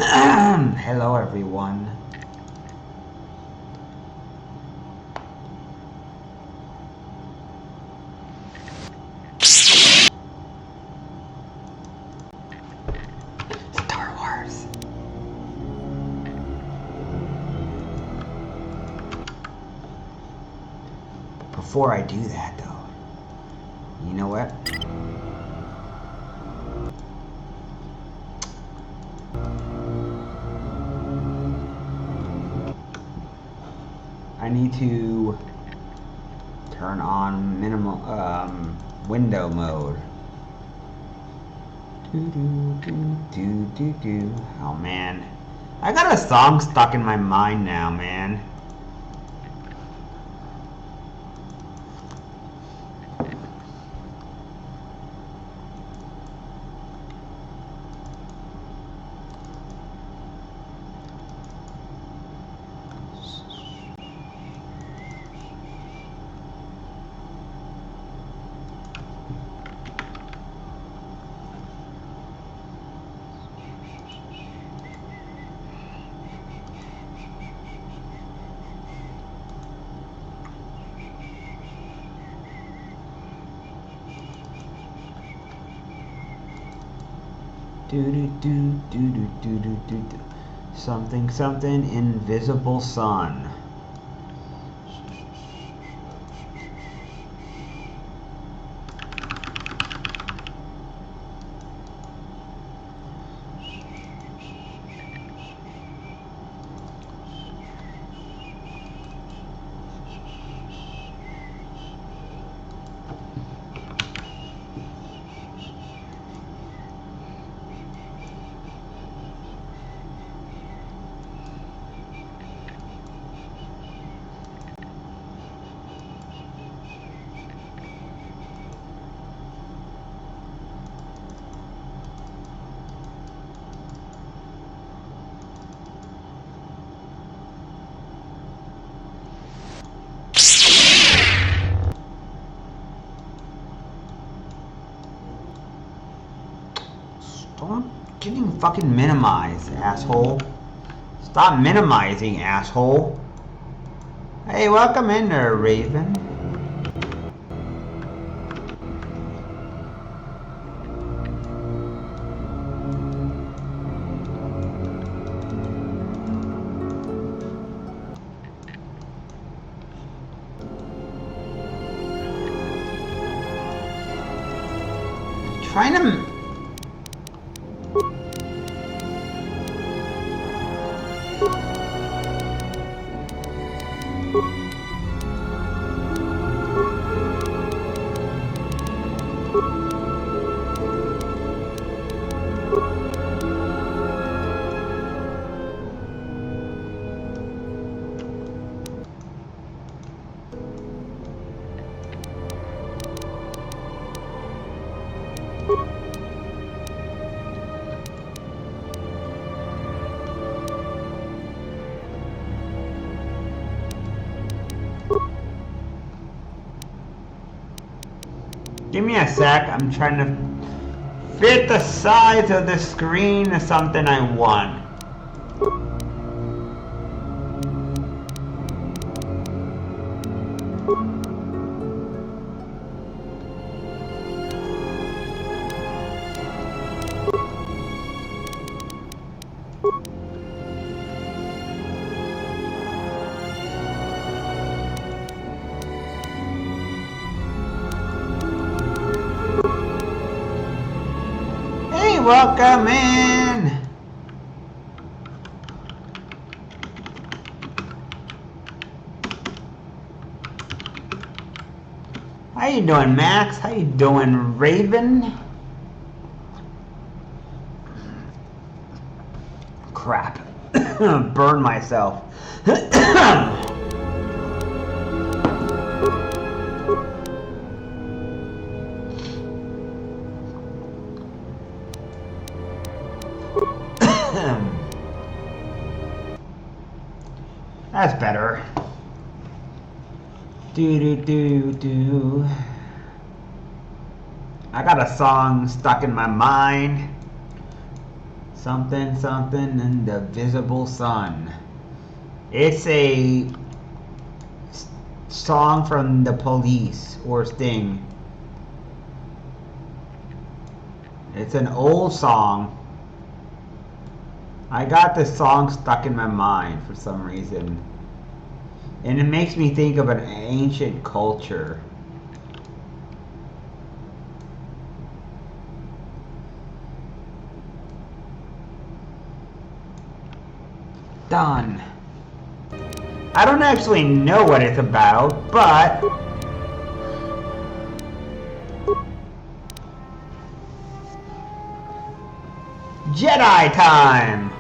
Hello everyone. Star Wars. Before I do that though, you know what? I need to turn on minimal window mode. Oh man, I got a song stuck in my mind now, man. Something, something, invisible sun. Stop getting fucking minimized, asshole. Stop minimizing, asshole. Hey, welcome in there, Raven. Trying to... Give me a sec, I'm trying to fit the size of the screen to something I want. Welcome in. How you doing, Max? How you doing, Raven? Crap. Burn myself. That's better. Do. I got a song stuck in my mind. Something, something in the visible sun. It's a song from the Police or Sting. It's an old song. I got this song stuck in my mind for some reason. And it makes me think of an ancient culture. Done. I don't actually know what it's about, but Jedi time!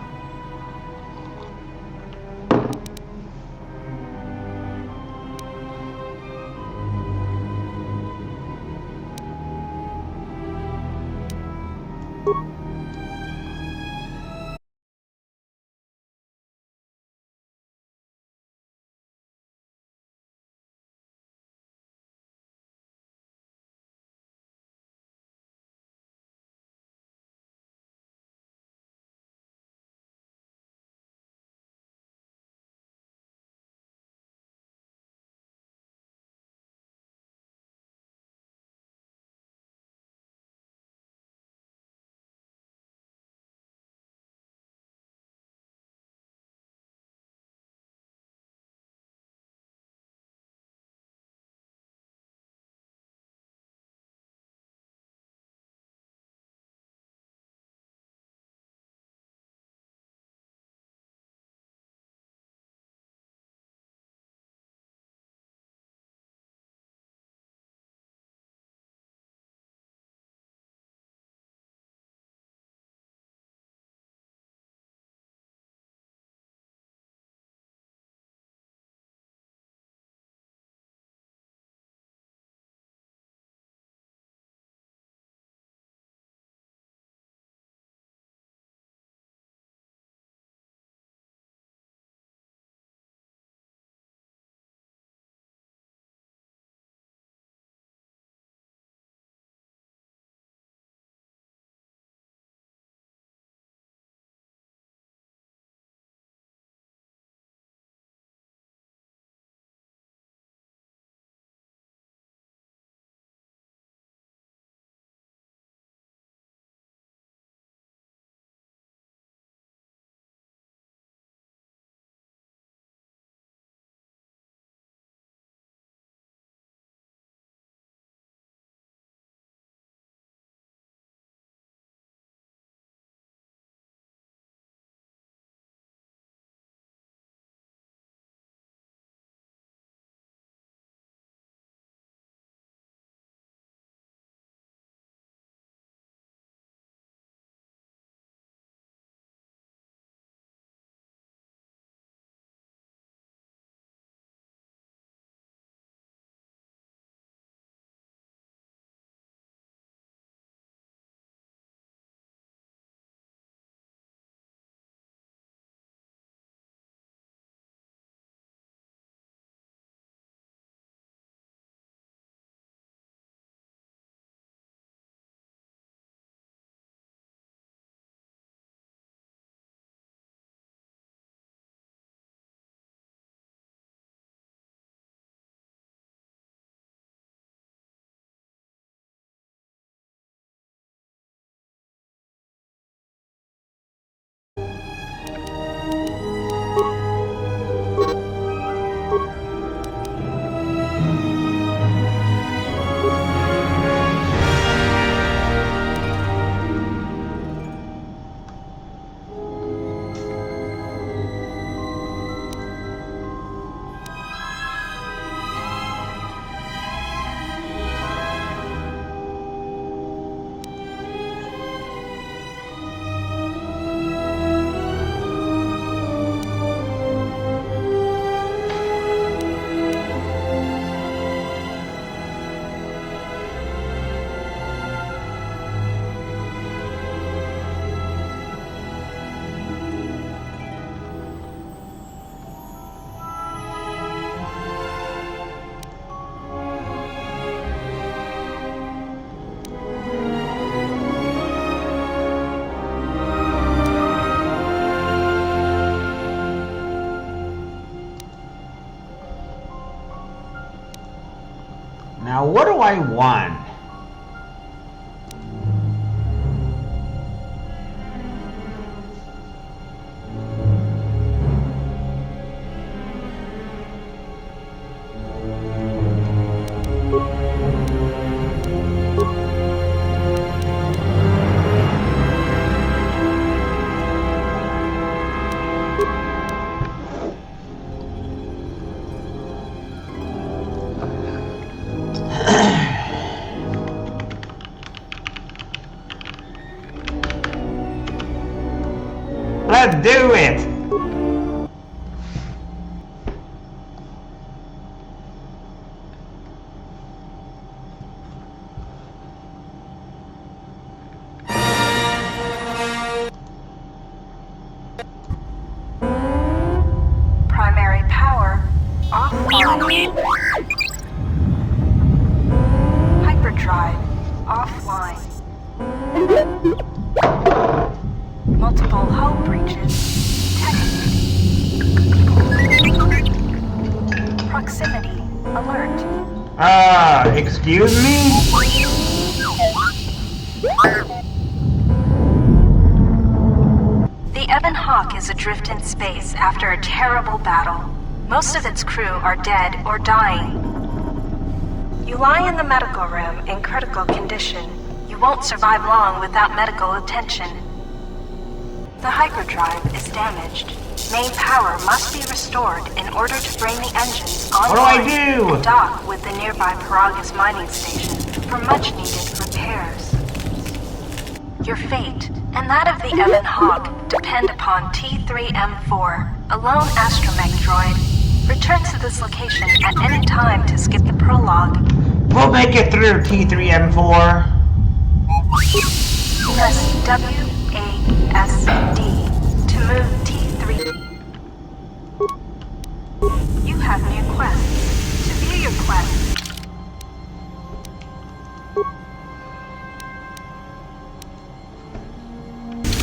do I want? Let's do it! Primary power offline. Hyperdrive offline. Multiple hull breaches detected. Proximity alert. Excuse me? The Ebon Hawk is adrift in space after a terrible battle. Most of its crew are dead or dying. You lie in the medical room in critical condition. You won't survive long without medical attention. The hyperdrive is damaged. Main power must be restored in order to bring the engines online. What do I do? And dock with the nearby Paragus mining station for much-needed repairs. Your fate and that of the Ebon Hawk depend upon T3M4, a lone astromech droid. Return to this location at any time to skip the prologue. We'll make it through T3M4. Press WASD to move T3. You have new quests. To view your quests,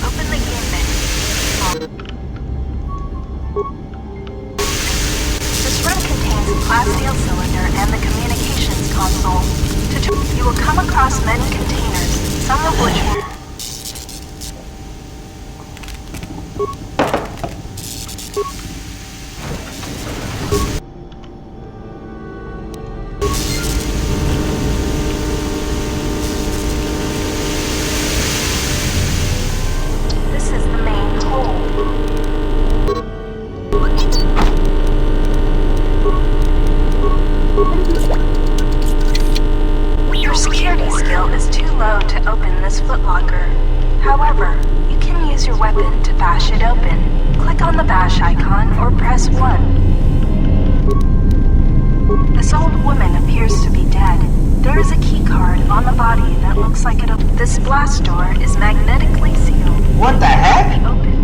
open the game menu. This room contains a glass steel cylinder and the communications console. You will come across many containers, some of which will... This is the main hold. Your security skill is too low to open this footlocker. However, you can use your weapon to bash it open. Click on the bash icon or press 1. This old woman appears to be dead. There is a key card on the body that looks like it. This blast door is magnetically sealed. What the heck? Opened.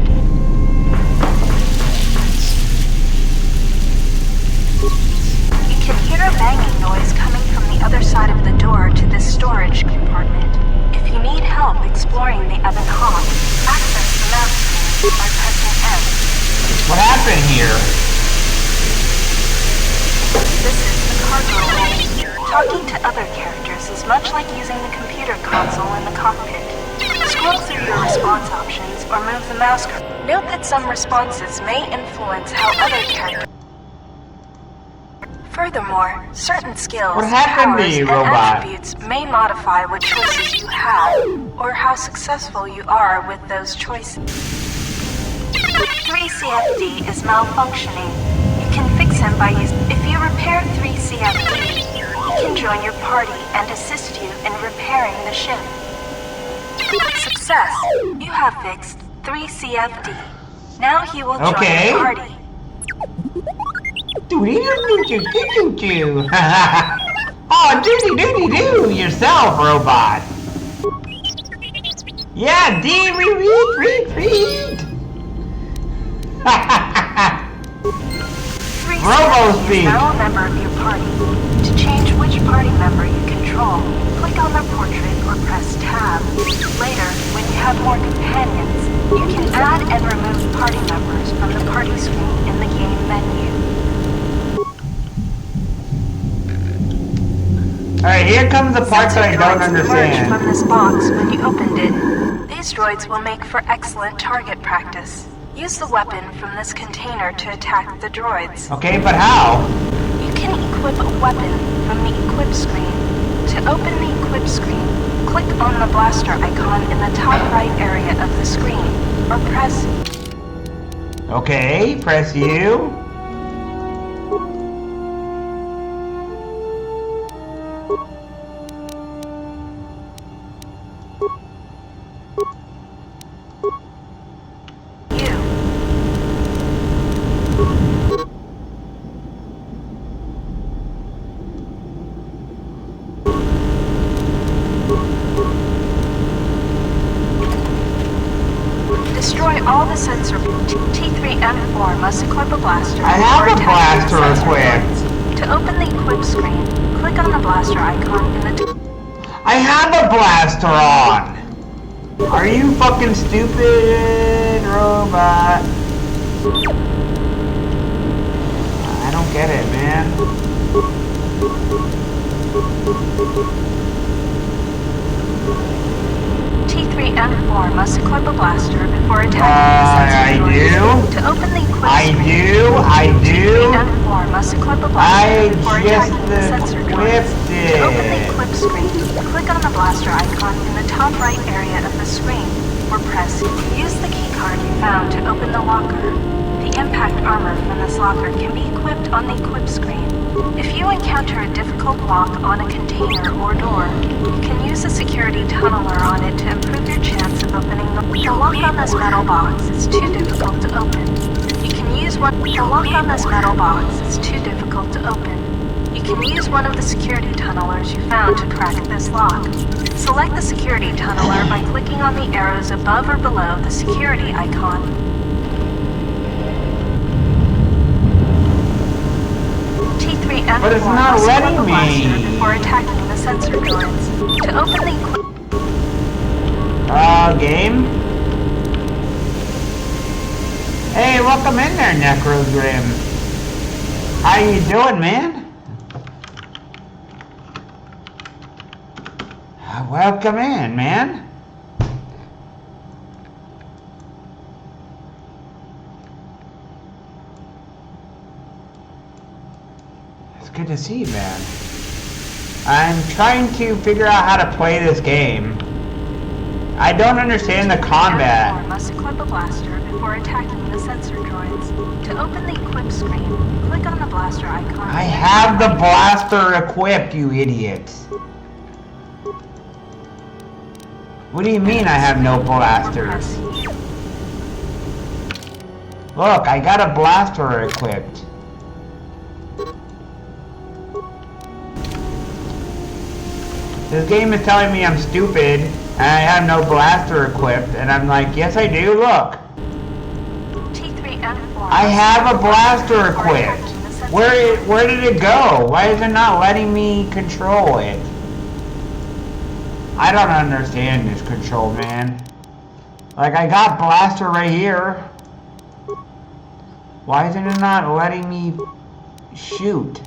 You can hear a banging noise coming from the other side of the door to this storage compartment. If you need help exploring the Ebon Hawk, access the map screen by pressing M. What happened here? This is the cargo hold. Talking to other characters is much like using the computer console in the cockpit. Scroll through your response options or move the mouse. Note that some responses may influence how other characters... Furthermore, certain skills, What happened to powers, you, and robot? attributes may modify what choices you have, or how successful you are with those choices. 3CFD is malfunctioning. You can fix him by using... If you repair 3CFD, he can join your party and assist you in repairing the ship. Success! You have fixed 3CFD. Now he will join your party. Doo-doo-doo-doo-doo-doo-doo. Oh, doody-doody-doo yourself, robot. Yeah, read. Robo-speak is now a member of your party. To change which party member you control, click on their portrait or press Tab. Later, when you have more companions, you can add and remove party members from the party screen in the game menu. Alright, Okay, here comes the part that I don't understand. From this box when you opened it. These droids will make for excellent target practice. Use the weapon from this container to attack the droids. Okay, but how? You can equip a weapon from the equip screen. To open the equip screen, click on the blaster icon in the top right area of the screen, or press. Okay, press U. Destroy all the sensor. T3M4 must equip a blaster. I have a blaster equipped. To open the equip screen, click on the blaster icon in the. I have a blaster on. Are you fucking stupid, robot? I don't get it, man. T3M4 must equip a blaster before attacking the sensor. I do. To open the equip I do. T3M4 must equip a blaster before attacking the sensor droids. To open the equip screen, click on the blaster icon in the top right area of the screen, or press. Use the keycard you found to open the locker. The impact armor from this locker can be equipped on the equip screen. If you encounter a difficult lock on a container or door, you can use a security tunneler on it to improve your chance of opening the lock on this metal box is too difficult to open. You can use one. The lock on this metal box is too difficult to open. You can use one of the security tunnelers you found to crack this lock. Select the security tunneler by clicking on the arrows above or below the security icon. T3M4 But it's not must letting equip a blaster me. before attacking the sensor droids. To open the Game? Hey, welcome in there, Necrogrim. How you doing, man? Welcome in, man. It's good to see you, man. I'm trying to figure out how to play this game. I don't understand the combat. T3M4 must equip a blaster before attacking the sensor droids. To open the equip screen, click on the blaster icon. I have the blaster equipped, you idiots. What do you mean I have no blasters? Look, I got a blaster equipped. This game is telling me I'm stupid and I have no blaster equipped, and I'm like, yes I do, look. T3M4 I have a blaster equipped. Where did it go? Why is it not letting me control it? I don't understand this control, man. Like, I got blaster right here. Why isn't it not letting me shoot?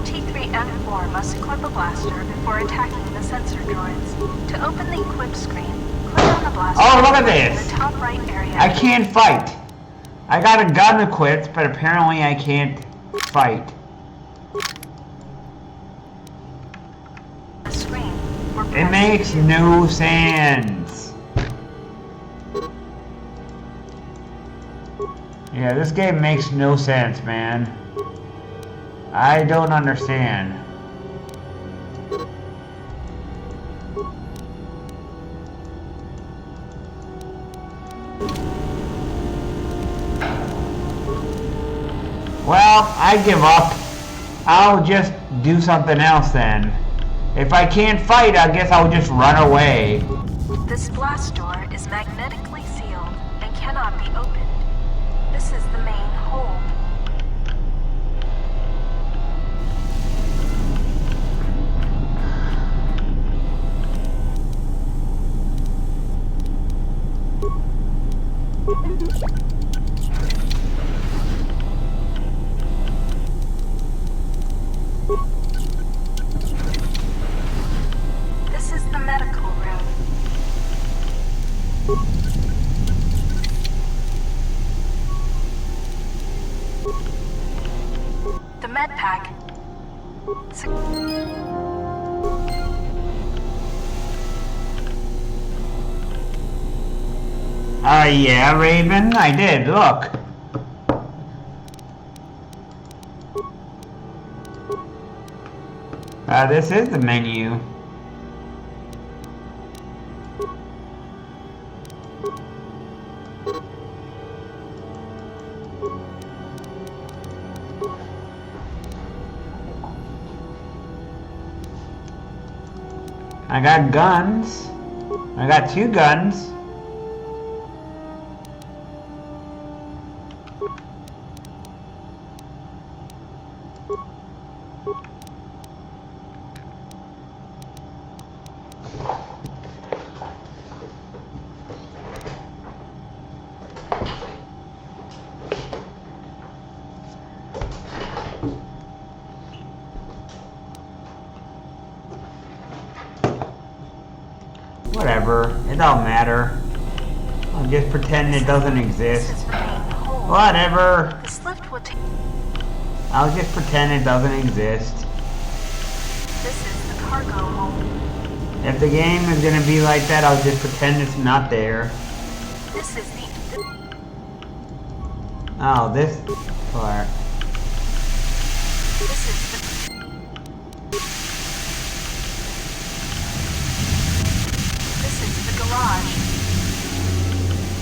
T3M4 must equip a blaster before attacking the sensor droids. To open the equip screen, click on the blaster. Oh, look at in this! the top right area. I can't fight. I got a gun equipped, but apparently I can't fight. The screen. It makes no sense. Yeah, this game makes no sense, man. I don't understand. Well, I give up. I'll just do something else then. If I can't fight, I guess I'll just run away. This blast door is magnetically sealed and cannot be opened. This is the main hold. This is the medical room. The med pack. Yeah, Raven, I did, look. This is the menu. I got guns. I got 2 guns. Whatever, it don't matter. I'll just pretend it doesn't exist. Whatever. This lift will take. I'll just pretend it doesn't exist. This is the cargo hold. If the game is gonna be like that, I'll just pretend it's not there. This is the. Oh, this part. This is the. This is the garage.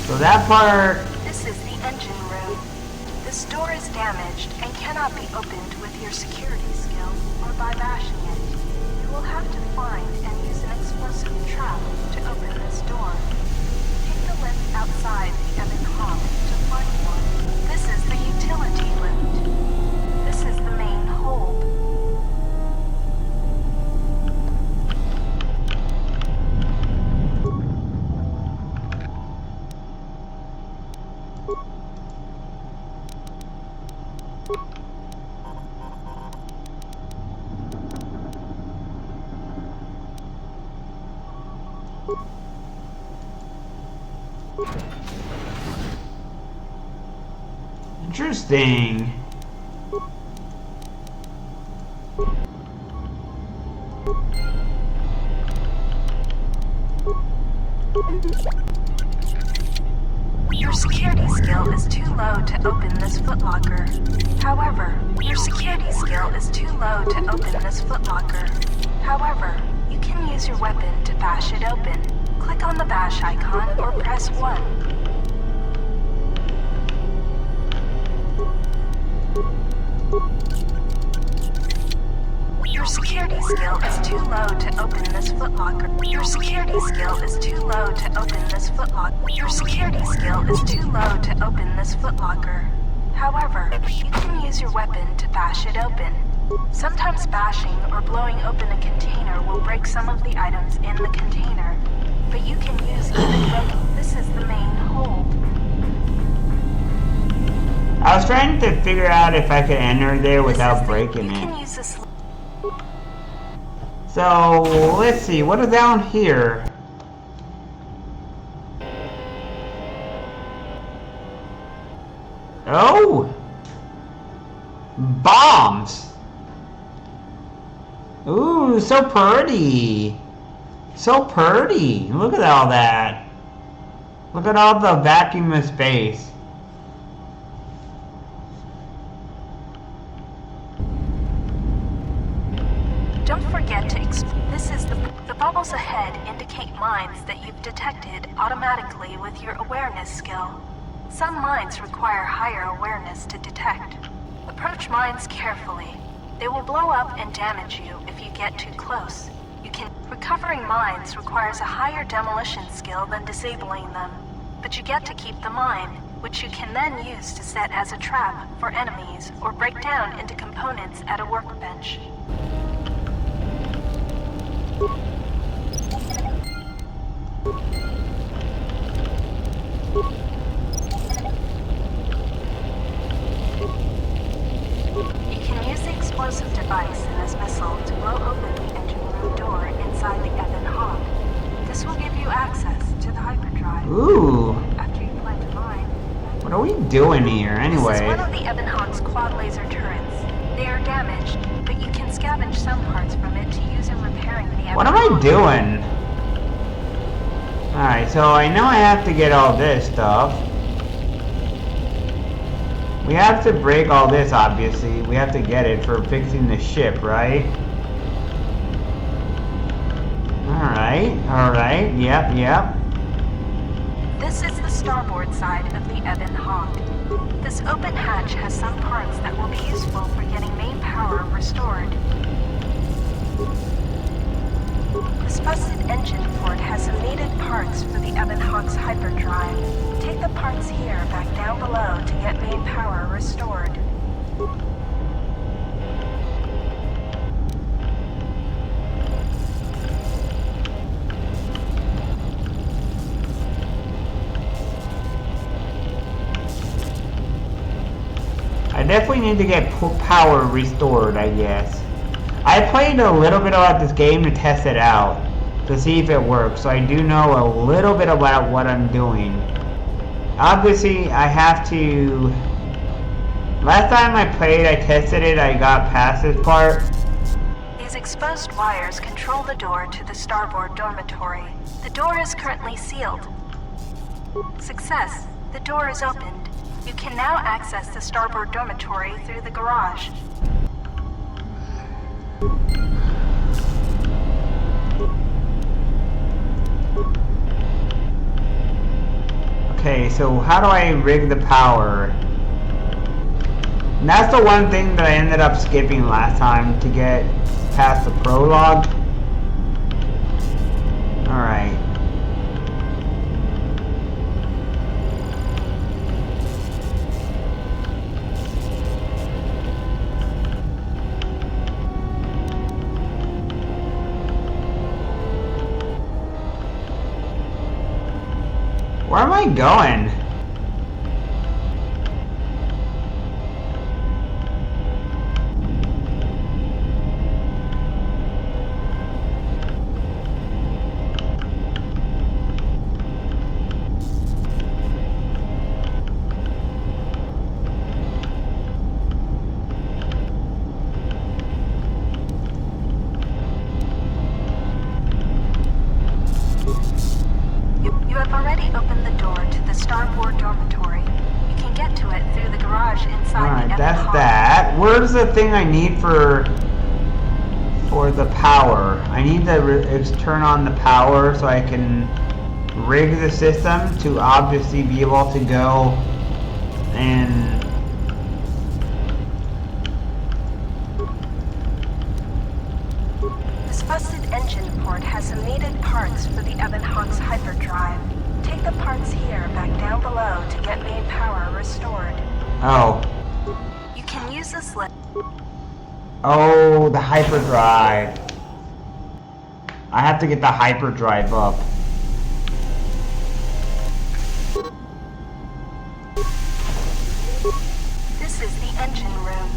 So that part. This is the engine room. This door is damaged and cannot be opened with your security skill or by bashing it. You will have to find and use an explosive trap to open this door. Take the lift outside the Evan Hall to find one. This is the utility lift. This is the main hold. Interesting. Your security skill is too low to open this footlocker. However, your security skill is too low to open this footlocker. However, you can use your weapon to bash it open. Click on the bash icon or press 1. Your security skill is too low to open this footlocker. Your security skill is too low to open this footlocker. Your security skill is too low to open this footlocker. However, you can use your weapon to bash it open. Sometimes bashing or blowing open a container will break some of the items in the container, but you can use even broken. This is the main hold. I was trying to figure out if I could enter there without breaking You it. can use this. So, let's see, what is down here? Oh! Bombs! Ooh, so pretty! So pretty! Look at all that! Look at all the vacuum of space. Don't forget to this is the bubbles ahead indicate mines that you've detected automatically with your awareness skill. Some mines require higher awareness to detect. Approach mines carefully. They will blow up and damage you if you get too close. Recovering mines requires a higher demolition skill than disabling them, but you get to keep the mine, which you can then use to set as a trap for enemies or break down into components at a workbench. What are we doing here, anyway? This is one of the Ebenhawk's quad laser turrets. They are damaged, but you can scavenge some parts from it to use in repairing the Ebenhawk. What am I doing? Alright, so I know I have to get all this stuff. We have to break all this, obviously. We have to get it for fixing the ship, right? Alright, yep. This is the starboard side of the Ebenhawk. This open hatch has some parts that will be useful for getting main power restored. This busted engine port has some needed parts for the Ebenhawk's hyperdrive. Take the parts here back down below to get main power restored. I definitely need to get power restored, I guess. I played a little bit about this game to test it out, to see if it works, so I do know a little bit about what I'm doing. Obviously, I have to... Last time I played, I tested it, I got past this part. These exposed wires control the door to the starboard dormitory. The door is currently sealed. Success. The door is opened. You can now access the starboard dormitory through the garage. Okay, so how do I rig the power? And that's the one thing that I ended up skipping last time to get past the prologue. Alright. Where am I going? You have already opened the door to the starboard dormitory. You can get to it through the garage inside Alright, the that's Ebenhawk. that. Where's the thing I need for the power? I need to turn on the power so I can rig the system to obviously be able to go and... This busted engine port has some needed parts for the Ebenhawk's hyperdrive. Take the parts here back down below to get main power restored. Oh. You can use this lift. Oh, the hyperdrive. I have to get the hyperdrive up. This is the engine room.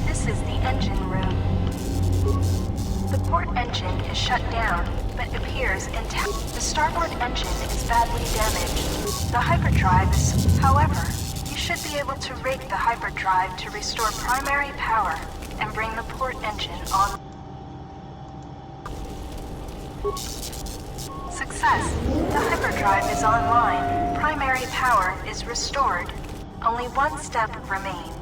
This is the engine room. The port engine is shut down, but appears intact. The starboard engine is badly damaged. The hyperdrive is, however, you should be able to rig the hyperdrive to restore primary power and bring the port engine on. Success. The hyperdrive is online. Primary power is restored. Only one step remains.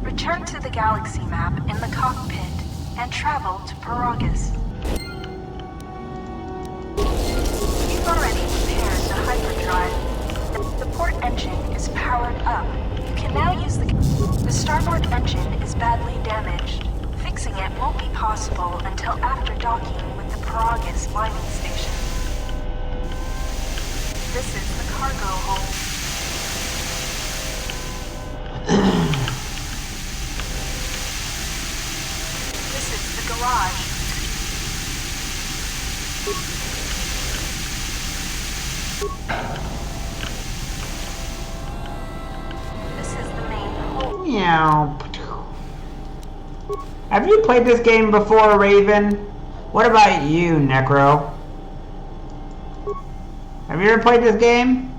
Return to the galaxy map in the cockpit and travel to Paragus. You've already repaired the hyperdrive. The port engine is powered up. You can now use the starboard engine is badly damaged. Fixing it won't be possible until after docking with the Paragus mining station. This is the cargo hold. This is the garage. This is the main hold. Meow. Have you played this game before, Raven? What about you, Necro? Have you ever played this game?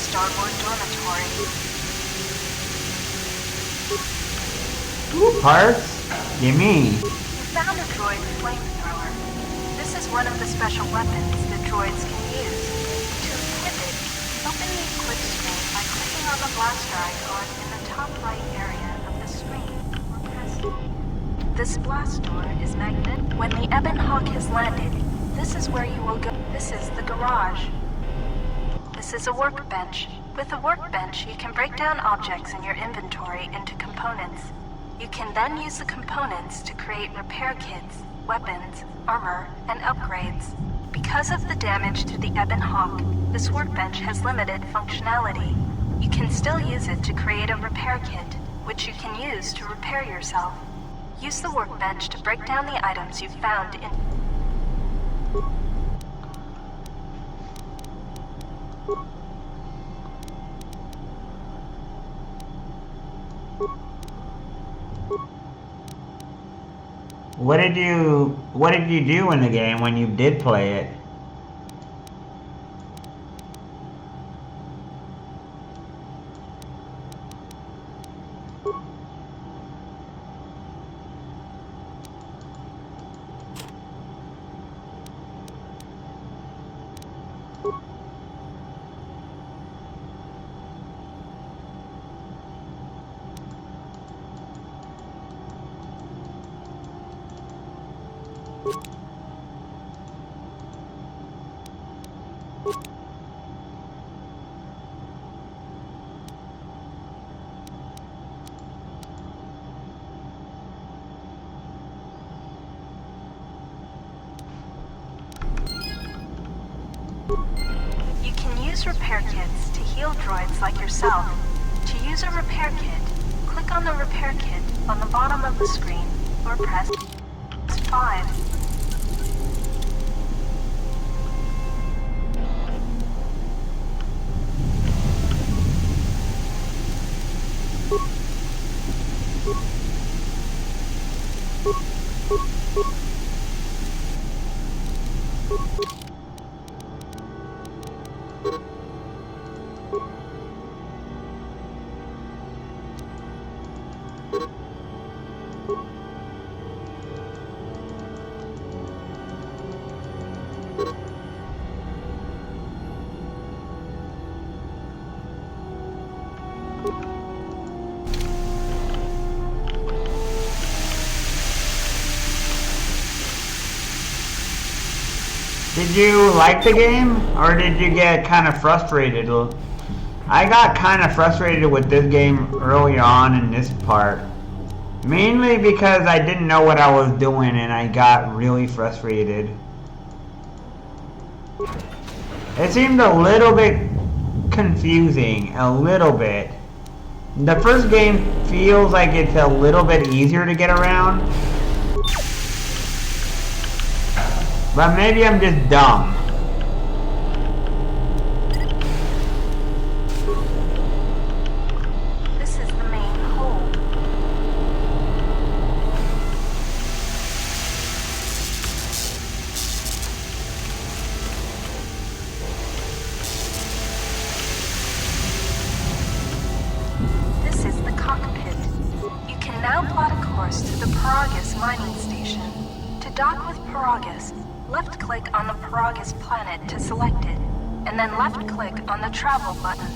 Starboard dormitory. Ooh, parts? Gimme. You found a droid flamethrower. This is one of the special weapons that droids can use. To equip it, open the equip screen by clicking on the blaster icon in the top right area of the screen, or press it. This blast door is magnetic. When the Ebon Hawk has landed, this is where you will go. This is the garage. This is a workbench. With a workbench, you can break down objects in your inventory into components. You can then use the components to create repair kits, weapons, armor, and upgrades. Because of the damage to the Ebon Hawk, this workbench has limited functionality. You can still use it to create a repair kit, which you can use to repair yourself. Use the workbench to break down the items you found in... What did you do in the game when you did play it? You can use repair kits to heal droids like yourself. To use a repair kit, click on the repair kit on the bottom of the screen, or press 5. Did you like the game, or did you get kind of frustrated? I got kind of frustrated with this game early on in this part. Mainly because I didn't know what I was doing and I got really frustrated. It seemed a little bit confusing, a little bit. The first game feels like it's a little bit easier to get around. But maybe I'm just dumb. This is the main hold. This is the cockpit. You can now plot a course to the Paragus mining station. To dock with Paragus, left-click on the Paragus planet to select it, and then left-click on the travel button.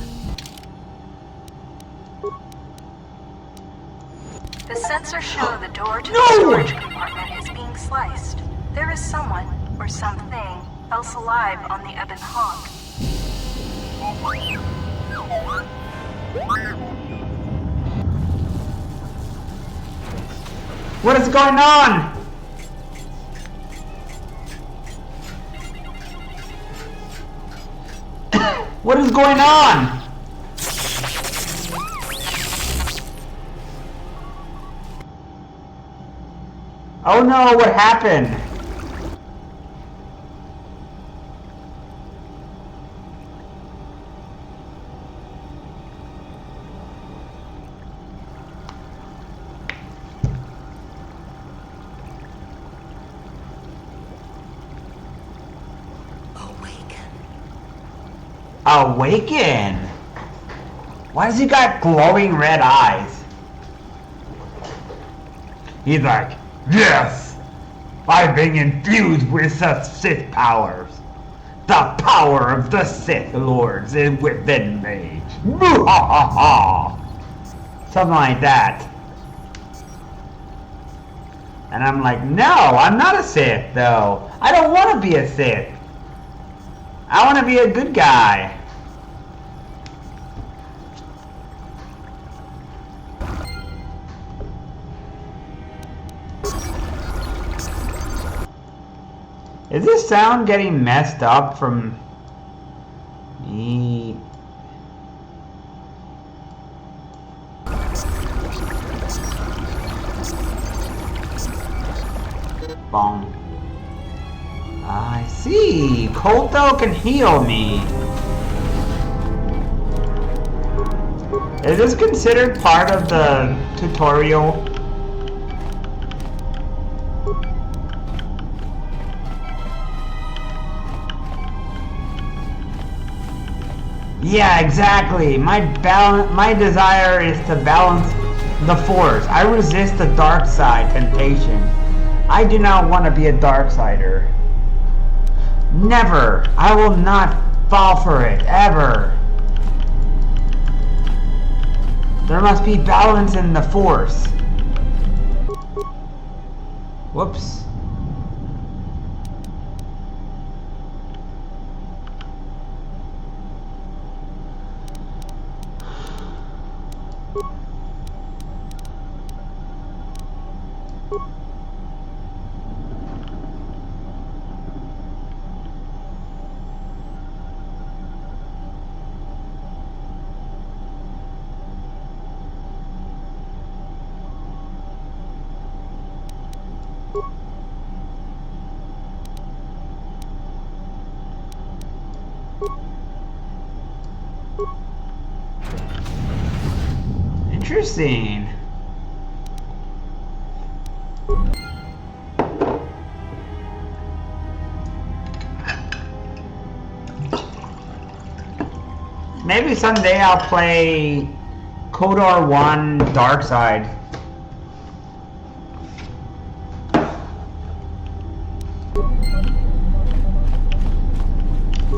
The sensors show the door to the storage compartment is being sliced. There is someone, or something, else alive on the Ebon Hawk. What is going on? What is going on? Oh no, what happened? Awaken? Why does he got glowing red eyes? He's like, yes! I've been infused with the Sith powers. The power of the Sith Lords is within me. Something like that. And I'm like, no, I'm not a Sith, though. I don't want to be a Sith. I want to be a good guy. Is this sound getting messed up from me? Boom. I see. Kolto can heal me. Is this considered part of the tutorial? Yeah, exactly. My desire is to balance the force. I resist the dark side temptation. I do not want to be a darksider. Never. I will not fall for it, ever. There must be balance in the force. Whoops. Interesting. Maybe someday I'll play KOTOR 1 Dark Side.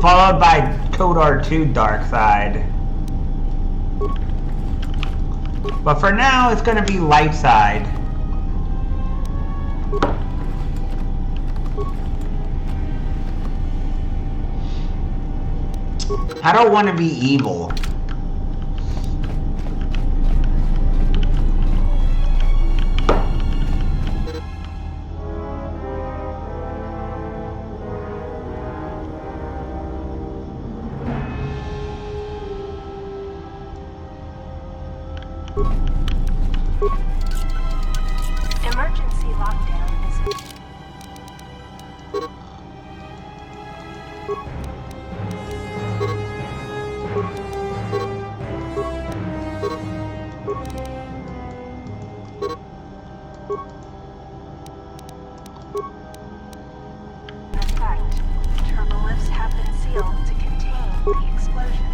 Followed by KOTOR 2 Dark Side. But for now, it's going to be light side. I don't want to be evil. Emergency lockdown is in effect. Turbolifts have been sealed to contain the explosion.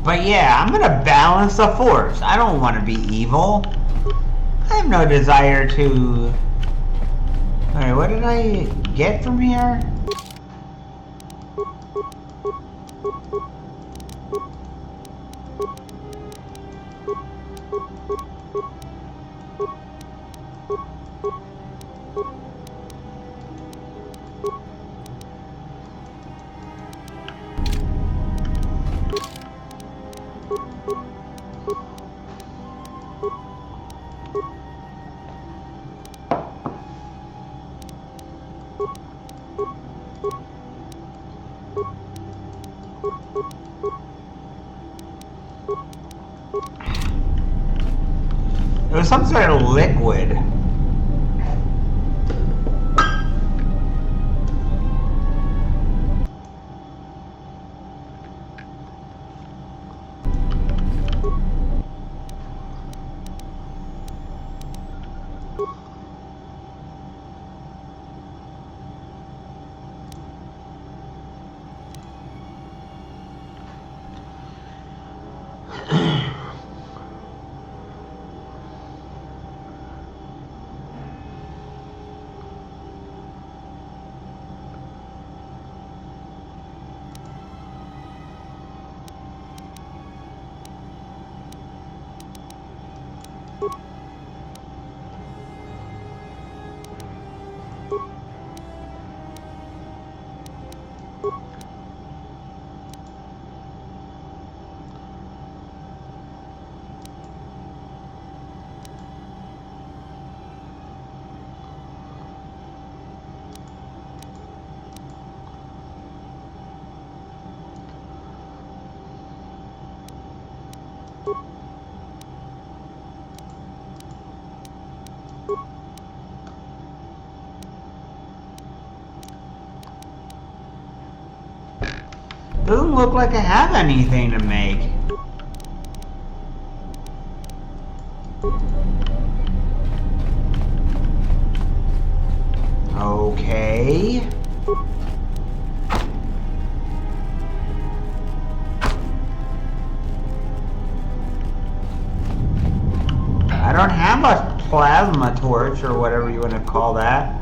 But yeah, I'm gonna balance the force. I don't want to be evil. I have no desire to... Alright, what did I get from here? there's some sort of liquid. Doesn't look like I have anything to make. Okay. I don't have a plasma torch or whatever you want to call that.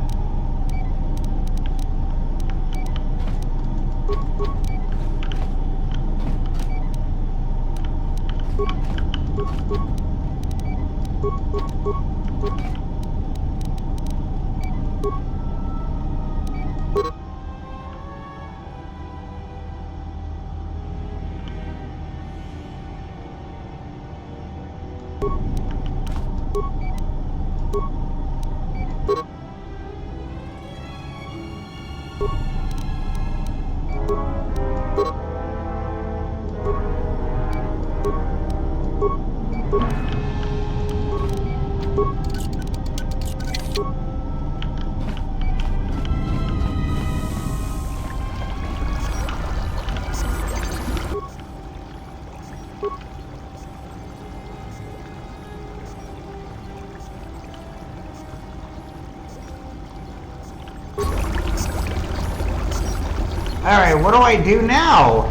Alright, what do I do now?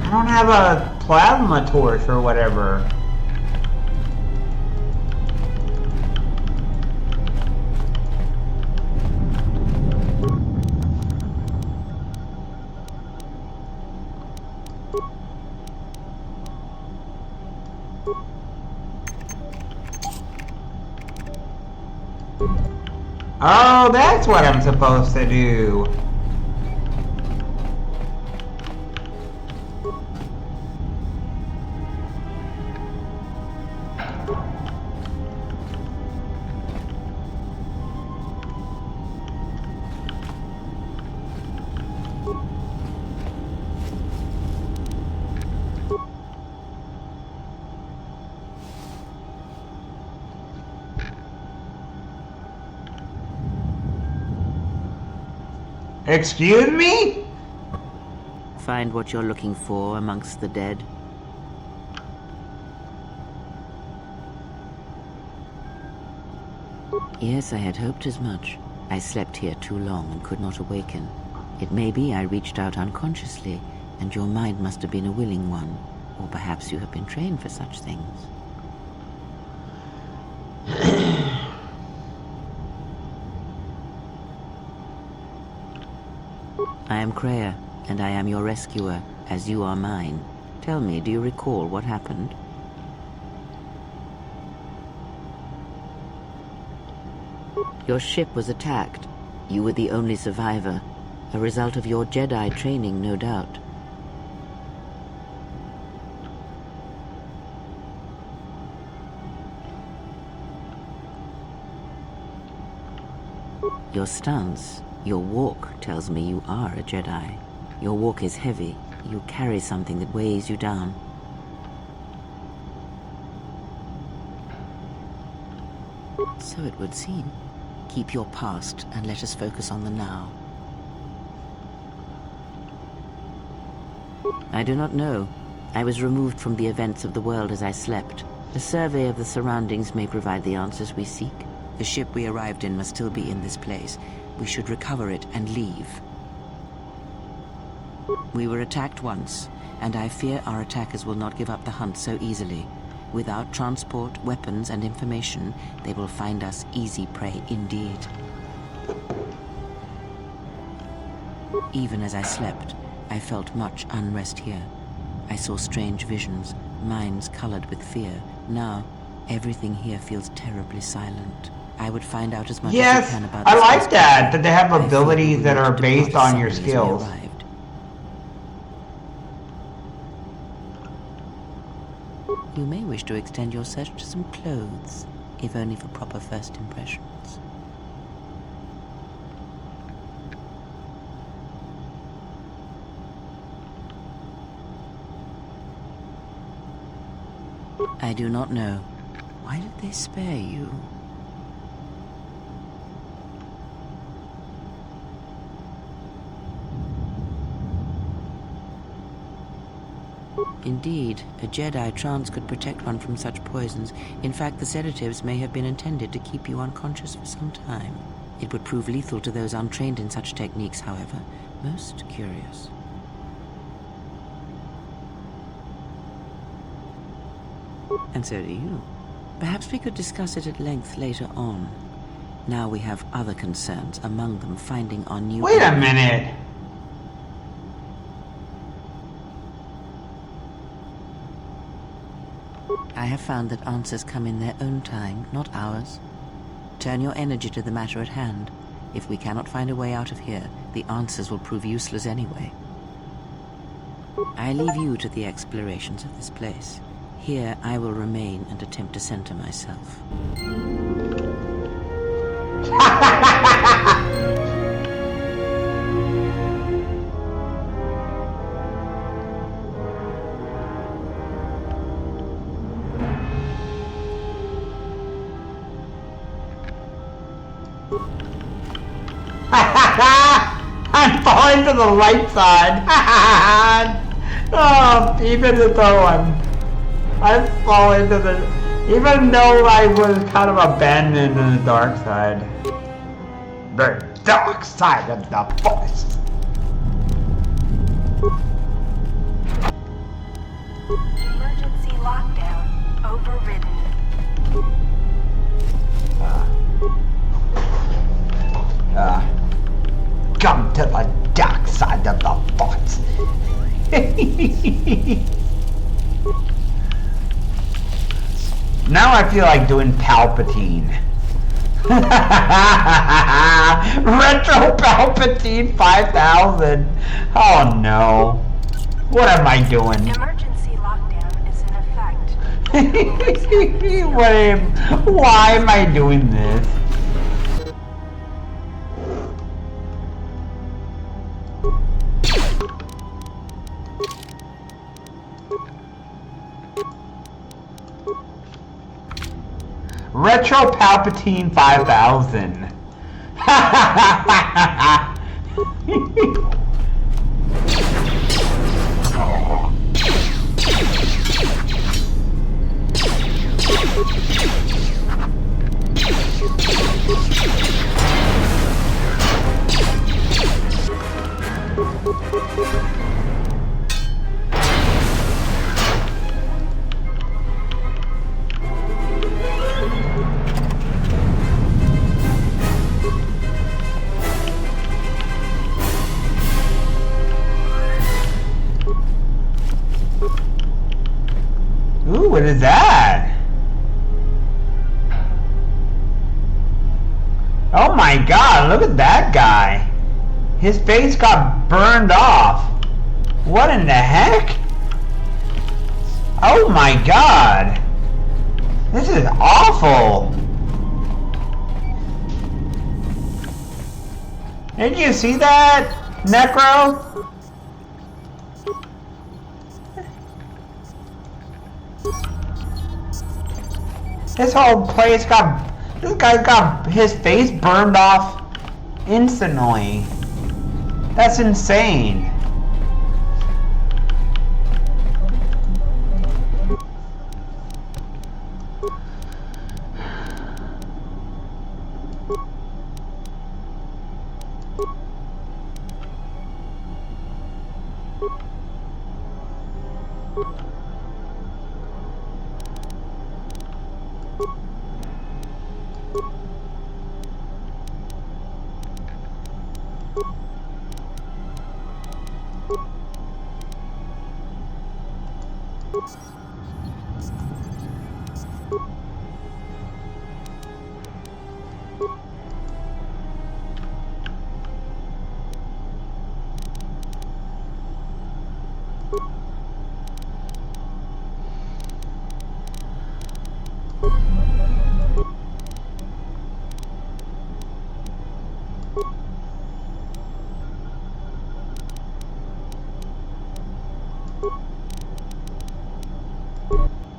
I don't have a plasma torch or whatever. Oh, that's what I'm supposed to do. Excuse me? Find what you're looking for amongst the dead. Yes, I had hoped as much. I slept here too long and could not awaken. It may be I reached out unconsciously, and your mind must have been a willing one. Or perhaps you have been trained for such things. I am Kreia, and I am your rescuer, as you are mine. Tell me, do you recall what happened? Your ship was attacked. You were the only survivor. A result of your Jedi training, no doubt. Your stance, your walk tells me you are a Jedi. Your walk is heavy. You carry something that weighs you down. So it would seem. Keep your past and let us focus on the now. I do not know. I was removed from the events of the world as I slept. A survey of the surroundings may provide the answers we seek. The ship we arrived in must still be in this place. We should recover it and leave. We were attacked once, and I fear our attackers will not give up the hunt so easily. Without transport, weapons, and information, they will find us easy prey indeed. Even as I slept, I felt much unrest here. I saw strange visions, minds colored with fear. Now, everything here feels terribly silent. I would find out as much as I can about I this like place. that they have I abilities feel that we are need to based depart on your as soon as we skills. arrived. You may wish to extend your search to some clothes, if only for proper first impressions. I do not know. Why did they spare you? Indeed, a Jedi trance could protect one from such poisons. In fact, the sedatives may have been intended to keep you unconscious for some time. It would prove lethal to those untrained in such techniques, however. Most curious. And so do you. Perhaps we could discuss it at length later on. Now we have other concerns, among them finding our new... Wait a minute. I have found that answers come in their own time, not ours. Turn your energy to the matter at hand. If we cannot find a way out of here, the answers will prove useless anyway. I leave you to the explorations of this place. Here I will remain and attempt to center myself. I'm falling to the light side. Oh, even the one. I'm falling to the... Even though I was kind of abandoned in the dark side. The dark side of the force. Emergency lockdown overridden. Come to the dark side of the force. Now I feel like doing Palpatine. Retro Palpatine 5000. Oh no. What am I doing? Emergency lockdown is in effect. Why am I doing this? Retro Palpatine 5000. Ooh, what is that? Oh my god, look at that guy. His face got burned off. What in the heck? Oh my god. This is awful. Did you see that, Necro? This whole place got This guy got his face burned off instantly. That's insane.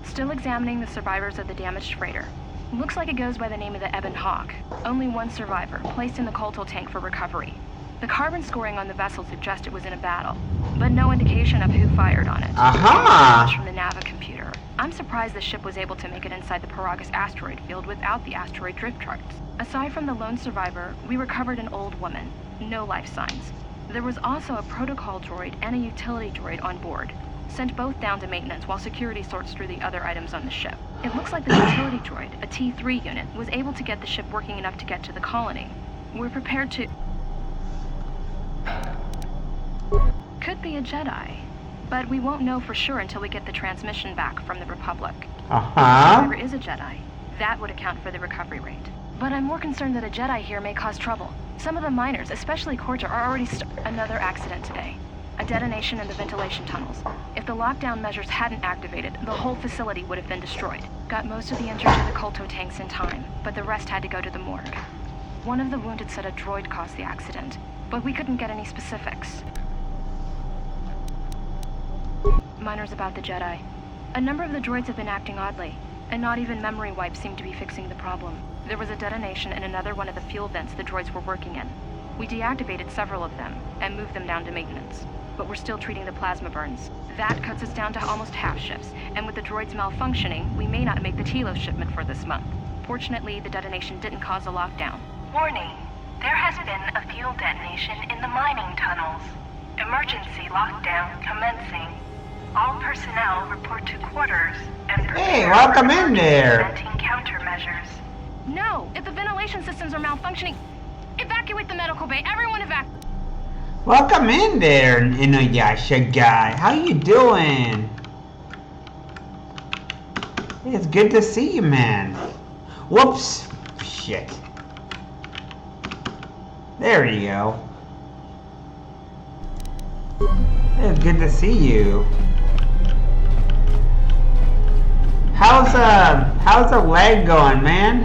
Still examining the survivors of the damaged freighter. Looks like it goes by the name of the Ebon Hawk. Only one survivor, placed in the Colto tank for recovery. The carbon scoring on the vessel suggests it was in a battle, but no indication of who fired on it. Aha! From the Nava computer. I'm surprised the ship was able to make it inside the Paragus asteroid field without the asteroid drift charts. Aside from the lone survivor, we recovered an old woman. No life signs. There was also a protocol droid and a utility droid on board. Sent both down to maintenance while security sorts through the other items on the ship. It looks like the utility droid, a T3 unit, was able to get the ship working enough to get to the colony. We're prepared to... Could be a Jedi, but we won't know for sure until we get the transmission back from the Republic. If the survivor is a Jedi, that would account for the recovery rate. But I'm more concerned that a Jedi here may cause trouble. Some of the miners, especially Corta, are already another accident today. A detonation in the ventilation tunnels. If the lockdown measures hadn't activated, the whole facility would have been destroyed. Got most of the injured to the Colto tanks in time, but the rest had to go to the morgue. One of the wounded said a droid caused the accident, but we couldn't get any specifics. Miners about the Jedi. A number of the droids have been acting oddly, and not even memory wipes seem to be fixing the problem. There was a detonation in another one of the fuel vents the droids were working in. We deactivated several of them, and moved them down to maintenance. But we're still treating the plasma burns. That cuts us down to almost half shifts, and with the droids malfunctioning, we may not make the Telos shipment for this month. Fortunately, the detonation didn't cause a lockdown. Warning. There has been a fuel detonation in the mining tunnels. Emergency lockdown commencing. All personnel report to quarters and prepare Hey, welcome for in there. preventing countermeasures. No! If the ventilation systems are malfunctioning, evacuate the medical bay. Everyone evacuate. Welcome in there, Inuyasha guy. How you doing? It's good to see you, man. Whoops. Shit. There you go. It's good to see you. How's the leg going, man?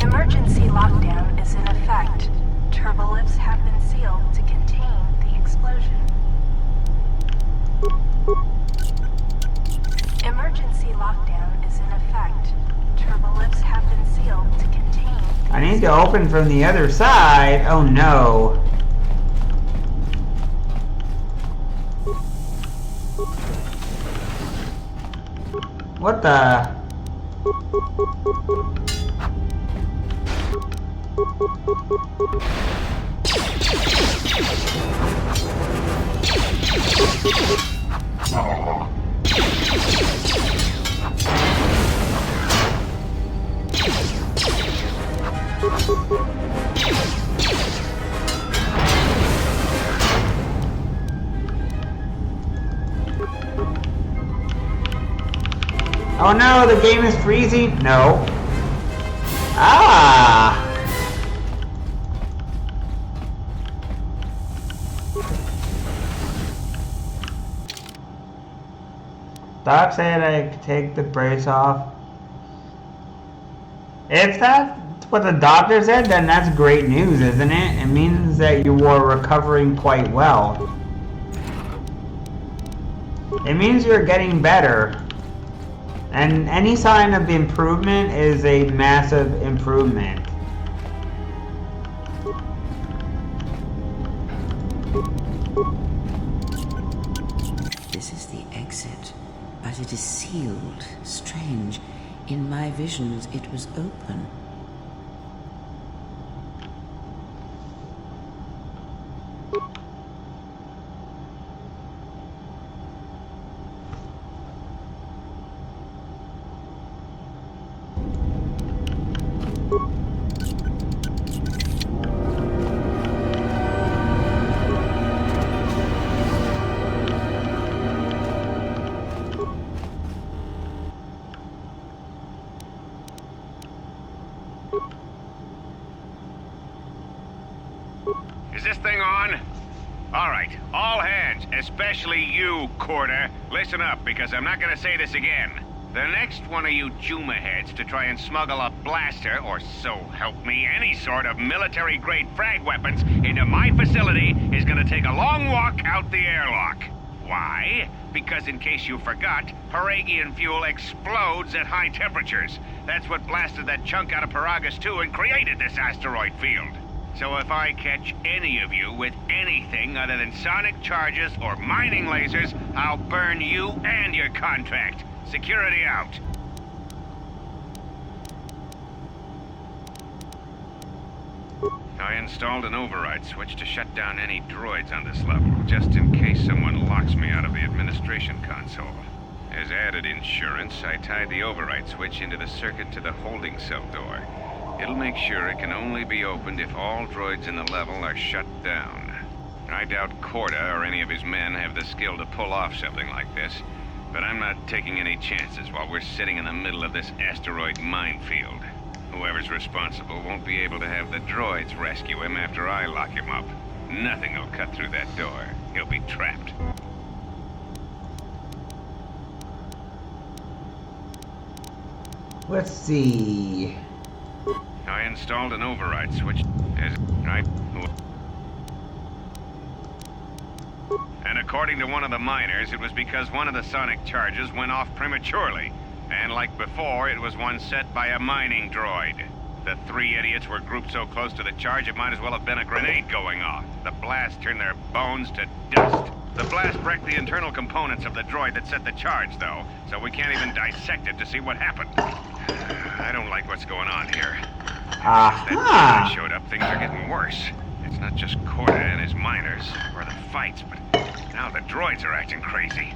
Emergency lockdown is in effect. Turbolifts have been sealed to contain the explosion. Emergency lockdown is in effect. Turbolifts have been sealed to contain the I need to open from the other side. Oh no. What the? Oh no, the game is freezing? No. Ah! Doc said I could take the brace off. If that's what the doctor said, then that's great news, isn't it? It means that you were recovering quite well. It means you're getting better. And any sign of improvement is a massive improvement. This is the exit, but it is sealed. Strange. In my visions, it was open. Is this thing on? All right, all hands, especially you, Corda. Listen up, because I'm not gonna say this again. The next one of you Juma heads to try and smuggle a blaster, or so help me, any sort of military-grade frag weapons into my facility is gonna take a long walk out the airlock. Why? Because in case you forgot, Paragian fuel explodes at high temperatures. That's what blasted that chunk out of Paragus 2 and created this asteroid field. So if I catch any of you with anything other than sonic charges or mining lasers, I'll burn you and your contract. Security out. I installed an override switch to shut down any droids on this level, just in case someone locks me out of the administration console. As added insurance, I tied the override switch into the circuit to the holding cell door. It'll make sure it can only be opened if all droids in the level are shut down. I doubt Corda or any of his men have the skill to pull off something like this, but I'm not taking any chances while we're sitting in the middle of this asteroid minefield. Whoever's responsible won't be able to have the droids rescue him after I lock him up. Nothing will cut through that door. He'll be trapped. Let's see. I installed an override switch and according to one of the miners, it was because one of the sonic charges went off prematurely. And like before, it was one set by a mining droid. The three idiots were grouped so close to the charge, it might as well have been a grenade going off. The blast turned their bones to dust. The blast wrecked the internal components of the droid that set the charge, though, so we can't even dissect it to see what happened. I don't like what's going on here. Since that showed up, things are getting worse. It's not just Corda and his miners, or the fights, but now the droids are acting crazy.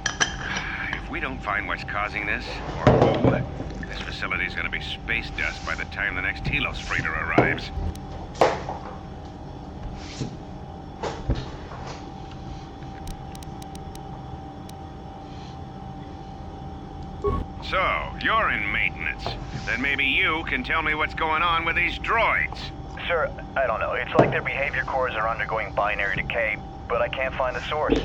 If we don't find what's causing this, or who, this facility's gonna be space dust by the time the next Helos freighter arrives. So, you're in maintenance. Then maybe you can tell me what's going on with these droids. Sir, I don't know. It's like their behavior cores are undergoing binary decay, but I can't find the source.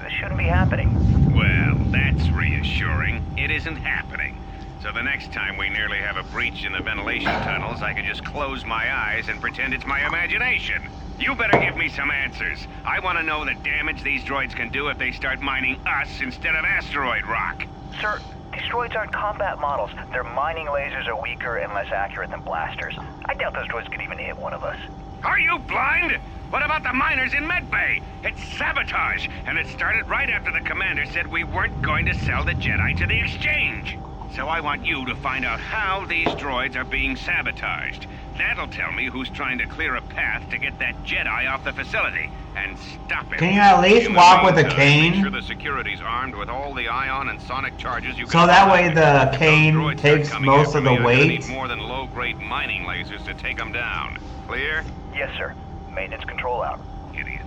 This shouldn't be happening. Well, that's reassuring. It isn't happening. So the next time we nearly have a breach in the ventilation tunnels, I can just close my eyes and pretend it's my imagination. You better give me some answers. I want to know the damage these droids can do if they start mining us instead of asteroid rock. Sir, these droids aren't combat models. Their mining lasers are weaker and less accurate than blasters. I doubt those droids could even hit one of us. Are you blind? What about the miners in Medbay? It's sabotage, and it started right after the commander said we weren't going to sell the Jedi to the exchange. So I want you to find out how these droids are being sabotaged. That'll tell me who's trying to clear a path to get that Jedi off the facility and stop him. Can you at least walk with a cane? Make sure the security's armed with all the ion and sonic charges you can. So that way the cane takes most of the weight. Need more than low-grade mining lasers to take them down. Clear? Yes, sir. Maintenance control out. Idiot.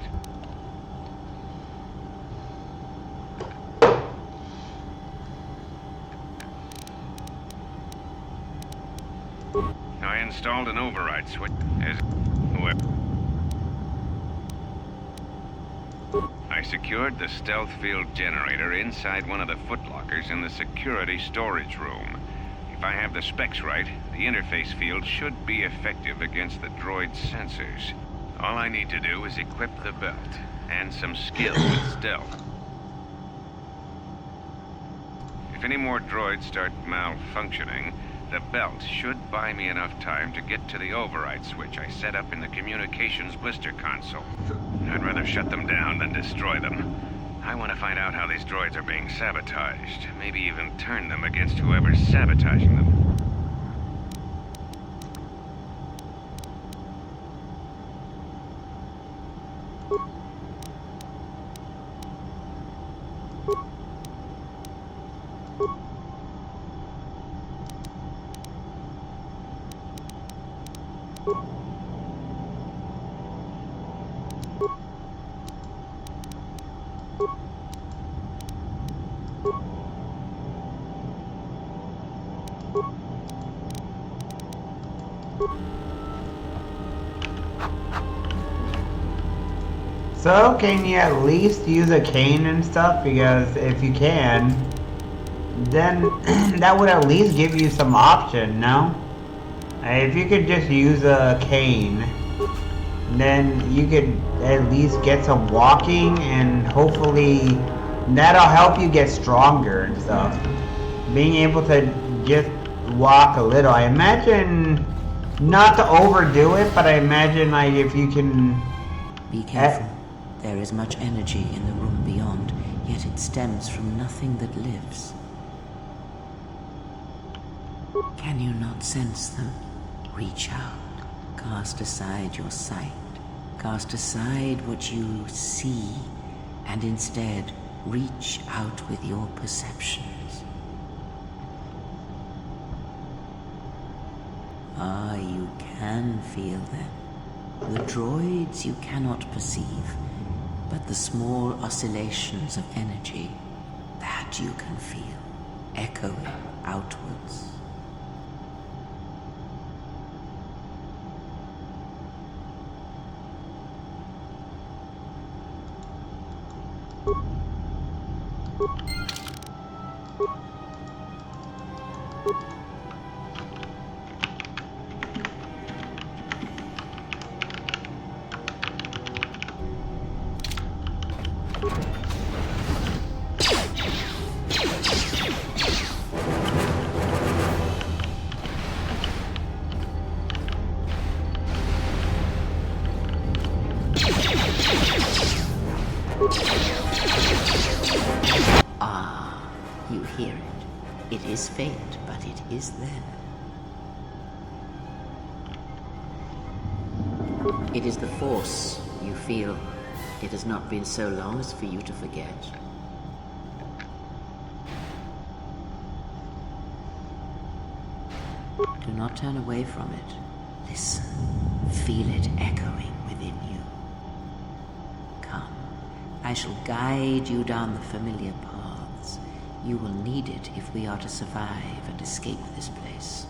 I installed an override switch as I secured the stealth field generator inside one of the footlockers in the security storage room. If I have the specs right, the interface field should be effective against the droid's sensors. All I need to do is equip the belt and some skill with stealth. If any more droids start malfunctioning, the belt should buy me enough time to get to the override switch I set up in the communications blister console. I'd rather shut them down than destroy them. I want to find out how these droids are being sabotaged. Maybe even turn them against whoever's sabotaging them. So, can you at least use a cane and stuff? Because if you can, then that would at least give you some option, no? If you could just use a cane, then you could at least get some walking, and hopefully that'll help you get stronger and stuff. Being able to just walk a little. I imagine, not to overdo it, but I imagine like if you can... Be careful. There is much energy in the room beyond, yet it stems from nothing that lives. Can you not sense them? Reach out. Cast aside your sight. Cast aside what you see, and instead reach out with your perceptions. Ah, you can feel them. The droids you cannot perceive, but the small oscillations of energy, that you can feel, echoing outwards. Ah, you hear it. It is faint, but it is there. It is the Force you feel. It has not been so long as for you to forget. Do not turn away from it. Listen. Feel it echoing within you. Come. I shall guide you down the familiar paths. You will need it if we are to survive and escape this place.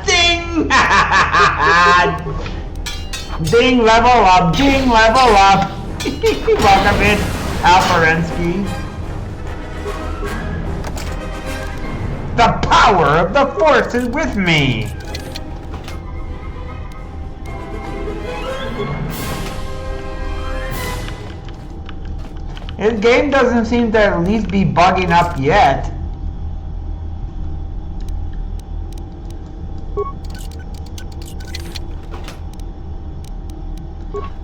Ding! Ding, level up! Ding, level up! Welcome in, Alferensky. The power of the Force is with me! This game doesn't seem to at least be bugging up yet.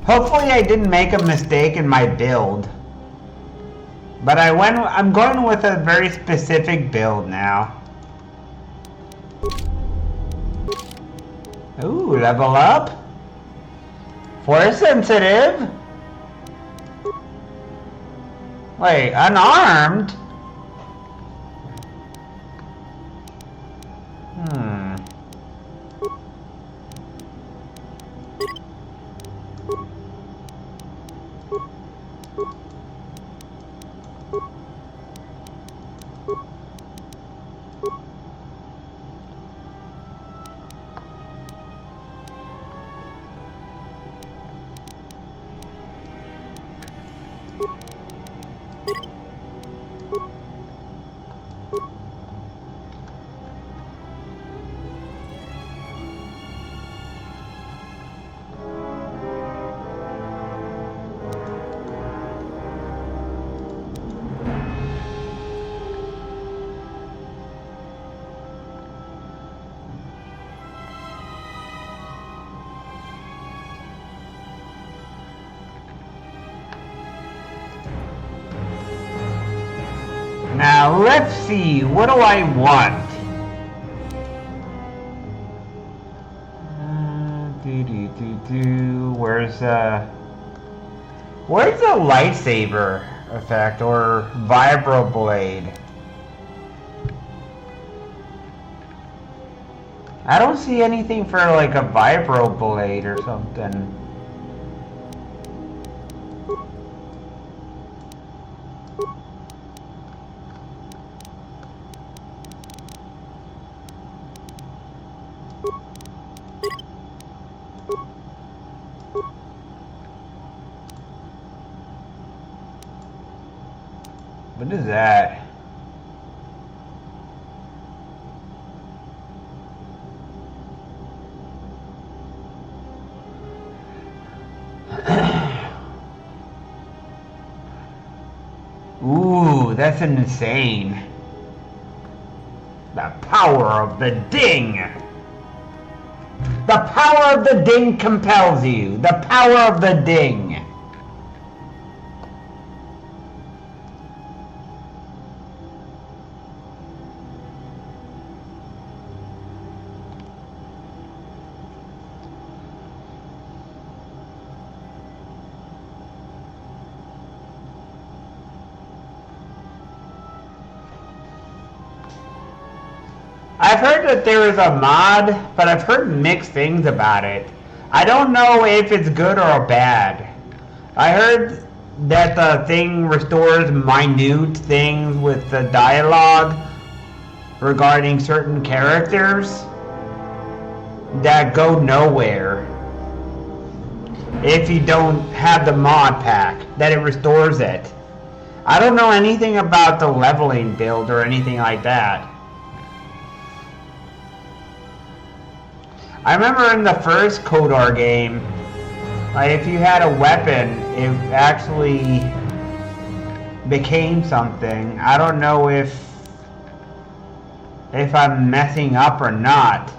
Hopefully I didn't make a mistake in my build. But I'm going with a very specific build now. Ooh, level up. Force sensitive. Wait, unarmed? Now, let's see. What do I want? Where's the lightsaber effect or vibroblade? I don't see anything for like a vibroblade or something. What is that? Ooh, that's insane. The power of the ding! The power of the ding compels you. The power of the ding. I've heard that there is a mod, but I've heard mixed things about it. I don't know if it's good or bad. I heard that the thing restores minute things with the dialogue regarding certain characters that go nowhere if you don't have the mod pack, that it restores it. I don't know anything about the leveling build or anything like that. I remember in the first KOTOR game, if you had a weapon, it actually became something. I don't know if I'm messing up or not.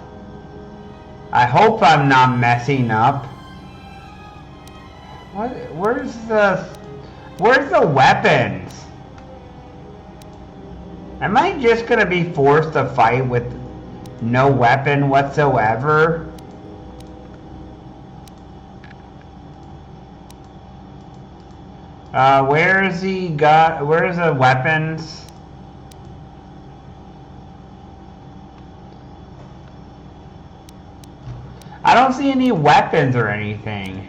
I hope I'm not messing up. What? Where's the weapons? Am I just gonna be forced to fight with no weapon whatsoever? Where's the weapons? I don't see any weapons or anything.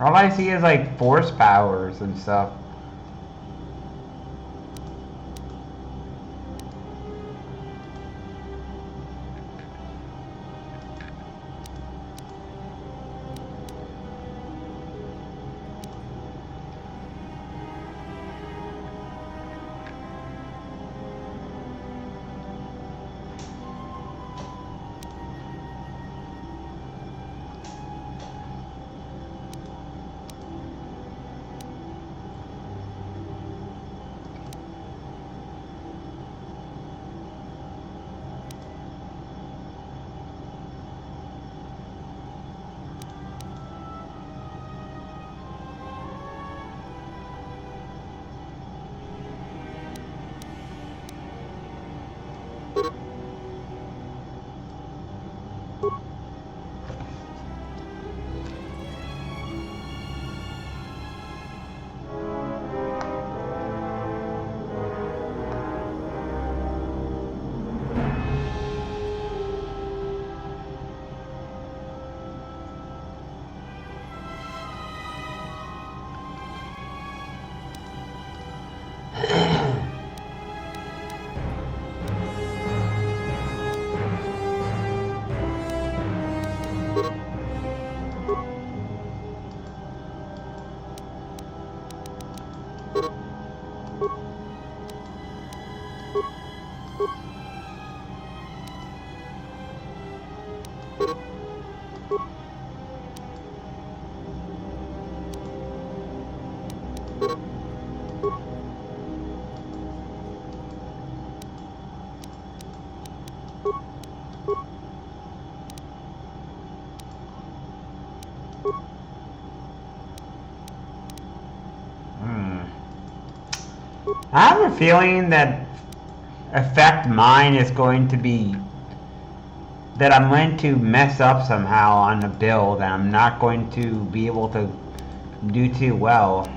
All I see is like force powers and stuff. I have a feeling that effect mine is going to be that I'm going to mess up somehow on the build and I'm not going to be able to do too well.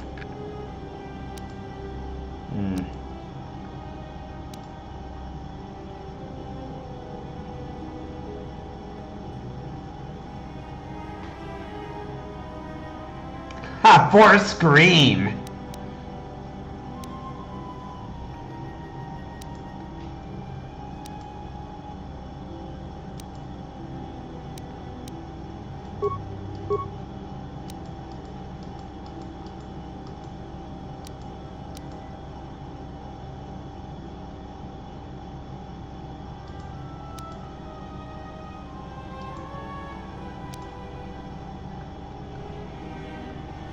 Ha! For a scream!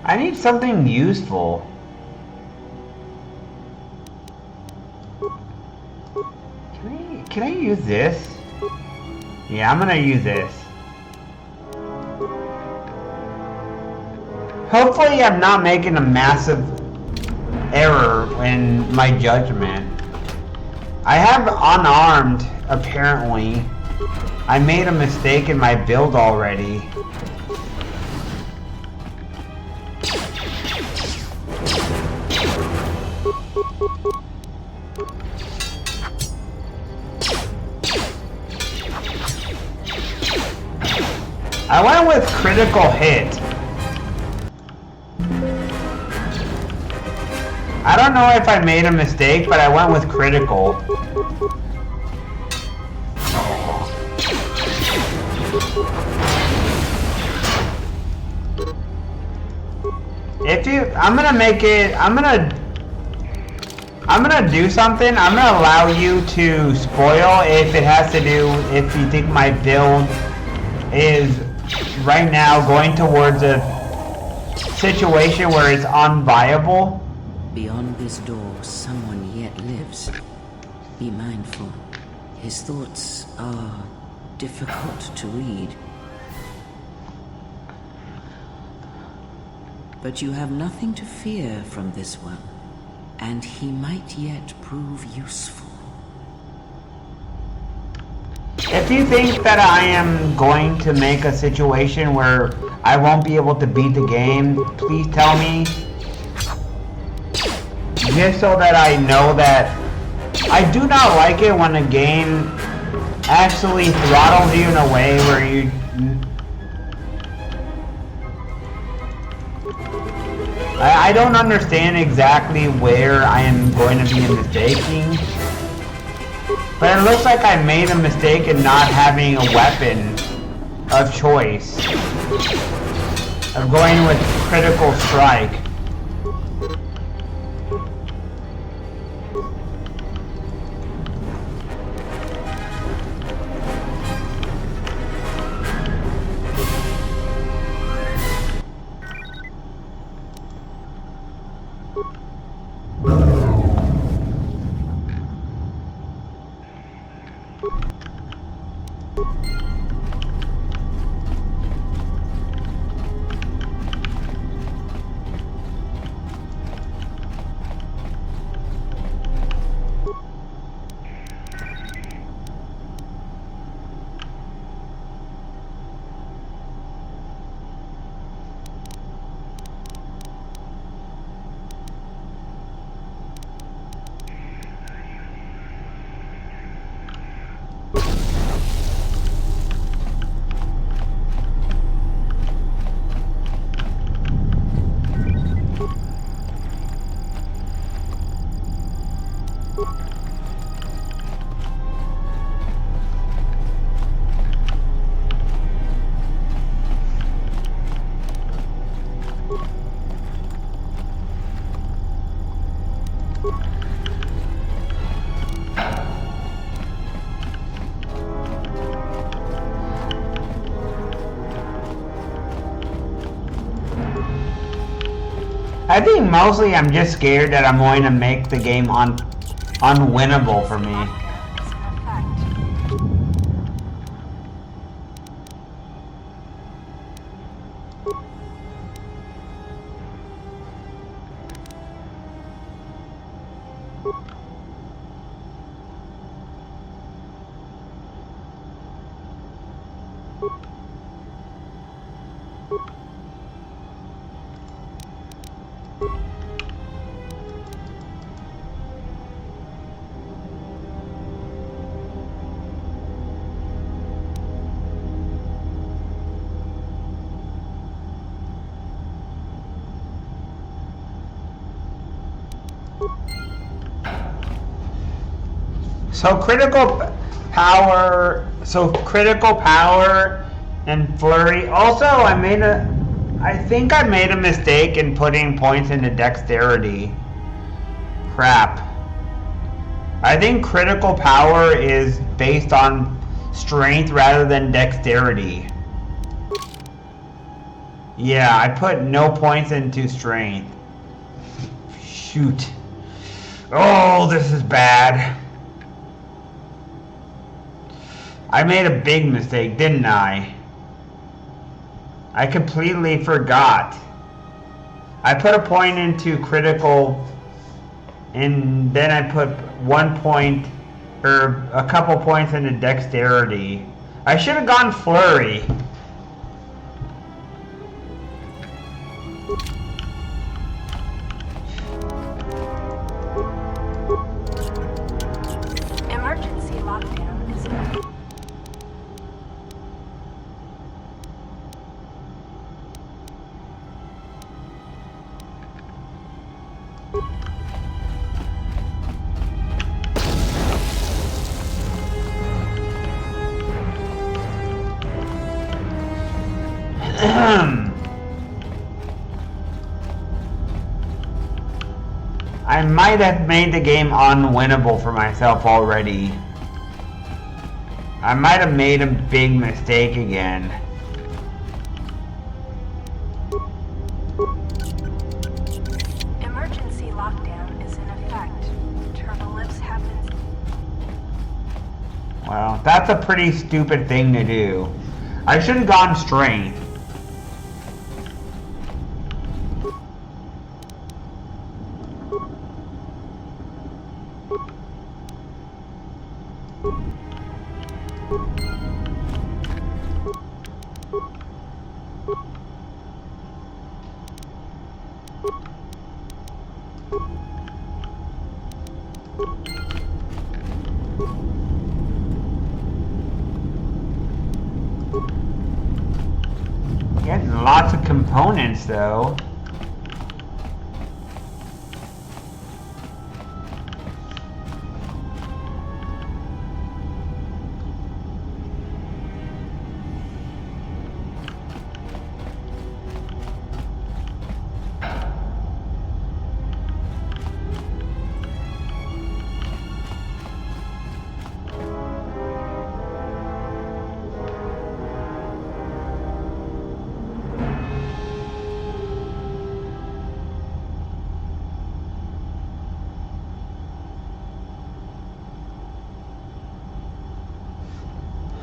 I need something useful. Can I use this? Yeah, I'm gonna use this. Hopefully I'm not making a massive error in my judgment. I have unarmed, apparently. I made a mistake in my build already. I went with critical hit. I don't know if I made a mistake, but I went with critical. I'm gonna do something. I'm gonna allow you to spoil if it has to do, if you think my build is right now going towards a situation where it's unviable. Beyond this door, someone yet lives. Be mindful. His thoughts are difficult to read. But you have nothing to fear from this one, and he might yet prove useful. If you think that I am going to make a situation where I won't be able to beat the game, please tell me. Just so that I know that I do not like it when a game actually throttles you in a way where you... I don't understand exactly where I am going to be mistaking. But it looks like I made a mistake in not having a weapon of choice. Of going with critical strike. I think mostly I'm just scared that I'm going to make the game unwinnable for me. So critical power and flurry. Also, I think I made a mistake in putting points into dexterity. Crap. I think critical power is based on strength rather than dexterity. Yeah, I put no points into strength. Shoot. Oh, this is bad. I made a big mistake, didn't I? I completely forgot. I put a point into critical, and then I put 1 point, or a couple points into dexterity. I should have gone flurry. Emergency lockdown is in. I might have made the game unwinnable for myself already. I might have made a big mistake again. Emergency lockdown is in effect. Turbolips happens. Well, that's a pretty stupid thing to do. I should have gone strength. Getting lots of components though.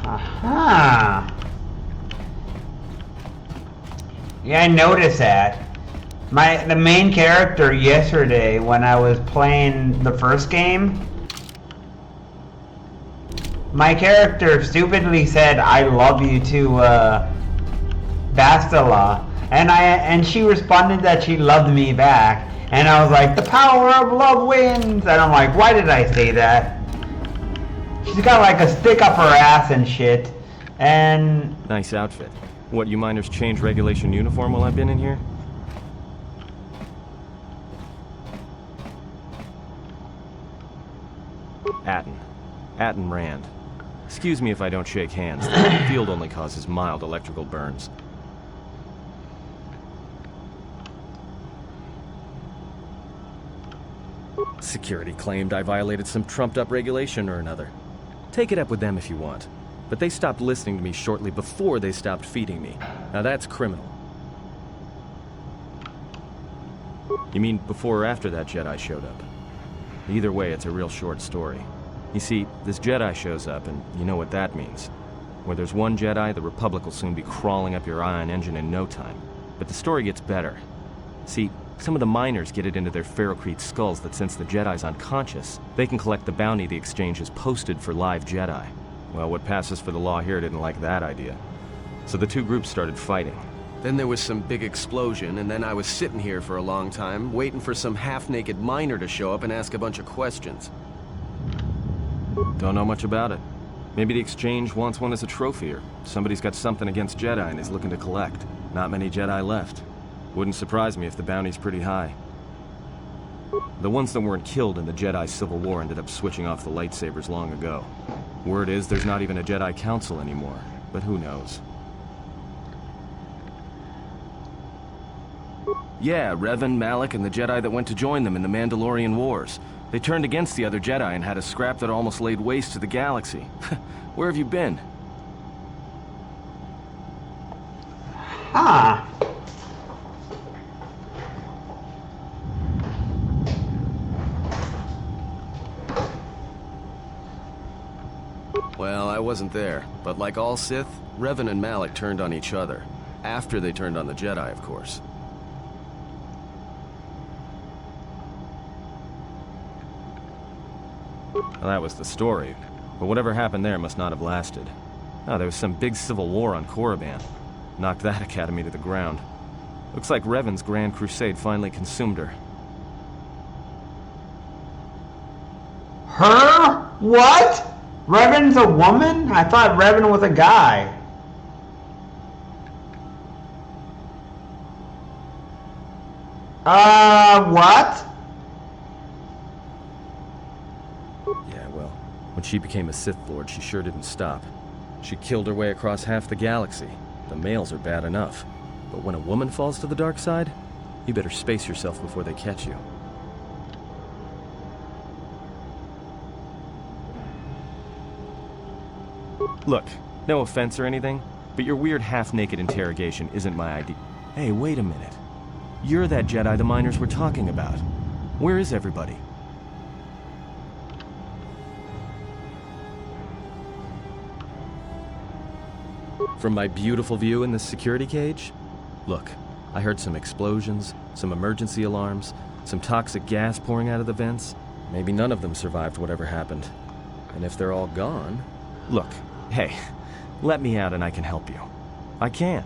Aha. Yeah, I noticed that. The main character yesterday when I was playing the first game, my character stupidly said I love you to Bastila, and she responded that she loved me back, and I was like, the power of love wins, and I'm like, why did I say that? She's got like a stick up her ass and shit, and... Nice outfit. What, you miners change regulation uniform while I've been in here? Atten Rand. Excuse me if I don't shake hands. The field only causes mild electrical burns. Security claimed I violated some trumped-up regulation or another. Take it up with them if you want. But they stopped listening to me shortly before they stopped feeding me. Now that's criminal. You mean before or after that Jedi showed up? Either way, it's a real short story. You see, this Jedi shows up, and you know what that means. Where there's one Jedi, the Republic will soon be crawling up your ion engine in no time. But the story gets better. See, Some of the miners get it into their ferrocrete skulls that since the Jedi's unconscious, they can collect the bounty the exchange has posted for live Jedi. Well, what passes for the law here didn't like that idea. So the two groups started fighting. Then there was some big explosion, and then I was sitting here for a long time, waiting for some half-naked miner to show up and ask a bunch of questions. Don't know much about it. Maybe the exchange wants one as a trophy, or somebody's got something against Jedi and is looking to collect. Not many Jedi left. Wouldn't surprise me if the bounty's pretty high. The ones that weren't killed in the Jedi Civil War ended up switching off the lightsabers long ago. Word is there's not even a Jedi Council anymore, but who knows? Yeah, Revan, Malak, and the Jedi that went to join them in the Mandalorian Wars. They turned against the other Jedi and had a scrap that almost laid waste to the galaxy. Where have you been? Huh. Well, I wasn't there, but like all Sith, Revan and Malak turned on each other. After they turned on the Jedi, of course. Well, that was the story. But whatever happened there must not have lasted. Oh, there was some big civil war on Korriban. Knocked that academy to the ground. Looks like Revan's Grand Crusade finally consumed her. Her? What? Revan's a woman? I thought Revan was a guy. What? Yeah, well, when she became a Sith Lord, she sure didn't stop. She killed her way across half the galaxy. The males are bad enough. But when a woman falls to the dark side, you better space yourself before they catch you. Look, no offense or anything, but your weird half-naked interrogation isn't my idea. Hey, wait a minute. You're that Jedi the miners were talking about. Where is everybody? From my beautiful view in this security cage? Look, I heard some explosions, some emergency alarms, some toxic gas pouring out of the vents. Maybe none of them survived whatever happened. And if they're all gone... Look, hey, let me out and I can help you. I can.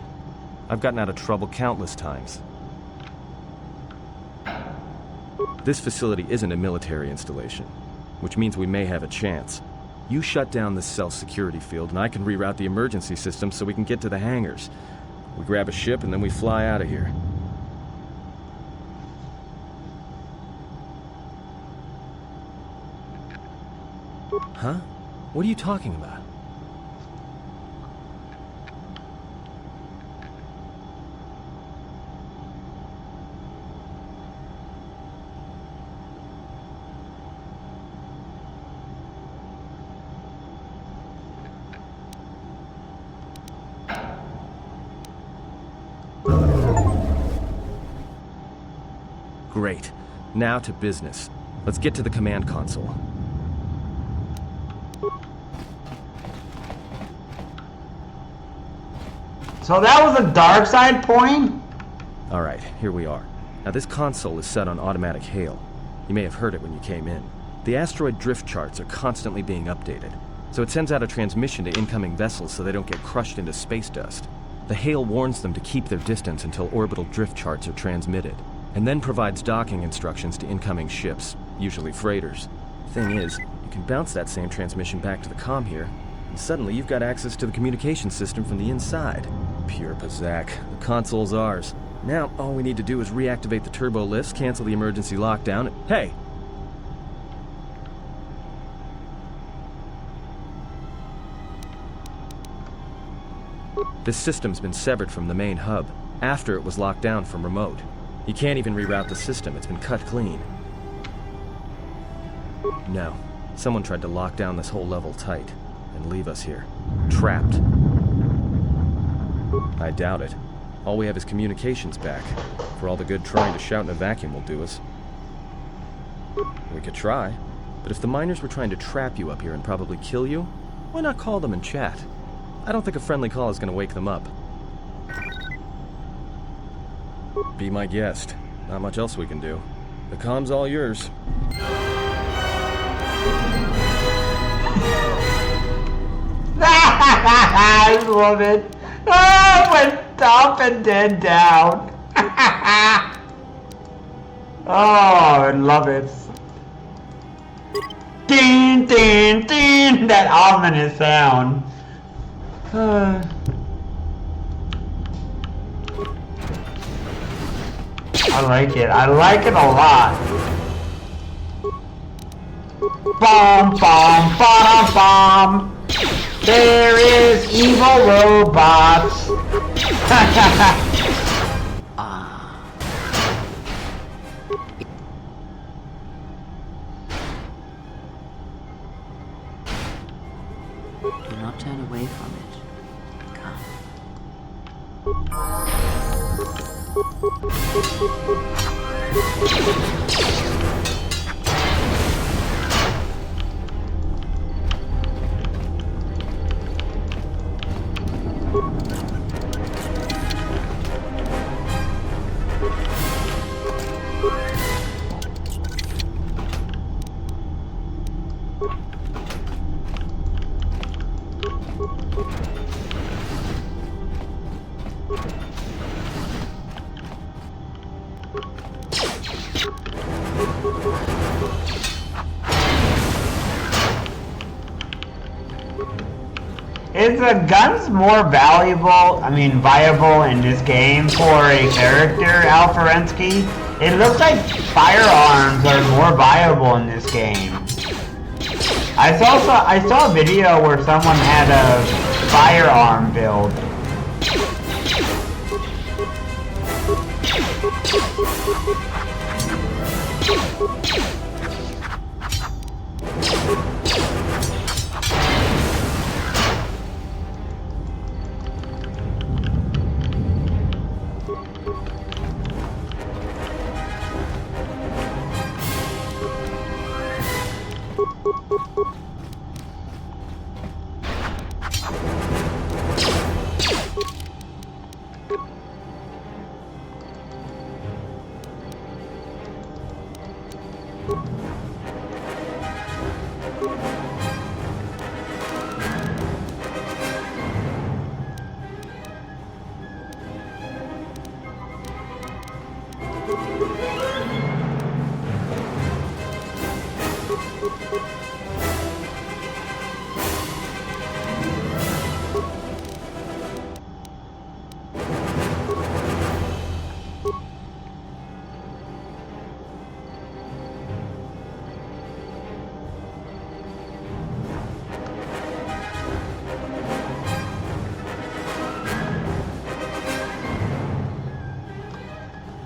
I've gotten out of trouble countless times. This facility isn't a military installation, which means we may have a chance. You shut down this self-security field and I can reroute the emergency system so we can get to the hangars. We grab a ship and then we fly out of here. Huh? What are you talking about? Great. Now to business. Let's get to the command console. So that was a dark side point? Alright, here we are. Now this console is set on automatic hail. You may have heard it when you came in. The asteroid drift charts are constantly being updated, so it sends out a transmission to incoming vessels so they don't get crushed into space dust. The hail warns them to keep their distance until orbital drift charts are transmitted, and then provides docking instructions to incoming ships, usually freighters. Thing is, you can bounce that same transmission back to the comm here, and suddenly you've got access to the communication system from the inside. Pure Pazak. The console's ours. Now, all we need to do is reactivate the turbo lifts, cancel the emergency lockdown, and... Hey! This system's been severed from the main hub, after it was locked down from remote. You can't even reroute the system, it's been cut clean. No. Someone tried to lock down this whole level tight, and leave us here. Trapped. I doubt it. All we have is communications back. For all the good trying to shout in a vacuum will do us. We could try, but if the miners were trying to trap you up here and probably kill you, why not call them and chat? I don't think a friendly call is going to wake them up. Be my guest. Not much else we can do. The com's all yours. I love it. Oh, went up and then down. Oh, I love it. Ding, ding, ding. That ominous sound. I like it. I like it a lot. Bomb, bomb, bomb, bomb. There is evil robots. Do not turn away from it. Come. Is the guns more viable in this game for a character, Alferensky? It looks like firearms are more viable in this game. I saw a video where someone had a firearm build.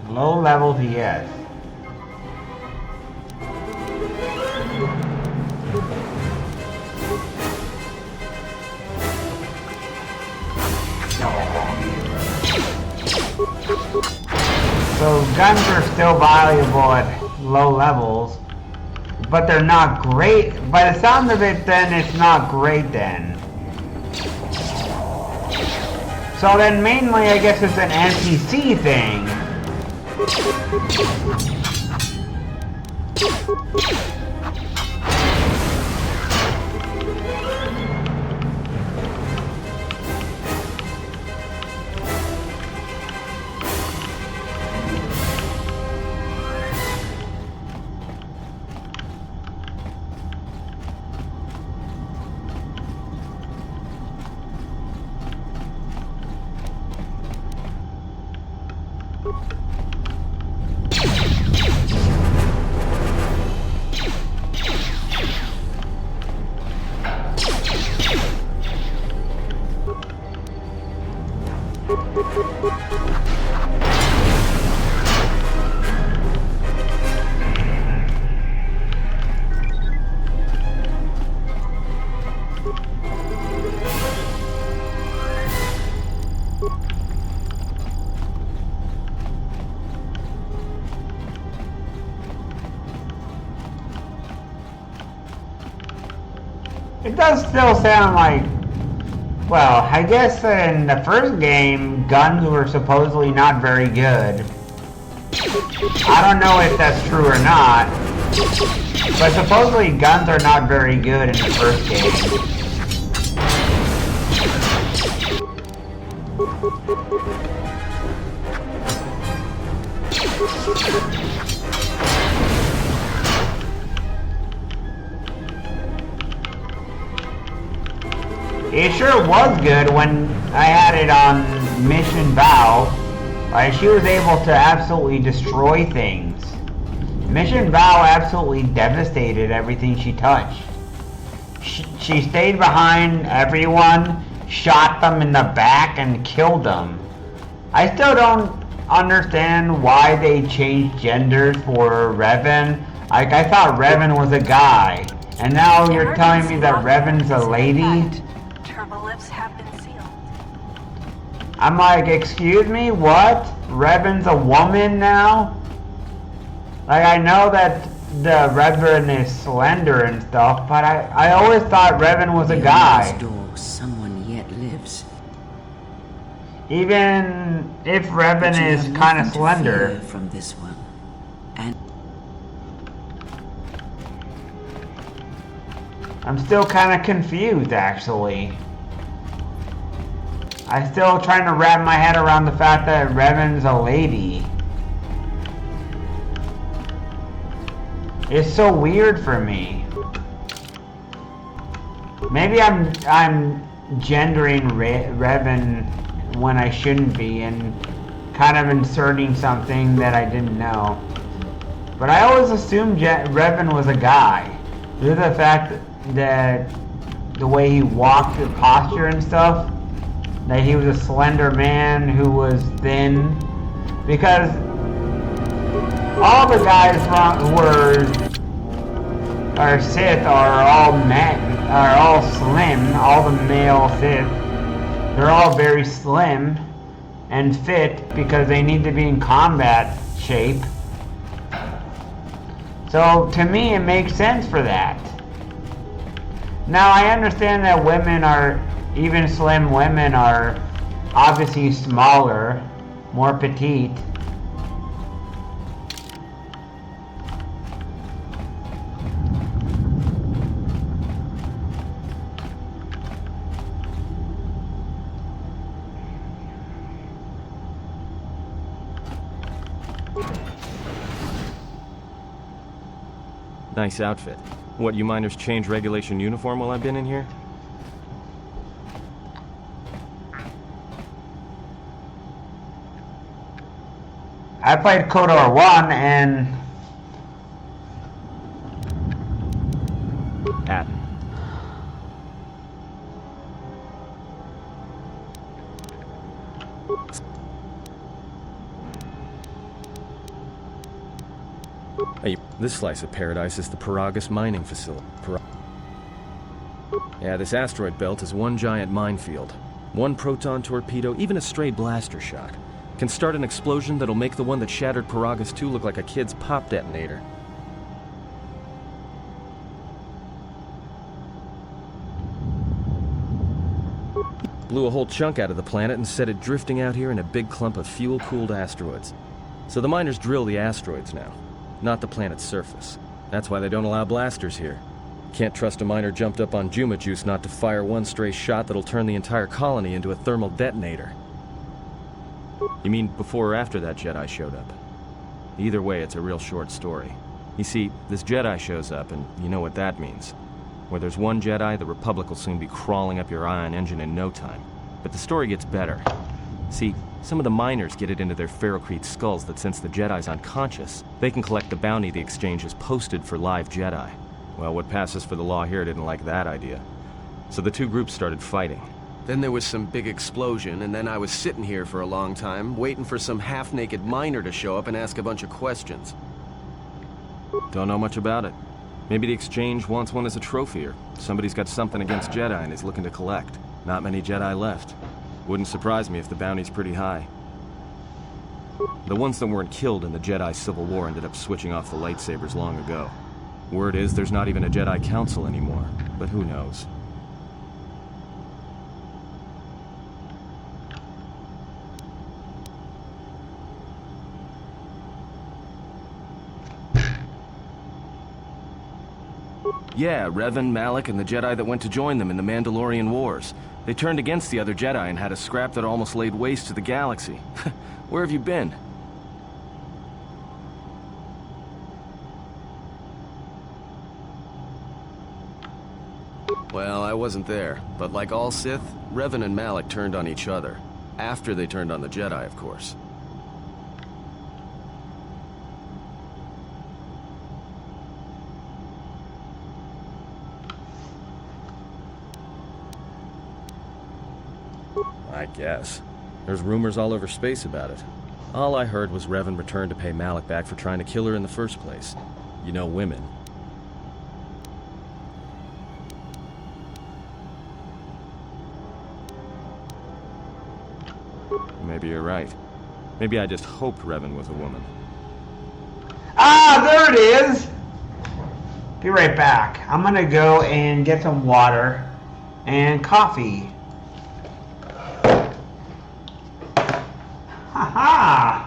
Low level DS. So guns are still valuable at low levels, but they're not great. By the sound of it, then it's not great then. So then mainly I guess it's an NPC thing. It does still sound like, well, I guess in the first game, guns were supposedly not very good. I don't know if that's true or not, but supposedly guns are not very good in the first game. It sure was good when I had it on Mission Val. She was able to absolutely destroy things. Mission Val absolutely devastated everything she touched. She stayed behind everyone, shot them in the back, and killed them. I still don't understand why they changed genders for Revan. Like, I thought Revan was a guy, and now you're telling me that Revan's a lady? Turbolifts have been sealed. I'm like, excuse me, what? Revan's a woman now? Like, I know that the Revan is slender and stuff, but I always thought Revan was a guy. Behind this door, someone yet lives. Even if Revan is kind of slender. From this one. And I'm still kind of confused, actually. I'm still trying to wrap my head around the fact that Revan's a lady. It's so weird for me. Maybe I'm gendering Revan when I shouldn't be, and kind of inserting something that I didn't know. But I always assumed Revan was a guy. Due to the fact that the way he walked, the posture and stuff, that he was a slender man who was thin. Because all the guys who are Sith are all men, are all slim. All the male Sith, they're all very slim and fit because they need to be in combat shape. So to me, it makes sense for that. Now I understand that women are, even slim women are obviously smaller, more petite. Nice outfit. What, you miners change regulation uniform while I've been in here? I played KOTOR 1 and... Atten. Hey, this slice of paradise is the Paragus mining facility. Yeah, this asteroid belt is one giant minefield. One proton torpedo, even a stray blaster shot, can start an explosion that'll make the one that shattered Paragus 2 look like a kid's pop detonator. Blew a whole chunk out of the planet and set it drifting out here in a big clump of fuel-cooled asteroids. So the miners drill the asteroids now, not the planet's surface. That's why they don't allow blasters here. Can't trust a miner jumped up on Juma Juice not to fire one stray shot that'll turn the entire colony into a thermal detonator. You mean before or after that Jedi showed up? Either way, it's a real short story. You see, this Jedi shows up, and you know what that means. Where there's one Jedi, the Republic will soon be crawling up your ion engine in no time. But the story gets better. See, some of the miners get it into their ferrocrete skulls that since the Jedi's unconscious, they can collect the bounty the exchange has posted for live Jedi. Well, what passes for the law here didn't like that idea. So the two groups started fighting. Then there was some big explosion, and then I was sitting here for a long time, waiting for some half-naked miner to show up and ask a bunch of questions. Don't know much about it. Maybe the exchange wants one as a trophy, or somebody's got something against Jedi and is looking to collect. Not many Jedi left. Wouldn't surprise me if the bounty's pretty high. The ones that weren't killed in the Jedi Civil War ended up switching off the lightsabers long ago. Word is there's not even a Jedi Council anymore, but who knows? Yeah, Revan, Malak, and the Jedi that went to join them in the Mandalorian Wars. They turned against the other Jedi and had a scrap that almost laid waste to the galaxy. Where have you been? Well, I wasn't there, but like all Sith, Revan and Malak turned on each other. After they turned on the Jedi, of course. I guess. There's rumors all over space about it. All I heard was Revan returned to pay Malak back for trying to kill her in the first place. You know women. Maybe you're right. Maybe I just hoped Revan was a woman. Ah, there it is! Be right back. I'm gonna go and get some water and coffee. Haha!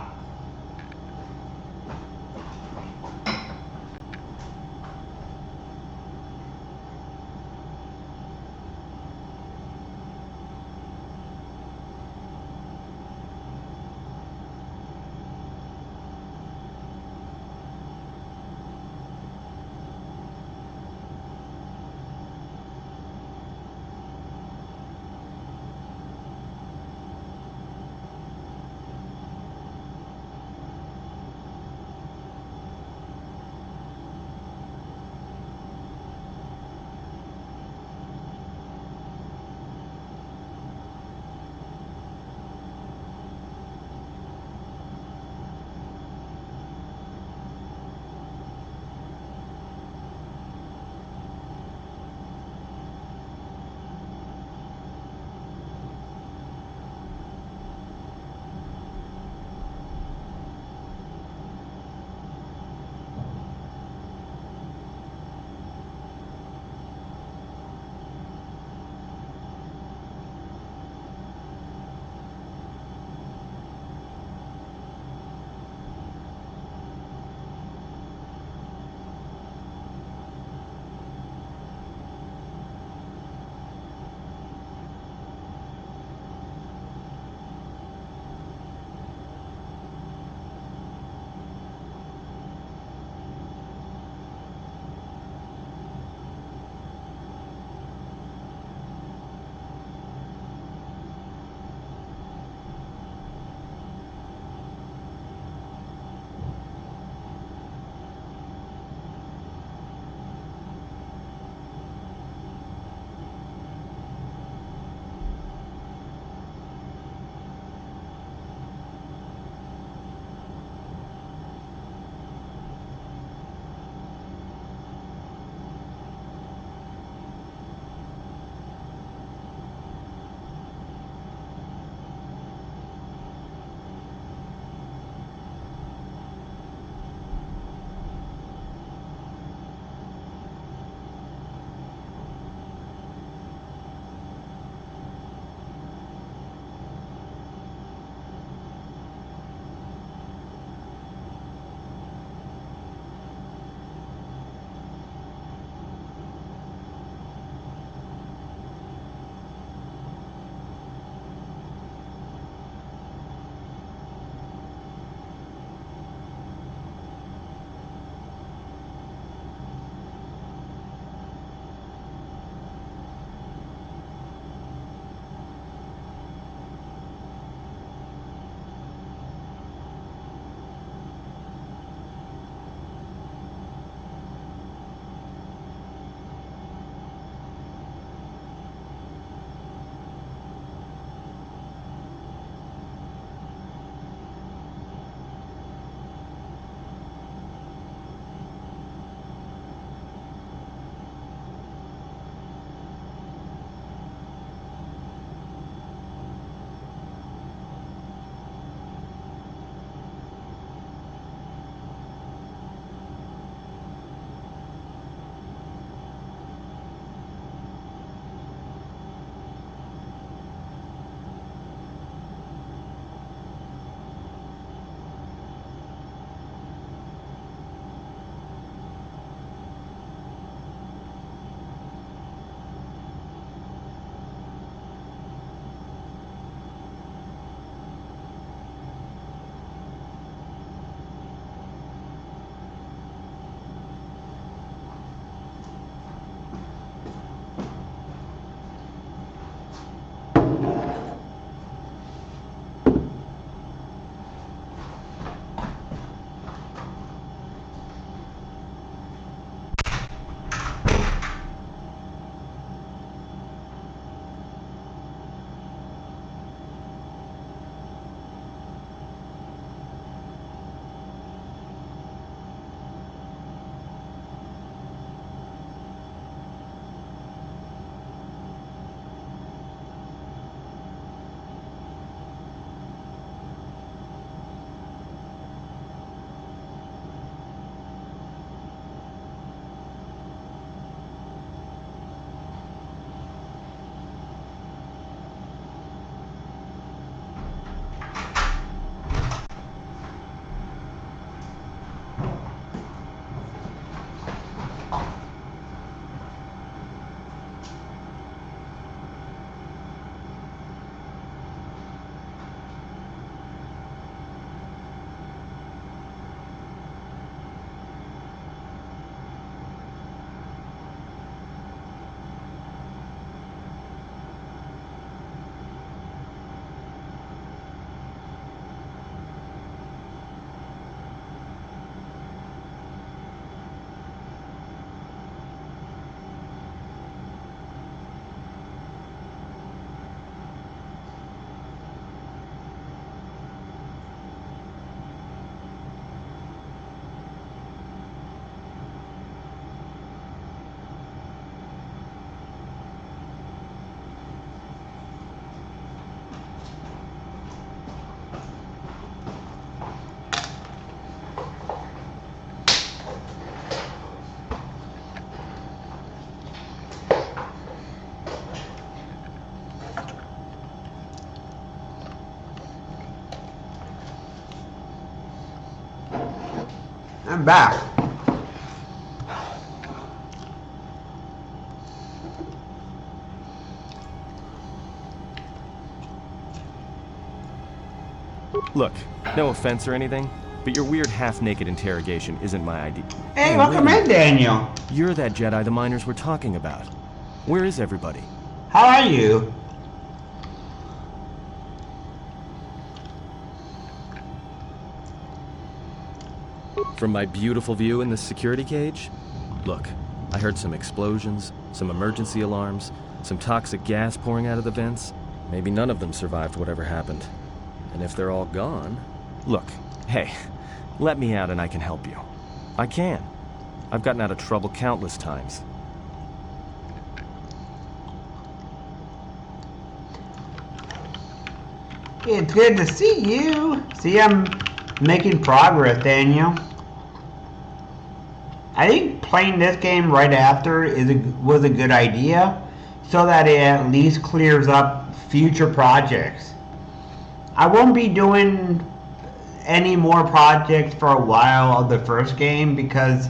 I'm back. Look, no offense or anything, but your weird half-naked interrogation isn't my idea. Hey, welcome in, Daniel. You're that Jedi the miners were talking about. Where is everybody? How are you? From my beautiful view in this security cage? Look, I heard some explosions, some emergency alarms, some toxic gas pouring out of the vents. Maybe none of them survived whatever happened. And if they're all gone... Look, hey, let me out and I can help you. I can. I've gotten out of trouble countless times. It's good to see you. See, I'm making progress, Daniel. I think playing this game right after was a good idea, so that it at least clears up future projects. I won't be doing any more projects for a while of the first game because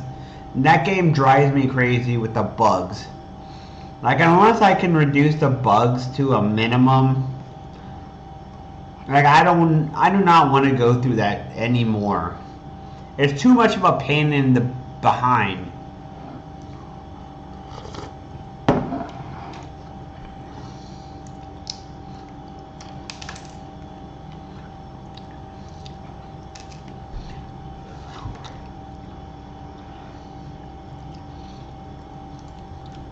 that game drives me crazy with the bugs. Like, unless I can reduce the bugs to a minimum, like I do not want to go through that anymore. It's too much of a pain in the behind.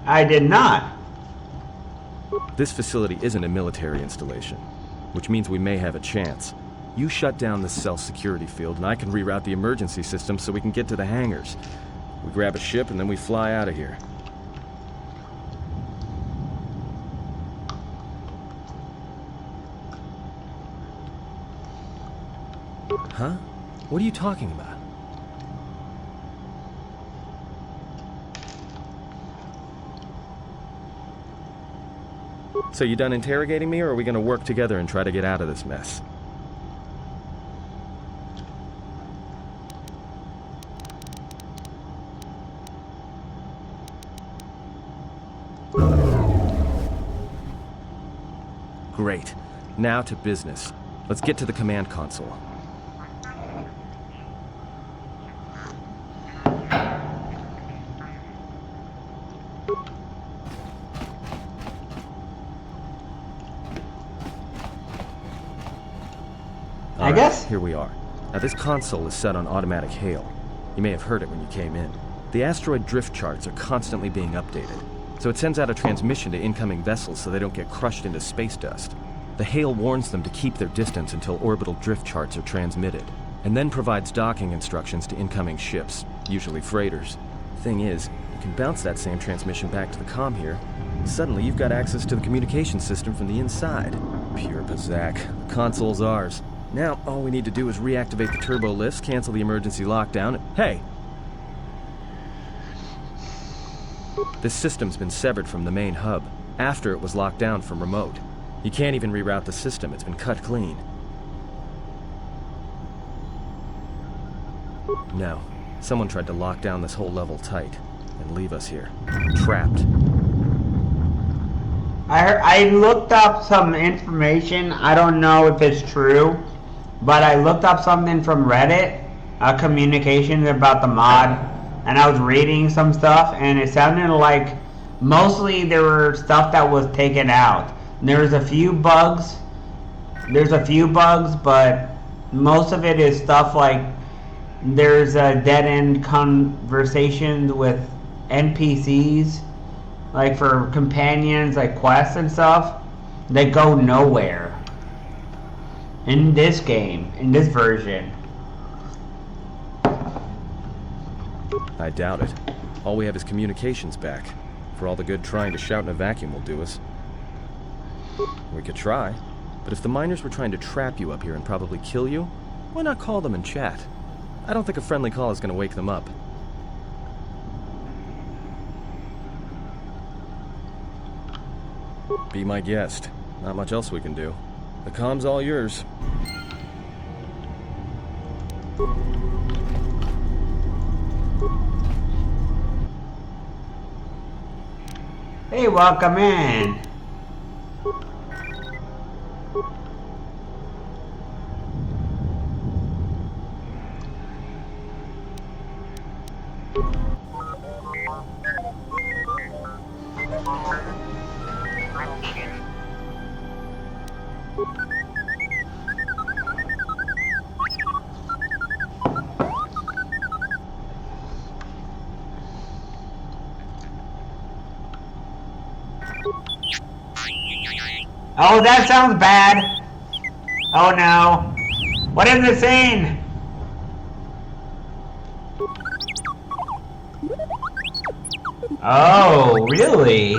I did not. This facility isn't a military installation, which means we may have a chance. You shut down the cell security field and I can reroute the emergency system so we can get to the hangars. We grab a ship and then we fly out of here. Huh? What are you talking about? So you done interrogating me, or are we gonna work together and try to get out of this mess? Great. Now to business. Let's get to the command console. I guess. Here we are. Now this console is set on automatic hail. You may have heard it when you came in. The asteroid drift charts are constantly being updated, so it sends out a transmission to incoming vessels so they don't get crushed into space dust. The hail warns them to keep their distance until orbital drift charts are transmitted, and then provides docking instructions to incoming ships, usually freighters. Thing is, you can bounce that same transmission back to the comm here. Suddenly you've got access to the communication system from the inside. Pure Pazak. The console's ours. Now, all we need to do is reactivate the turbo lifts, cancel the emergency lockdown, and... Hey! This system's been severed from the main hub, after it was locked down from remote. You can't even reroute the system, it's been cut clean. No, someone tried to lock down this whole level tight, and leave us here, trapped. I looked up some information. I don't know if it's true, but I looked up something from Reddit, communications about the mod, and I was reading some stuff, and it sounded like mostly there were stuff that was taken out. There's a few bugs, but most of it is stuff like there's a dead-end conversations with NPCs, like for companions, like quests and stuff, that go nowhere in this game, in this version. I doubt it. All we have is communications back. For all the good trying to shout in a vacuum will do us. We could try, but if the miners were trying to trap you up here and probably kill you, why not call them and chat? I don't think a friendly call is going to wake them up. Be my guest. Not much else we can do. The comm's all yours. Hey, welcome in. Oh, that sounds bad. Oh no. What is it saying? Oh, really?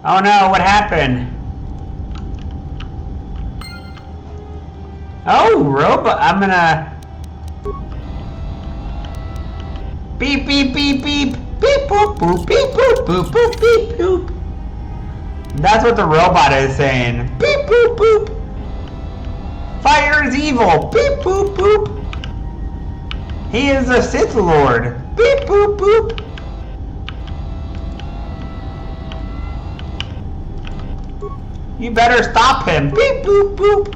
Oh no, what happened? Oh, robot, I'm gonna... Beep, beep, beep, beep. Beep, boop, boop, beep, boop, boop, boop, beep, boop. That's what the robot is saying. Beep, boop, boop. Fire is evil. Beep, boop, boop. He is a Sith Lord. Beep, boop, boop. You better stop him. Beep, boop, boop.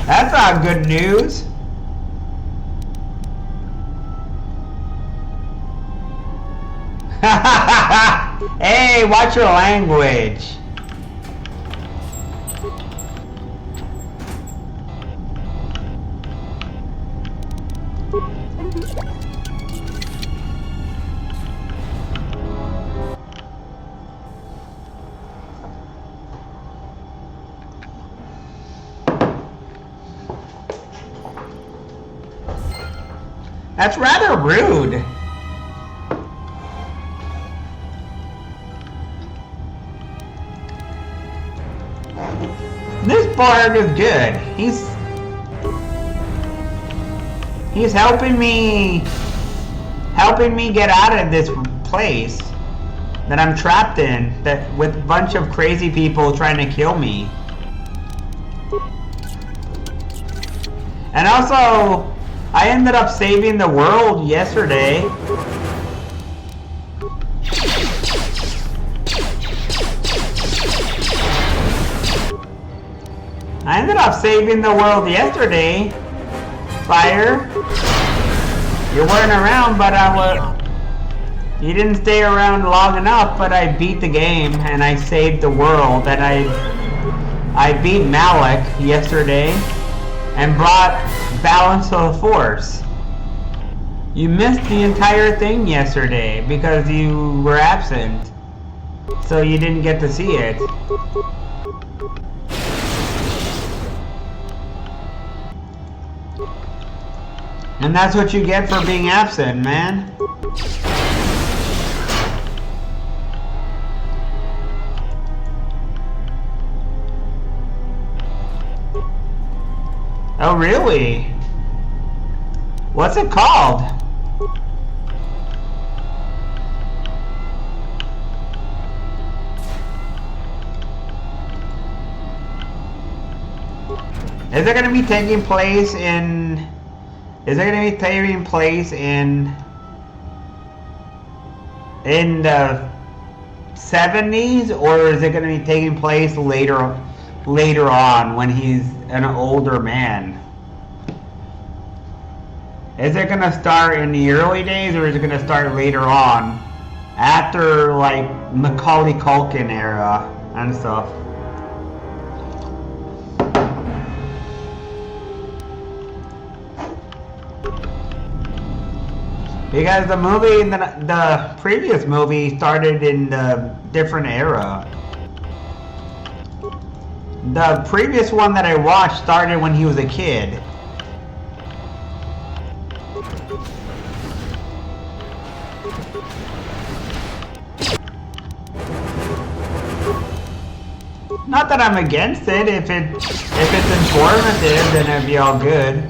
That's not good news. Hey, watch your language. That's rather rude. This bard is good. He's helping me get out of this place that I'm trapped in, that with a bunch of crazy people trying to kill me. And also, I ended up saving the world yesterday. I ended up saving the world yesterday. Fire. You weren't around, but you didn't stay around long enough, but I beat the game and I saved the world, and I beat Malik yesterday and brought balance to the force. You missed the entire thing yesterday because you were absent, so you didn't get to see it. And that's what you get for being absent, man. Oh, really? What's it called? Is it going to be taking place in... Is it going to be taking place in the 70s, or is it going to be taking place later on when he's an older man? Is it going to start in the early days, or is it going to start later on, after like Macaulay Culkin era and stuff? Because the movie, the previous movie started in the different era. The previous one that I watched started when he was a kid. Not that I'm against it. If it's informative, then it'd be all good.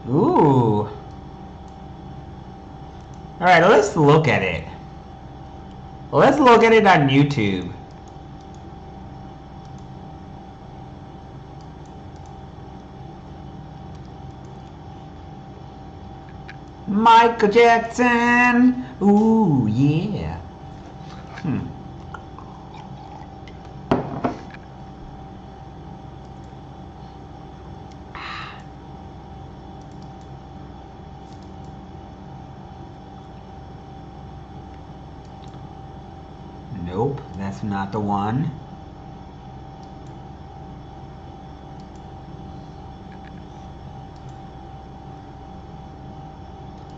Ooh. Alright, let's look at it. Let's look at it on YouTube. Michael Jackson. Ooh, yeah. Nope, that's not the one.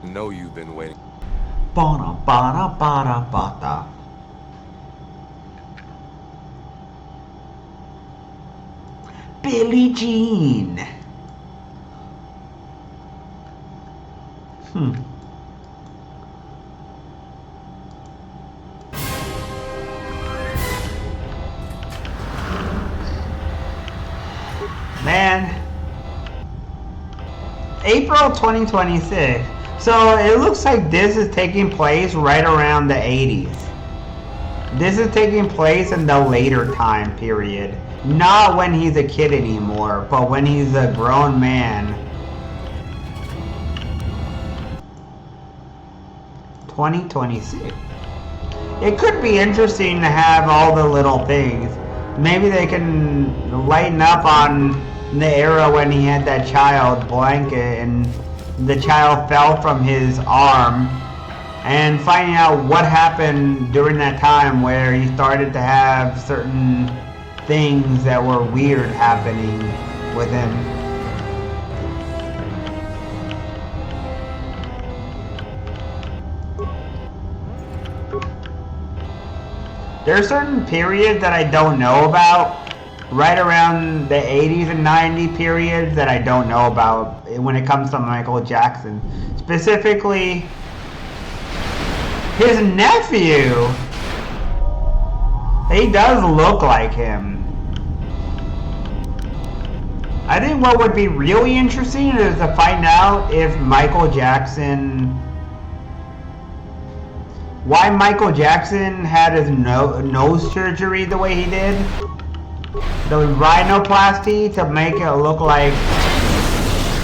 Know you've been waiting. Bada bada bada bada. Billie Jean. Man. April 2026. So it looks like this is taking place right around the 80s. This is taking place in the later time period. Not when he's a kid anymore, but when he's a grown man. 2026. It could be interesting to have all the little things. Maybe they can lighten up on the era when he had that child blanket and the child fell from his arm, and finding out what happened during that time where he started to have certain things that were weird happening with him. There are certain periods that I don't know about, right around the 80s and 90s periods that I don't know about when it comes to Michael Jackson. Specifically, his nephew. He does look like him. I think what would be really interesting is to find out if Michael Jackson... why Michael Jackson had his nose surgery the way he did. The rhinoplasty to make it look like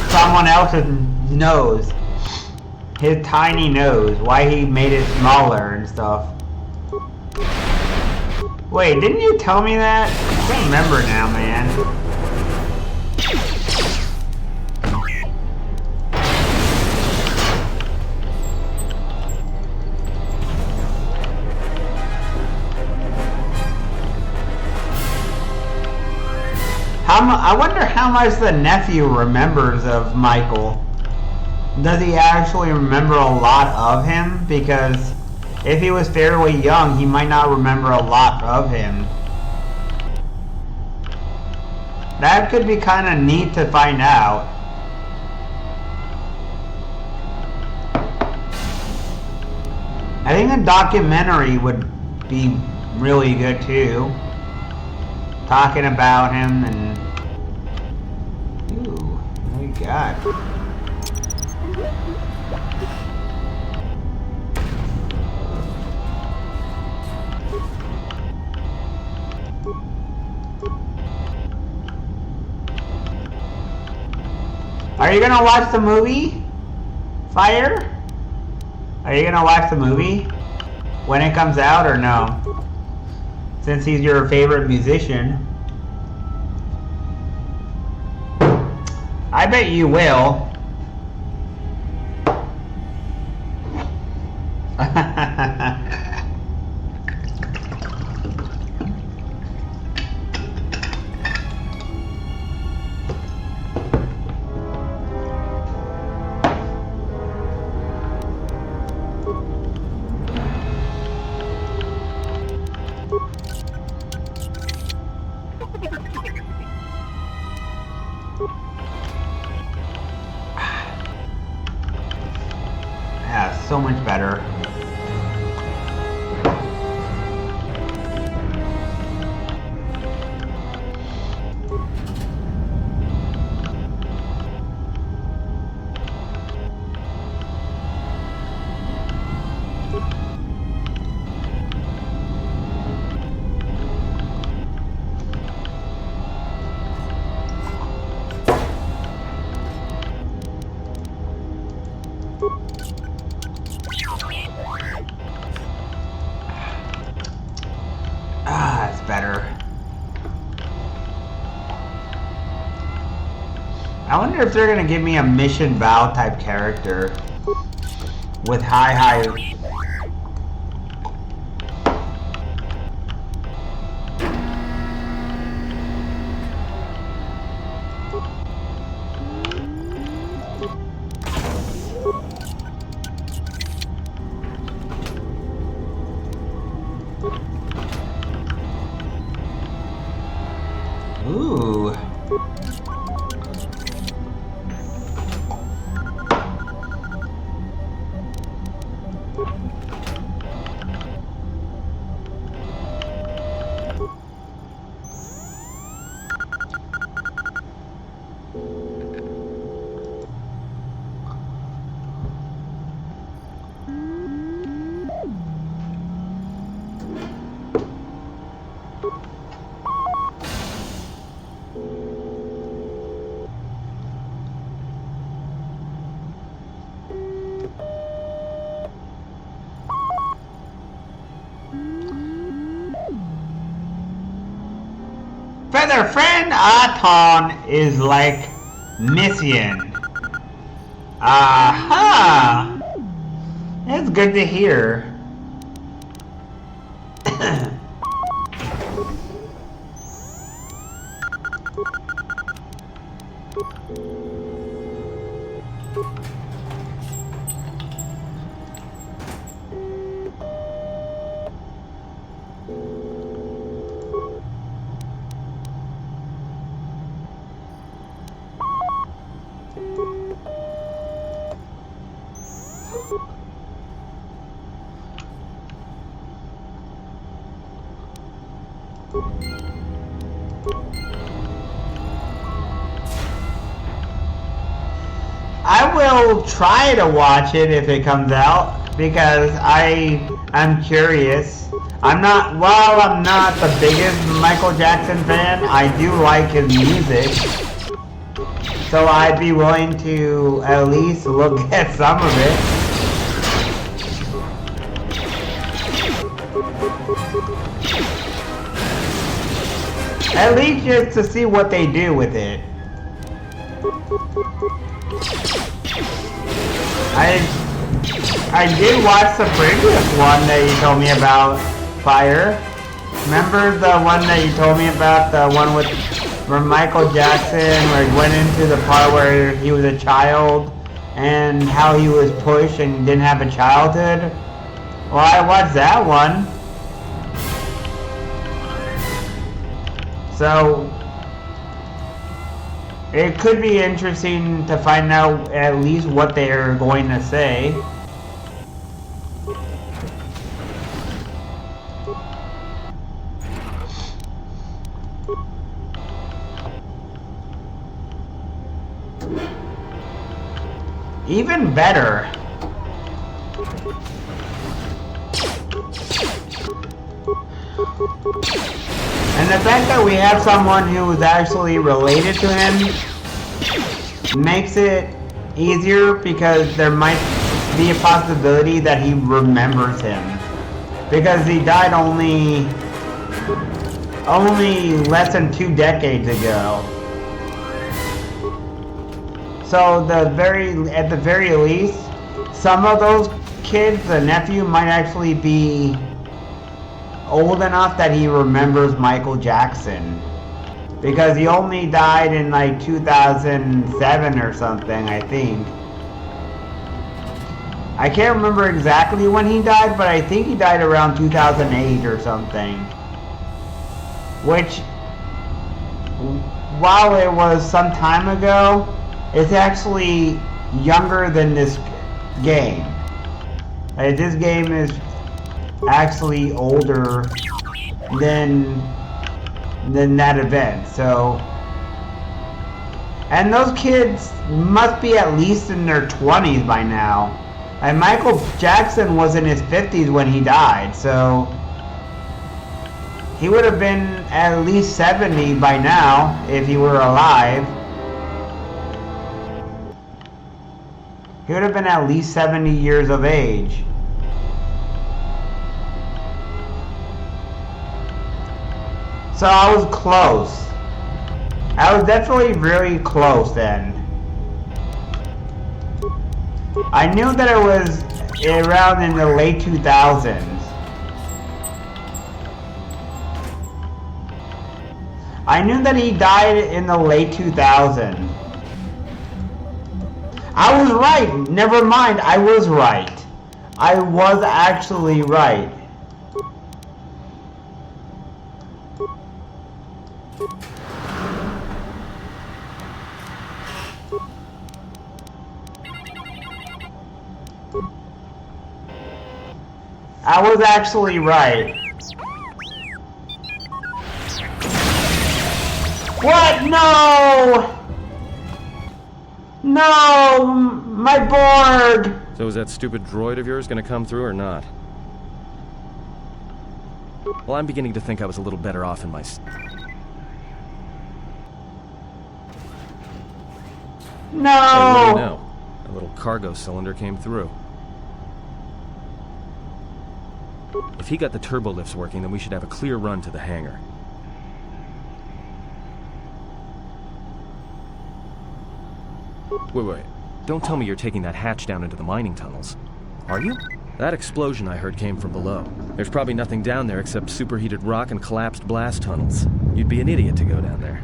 someone else's nose. His tiny nose. Why he made it smaller and stuff. Wait, didn't you tell me that? I can't remember now, man. I wonder how much the nephew remembers of Michael. Does he actually remember a lot of him? Because if he was fairly young, he might not remember a lot of him. That could be kind of neat to find out. I think a documentary would be really good too. Talking about him and... Ooh, what do we got? Are you gonna watch the movie? Fire? Are you gonna watch the movie when it comes out or no? Since he's your favorite musician. I bet you will. so much better. It's better. I wonder if they're gonna give me a Mission Val type character with high. Ooh. Feather friend Aton is like Mission. Aha! That's good to hear. I will try to watch it if it comes out because I'm curious. I'm not the biggest Michael Jackson fan, I do like his music. So I'd be willing to at least look at some of it. At least just to see what they do with it. I did watch the previous one that you told me about, Fire. Remember the one that you told me about, the one where Michael Jackson went into the part where he was a child and how he was pushed and didn't have a childhood? Well, I watched that one. So it could be interesting to find out at least what they are going to say. Even better. And the fact that we have someone who is actually related to him makes it easier because there might be a possibility that he remembers him. Because he died only less than 2 decades ago. So at the very least, some of those kids, the nephew, might actually be old enough that he remembers Michael Jackson. Because he only died in like 2007 or something, I think. I can't remember exactly when he died, but I think he died around 2008 or something. Which, while it was some time ago, it's actually younger than this game. This game is actually older than that event, so. And those kids must be at least in their 20s by now. And Michael Jackson was in his 50s when he died, so he would have been at least 70 by now if he were alive. He would have been at least 70 years of age. So I was close. I was definitely very close then. I knew that it was around in the late 2000s. I knew that he died in the late 2000s. I was right. Never mind. I was right. I was actually right. I was actually right. What? No! No! My board! So is that stupid droid of yours gonna come through or not? Well, I'm beginning to think I was a little better off in my... No! Hey, what do you know? A little cargo cylinder came through. If he got the turbo lifts working, then we should have a clear run to the hangar. Wait. Don't tell me you're taking that hatch down into the mining tunnels. Are you? That explosion I heard came from below. There's probably nothing down there except superheated rock and collapsed blast tunnels. You'd be an idiot to go down there.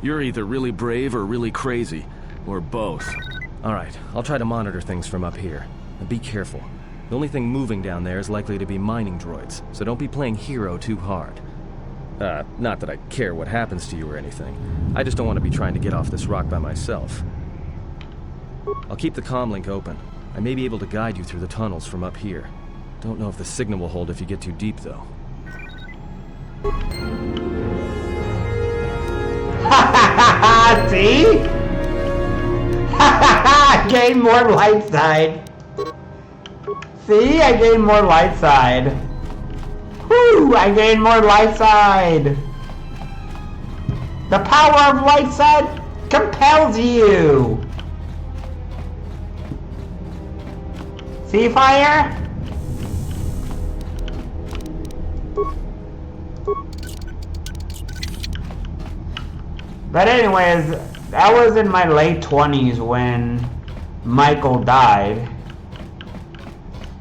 You're either really brave or really crazy. Or both. Alright, I'll try to monitor things from up here. And be careful. The only thing moving down there is likely to be mining droids, so don't be playing hero too hard. Not that I care what happens to you or anything. I just don't want to be trying to get off this rock by myself. I'll keep the comm link open. I may be able to guide you through the tunnels from up here. Don't know if the signal will hold if you get too deep, though. See? I gained more light side. See? I gained more light side. Woo! I gained more light side. The power of light side compels you. See, fire? But anyways, that was in my late 20s when Michael died.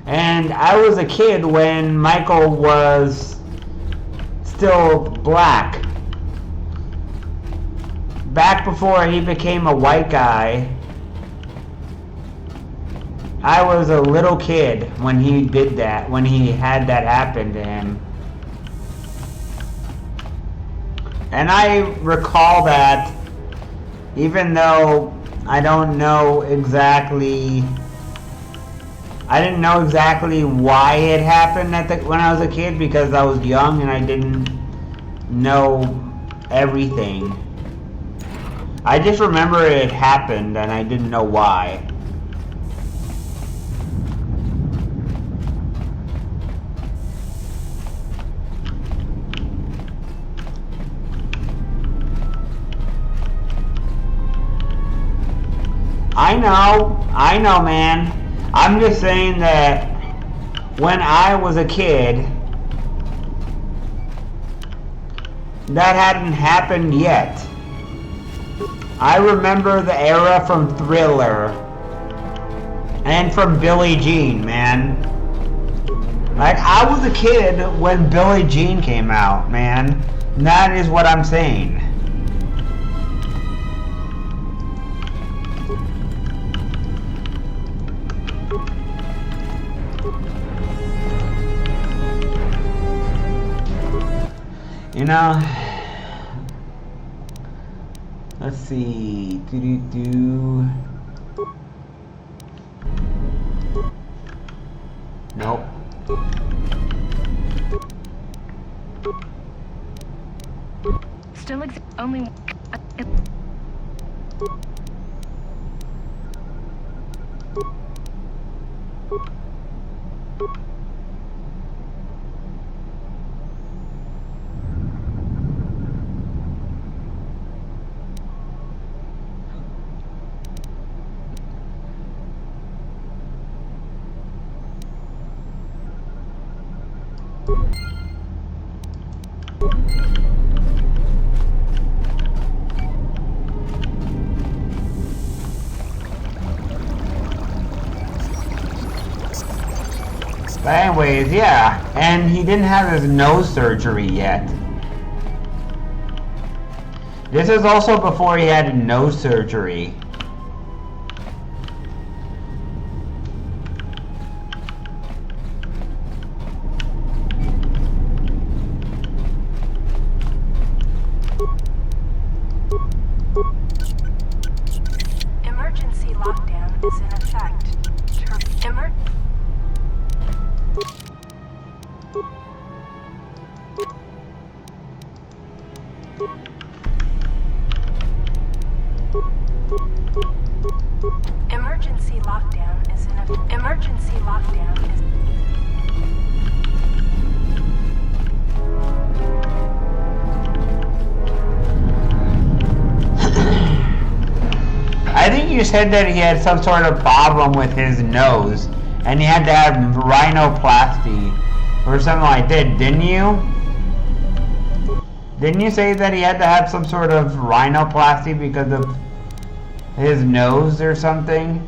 And I was a kid when Michael was still black. Back before he became a white guy. I was a little kid when he did that, when he had that happen to him. And I recall that, even though I don't know exactly, I didn't know exactly why it happened when I was a kid, because I was young and I didn't know everything. I just remember it happened and I didn't know why. I know, man. I'm just saying that when I was a kid, that hadn't happened yet. I remember the era from Thriller and from Billie Jean, man. Like, I was a kid when Billie Jean came out, man. And that is what I'm saying. You know, let's see. Nope. Still only. But anyways, yeah, and he didn't have his nose surgery yet. This is also before he had nose surgery. Emergency lockdown is in effect. Emergency lockdown is in effect. Emergency lockdown is. I think you said that he had some sort of problem with his nose, and he had to have rhinoplasty or something like that, didn't you? Didn't you say that he had to have some sort of rhinoplasty because of his nose or something?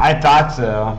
I thought so.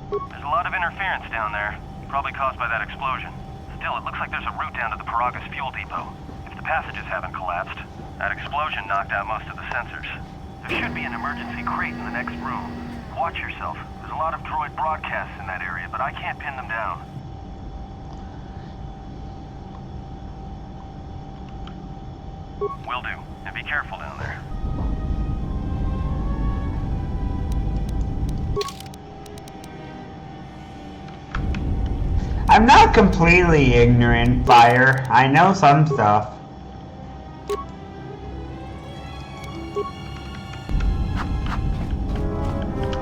There's a lot of interference down there, probably caused by that explosion. Still, it looks like there's a route down to the Paragas fuel depot. If the passages haven't collapsed, that explosion knocked out most of the sensors. There should be an emergency crate in the next room. Watch yourself. There's a lot of droid broadcasts in that area, but I can't pin them down. Will do. And be careful down there. I'm not completely ignorant, Fire. I know some stuff.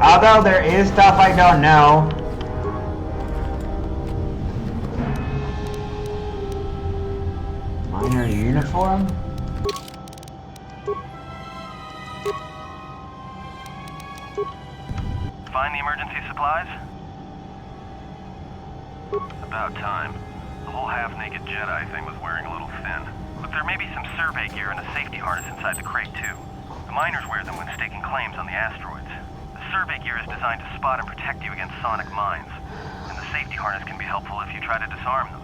Although there is stuff I don't know. Minor uniform? Find the emergency supplies? About time. The whole half-naked Jedi thing was wearing a little thin. But there may be some survey gear and a safety harness inside the crate, too. The miners wear them when staking claims on the asteroids. The survey gear is designed to spot and protect you against sonic mines. And the safety harness can be helpful if you try to disarm them.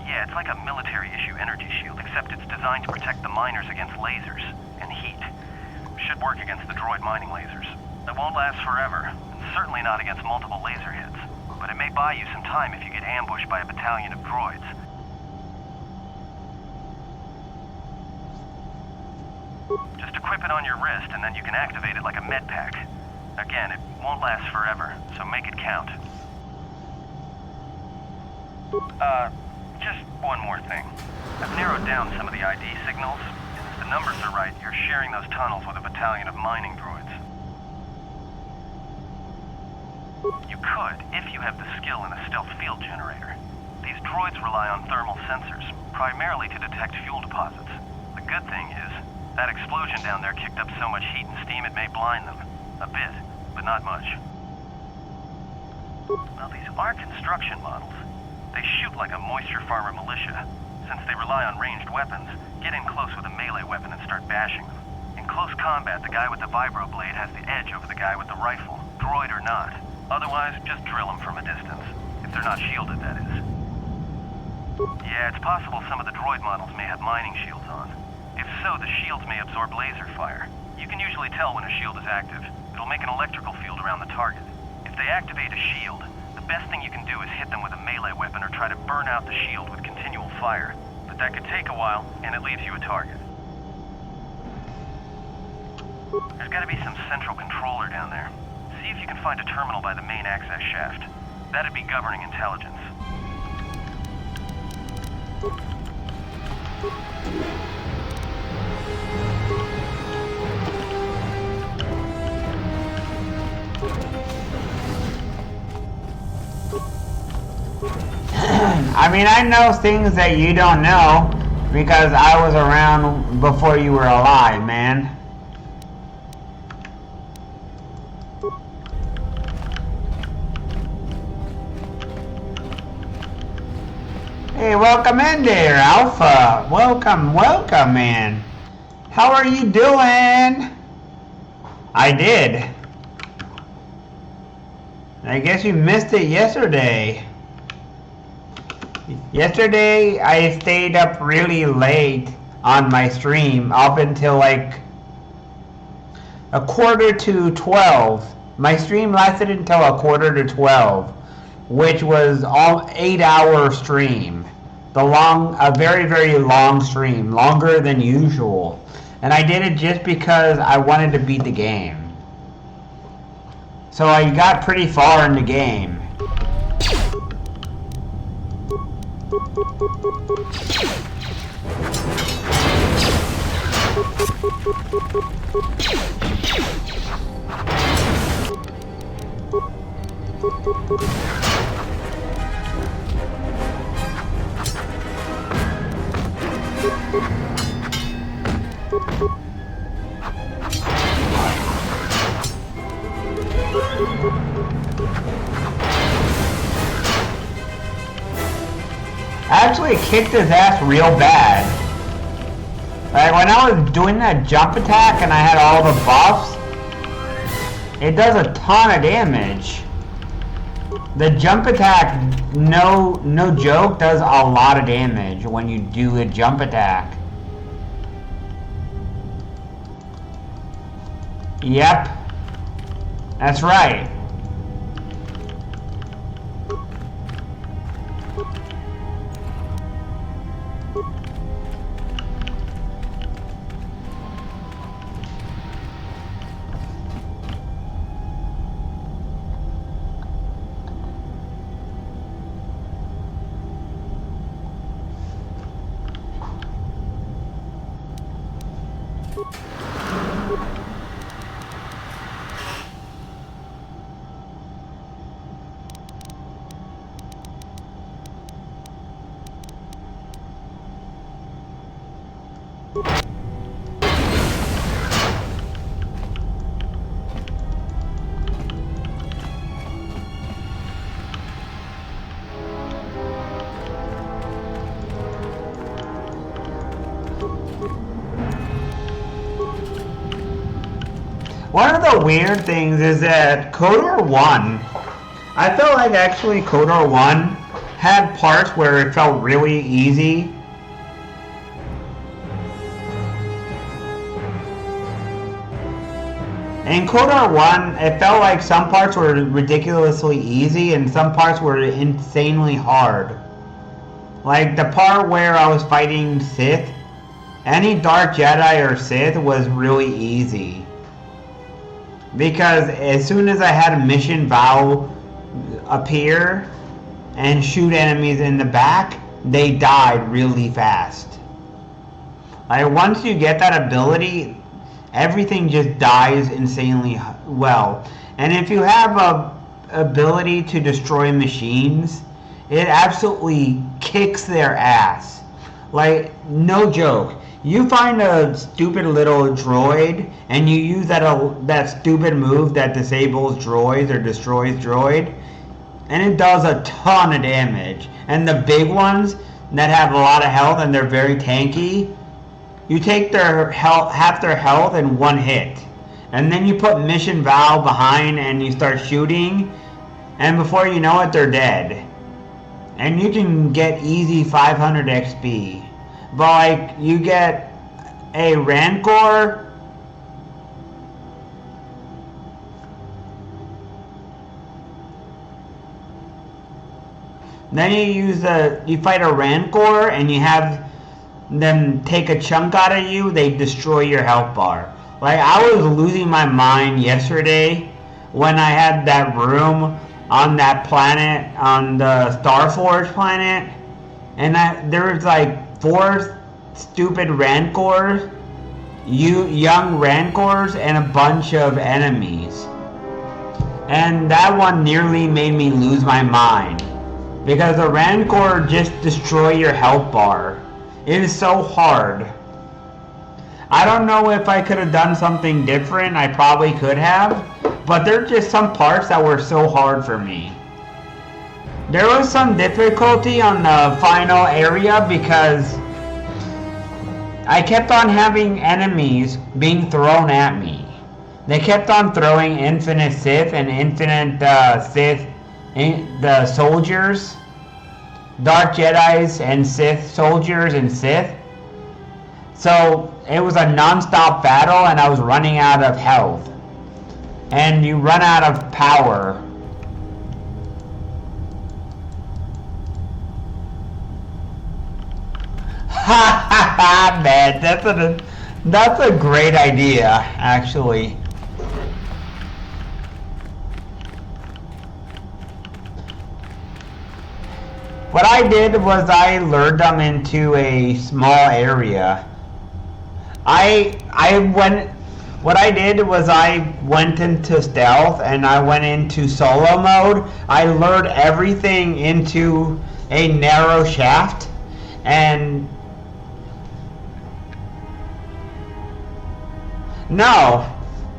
Yeah, it's like a military-issue energy shield, except it's designed to protect the miners against lasers and heat. Should work against the droid mining lasers. It won't last forever, and certainly not against multiple laser hits. But it may buy you some time if you get ambushed by a battalion of droids. Just equip it on your wrist and then you can activate it like a med pack. Again, it won't last forever, so make it count. Just one more thing. I've narrowed down some of the ID signals, and if the numbers are right, you're sharing those tunnels with a battalion of mining droids. You could, if you have the skill in a stealth field generator. These droids rely on thermal sensors, primarily to detect fuel deposits. The good thing is, that explosion down there kicked up so much heat and steam it may blind them. A bit, but not much. Well, these are construction models. They shoot like a moisture farmer militia. Since they rely on ranged weapons, get in close with a melee weapon and start bashing them. In close combat, the guy with the vibroblade has the edge over the guy with the rifle, droid or not. Otherwise, just drill them from a distance. If they're not shielded, that is. Yeah, it's possible some of the droid models may have mining shields on. If so, the shields may absorb laser fire. You can usually tell when a shield is active. It'll make an electrical field around the target. If they activate a shield, the best thing you can do is hit them with a melee weapon or try to burn out the shield with continual fire. But that could take a while, and it leaves you a target. There's gotta be some central controller down there. See if you can find a terminal by the main access shaft. That'd be governing intelligence. I mean, I know things that you don't know because I was around before you were alive, man. Hey, welcome in there, Alpha. Welcome, man. How are you doing? I did. I guess you missed it yesterday. Yesterday, I stayed up really late on my stream, up until like 11:45. My stream lasted until 11:45, which was all 8-hour stream. A very, very long stream, longer than usual. And I did it just because I wanted to beat the game. So I got pretty far in the game. I actually kicked his ass real bad. Like when I was doing that jump attack and I had all the buffs, it does a ton of damage. The jump attack, no joke, does a lot of damage when you do a jump attack. Yep, that's right. One of the weird things is that KOTOR 1, I felt like actually KOTOR 1 had parts where it felt really easy. In KOTOR 1, it felt like some parts were ridiculously easy and some parts were insanely hard. Like the part where I was fighting Sith any Dark Jedi or Sith was really easy. Because as soon as I had a mission Vow appear and shoot enemies in the back, they died really fast. Like once you get that ability, everything just dies insanely well. And if you have a ability to destroy machines, it absolutely kicks their ass. Like, no joke. You find a stupid little droid and you use that stupid move that disables droids or destroys droid, and it does a ton of damage. And the big ones that have a lot of health and they're very tanky, you take their health, half their health in one hit. And then you put Mission Vow behind and you start shooting, and before you know it, they're dead. And you can get easy 500 XP. But like, you get a Rancor, then you fight a Rancor and you have them take a chunk out of you, they destroy your health bar. Like, I was losing my mind yesterday when I had that room on that planet, on the Starforge planet, and there was like 4 stupid Rancors, young Rancors, and a bunch of enemies. And that one nearly made me lose my mind, because the Rancor just destroy your health bar. It is so hard. I don't know if I could have done something different. I probably could have, but there are just some parts that were so hard for me. There was some difficulty on the final area because I kept on having enemies being thrown at me. They kept on throwing infinite Sith and infinite Sith, the soldiers, Dark Jedis and Sith soldiers and Sith. So it was a non-stop battle and I was running out of health. And you run out of power. Ha ha ha, man, that's a great idea, actually. What I did was I lured them into a small area. What I did was I went into stealth and I went into solo mode. I lured everything into a narrow shaft, and no,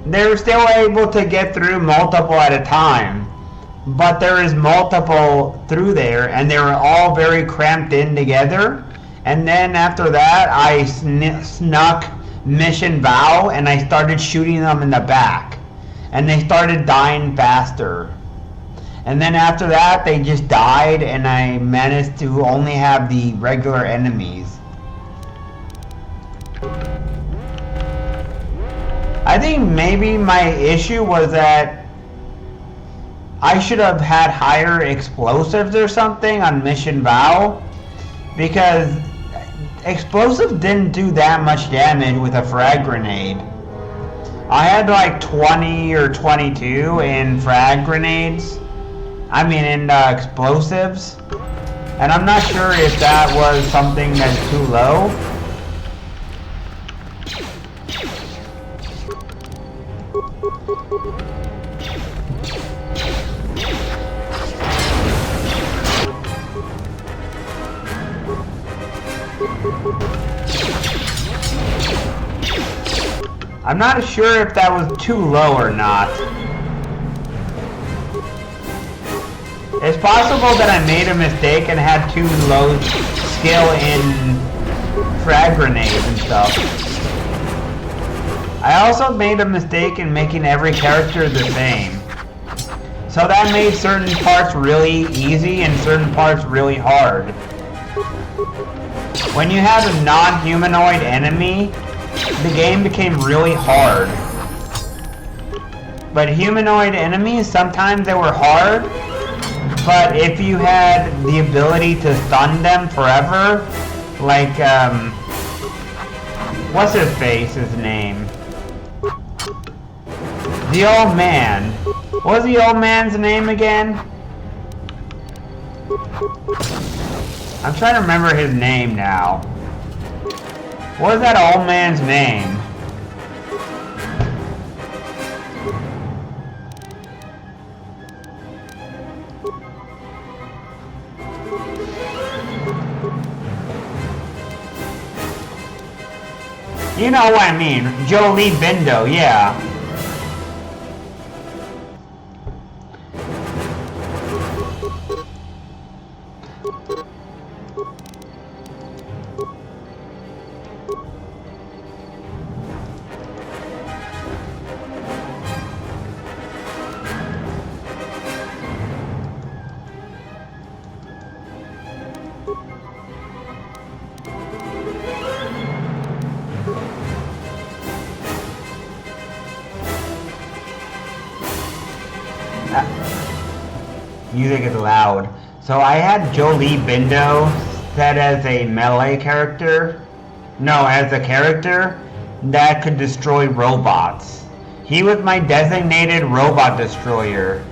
they were still able to get through multiple at a time, but there is multiple through there and they were all very cramped in together. And then after that I snuck Mission Vow and I started shooting them in the back and they started dying faster. And then after that they just died and I managed to only have the regular enemies. I think maybe my issue was that I should have had higher explosives or something on Mission Vow, because explosives didn't do that much damage with a frag grenade. I had like 20 or 22 in frag grenades. I mean in explosives. And I'm not sure if that was something that's too low. I'm not sure if that was too low or not. It's possible that I made a mistake and had too low skill in frag grenades and stuff. I also made a mistake in making every character the same. So that made certain parts really easy and certain parts really hard. When you have a non-humanoid enemy, the game became really hard. But humanoid enemies, sometimes they were hard, but if you had the ability to stun them forever, like What's his face's name? The old man. What was the old man's name again? I'm trying to remember his name now. What was that old man's name? You know what I mean. Jolie Bindo, yeah. Music is loud. So I had Jolie Bindo set as a melee character. No, as a character that could destroy robots. He was my designated robot destroyer.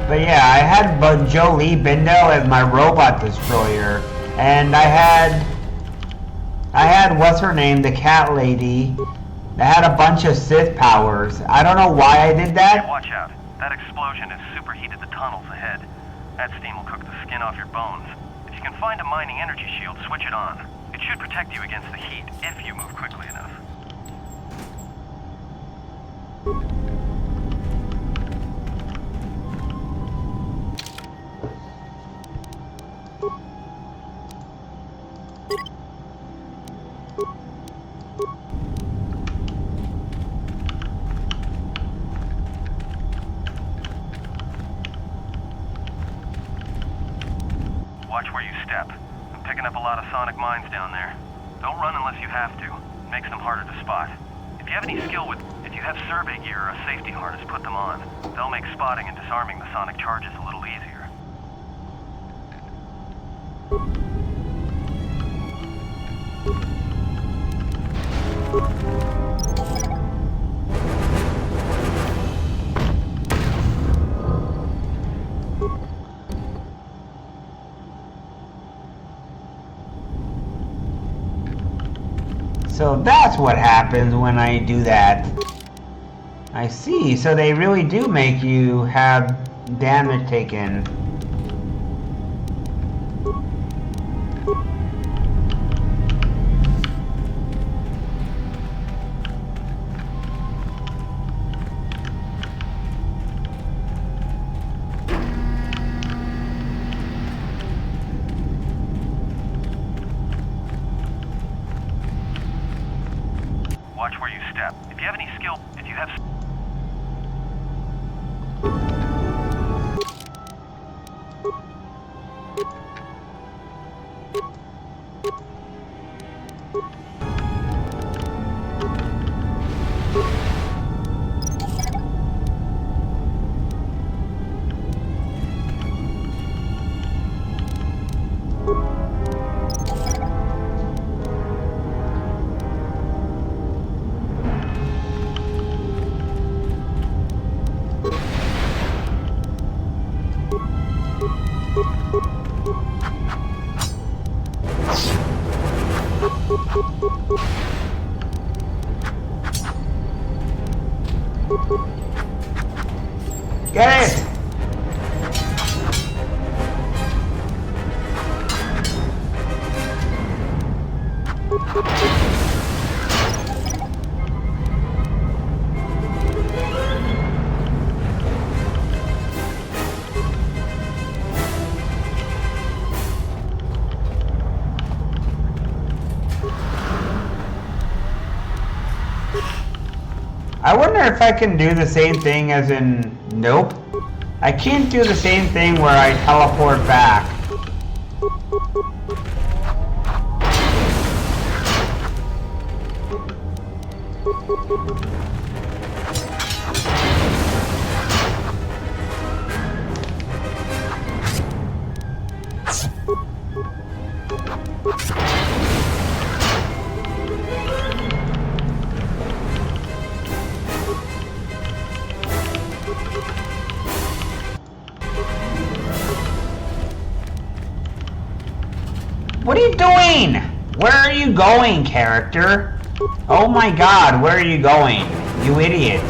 But yeah, I had Jolie Bindo as my robot destroyer, and I had what's her name, the cat lady, that had a bunch of Sith powers. I don't know why I did that. Hey, watch out. That explosion has superheated the tunnels ahead. That steam will cook the skin off your bones. If you can find a mining energy shield, switch it on. It should protect you against the heat if you move quickly enough. Watch where you step. I'm picking up a lot of sonic mines down there. Don't run unless you have to. It makes them harder to spot. If you have any skill with... If you have survey gear or a safety harness, put them on. They'll make spotting and disarming the sonic charges a little easier. So that's what happens when I do that. I see. So they really do make you have damage taken. Watch where you step. If you have any skill, if you have... Get it! I wonder if I can do the same thing as in... Nope. I can't do the same thing where I teleport back. What are you doing? Where are you going, character? Oh my god, where are you going? You idiot.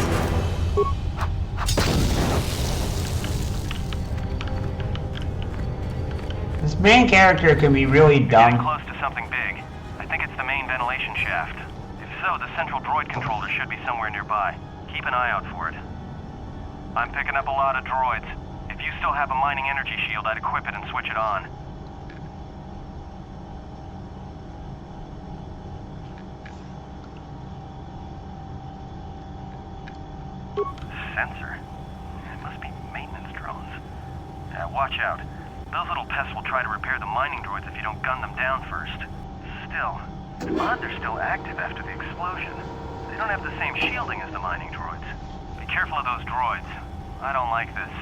This main character can be really dumb. Getting close to something big. I think it's the main ventilation shaft. If so, the central droid controller should be somewhere nearby. Keep an eye out for it. I'm picking up a lot of droids. If you still have a mining energy shield, I'd equip it and switch it on. Sensor? It must be maintenance drones. Yeah, watch out. Those little pests will try to repair the mining droids if you don't gun them down first. Still, it's odd they're still active after the explosion. They don't have the same shielding as the mining droids. Be careful of those droids. I don't like this.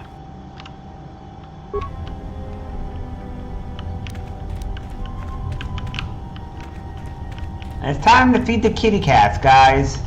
It's time to feed the kitty cats, guys.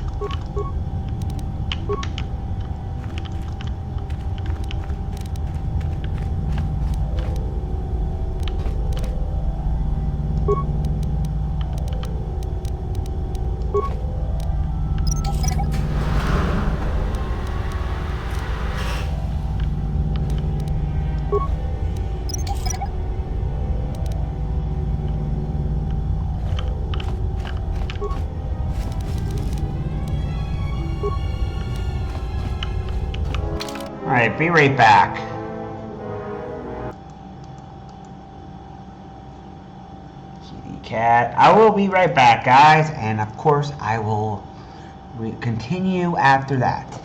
Alright, be right back. Kitty cat. I will be right back, guys. And of course, I will continue after that.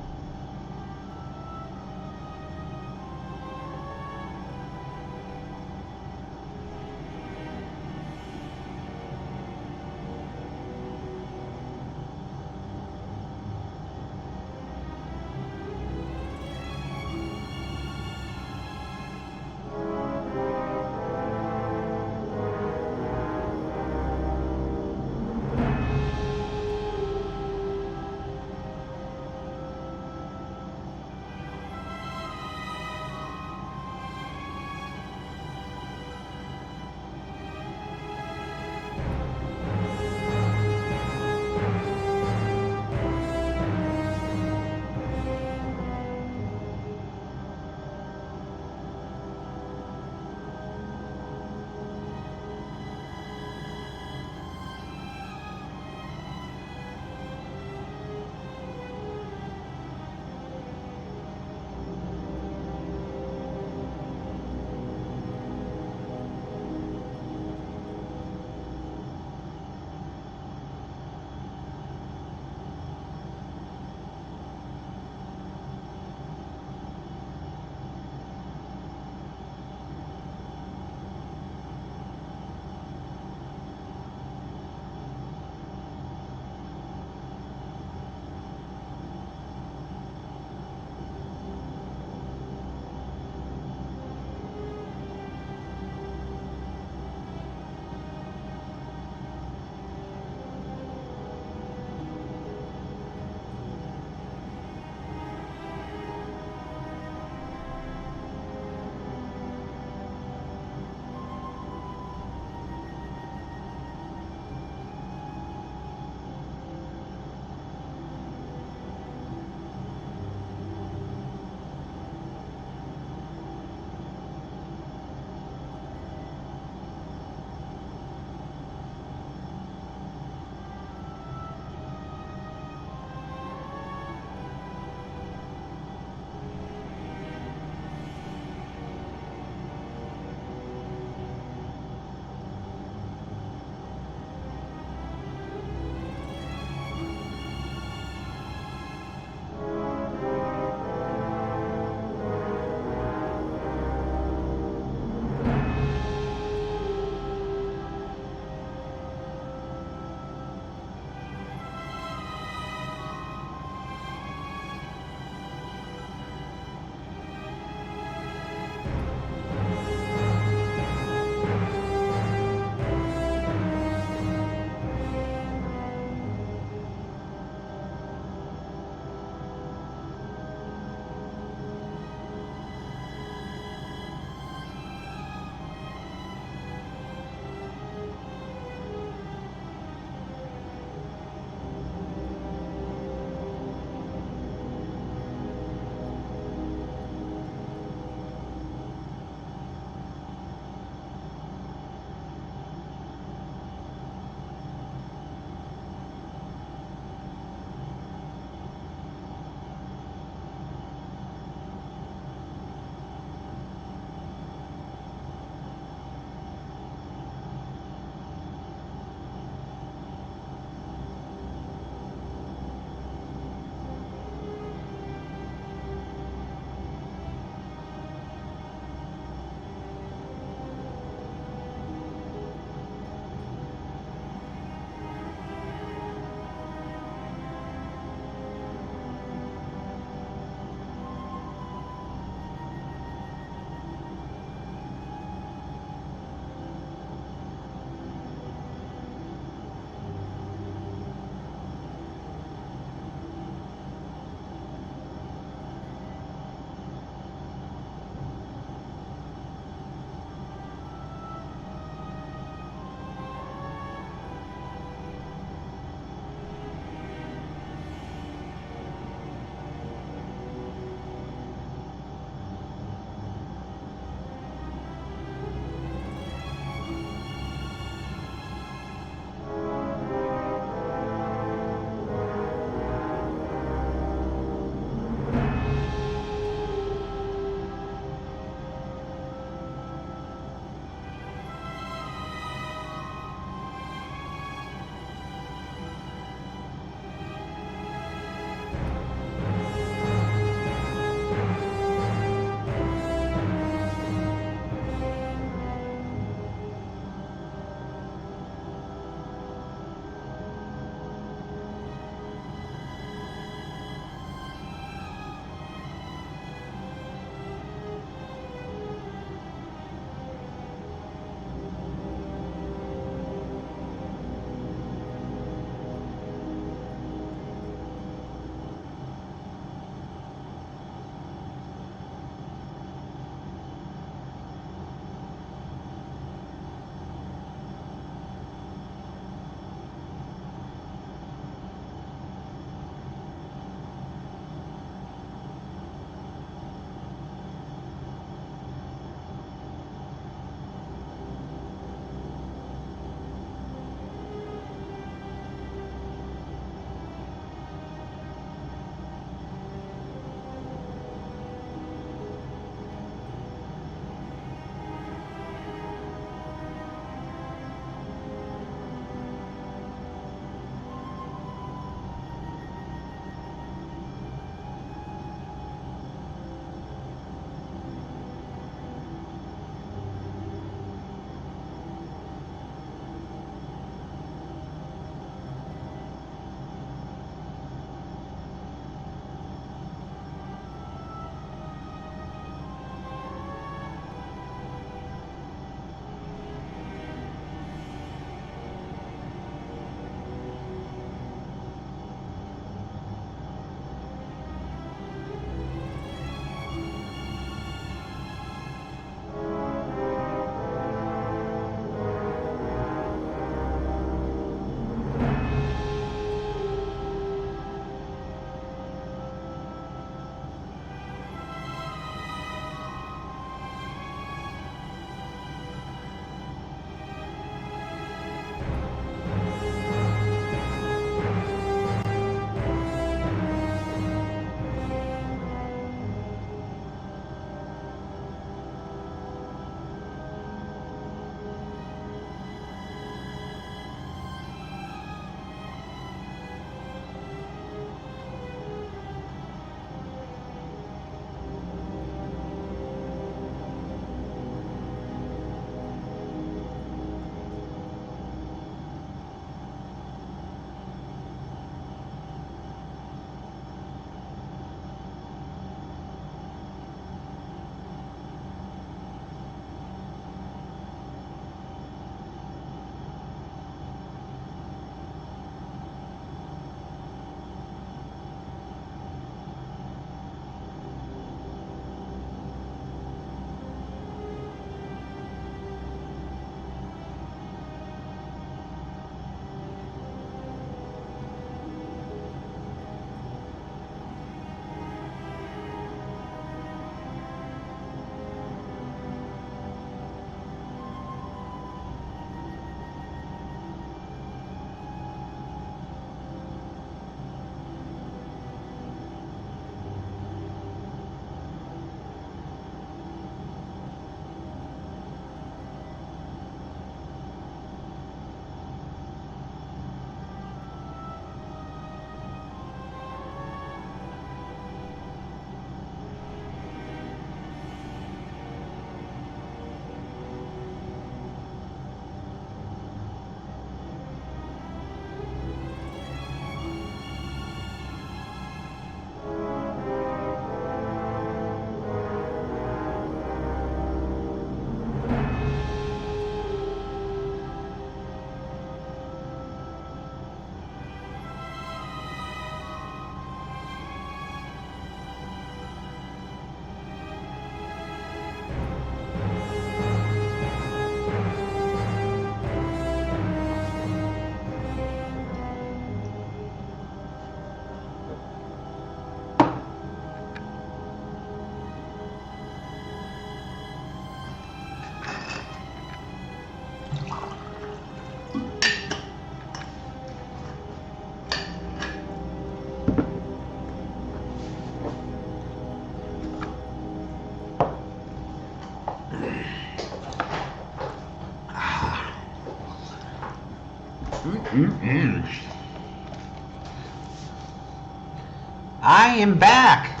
I am back.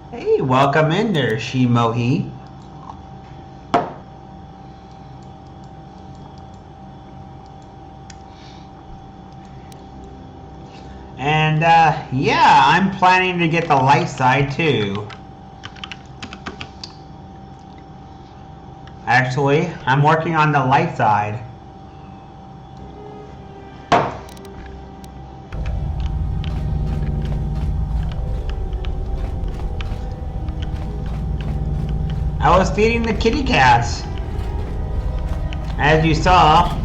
Hey, welcome in there, Shimohi. And yeah, I'm planning to get the light side too. Actually, I'm working on the light side. I was feeding the kitty cats, as you saw.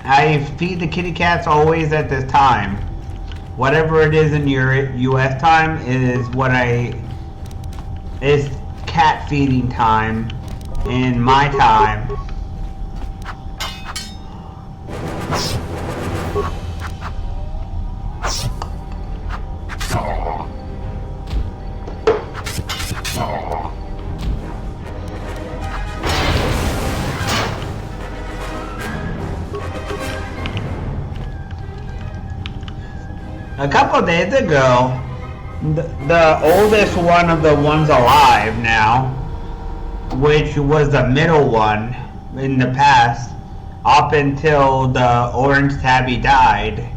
I feed the kitty cats always at this time. Whatever it is in your US time is is cat feeding time in my time. A couple days ago, the oldest one of the ones alive now, which was the middle one in the past, up until the orange tabby died,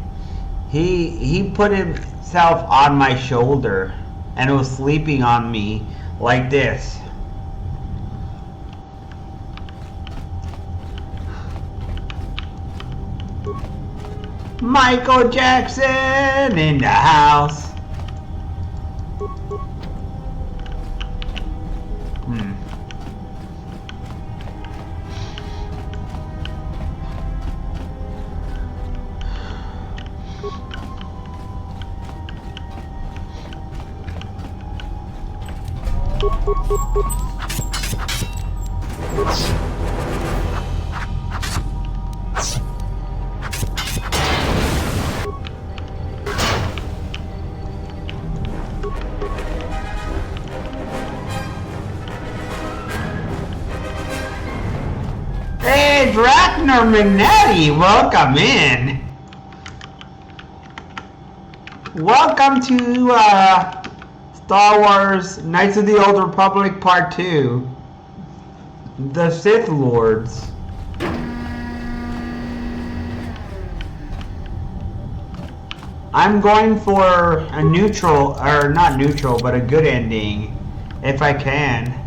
he put himself on my shoulder and was sleeping on me like this. Michael Jackson in the house. Hey, Drachner Magnetti, welcome in. Welcome to Star Wars Knights of the Old Republic Part 2. The Sith Lords. I'm going for a neutral, or not neutral, but a good ending, if I can.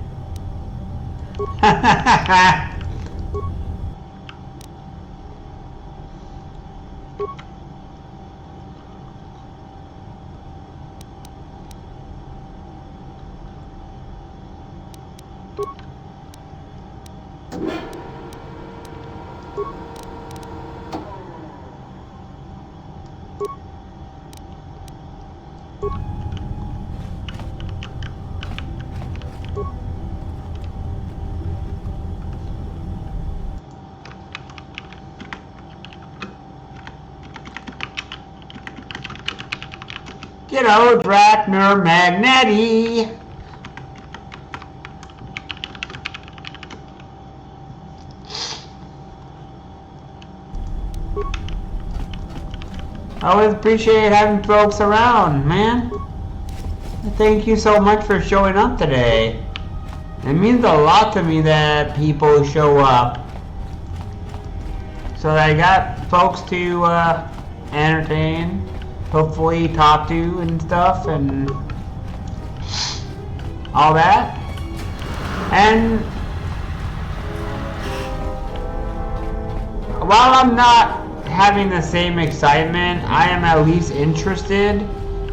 Get out, Drachner Magnetti! I always appreciate having folks around, man. Thank you so much for showing up today. It means a lot to me that people show up. So I got folks to entertain, hopefully talk to and stuff and all that. And while I'm not having the same excitement, I am at least interested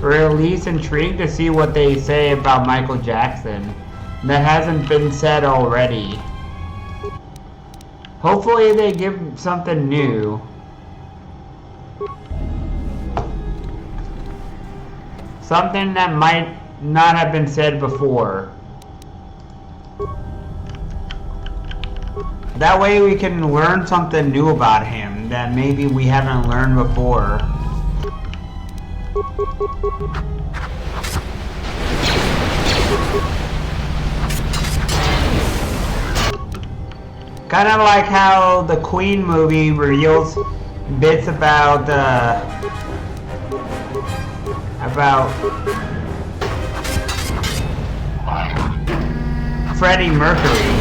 or at least intrigued to see what they say about Michael Jackson that hasn't been said already. Hopefully they give something new. Something that might not have been said before. That way we can learn something new about him that maybe we haven't learned before. Kind of like how the Queen movie reveals bits about Freddie Mercury,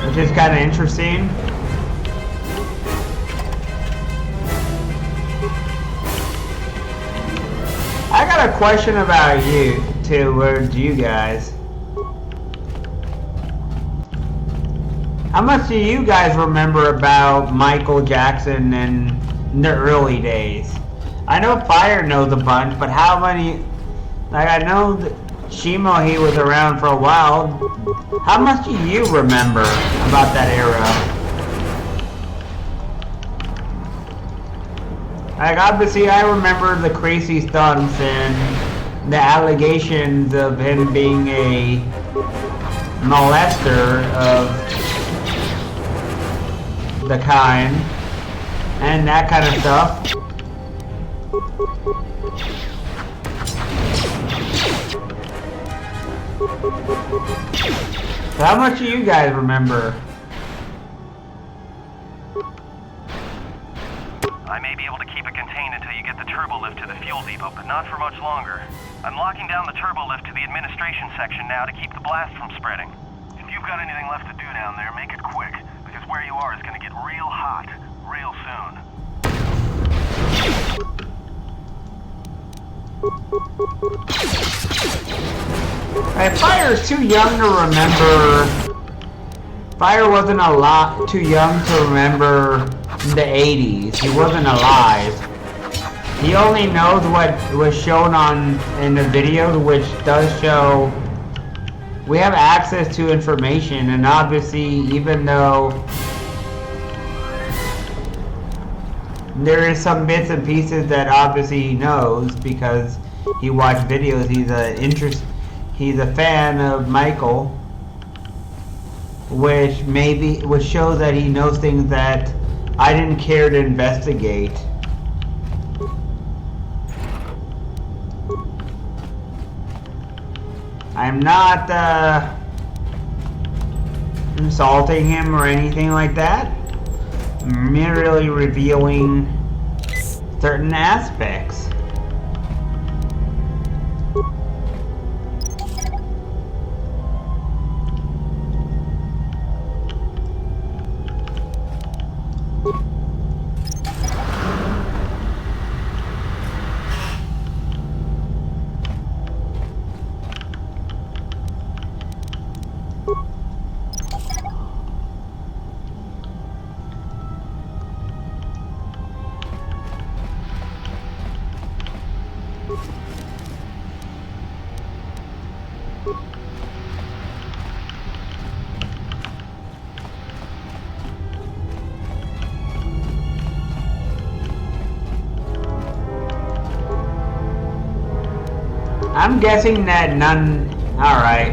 which is kind of interesting. I got a question about you towards you guys. How much do you guys remember about Michael Jackson in the early days? I know Fire knows a bunch, but how many? Like, I know that Shimo, he was around for a while. How much do you remember about that era? Like, obviously, I remember the crazy stunts and the allegations of him being a molester of the kind, and that kind of stuff. So how much do you guys remember? I may be able to keep it contained until you get the turbo lift to the fuel depot, but not for much longer. I'm locking down the turbo lift to the administration section now to keep the blast from spreading. If you've got anything left to do down there, make it quick, because where you are is going to get real hot real soon. Fire's too young to remember. Fire wasn't a lot too young to remember the 80s. He wasn't alive. He only knows what was shown in the video, which does show we have access to information, and obviously, even though there is some bits and pieces that obviously he knows because he watched videos, he's a fan of Michael, which shows that he knows things that I didn't care to investigate. I'm not insulting him or anything like that. I'm merely revealing certain aspects. I'm guessing that none... Alright.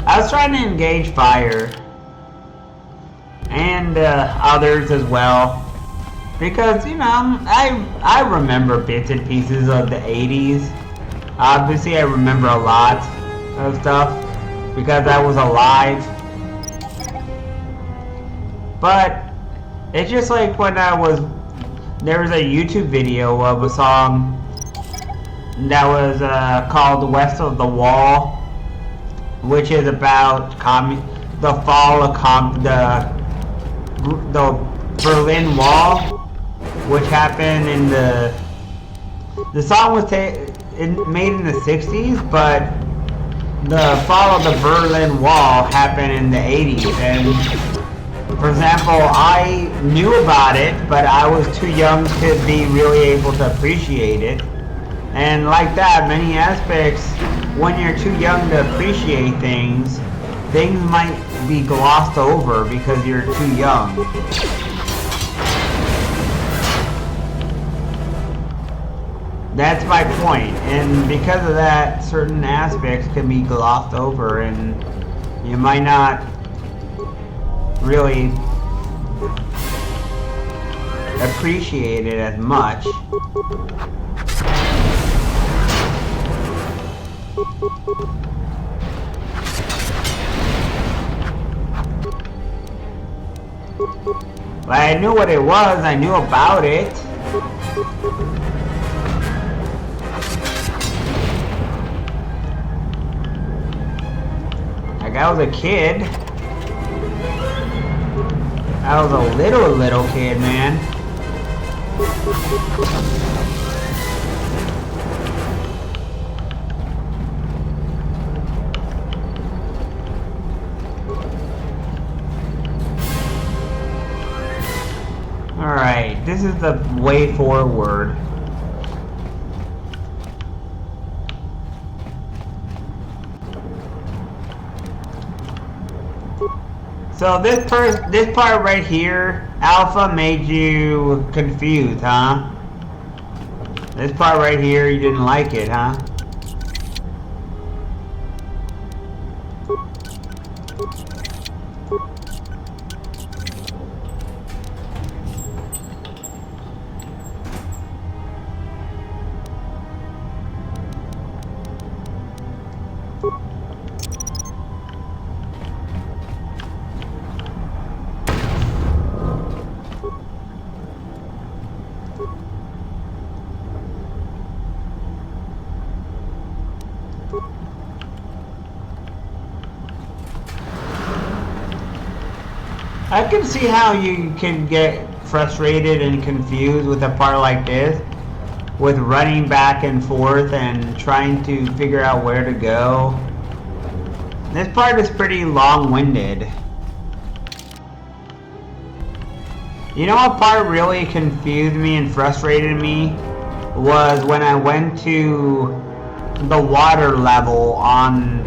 I was trying to engage Fire. And others as well. Because, you know, I remember bits and pieces of the 80s. Obviously, I remember a lot of stuff. Because I was alive. But it's just like when there was a YouTube video of a song that was called West of the Wall, which is about the fall of the Berlin Wall, which happened in the song was made in the 60s, but the fall of the Berlin Wall happened in the 80s. And for example, I knew about it, but I was too young to be really able to appreciate it. And like that, many aspects, when you're too young to appreciate things might be glossed over because you're too young. That's my point. And because of that, certain aspects can be glossed over and you might not really appreciate it as much. Like, I knew what it was, I knew about it. Like, I was a kid. I was a little kid, man. Alright, this is the way forward. So this part right here, Alpha, made you confused, huh? This part right here, you didn't like it, huh? I can see how you can get frustrated and confused with a part like this, with running back and forth and trying to figure out where to go. This part is pretty long-winded. You know what part really confused me and frustrated me? Was when I went to the water level on...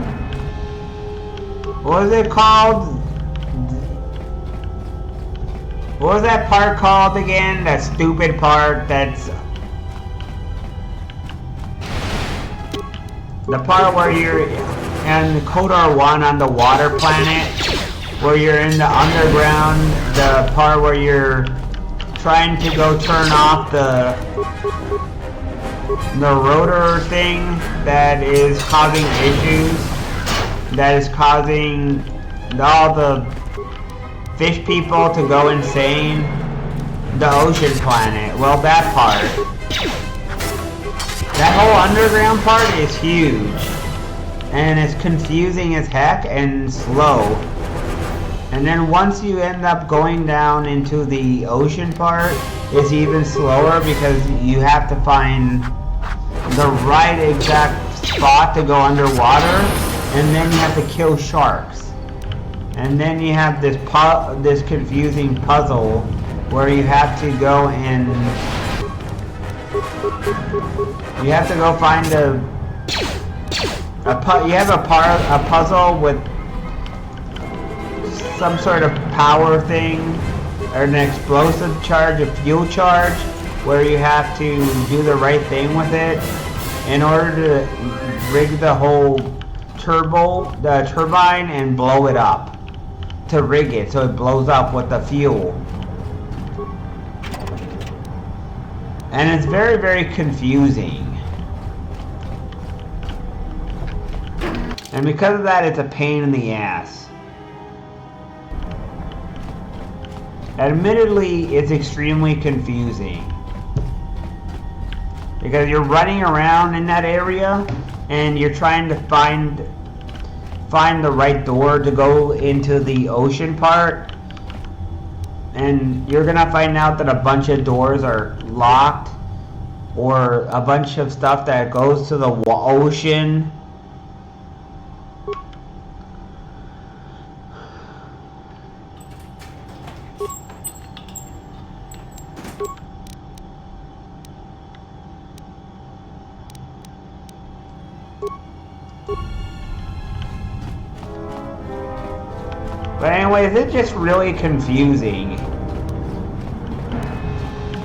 what was it called? What was that part called again? That stupid part that's... the part where you're in Kodar 1 on the water planet, where you're in the underground, the part where you're trying to go turn off the rotor thing that is causing issues, that is causing all the fish people to go insane. The ocean planet. Well, that part. That whole underground part is huge. And it's confusing as heck and slow. And then once you end up going down into the ocean part, it's even slower because you have to find the right exact spot to go underwater, and then you have to kill sharks. And then you have this confusing puzzle where you have to go and you have to go find you have a puzzle with some sort of power thing, or an explosive charge, a fuel charge, where you have to do the right thing with it in order to rig the whole turbine and blow it up. To rig it so it blows up with the fuel. And it's very, very confusing. And because of that, it's a pain in the ass. Admittedly, it's extremely confusing. Because you're running around in that area and you're trying to find the right door to go into the ocean part, and you're gonna find out that a bunch of doors are locked, or a bunch of stuff that goes to the ocean. But anyways, it's just really confusing.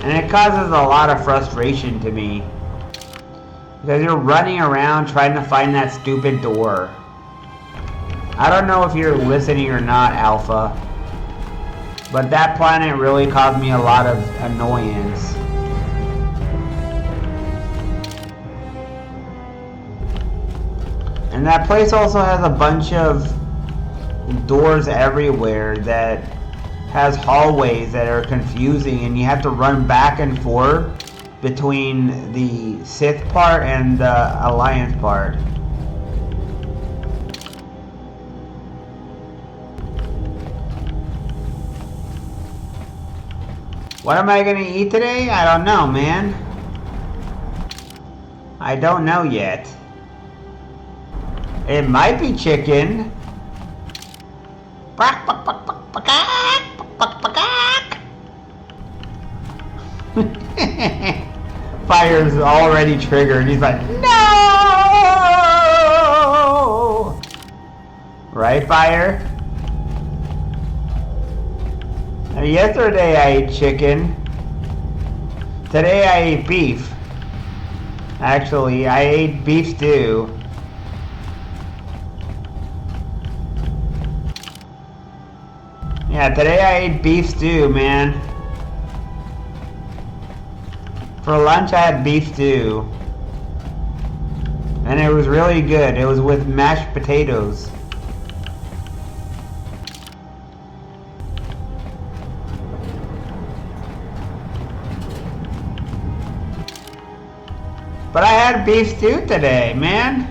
And it causes a lot of frustration to me. Because you're running around trying to find that stupid door. I don't know if you're listening or not, Alpha. But that planet really caused me a lot of annoyance. And that place also has a bunch of doors everywhere that has hallways that are confusing, and you have to run back and forth between the Sith part and the Alliance part. What am I gonna eat today? I don't know, man. I don't know yet. It might be chicken. Fire's already triggered. He's like, no! Right, Fire? Yesterday I ate chicken. Today I ate beef. Actually, I ate beef stew. Yeah, today I ate beef stew, man. For lunch I had beef stew. And it was really good. It was with mashed potatoes. But I had beef stew today, man.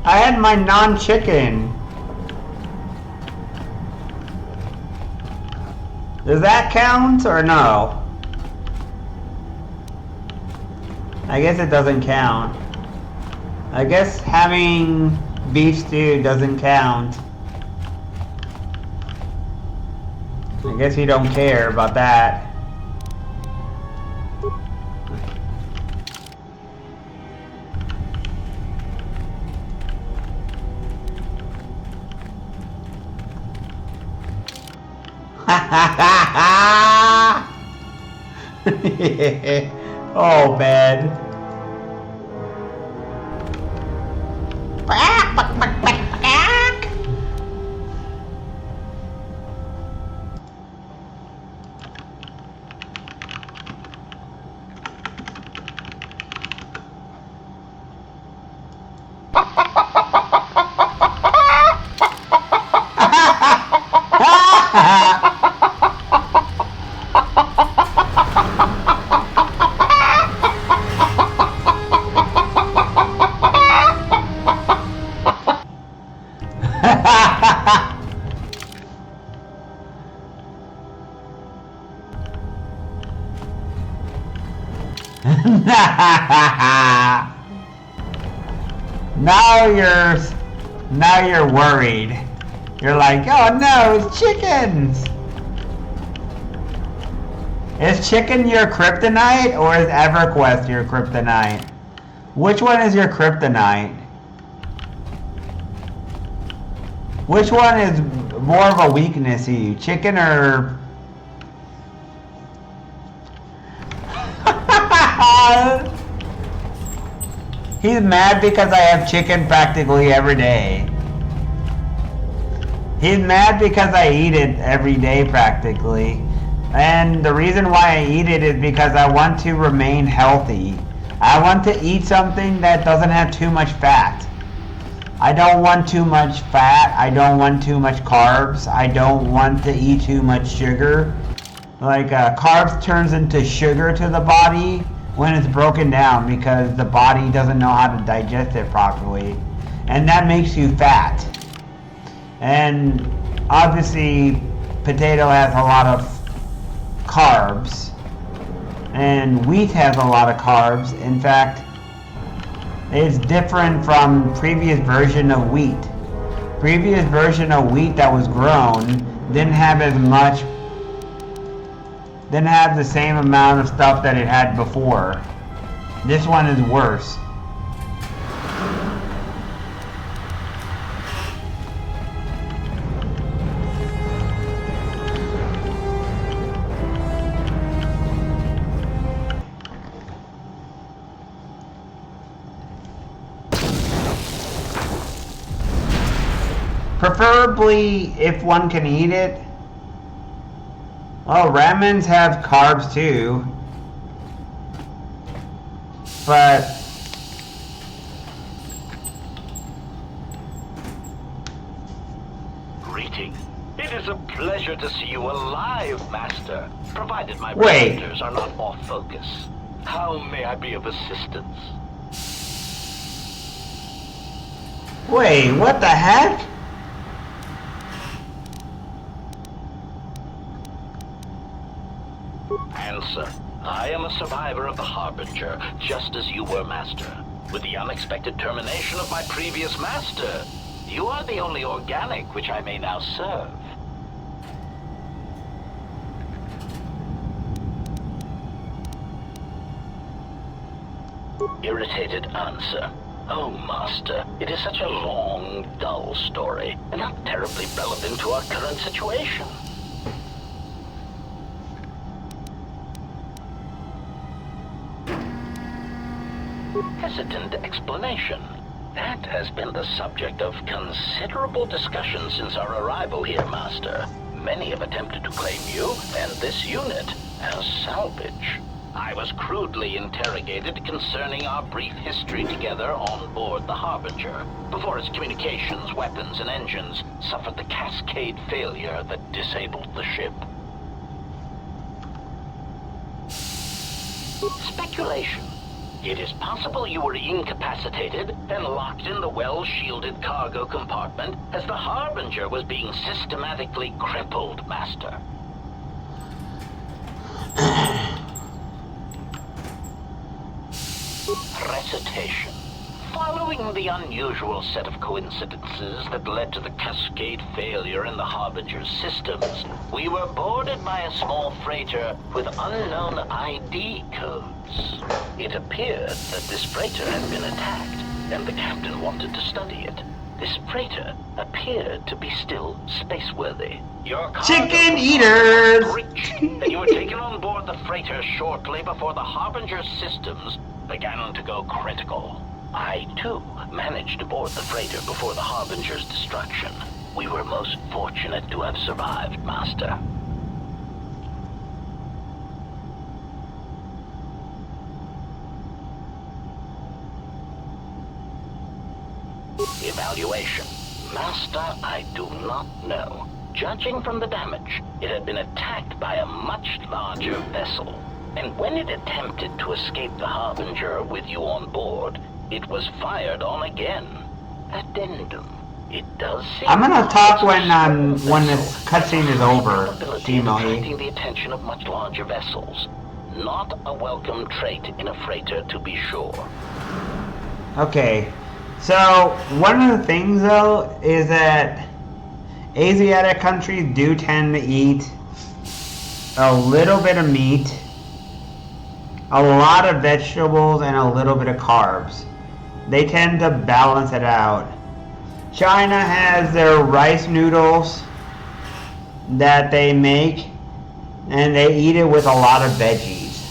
I had my non-chicken. Does that count or no? I guess it doesn't count. I guess having beef stew doesn't count. I guess you don't care about that. Oh man. Now you're worried. You're like, oh no, it's chickens. Is chicken your kryptonite or is EverQuest your kryptonite? Which one is your kryptonite? Which one is more of a weakness to you? Chicken or... He's mad because I have chicken practically every day. He's mad because I eat it every day practically. And the reason why I eat it is because I want to remain healthy. I want to eat something that doesn't have too much fat. I don't want too much fat. I don't want too much carbs. I don't want to eat too much sugar. Like carbs turns into sugar to the body when it's broken down because the body doesn't know how to digest it properly. And that makes you fat. And obviously potato has a lot of carbs and wheat has a lot of carbs. In fact, it's different from previous version of wheat. Previous version of wheat that was grown didn't have as much, didn't have the same amount of stuff that it had before. This one is worse. Preferably if one can eat it. Oh, ramens have carbs too. But greetings. It is a pleasure to see you alive, Master, provided my receptors are not off focus. How may I be of assistance? Wait, what the heck? Answer. I am a survivor of the Harbinger, just as you were, Master. With the unexpected termination of my previous Master, you are the only organic which I may now serve. Irritated answer. Oh, Master, it is such a long, dull story, and not terribly relevant to our current situation. Hesitant explanation. That has been the subject of considerable discussion since our arrival here, Master. Many have attempted to claim you and this unit as salvage. I was crudely interrogated concerning our brief history together on board the Harbinger, before its communications, weapons, and engines suffered the cascade failure that disabled the ship. Speculation. It is possible you were incapacitated and locked in the well-shielded cargo compartment as the Harbinger was being systematically crippled, Master. Recitation. Following the unusual set of coincidences that led to the cascade failure in the Harbinger's systems, we were boarded by a small freighter with unknown ID codes. It appeared that this freighter had been attacked, and the captain wanted to study it. This freighter appeared to be still spaceworthy. Your chicken eaters! Breached, and you were taken on board the freighter shortly before the Harbinger's systems began to go critical. I, too, managed to board the freighter before the Harbinger's destruction. We were most fortunate to have survived, Master. Evaluation. Master, I do not know. Judging from the damage, it had been attacked by a much larger vessel. And when it attempted to escape the Harbinger with you on board, it was fired on again. Addendum. It does seem I'm gonna talk when this cutscene is over, attracting the attention of much larger vessels. Not a welcome trait in a freighter, to be sure. Okay, so one of the things though is that Asiatic countries do tend to eat a little bit of meat, a lot of vegetables, and a little bit of carbs. They tend to balance it out. China has their rice noodles that they make, and they eat it with a lot of veggies.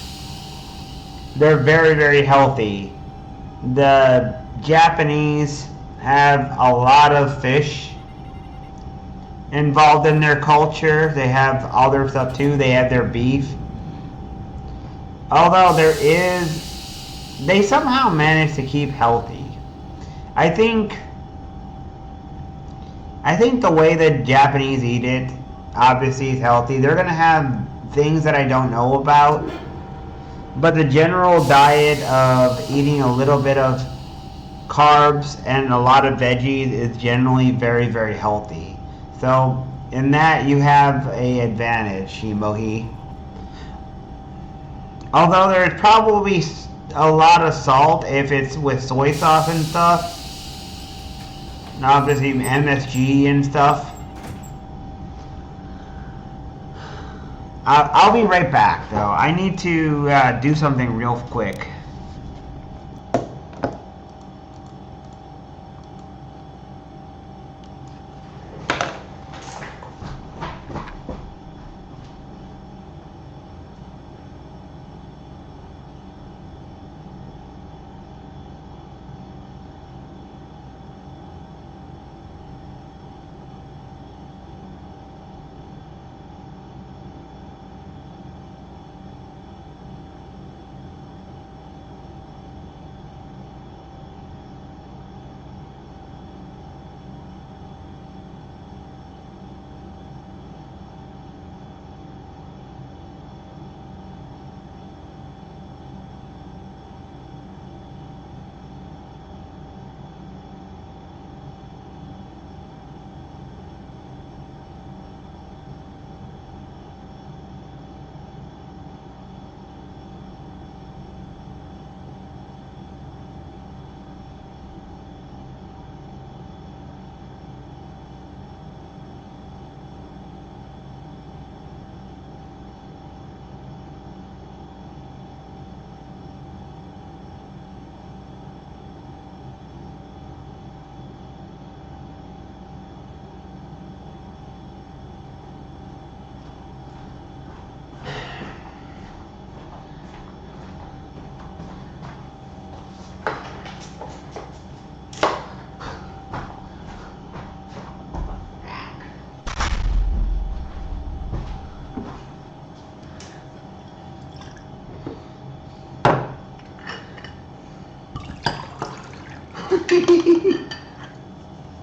They're very, very healthy. The Japanese have a lot of fish involved in their culture. They have other stuff too. They have their beef. Although they somehow manage to keep healthy. I think the way the Japanese eat it obviously is healthy. They're gonna have things that I don't know about, but the general diet of eating a little bit of carbs and a lot of veggies is generally very, very healthy. So in that you have an advantage, Shimohi. Although there's probably a lot of salt if it's with soy sauce and stuff. And obviously MSG and stuff. I'll be right back though. I need to do something real quick.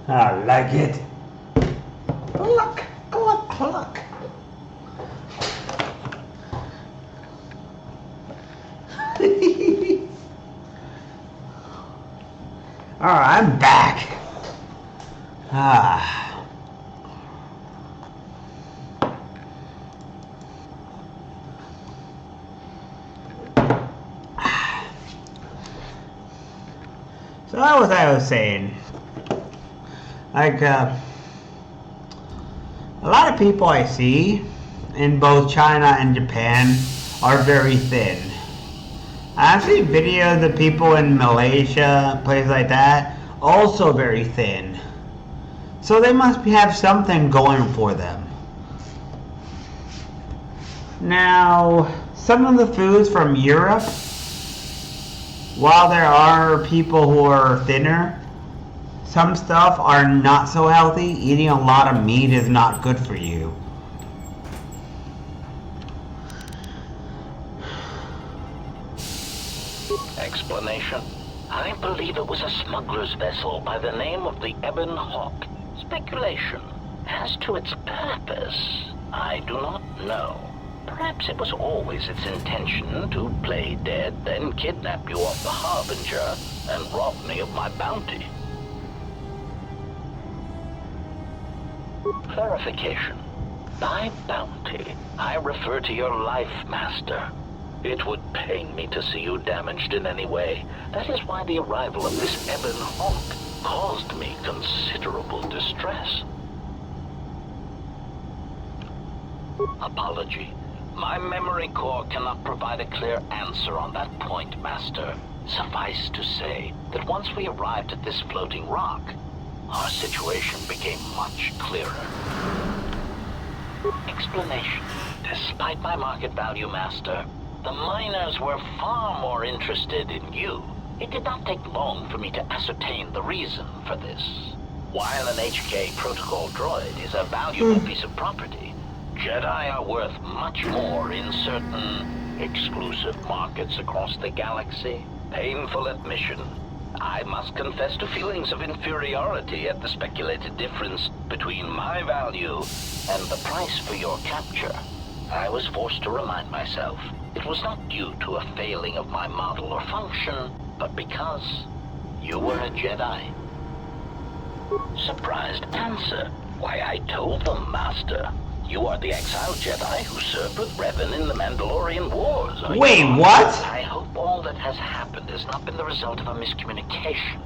I like it. Cluck, cluck, cluck. Alright, I'm back. So that was what I was saying. Like, a lot of people I see in both China and Japan are very thin. I've seen videos of people in Malaysia, places like that, also very thin. So they must have something going for them. Now, some of the foods from Europe, while there are people who are thinner, some stuff are not so healthy. Eating a lot of meat is not good for you. Explanation? I believe it was a smuggler's vessel by the name of the Ebon Hawk. Speculation. As to its purpose, I do not know. Perhaps it was always its intention to play dead, then kidnap you off the Harbinger and rob me of my bounty. Clarification. By bounty, I refer to your life, Master. It would pain me to see you damaged in any way. That is why the arrival of this Ebon Hawk caused me considerable distress. Apology. My memory core cannot provide a clear answer on that point, Master. Suffice to say that once we arrived at this floating rock, our situation became much clearer. Explanation. Despite my market value, Master, the miners were far more interested in you. It did not take long for me to ascertain the reason for this. While an HK protocol droid is a valuable piece of property, Jedi are worth much more in certain exclusive markets across the galaxy. Painful admission. I must confess to feelings of inferiority at the speculated difference between my value and the price for your capture. I was forced to remind myself it was not due to a failing of my model or function, but because you were a Jedi. Surprised answer. Why, I told them, Master. You are the exiled Jedi who served with Revan in the Mandalorian Wars. Wait, what? I hope all that has happened has not been the result of a miscommunication.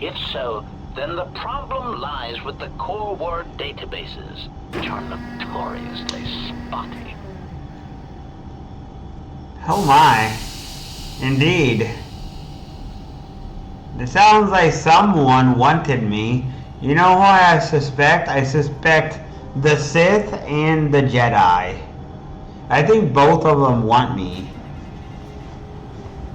If so, then the problem lies with the core word databases, which are notoriously spotty. Oh my. Indeed. It sounds like someone wanted me. You know who I suspect? I suspect the Sith and the Jedi. I think both of them want me.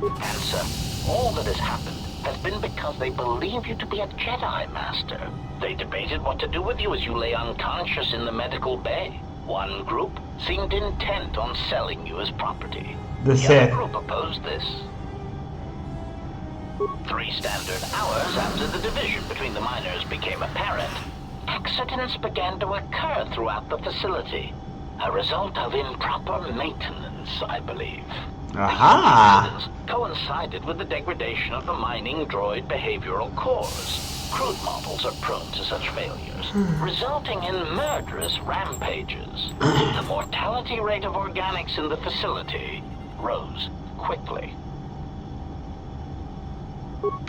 Answer. All that has happened has been because they believe you to be a Jedi, Master. They debated what to do with you as you lay unconscious in the medical bay. One group seemed intent on selling you as property. The The Sith. other group opposed this. 3 standard hours after the division between the miners became apparent, accidents began to occur throughout the facility. A result of improper maintenance, I believe. Aha! These incidents coincided with the degradation of the mining droid behavioral cores. Crude models are prone to such failures, resulting in murderous rampages. The mortality rate of organics in the facility rose quickly.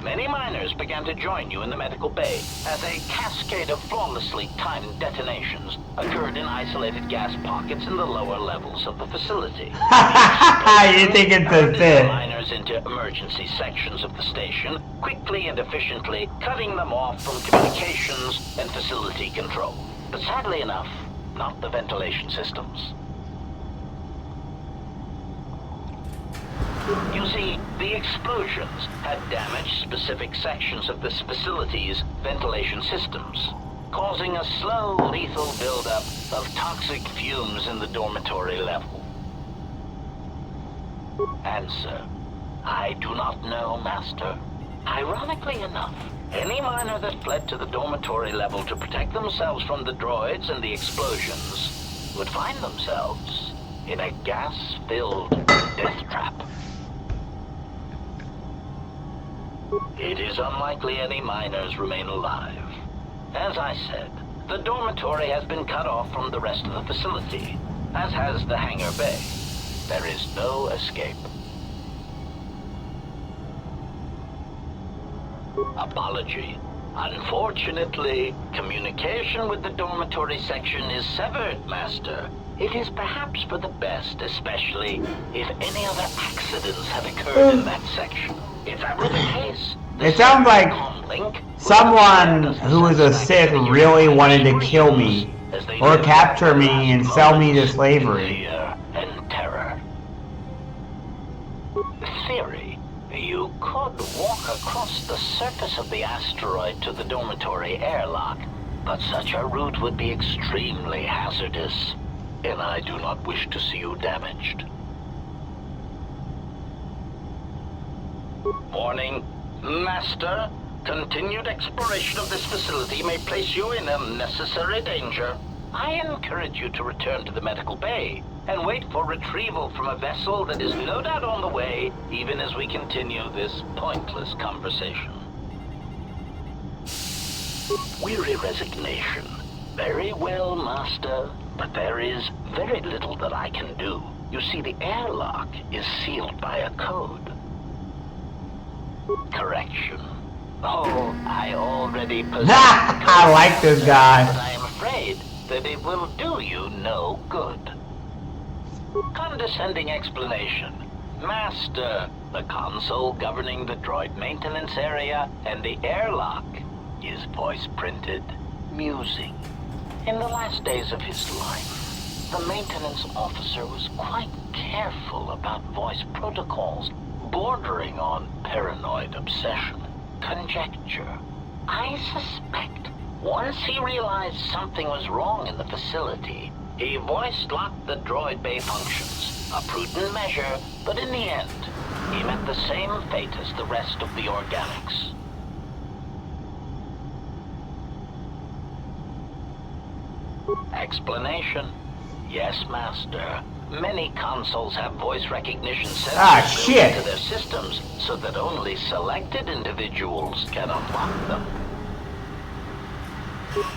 Many miners began to join you in the medical bay as a cascade of flawlessly timed detonations occurred in isolated gas pockets in the lower levels of the facility. You think it's a Herded the Sith? miners into emergency sections of the station, quickly and efficiently cutting them off from communications and facility control. But sadly enough, not the ventilation systems. You see, the explosions had damaged specific sections of this facility's ventilation systems, causing a slow, lethal buildup of toxic fumes in the dormitory level. Answer. I do not know, Master. Ironically enough, Any miner that fled to the dormitory level to protect themselves from the droids and the explosions would find themselves in a gas-filled death trap. It is unlikely any miners remain alive. As I said, the dormitory has been cut off from the rest of the facility, as has the hangar bay. There is no escape. Apology. Unfortunately, communication with the dormitory section is severed, Master. It is perhaps for the best, especially if any other accidents have occurred in that section. If that were the case, it sounds like someone who is a Sith really wanted to kill me or capture me and sell me to slavery. And terror. Theory. You could walk across the surface of the asteroid to the dormitory airlock, but such a route would be extremely hazardous, and I do not wish to see you damaged. Warning, Master. Continued exploration of this facility may place you in unnecessary danger. I encourage you to return to the medical bay and wait for retrieval from a vessel that is no doubt on the way, even as we continue this pointless conversation. Weary resignation. Very well, Master, but there is very little that I can do. You see, the airlock is sealed by a code. Correction. Oh, I already possess the code. I like this guy. But I am afraid that it will do you no good. Condescending explanation. Master, the console governing the droid maintenance area and the airlock is voice printed musing. In the last days of his life, the maintenance officer was quite careful about voice protocols, bordering on paranoid obsession. Conjecture. I suspect once he realized something was wrong in the facility, he voice-locked the droid bay functions. A prudent measure, but in the end, he met the same fate as the rest of the organics. Explanation. Yes, Master. Many consoles have voice recognition sensors built into their systems so that only selected individuals can unlock them.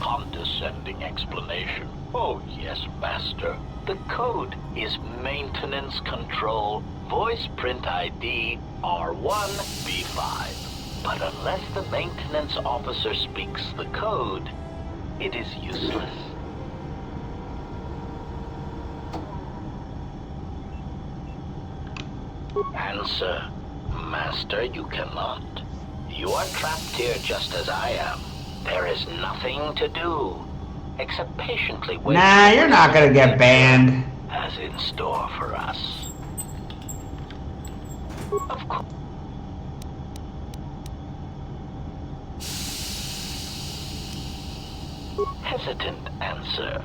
Condescending explanation. Oh yes, Master. The code is Maintenance Control Voice Print ID R1B5. But unless the maintenance officer speaks the code, it is useless. Answer. Master, you cannot. You are trapped here just as I am. There is nothing to do, except patiently wait. Nah, you're not gonna get banned. As in store for us. Of course. Hesitant answer.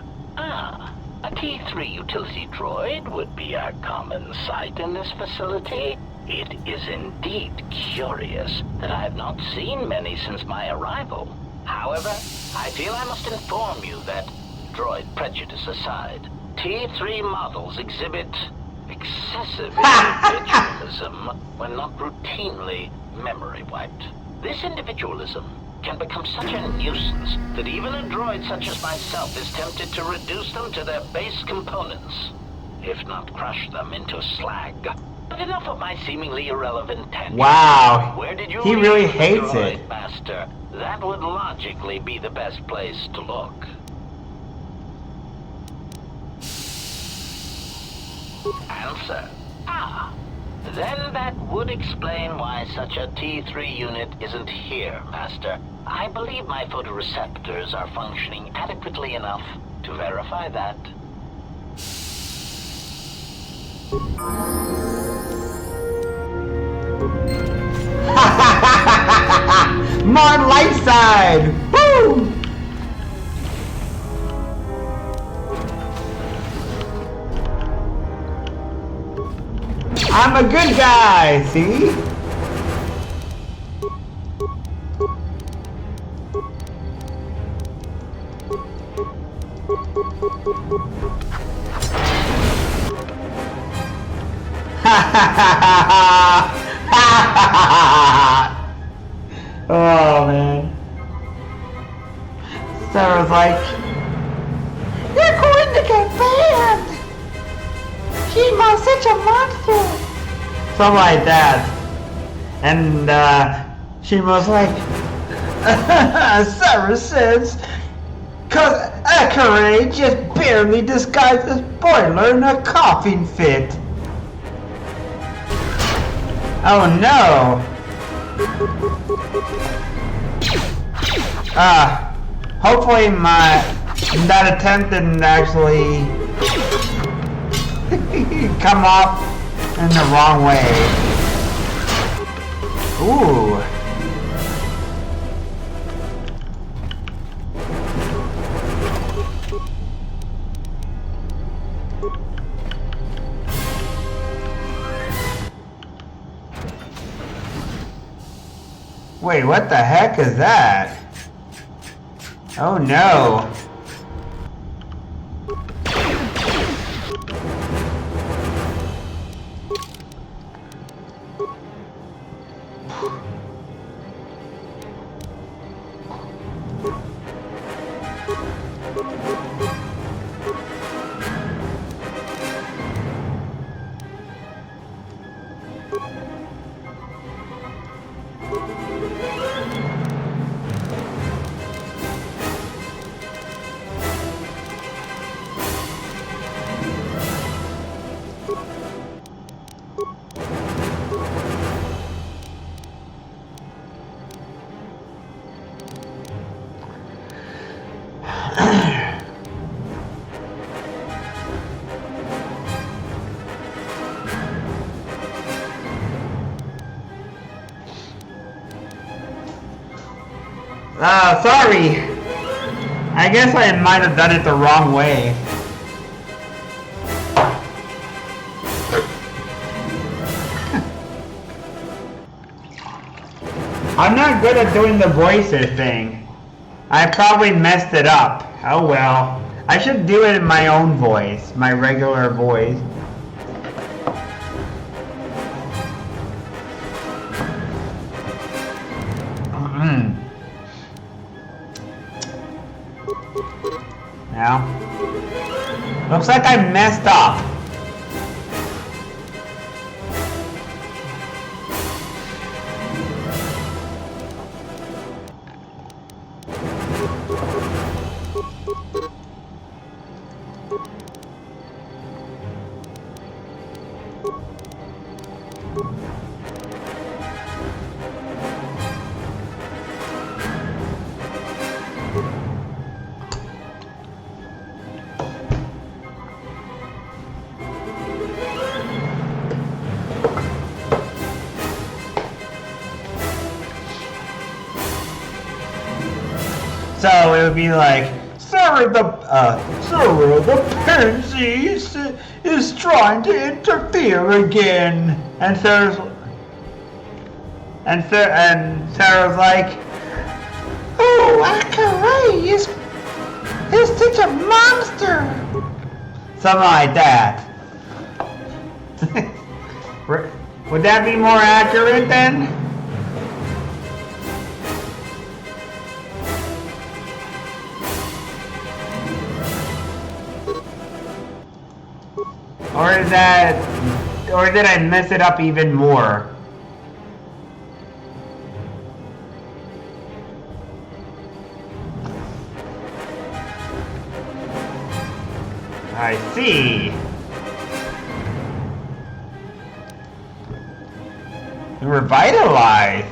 A T3 utility droid would be a common sight in this facility. It is indeed curious that I have not seen many since my arrival. However, I feel I must inform you that, droid prejudice aside, T3 models exhibit excessive individualism when not routinely memory wiped. This individualism can become such a nuisance that even a droid such as myself is tempted to reduce them to their base components, if not crush them into slag. But enough of my seemingly irrelevant tangents. Wow. Where did you he really hates droid, it. Master? That would logically be the best place to look. Answer. Then that would explain why such a T3 unit isn't here, Master. I believe my photoreceptors are functioning adequately enough to verify that. More light side! Woo! I'm a good guy, see? Oh man. Sarah's like, "You're going to get banned! He-Man's such a monster!" Something like that. And She-Man's like, Sarah says, "'Cause Akare just barely disguised a spoiler in a coughing fit." Oh no! Hopefully that attempt didn't actually come off in the wrong way. Ooh. Wait, what the heck is that? Oh no. Sorry. I guess I might have done it the wrong way. I'm not good at doing the voices thing. I probably messed it up. Oh well. I should do it in my own voice, my regular voice. Now, looks like I messed up. So it would be like, Sarah the pansy is trying to interfere again, and Sarah's like, "Oh, Akare is such a monster." Something like that. Would that be more accurate then? Or did I mess it up even more? I see. Revitalize.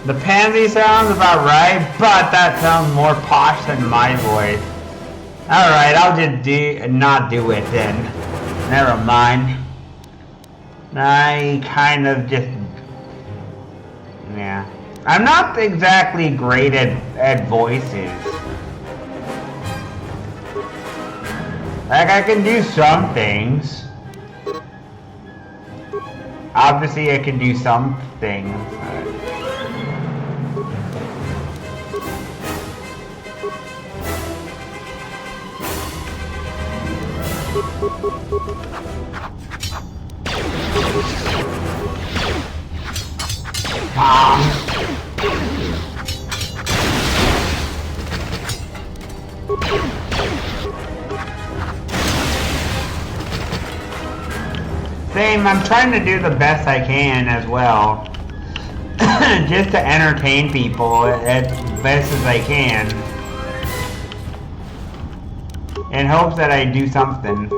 The pansy sounds about right, but that sounds more posh than my voice. Alright, I'll just not do it then. Never mind. I kind of just... yeah. I'm not exactly great at voices. Like, I can do some things. Obviously, I can do some things. Same, I'm trying to do the best I can as well. Just to entertain people as best as I can. In hopes that I do something.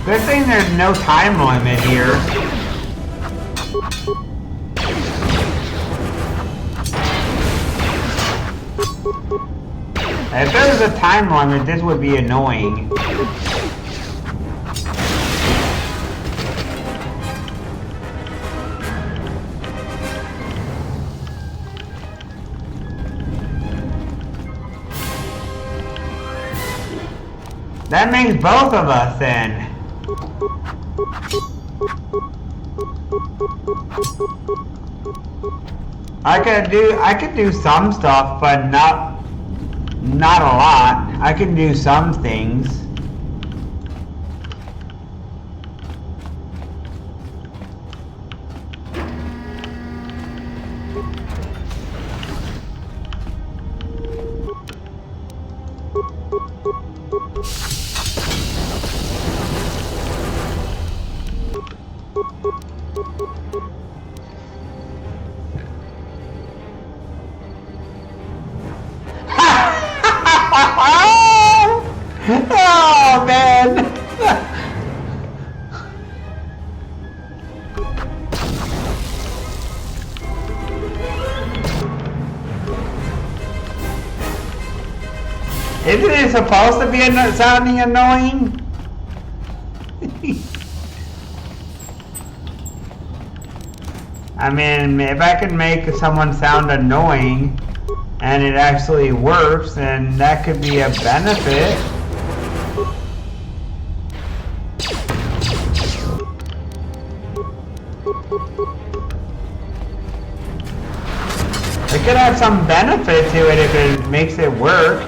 Good thing there's no time limit here. If there was a time limit, this would be annoying. That makes both of us then. I could do some stuff, but not a lot. I can do some things. Oh man! Isn't it supposed to be sounding annoying? I mean, if I can make someone sound annoying and it actually works, then that could be a benefit. It could have some benefit to it if it makes it work.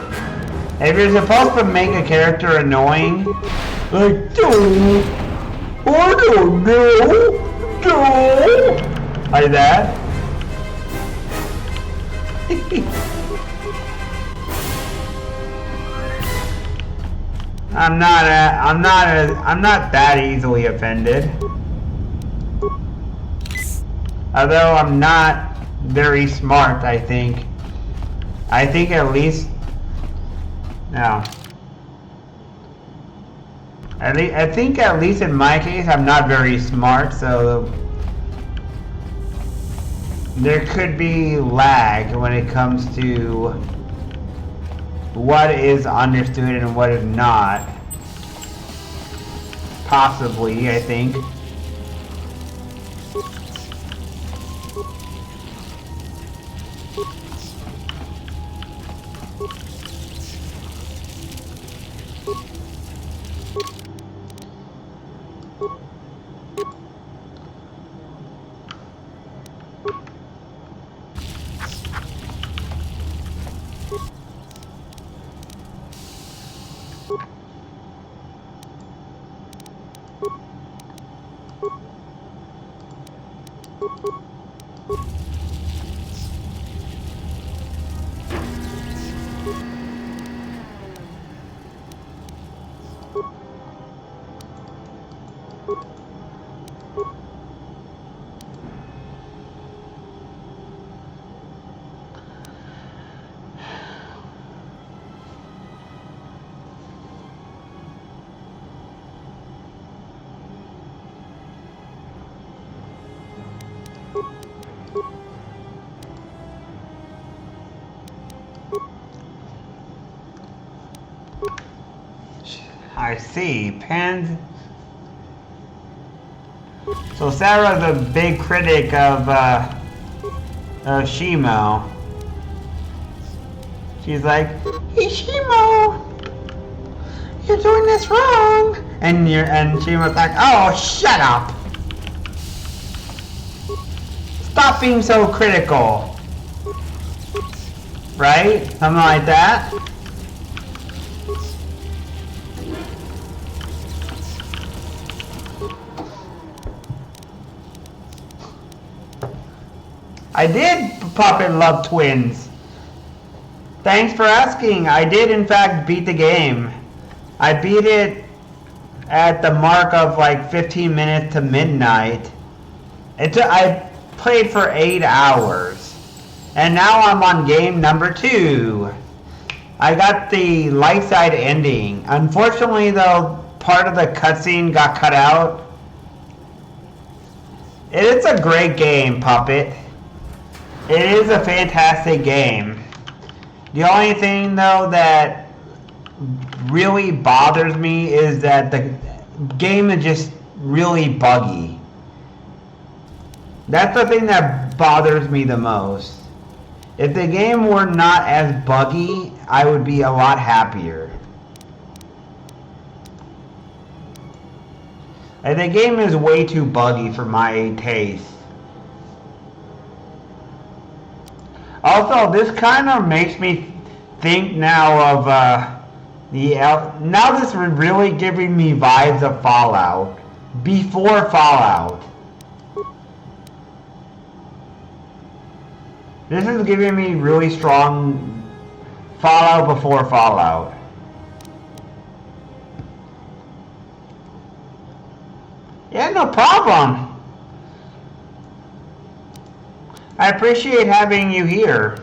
If you're supposed to make a character annoying, like, I don't know, like that. I'm not that easily offended. Although I'm not very smart, I think. I think at least no. I think at least in my case I'm not very smart, so there could be lag when it comes to what is understood and what is not. Possibly, I think. I see. Pans. So Sarah's a big critic of Shimo. She's like, "Hey Shimo, you're doing this wrong." And Shimo's like, "Oh, shut up. Stop being so critical." Right? Something like that. I did, Puppet Love Twins. Thanks for asking. I did, in fact, beat the game. I beat it at the mark of like 15 minutes to midnight. I played for 8 hours. And now I'm on game number 2. I got the light side ending. Unfortunately, though, part of the cutscene got cut out. It's a great game, Puppet. It is a fantastic game. The only thing, though, that really bothers me is that the game is just really buggy. That's the thing that bothers me the most. If the game were not as buggy, I would be a lot happier. And the game is way too buggy for my taste. Also, this kind of makes me think now of now this is really giving me vibes of Fallout. Before Fallout. This is giving me really strong Fallout before Fallout. Yeah, no problem. I appreciate having you here.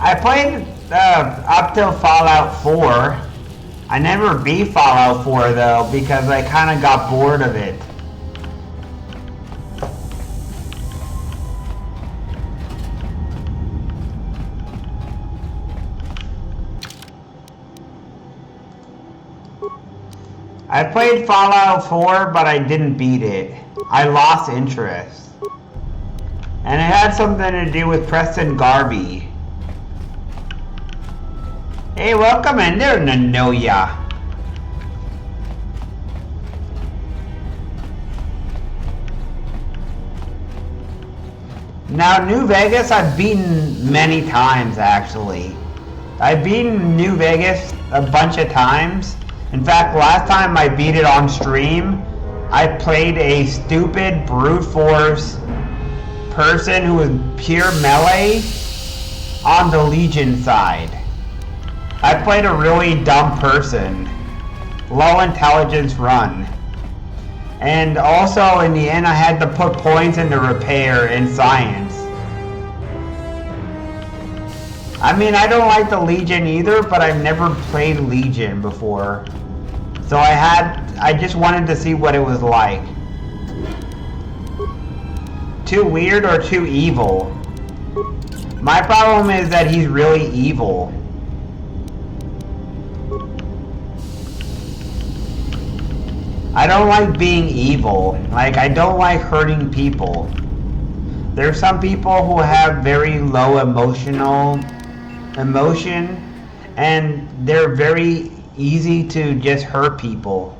I played up till Fallout 4. I never beat Fallout 4 though because I kind of got bored of it. I played Fallout 4, but I didn't beat it. I lost interest. And it had something to do with Preston Garvey. Hey, welcome in there, Nanoya. Now, New Vegas, I've beaten many times, actually. I've beaten New Vegas a bunch of times. In fact, last time I beat it on stream, I played a stupid brute force person who was pure melee on the Legion side. I played a really dumb person. Low intelligence run. And also, in the end, I had to put points into repair and science. I mean, I don't like the Legion either, but I've never played Legion before. So I just wanted to see what it was like. Too weird or too evil? My problem is that he's really evil. I don't like being evil. Like, I don't like hurting people. There's some people who have very low emotion, and they're very easy to just hurt people.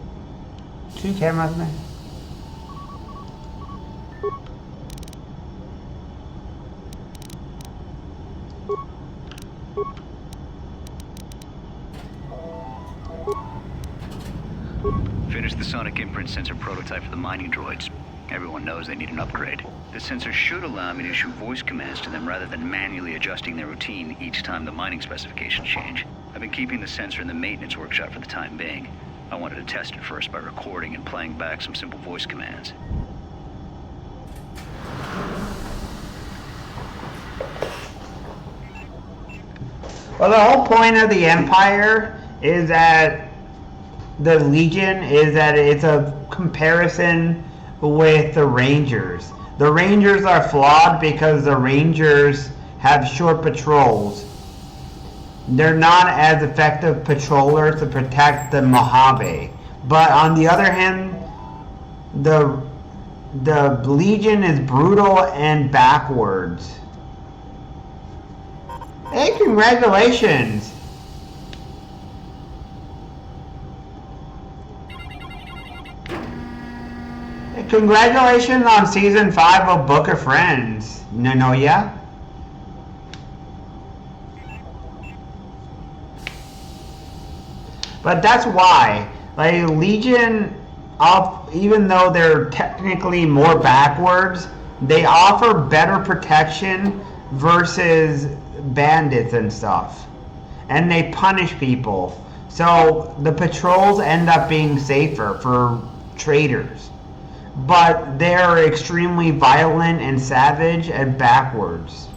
2 cameras, man. the sonic imprint sensor prototype for the mining droids. Everyone knows they need an upgrade. The sensor should allow me to issue voice commands to them rather than manually adjusting their routine each time the mining specifications change. I've been keeping the sensor in the maintenance workshop for the time being. I wanted to test it first by recording and playing back some simple voice commands. Well, the whole point of the Empire is that the Legion is that it's a comparison with the Rangers. The Rangers are flawed because the Rangers have short patrols. They're not as effective patrollers to protect the Mojave. But on the other hand, the Legion is brutal and backwards. Hey, congratulations! Hey, congratulations on Season 5 of Book of Friends, Nanoya. But that's why, like, Legion, even though they're technically more backwards, they offer better protection versus bandits and stuff. And they punish people. So the patrols end up being safer for traitors. But they're extremely violent and savage and backwards.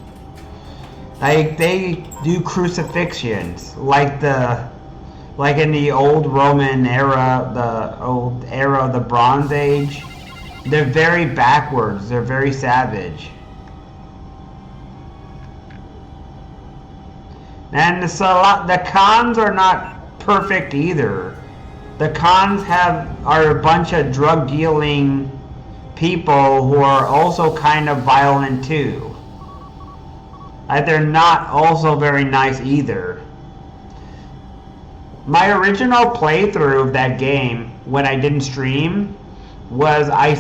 Like, they do crucifixions, like in the old Roman era, the old era of the Bronze Age. They're very backwards, they're very savage. And the cons are not perfect either. The cons are a bunch of drug dealing people who are also kind of violent too. They're not also very nice either. My original playthrough of that game, when I didn't stream, was I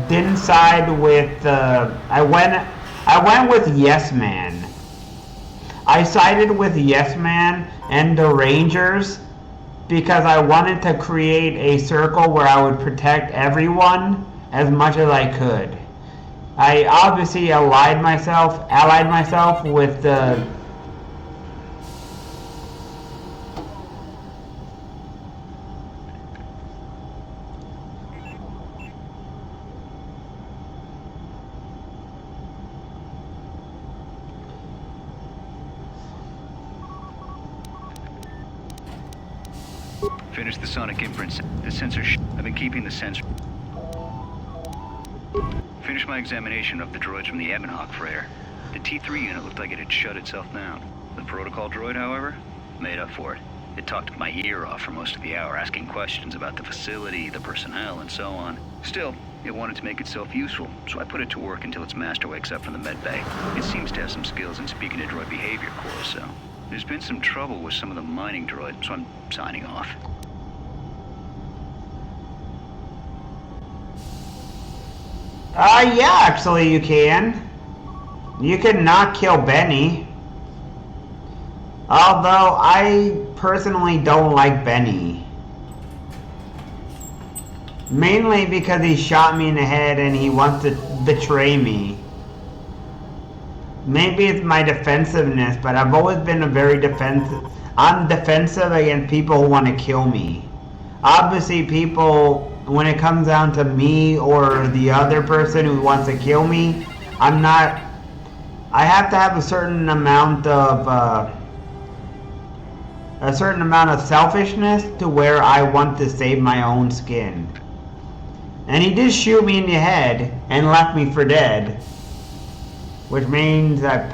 didn't side with I went with Yes Man. I sided with Yes Man and the Rangers because I wanted to create a circle where I would protect everyone as much as I could. I obviously allied myself with the Finish the sonic imprint. The sensor. I've been keeping the sensor. Finish my examination of the droids from the Ebonhawk freighter. The T3 unit looked like it had shut itself down. The protocol droid, however, made up for it. It talked my ear off for most of the hour, asking questions about the facility, the personnel, and so on. Still, it wanted to make itself useful, so I put it to work until its master wakes up from the med bay. It seems to have some skills in speaking to droid behavior cores, so there's been some trouble with some of the mining droids, so I'm signing off. Yeah, actually you can. You can not kill Benny. Although I personally don't like Benny. Mainly because he shot me in the head and he wants to betray me. Maybe it's my defensiveness, but I've always been a very defensive. I'm defensive against people who want to kill me. Obviously people, when it comes down to me or the other person who wants to kill me, I have to have a certain amount of selfishness to where I want to save my own skin. And he did shoot me in the head and left me for dead, which means that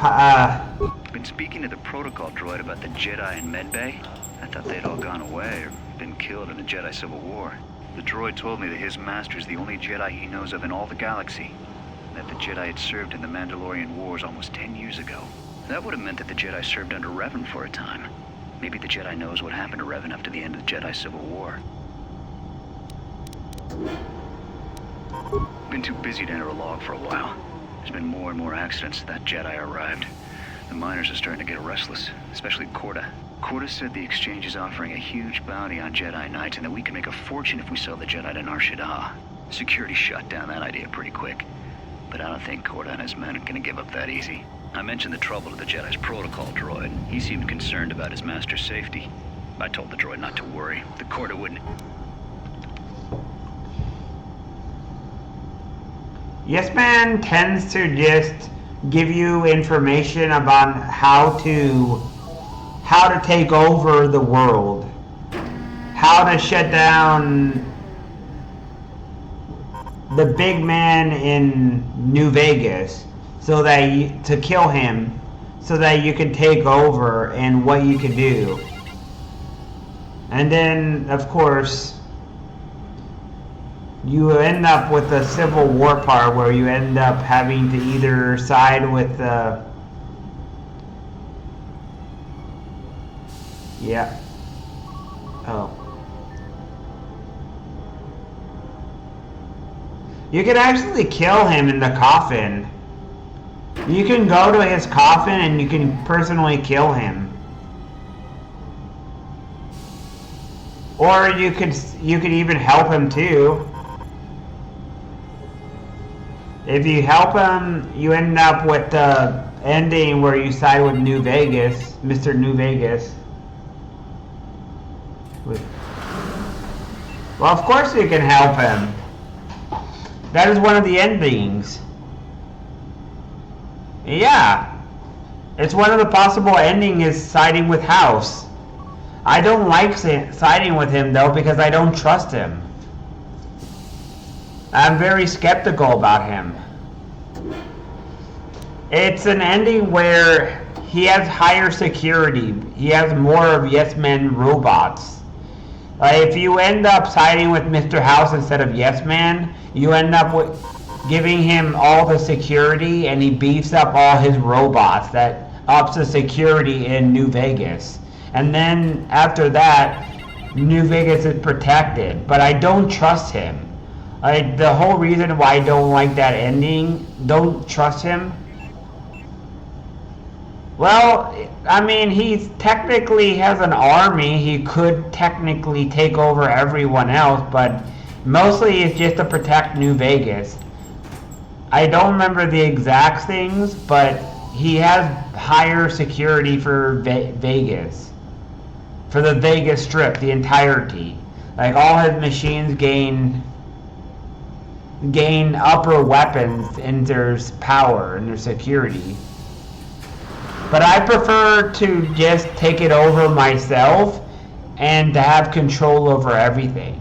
Been speaking to the protocol droid about the Jedi in medbay. I thought they'd all gone away or been killed in the Jedi Civil War. The droid told me that his master's the only Jedi he knows of in all the galaxy, and that the Jedi had served in the Mandalorian Wars almost 10 years ago. That would have meant that the Jedi served under Revan for a time. Maybe the Jedi knows what happened to Revan after the end of the Jedi Civil War. Been too busy to enter a log for a while. There's been more and more accidents since that Jedi arrived. The miners are starting to get restless, especially Corda. Corda said the exchange is offering a huge bounty on Jedi Knights and that we can make a fortune if we sell the Jedi to Nar Shaddaa. Security shut down that idea pretty quick. But I don't think Corda and his men are gonna give up that easy. I mentioned the trouble to the Jedi's protocol droid. He seemed concerned about his master's safety. I told the droid not to worry. The Corda wouldn't... Yes Man tends to just give you information about how to take over the world, how to shut down the big man in New Vegas, so that to kill him, so that you can take over and what you can do. And then, of course, you end up with a civil war part where you end up having to either side with the... Yeah. Oh. You can actually kill him in the coffin. You can go to his coffin and you can personally kill him. Or you could even help him too. If you help him, you end up with the ending where you side with New Vegas, Mr. New Vegas. Well, of course you can help him. That is one of the endings. Yeah. It's one of the possible endings is siding with House. I don't like siding with him though because I don't trust him. I'm very skeptical about him. It's an ending where he has higher security. He has more of Yes Men robots. If you end up siding with Mr. House instead of Yes Man, you end up with giving him all the security and he beefs up all his robots that ups the security in New Vegas. And then after that, New Vegas is protected. But I don't trust him. The whole reason why I don't like that ending, don't trust him. Well, I mean, he technically has an army. He could technically take over everyone else, but mostly it's just to protect New Vegas. I don't remember the exact things, but he has higher security for Vegas. For the Vegas Strip, the entirety. Like, all his machines gain upper weapons in their power and their security. But I prefer to just take it over myself and to have control over everything.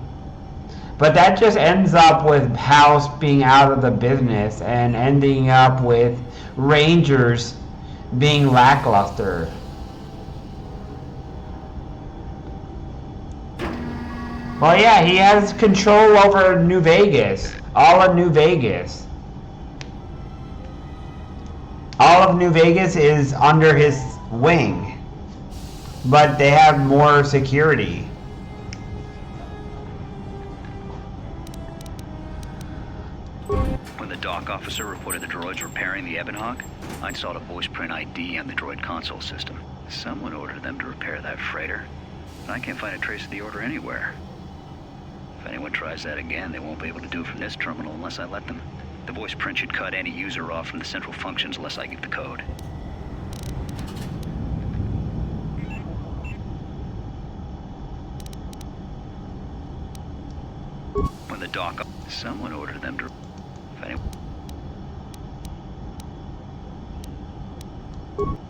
But that just ends up with House being out of the business and ending up with Rangers being lackluster. Well, yeah, he has control over New Vegas. All of New Vegas. All of New Vegas is under his wing. But they have more security. When the dock officer reported the droids repairing the Ebon Hawk, I saw the voice print ID on the droid console system. Someone ordered them to repair that freighter. I can't find a trace of the order anywhere. If anyone tries that again, they won't be able to do it from this terminal unless I let them. The voice print should cut any user off from the central functions unless I give the code. When the dock... Someone ordered them to... If anyone...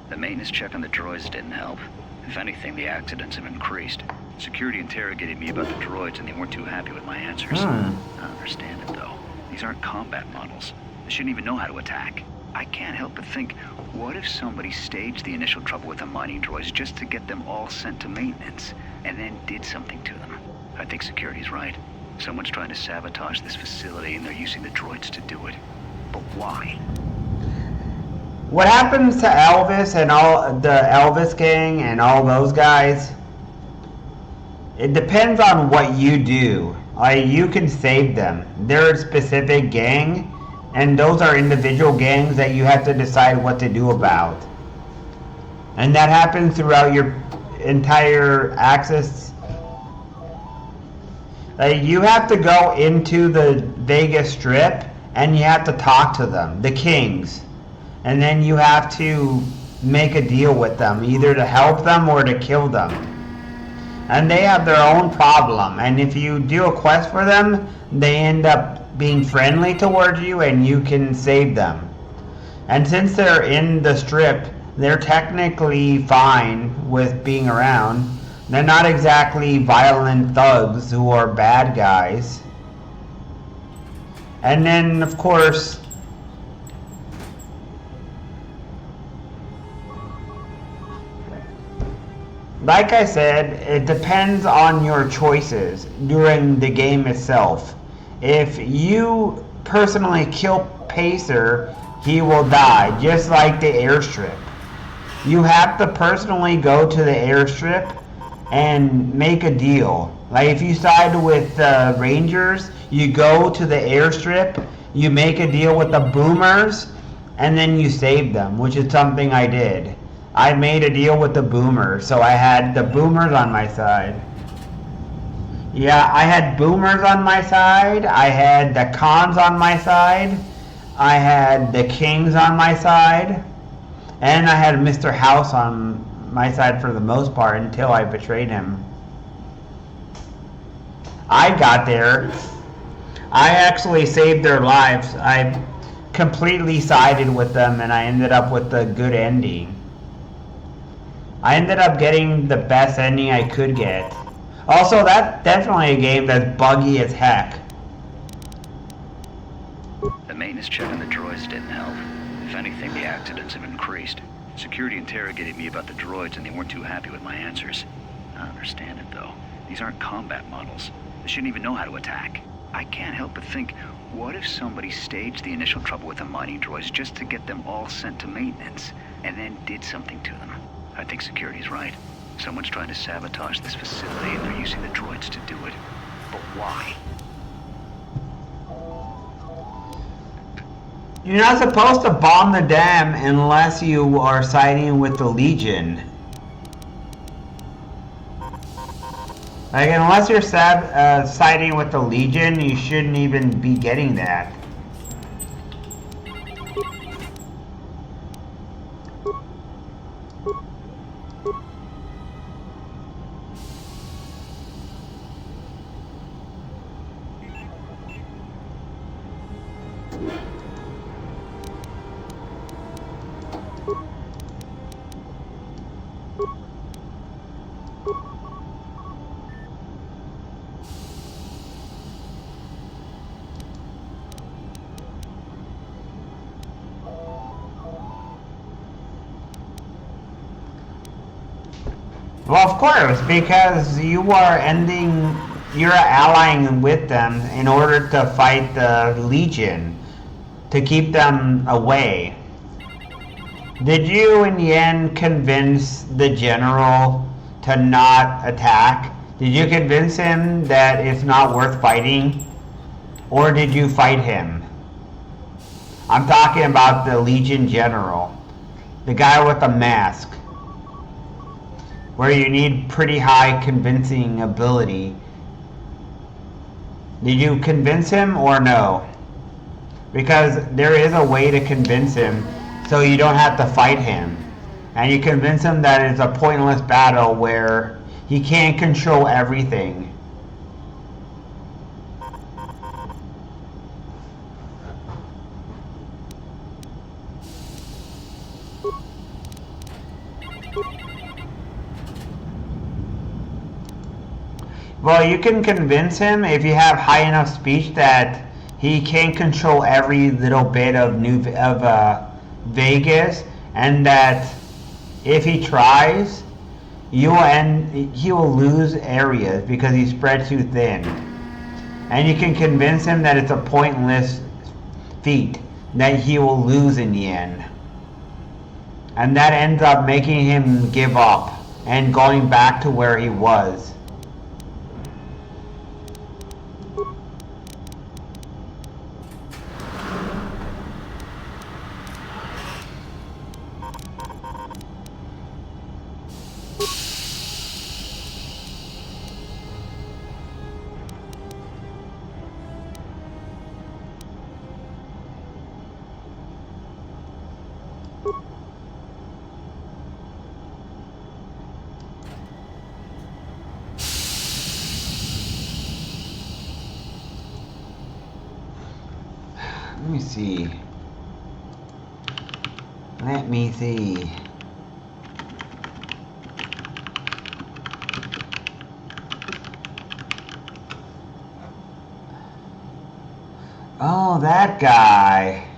The maintenance check on the droids didn't help. If anything, the accidents have increased. Security interrogated me about the droids and they weren't too happy with my answers. I understand it though. These aren't combat models. They shouldn't even know how to attack. I can't help but think, what if somebody staged the initial trouble with the mining droids just to get them all sent to maintenance, and then did something to them? I think security's right. Someone's trying to sabotage this facility and they're using the droids to do it. But why? What happens to Elvis and all the Elvis gang and all those guys? It depends on what you do. You can save them. They're a specific gang, and those are individual gangs that you have to decide what to do about. And that happens throughout your entire access. Like, you have to go into the Vegas Strip and you have to talk to them, the kings. And then you have to make a deal with them, either to help them or to kill them. And they have their own problem. And if you do a quest for them, they end up being friendly towards you and you can save them. And since they're in the Strip, they're technically fine with being around. They're not exactly violent thugs who are bad guys. And then, of course, like I said, it depends on your choices during the game itself. If you personally kill Pacer, he will die, just like the airstrip. You have to personally go to the airstrip and make a deal. Like if you side with the Rangers, you go to the airstrip, you make a deal with the boomers, and then you save them, which is something I did. I made a deal with the boomers, so I had the boomers on my side. Yeah, I had boomers on my side, I had the cons on my side, I had the kings on my side, and I had Mr. House on my side for the most part until I betrayed him. I got there. I actually saved their lives. I completely sided with them and I ended up with a good ending. I ended up getting the best ending I could get. Also, that's definitely a game that's buggy as heck. The maintenance check on the droids didn't help. If anything, the accidents have increased. Security interrogated me about the droids and they weren't too happy with my answers. I understand it though. These aren't combat models. They shouldn't even know how to attack. I can't help but think, what if somebody staged the initial trouble with the mining droids just to get them all sent to maintenance, and then did something to them? I think security's right. Someone's trying to sabotage this facility and they're using the droids to do it. But why? You're not supposed to bomb the dam unless you are siding with the Legion. Like, unless you're siding with the Legion, you shouldn't even be getting that. Well, of course, because you're allying with them in order to fight the Legion, to keep them away. Did you, in the end, convince the general to not attack? Did you convince him that it's not worth fighting? Or did you fight him? I'm talking about the Legion general, the guy with the mask, where you need pretty high convincing ability. Did you convince him or no? Because there is a way to convince him so you don't have to fight him. And you convince him that it's a pointless battle where he can't control everything. Well, you can convince him if you have high enough speech that he can't control every little bit of Vegas, and that if he tries, he will lose areas because he's spread too thin. And you can convince him that it's a pointless feat, that he will lose in the end. And that ends up making him give up and going back to where he was. Let me see. Let me see. Oh, that guy.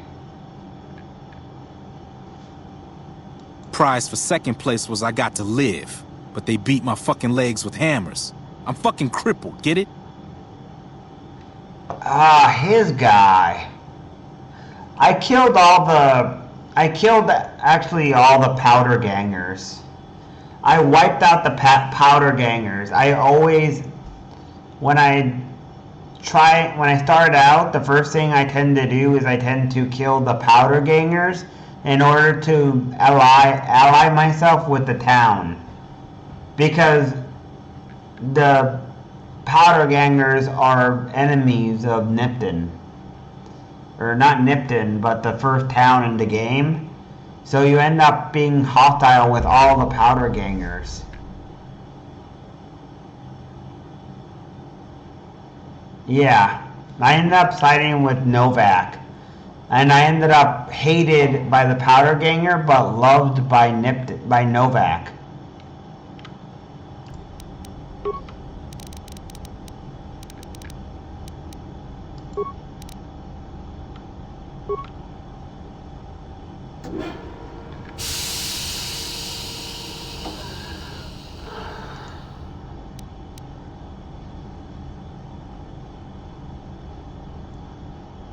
Prize for second place was I got to live, but they beat my fucking legs with hammers. I'm fucking crippled, get it? Ah, his guy. I killed actually all the powder gangers. I wiped out the powder gangers. I always, when I started out, the first thing I tend to do is I tend to kill the powder gangers in order to ally myself with the town. Because the powder gangers are enemies of Nipton. Or not Nipton, but the first town in the game. So you end up being hostile with all the powder gangers. Yeah, I ended up siding with Novak. And I ended up hated by the powder ganger, but loved by Novak.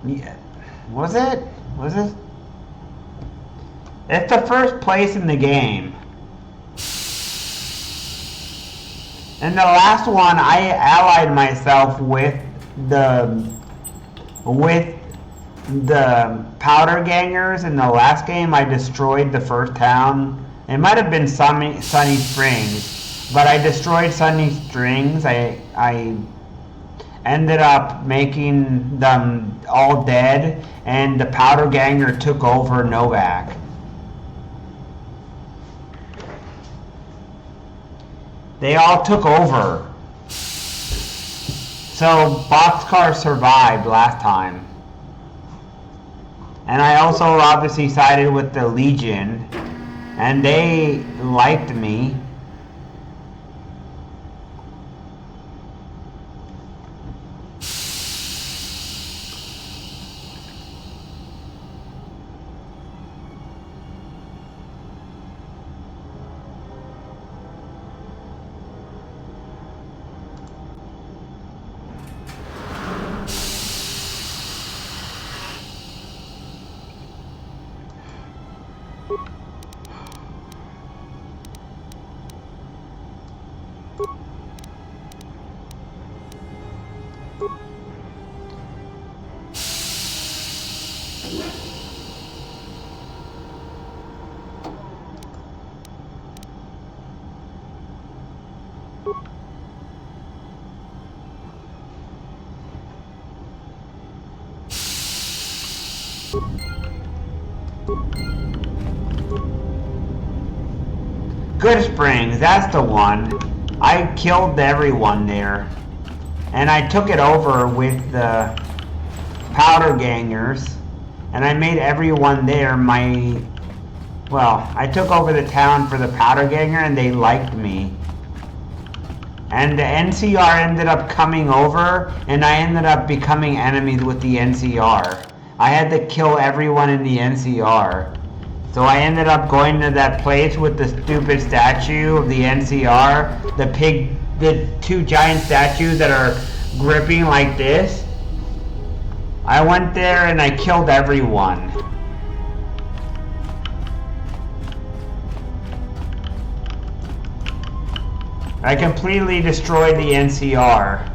Yeah. Was it? It's the first place in the game. In the last one, I allied myself with the powder gangers. In the last game, I destroyed the first town. It might have been Sunny Springs, but I destroyed Sunny Springs. I ended up making them all dead, and the powder ganger took over Novak. They all took over. So Boxcar survived last time. And I also obviously sided with the Legion, and they liked me. Good Springs, that's the one. I killed everyone there. And I took it over with the powder gangers. And I made everyone there my... Well, I took over the town for the powder ganger and they liked me. And the NCR ended up coming over and I ended up becoming enemies with the NCR. I had to kill everyone in the NCR. So I ended up going to that place with the stupid statue of the NCR, the two giant statues that are gripping like this. I went there and I killed everyone. I completely destroyed the NCR.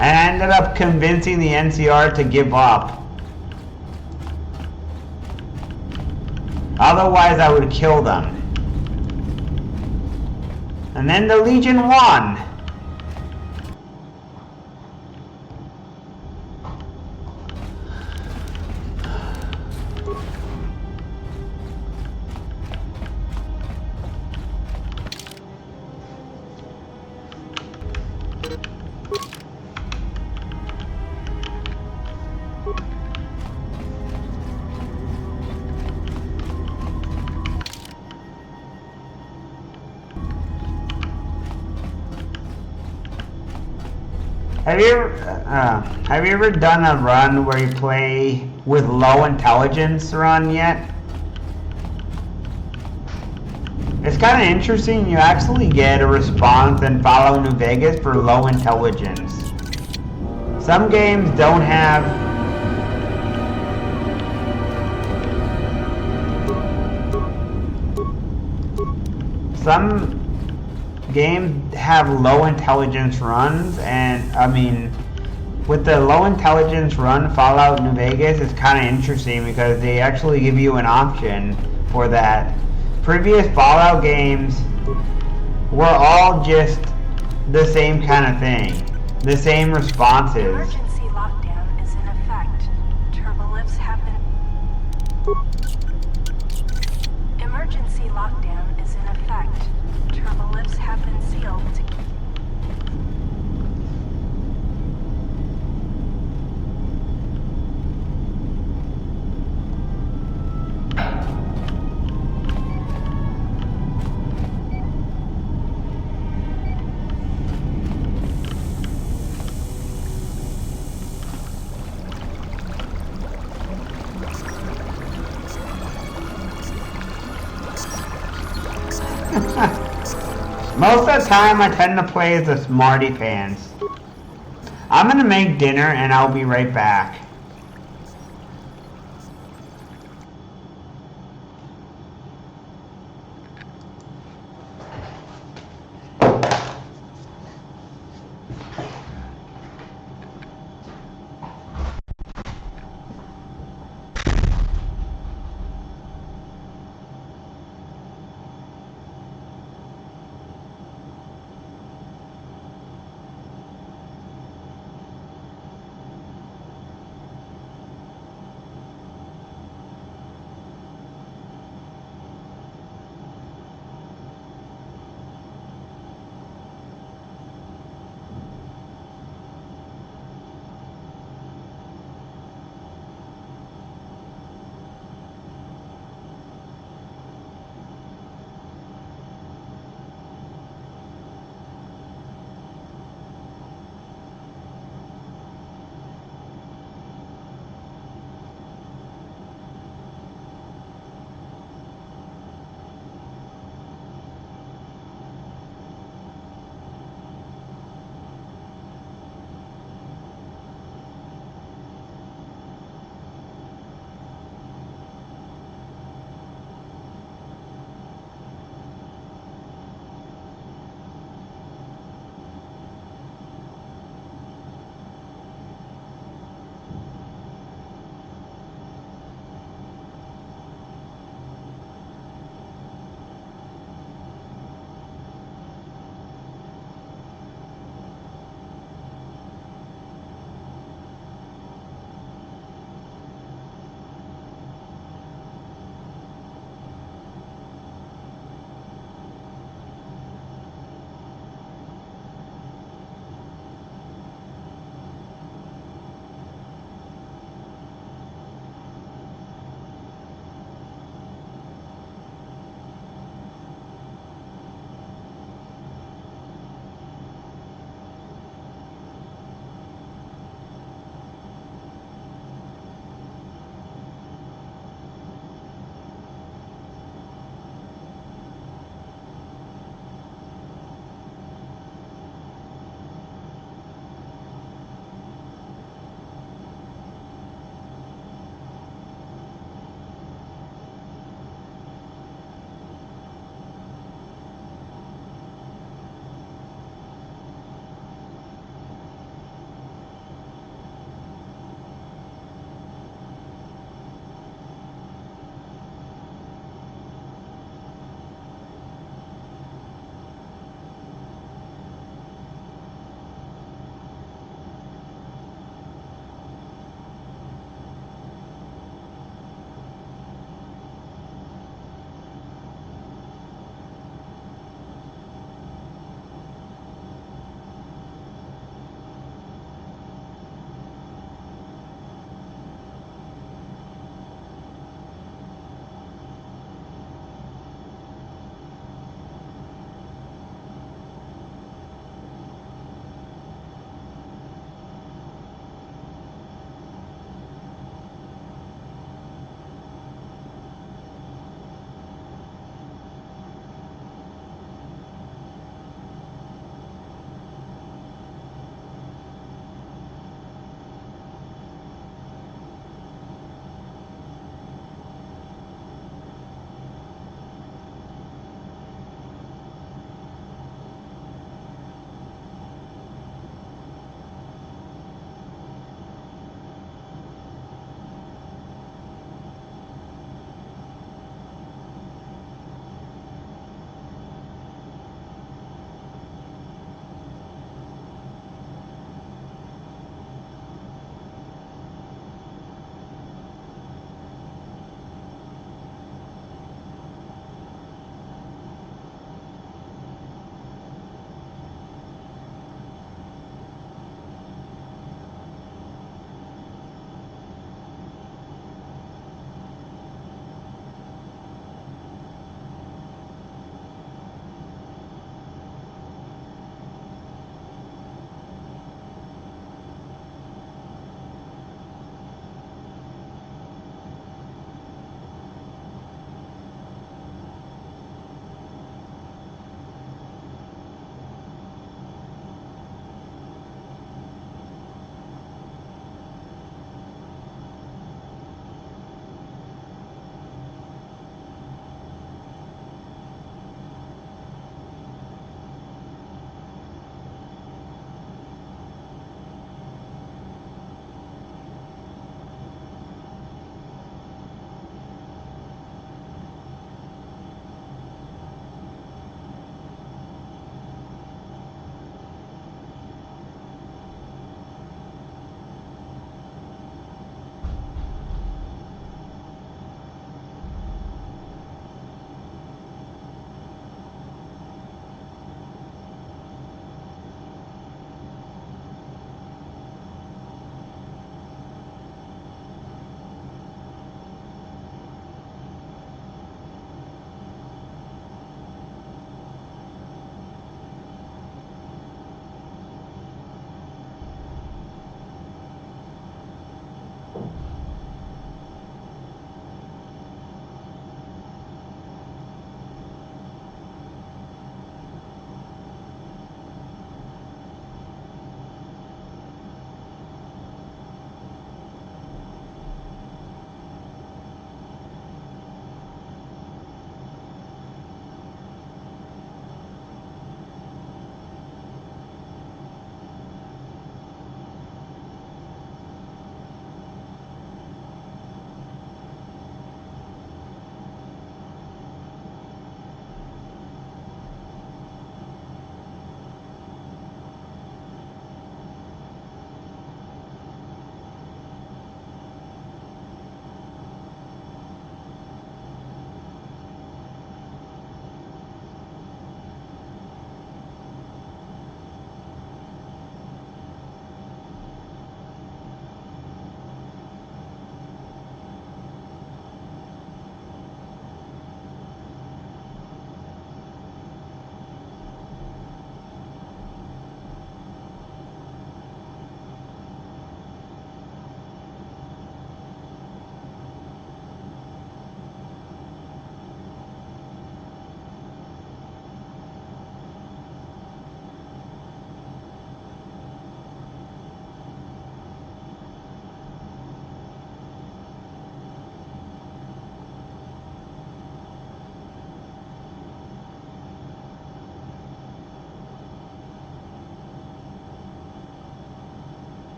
And I ended up convincing the NCR to give up. Otherwise, I would kill them. And then the Legion won. Have you ever done a run where you play with low intelligence run yet? It's kind of interesting. You actually get a response in Fallout New Vegas for low intelligence. Some games don't have. Some games have low intelligence runs, and I mean, with the low intelligence run Fallout New Vegas, it's kind of interesting because they actually give you an option for that. Previous Fallout games were all just the same kind of thing, the same responses. Emergency lockdown is in effect. Turbolifts have been... Emergency lockdown is in effect. Turbolifts have been sealed to... Most of the time I tend to play as the smarty pants. I'm gonna make dinner and I'll be right back.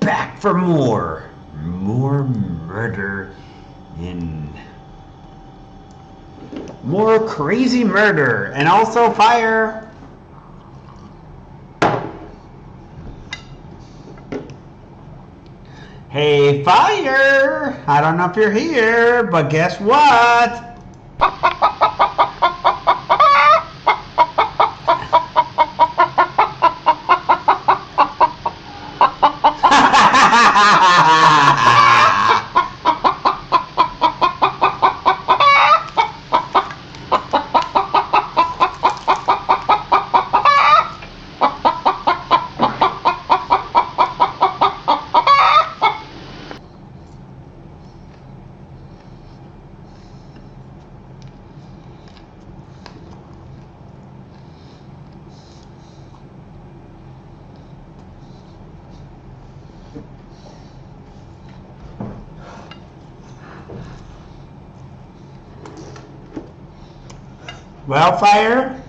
back for more murder and more crazy murder, and also fire. Hey, fire! I don't know if you're here, but guess what? Well, fire.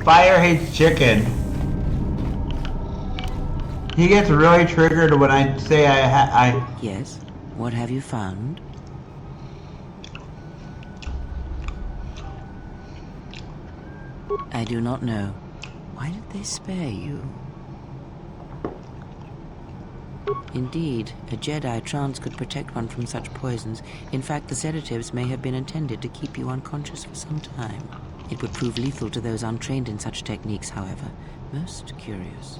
Fire hates chicken. He gets really triggered when I say I. Yes? What have you found? I do not know. Why did they spare you? Indeed, a Jedi trance could protect one from such poisons. In fact, the sedatives may have been intended to keep you unconscious for some time. It would prove lethal to those untrained in such techniques, however. Most curious.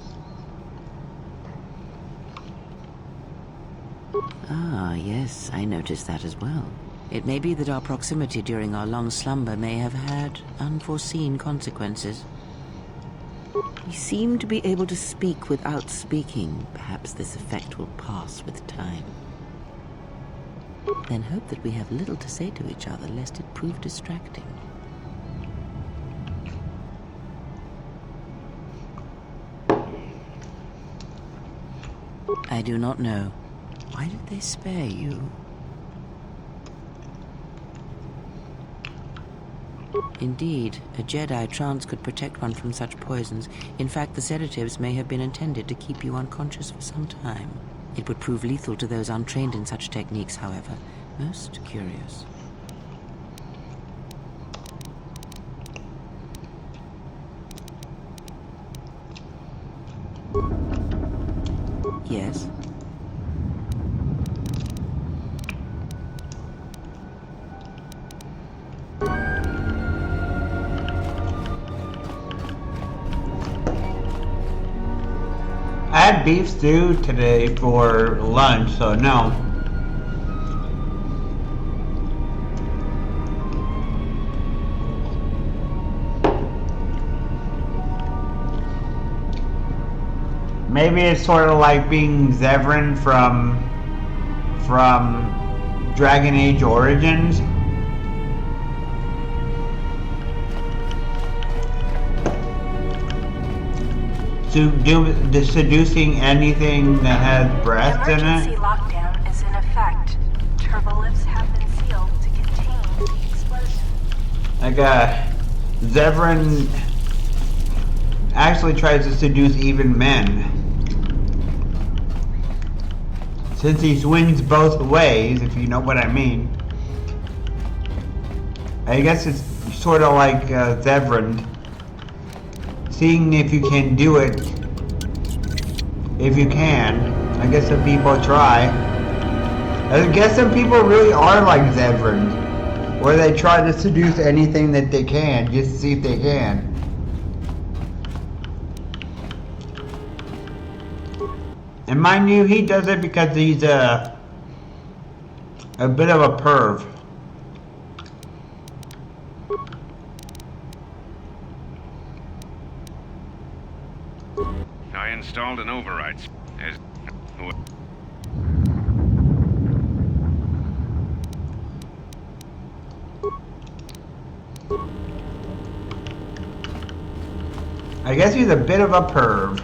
Ah, yes, I noticed that as well. It may be that our proximity during our long slumber may have had unforeseen consequences. We seem to be able to speak without speaking. Perhaps this effect will pass with time. Then hope that we have little to say to each other, lest it prove distracting. I do not know. Why did they spare you? Indeed, a Jedi trance could protect one from such poisons. In fact, the sedatives may have been intended to keep you unconscious for some time. It would prove lethal to those untrained in such techniques, however. Most curious. Yes? I had beef stew today for lunch, so no. Maybe it's sort of like being Zevran from Dragon Age Origins. To do the seducing anything that has breasts in it. Emergency lockdown is in effect. Turbolifts have been sealed to contain the explosion. Like Zevran actually tries to seduce even men. Since he swings both ways, if you know what I mean. I guess it's sort of like Zevran. Seeing if you can do it. If you can. I guess some people try. I guess some people really are like Zevran. Where they try to seduce anything that they can, just to see if they can. And mind you, he does it because he's a bit of a perv. I installed an override. I guess he's a bit of a perv.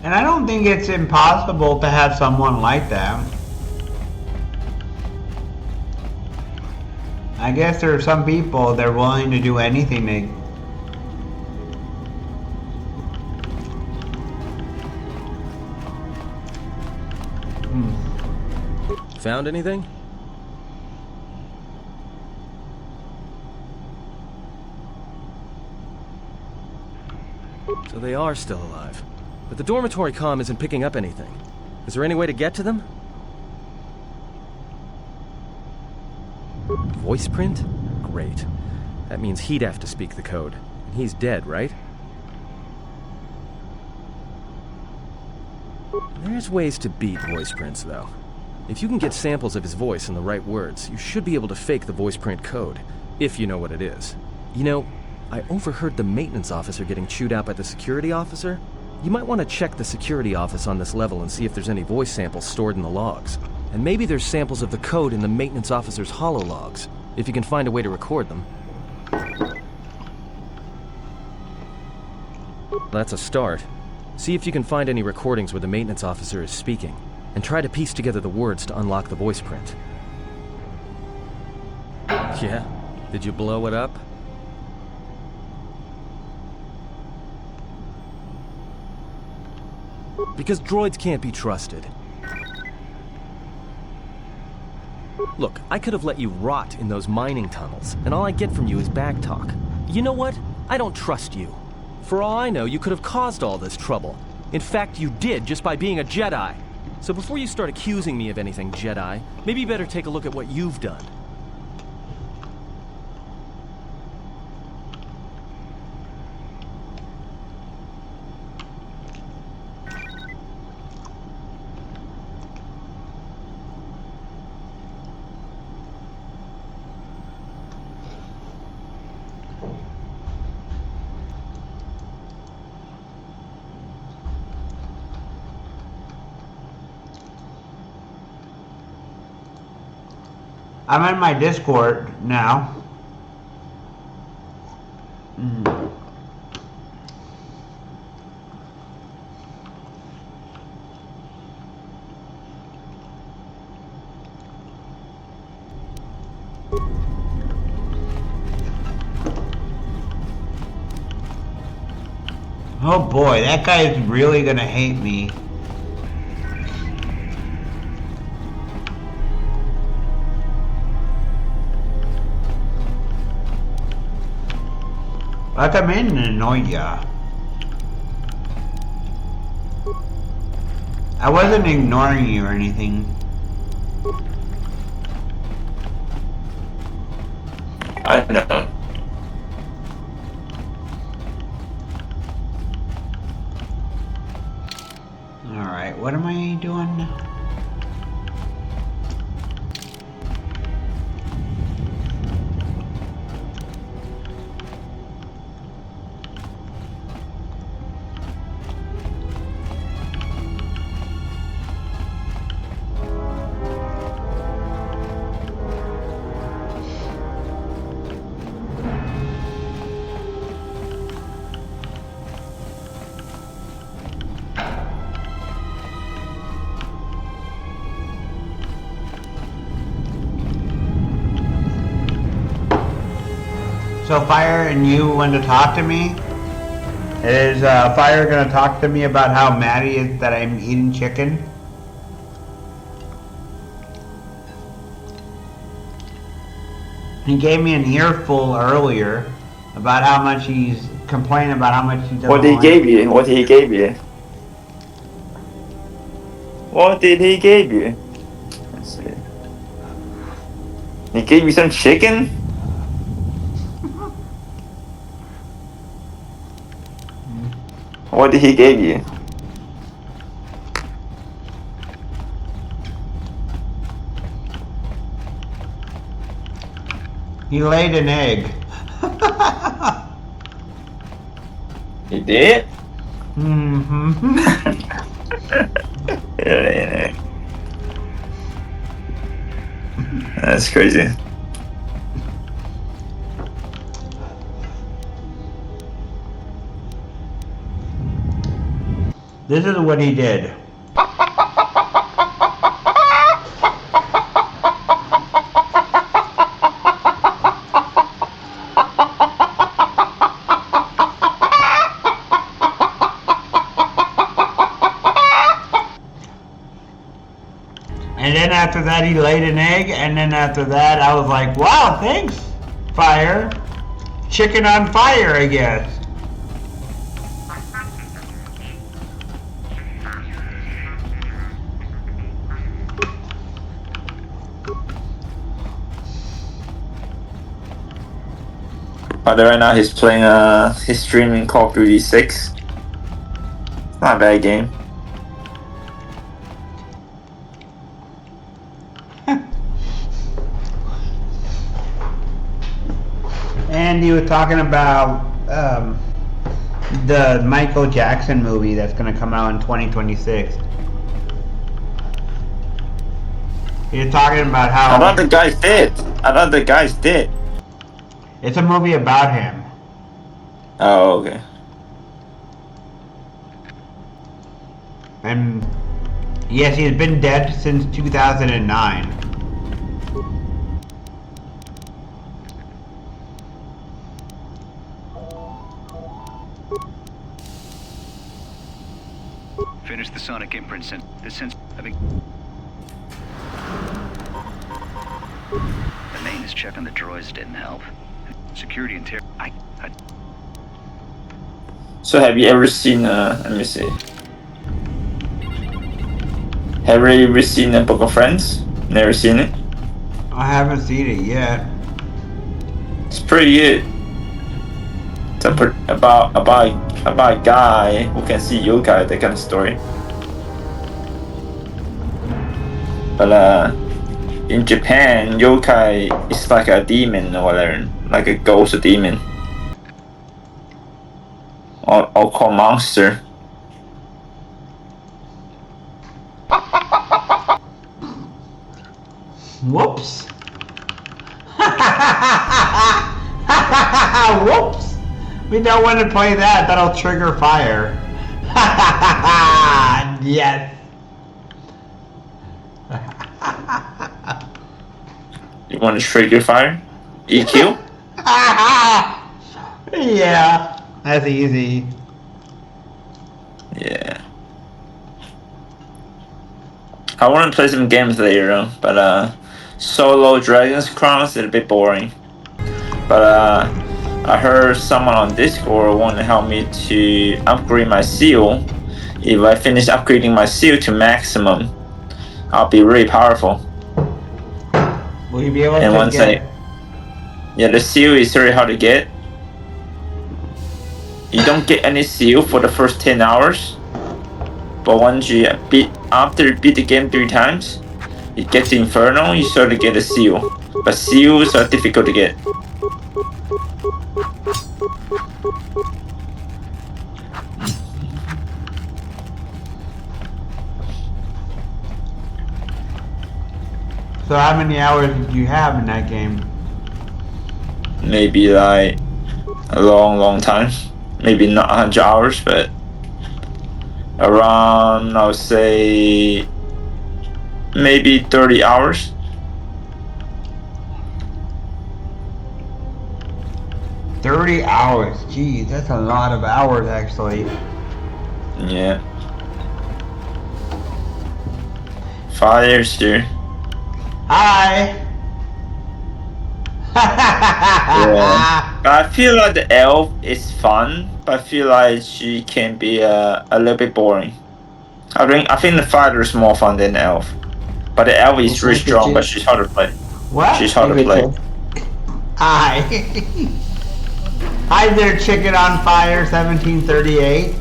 And I don't think it's impossible to have someone like that. I guess there are some people, they're willing to do anything to... Found anything? So they are still alive. But the dormitory comm isn't picking up anything. Is there any way to get to them? Voice print? Great. That means he'd have to speak the code. And he's dead, right? There's ways to beat voice prints, though. If you can get samples of his voice and the right words, you should be able to fake the voice print code, if you know what it is. You know, I overheard the maintenance officer getting chewed out by the security officer. You might want to check the security office on this level and see if there's any voice samples stored in the logs. And maybe there's samples of the code in the maintenance officer's holo logs, if you can find a way to record them. That's a start. See if you can find any recordings where the maintenance officer is speaking, and try to piece together the words to unlock the voice print. Yeah? Did you blow it up? Because droids can't be trusted. Look, I could have let you rot in those mining tunnels, and all I get from you is backtalk. You know what? I don't trust you. For all I know, you could have caused all this trouble. In fact, you did just by being a Jedi. So before you start accusing me of anything, Jedi, maybe you better take a look at what you've done. I'm in my Discord now. Oh boy, that guy is really gonna hate me. Like I'm in and annoy ya. I wasn't ignoring you or anything. I know. Alright, what am I doing? So Fire and you want to talk to me? Is Fire gonna talk to me about how mad he is that I'm eating chicken? He gave me an earful earlier about how much he's complaining about how much he doesn't What did he give you? What did he give you? What did he give you? Let's see. He gave you some chicken? What did he give you? He laid an egg. He did? Mm-hmm. That's crazy. This is what he did. And then after that he laid an egg, and then after that I was like, wow, thanks, fire. Chicken on fire, I guess. But right now he's playing he's streaming Call of Duty 6. Not a bad game. And you were talking about the Michael Jackson movie that's going to come out in 2026. You're talking about how... I thought the guy's dead. I thought the guy's dead. It's a movie about him. Oh, okay. And yes, he's been dead since 2009. Finish the sonic imprint sense. The sense. The maintenance check on the droids didn't help. Security and terror. So have you ever seen let me see. Have you ever seen a Book of Friends? Never seen it? I haven't seen it yet. It's pretty good. It's about a guy who can see yokai, that kind of story. But in Japan, yokai is like a demon or whatever, like a ghost demon, or called monster. Whoops. Whoops. We don't want to play that. That'll trigger fire. Yes. You want to trigger fire? EQ? Yeah, that's easy. Yeah. I want to play some games later though, but solo Dragon's Crown is a bit boring. But I heard someone on Discord want to help me to upgrade my seal. If I finish upgrading my seal to maximum, I'll be really powerful. Will you be able and to once get... Yeah, the seal is very hard to get. You don't get any seal for the first 10 hours. But once you after you beat the game 3 times, you get to Inferno, you start to get a seal. But seals are difficult to get. So how many hours did you have in that game? Maybe like a long time. Maybe not 100 hours, but around, I would say, maybe 30 hours. $30 hours. Geez, that's a lot of hours actually. Yeah. Father's here. Hi. Yeah. I feel like the elf is fun, but I feel like she can be a little bit boring. I think the fighter is more fun than the elf, but the elf is really strong, but she's hard to play. What? She's hard to play. Hi. Hi there, Chicken on Fire 1738.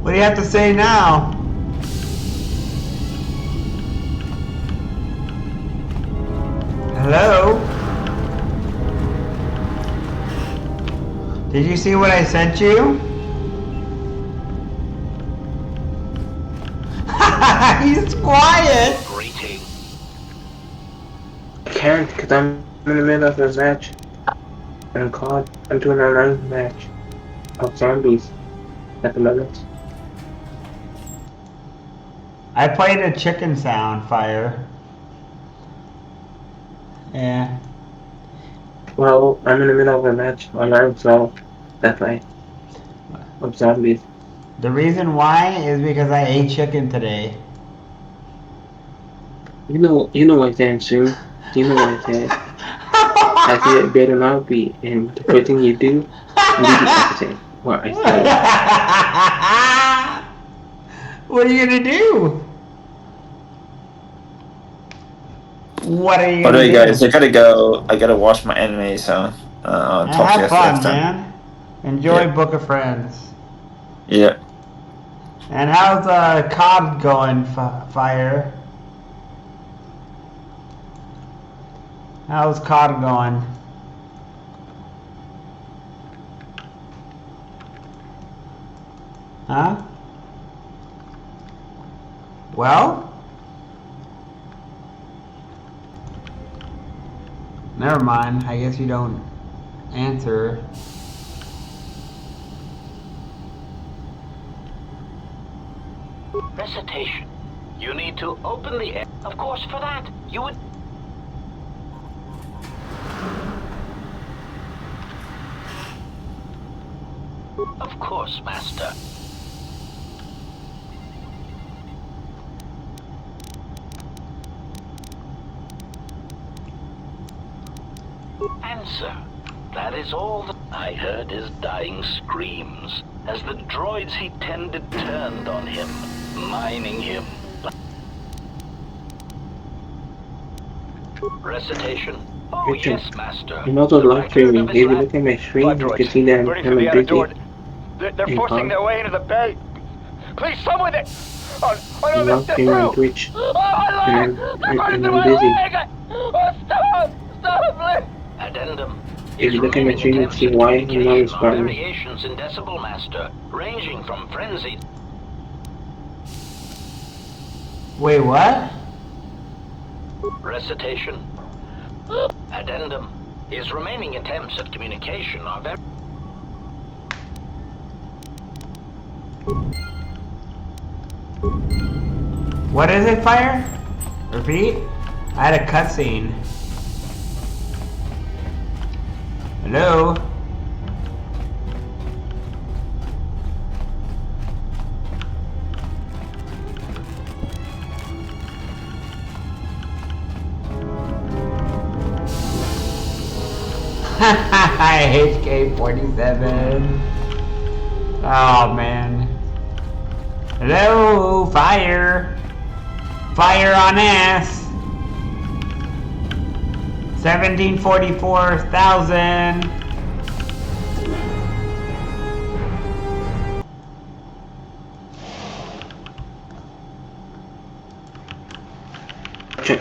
What do you have to say now? Hello? Did you see what I sent you? He's quiet. Greetings. can't, because I'm in the middle of a match. I'm caught. I'm doing a ranked match of zombies at the moment. I played a chicken sound, Fire. Yeah. Well, I'm in the middle of a match online, so that's why. Of zombies. The reason why is because I ate chicken today. You know what I said, soon. You know what I said. I said it better not be, and the first thing you do the opposite. What I said. What are you gonna do? What are you gonna Alright, do? guys, I gotta go. I gotta watch my anime, so I'll talk to you Have guys fun, next time. man. Enjoy Yeah. Book of Friends. Yeah. And how's COD going, Fire? How's COD going? Huh? Well? Never mind. I guess you don't answer. Recitation. You need to open the air. Of course, for that, you would... Of course, Master. Answer. That is all that I heard his dying screams as the droids he tended turned on him, mining him. Recitation. Oh, Richard, yes, Master. I'm also live streaming. If you look at my stream, you can see that I'm kind of busy. They're forcing their way into the bay. Please, someone there! I'm live streaming on Twitch, and I'm busy. Stop! Addendum. If you look at my stream, you can see why I'm not responding. Variations in decibel, Master, ranging from frenzied. Wait, what? Recitation. Addendum. His remaining attempts at communication are very... What is it, Fire? Repeat? I had a cutscene. Hello? HK-47. Oh, man. Hello, Fire. Fire on ass. 1744,000.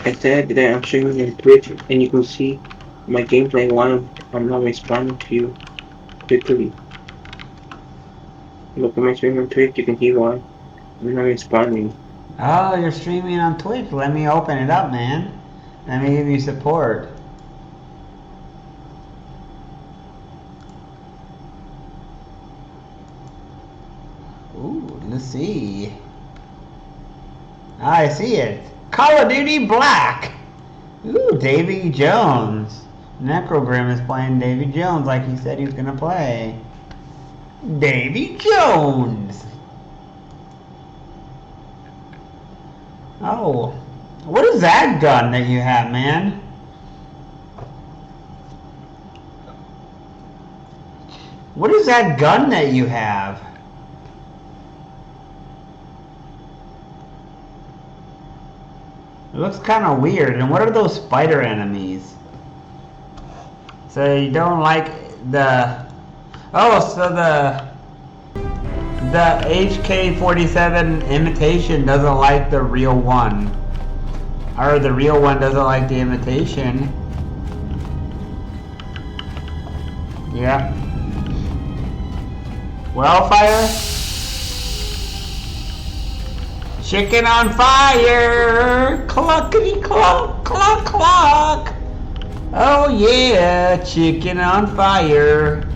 I said that I'm streaming on Twitch, and you can see my gameplay while I'm not responding to you quickly. Look at my stream on Twitch, you can see why I'm not responding. Oh, you're streaming on Twitch. Let me open it up, man. Let me give you support. Ooh, let's see. I see it. Call of Duty Black. Ooh, Davy Jones. Necrogrim is playing Davy Jones like he said he was gonna play. Davy Jones. Oh, what is that gun that you have, man? What is that gun that you have? It looks kind of weird. And what are those spider enemies? So you don't like the... Oh, so the HK-47 imitation doesn't like the real one. Or the real one doesn't like the imitation. Yeah. Well, Fire? Chicken on fire! Cluckety cluck, cluck, cluck! Oh yeah, chicken on fire.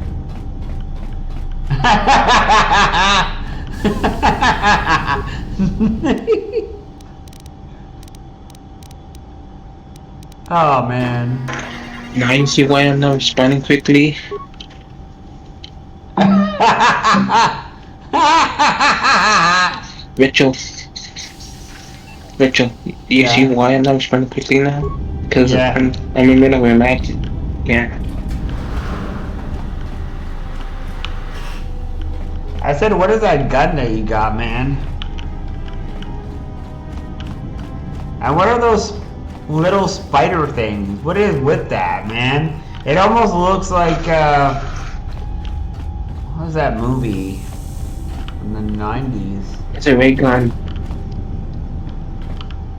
Oh man. Now you see why I'm not responding quickly? Rachel, Rachel, you see Yeah. why I'm not responding quickly now? Because Yeah. I'm in the middle of a match. Yeah. I said, what is that gun that you got, man? And what are those little spider things? What is with that, man? It almost looks like, what was that movie in the 90s? It's a ray gun.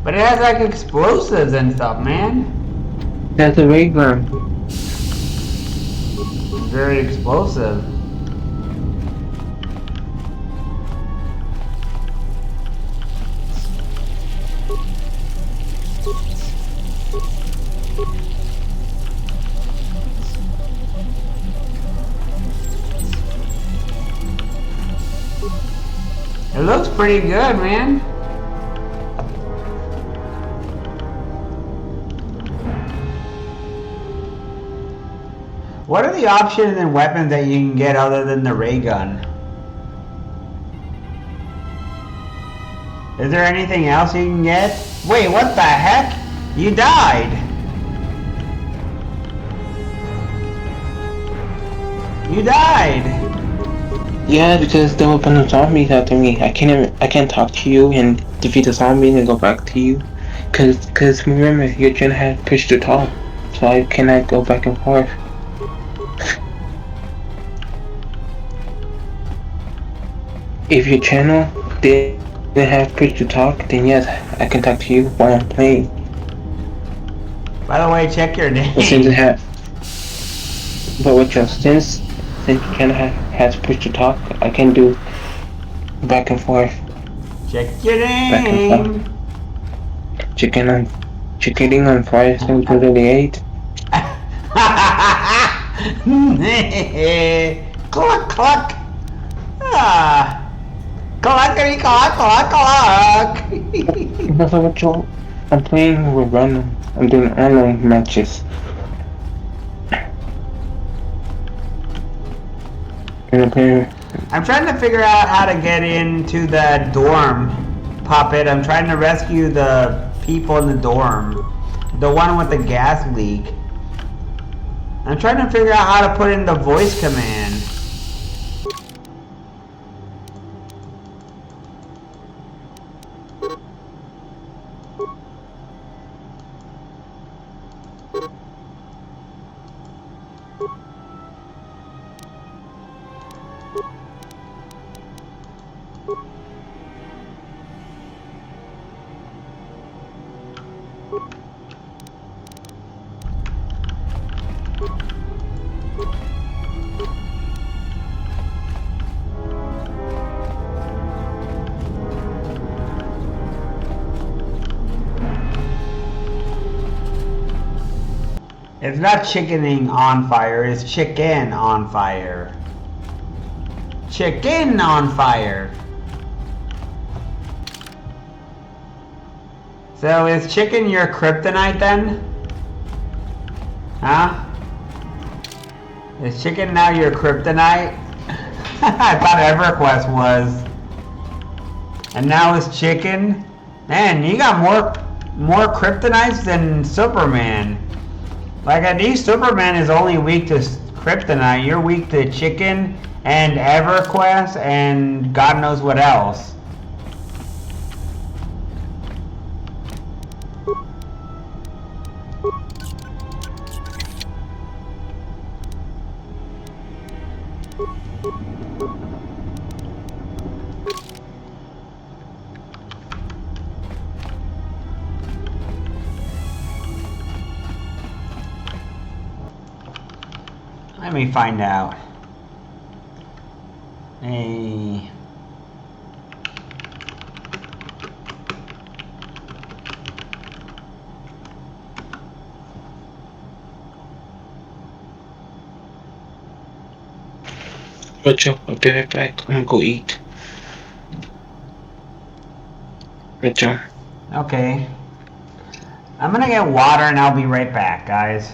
But it has like explosives and stuff, man. That's a ray gun. It's very explosive. It looks pretty good, man. What are the options and weapons that you can get other than the ray gun? Is there anything else you can get? Wait, what the heck? You died. You died. Yeah, because there were a bunch of zombies after me. I can't talk to you and defeat the zombies and go back to you. Cause remember, your gen had pushed to talk, so I cannot go back and forth. If your channel didn't have push to talk, then yes, I can talk to you while I'm playing. By the way, check your name. But since it had, since your channel has push to talk, I can do back and forth. Check your name. Chickening on fire since 2008. Cluck cluck. Ah. Cluckety cluck cluck cluck. That's what I'm playing with random. I'm doing online matches. And I'm trying to figure out how to get into the dorm, Puppet. I'm trying to rescue the people in the dorm. The one with the gas leak. I'm trying to figure out how to put in the voice command. It's not chickening on fire, it's chicken on fire. Chicken on fire. So is chicken your kryptonite then? Huh? Is chicken now your kryptonite? I thought EverQuest was. And now it's chicken? Man, you got more kryptonites than Superman. Like at least Superman is only weak to kryptonite. You're weak to chicken and EverQuest and God knows what else. Let me find out. Hey. But Joe, I'll be right back. I'm gonna go eat. Right, Joe. Okay. I'm gonna get water and I'll be right back, guys.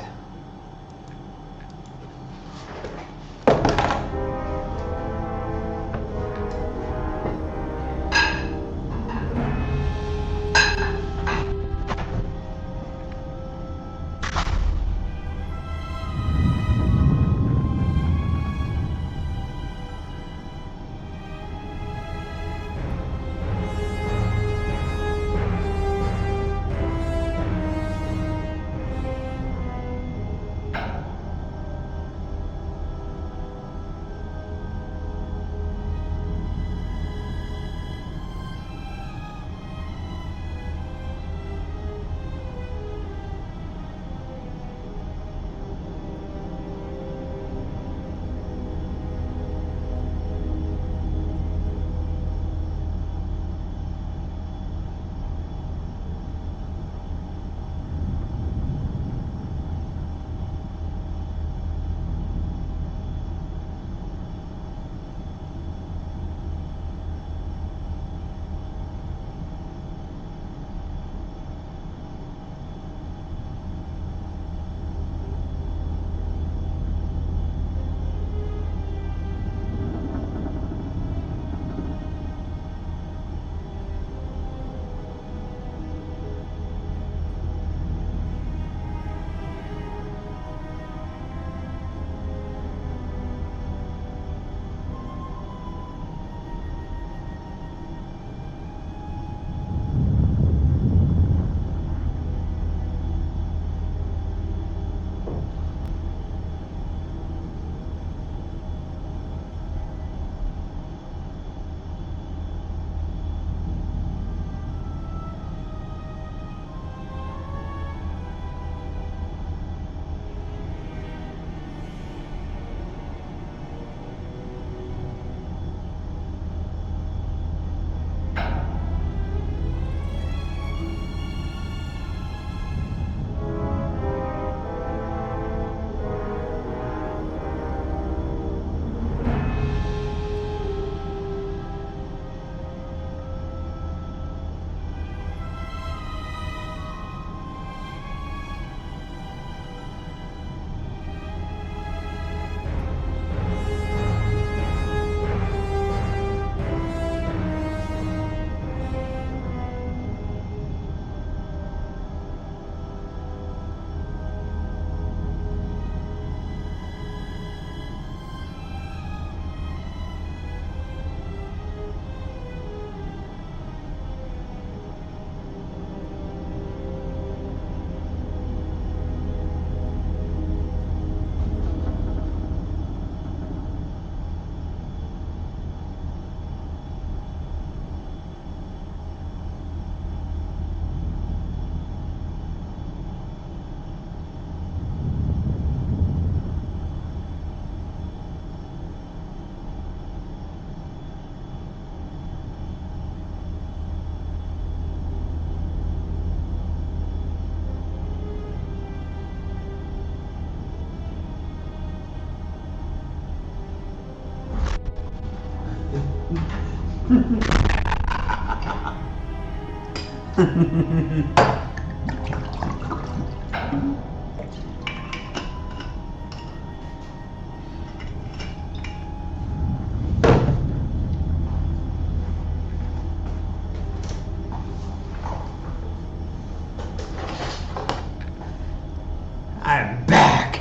I'm back.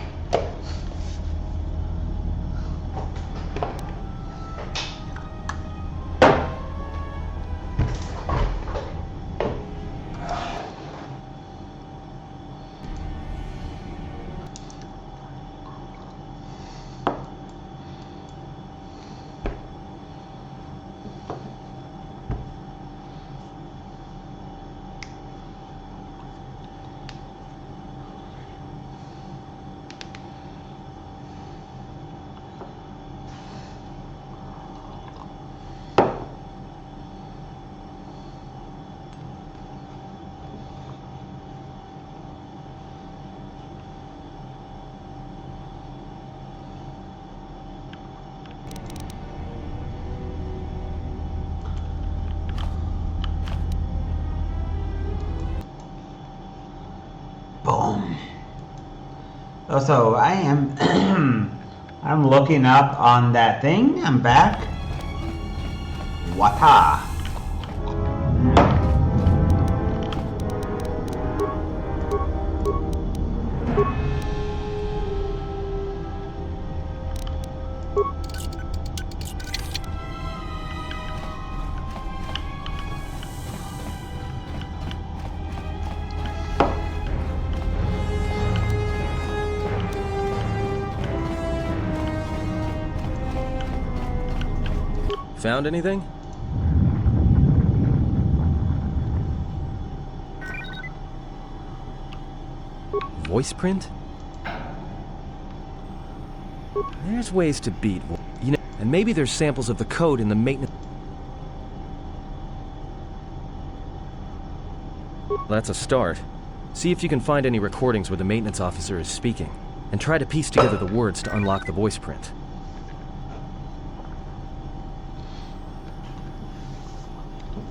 Also, I am I'm looking up on that thing. I'm back. Wata. Found anything? Voice print? There's ways to beat, you know, and maybe there's samples of the code in the maintenance. That's a start. See if you can find any recordings where the maintenance officer is speaking, and try to piece together the words to unlock the voice print.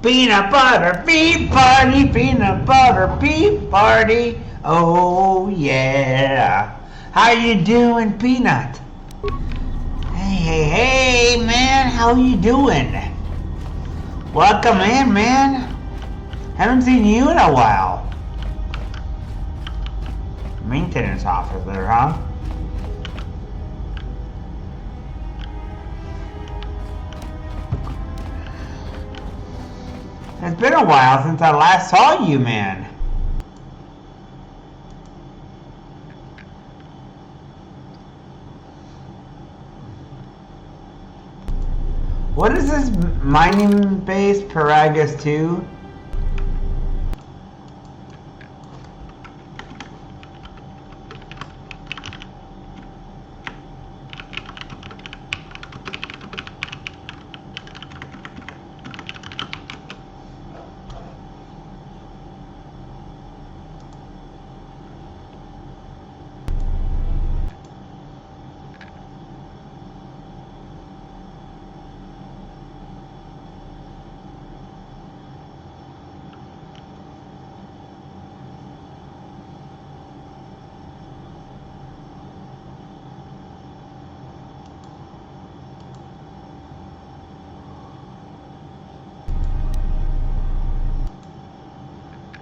Peanut butter beef party, peanut butter beef party. Oh yeah. How you doing, Peanut? Hey, man, how you doing? Welcome in, man. Haven't seen you in a while. Maintenance officer, huh? It's been a while since I last saw you, man. What is this mining base, Paragus 2?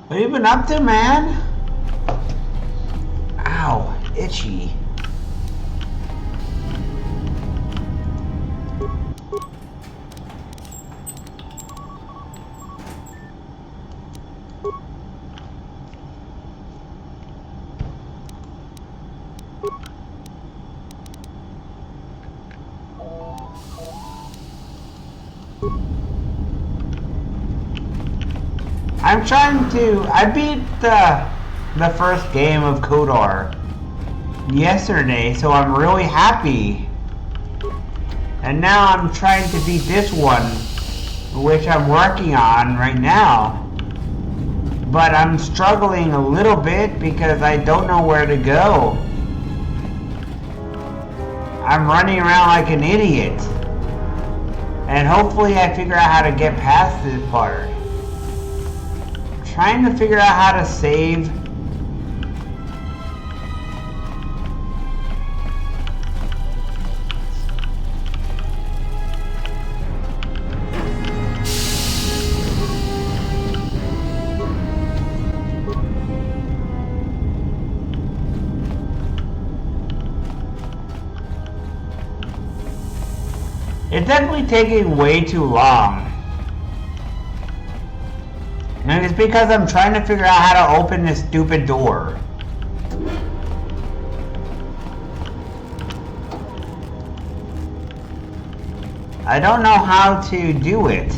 What have you been up to, man? Ow, itchy. I'm trying to. I beat the first game of Kodor yesterday, so I'm really happy. And now I'm trying to beat this one, which I'm working on right now. But I'm struggling a little bit because I don't know where to go. I'm running around like an idiot. And hopefully I figure out how to get past this part. Trying to figure out how to save. It's definitely taking way too long. And it's because I'm trying to figure out how to open this stupid door. I don't know how to do it.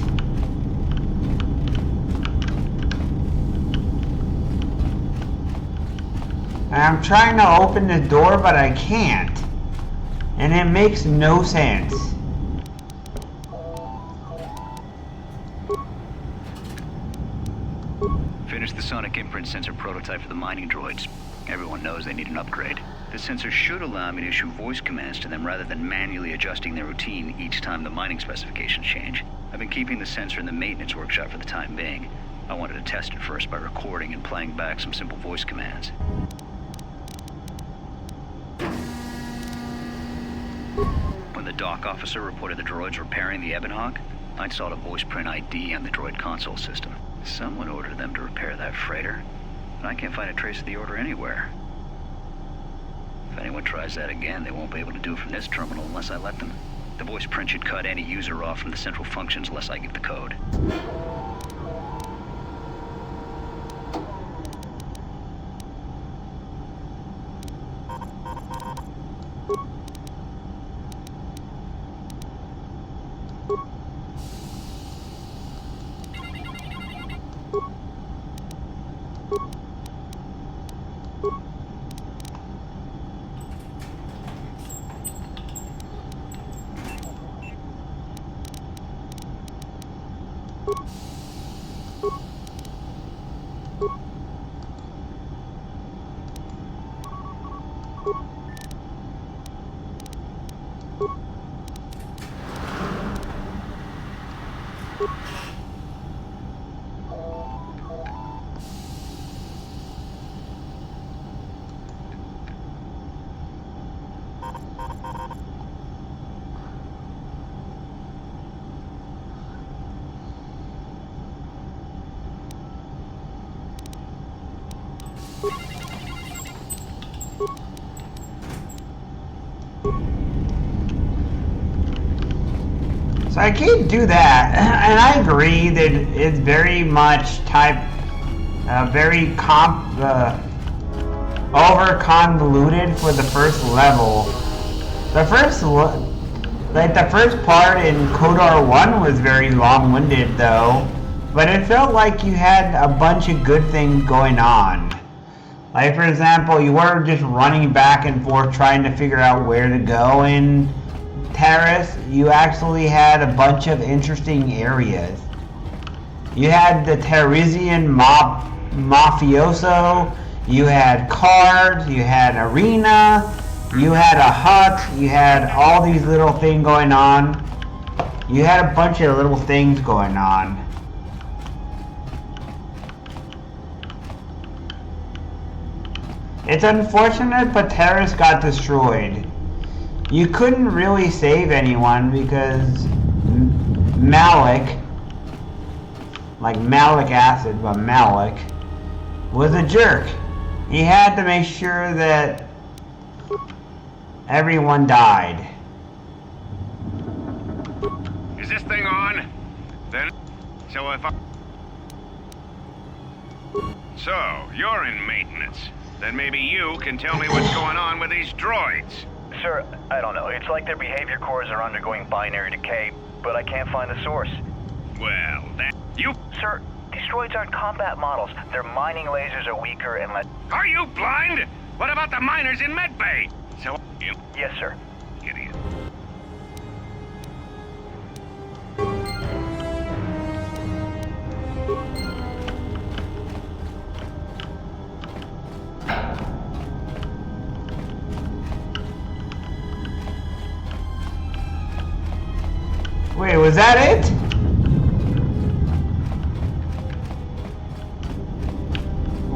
And I'm trying to open the door, but I can't. And it makes no sense. Finished the sonic imprint sensor prototype for the mining droids. Everyone knows they need an upgrade. The sensor should allow me to issue voice commands to them rather than manually adjusting their routine each time the mining specifications change. I've been keeping the sensor in the maintenance workshop for the time being. I wanted to test it first by recording and playing back some simple voice commands. dock officer reported the droids repairing the Ebonhawk, I saw the voice print ID on the droid console system. Someone ordered them to repair that freighter, but I can't find a trace of the order anywhere. If anyone tries that again, they won't be able to do it from this terminal unless I let them. The voice print should cut any user off from the central functions unless I give the code. So I can't do that, and I agree that it's very much over convoluted for the first level. The first part in Kodar 1 was very long-winded though, but it felt like you had a bunch of good things going on. Like for example, you weren't just running back and forth trying to figure out where to go in Terrace. You actually had a bunch of interesting areas. You had the Teresian mafioso, you had cards, you had arena, you had a hut, you had all these little things going on. You had a bunch of little things going on. It's unfortunate, but Terrace got destroyed. You couldn't really save anyone because Malik, like Malik Acid, but Malik, was a jerk. He had to make sure that everyone died. Is this thing on? Then, so if I... So, you're in maintenance. Then maybe you can tell me what's going on with these droids. Sir, I don't know. It's like their behavior cores are undergoing binary decay, but I can't find the source. Well, that... You... Sir, these droids aren't combat models. Their mining lasers are weaker and less... Are you blind? What about the miners in medbay? So... You... Yes, sir. Idiot. Wait, was that it?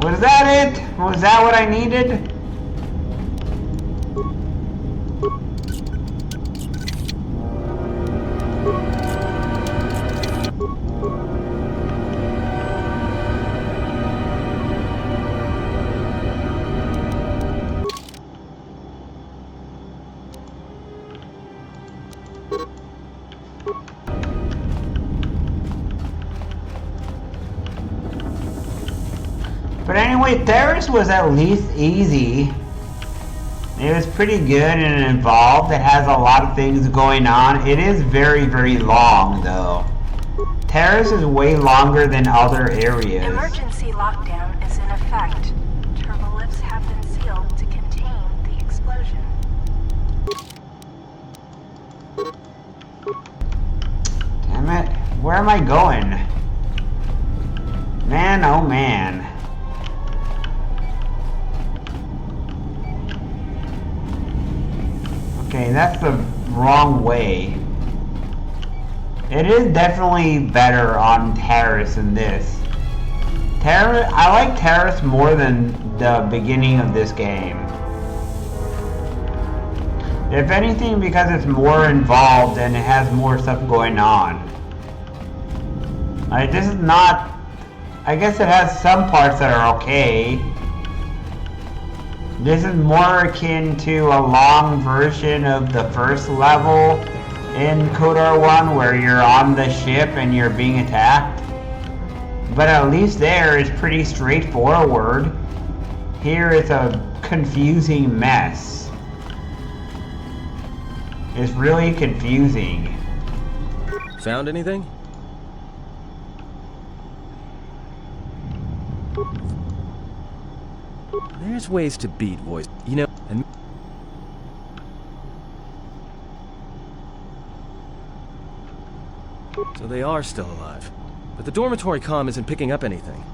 Was that it? Was that what I needed? But anyway, Terrace was at least easy. It was pretty good and involved. It has a lot of things going on. It is very, very long, though. Terrace is way longer than other areas. Emergency lockdown is in effect. Turbo lifts have been sealed to contain the explosion. Damn it. Where am I going? Man, oh man. Okay, that's the wrong way. It is definitely better on Terrace than this. I like Terrace more than the beginning of this game. If anything, because it's more involved and it has more stuff going on. Like, this is not... I guess it has some parts that are okay. This is more akin to a long version of the first level in KOTOR 1 where you're on the ship and you're being attacked. But at least there it's pretty straightforward. Here it's a confusing mess. It's really confusing. Found anything? There's ways to beat voice, you know, and... So they are still alive. But the dormitory comm isn't picking up anything.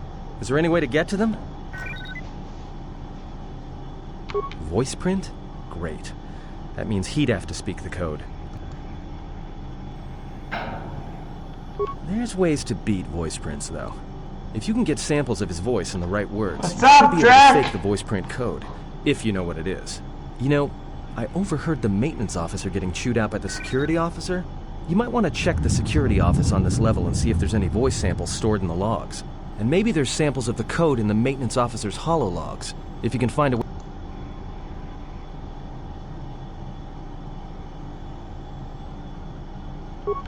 Is there any way to get to them? Voice print? Great. That means he'd have to speak the code. There's ways to beat voice prints, though. If you can get samples of his voice and the right words, you should be able to fake the voice print code, if you know what it is. You know, I overheard the maintenance officer getting chewed out by the security officer. You might want to check the security office on this level and see if there's any voice samples stored in the logs. And maybe there's samples of the code in the maintenance officer's holologs, if you can find a way.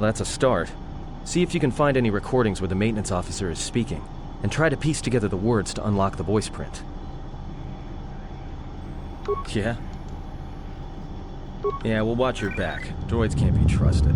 That's a start. See if you can find any recordings where the maintenance officer is speaking, and try to piece together the words to unlock the voice print. Yeah? Yeah, well, watch your back. Droids can't be trusted.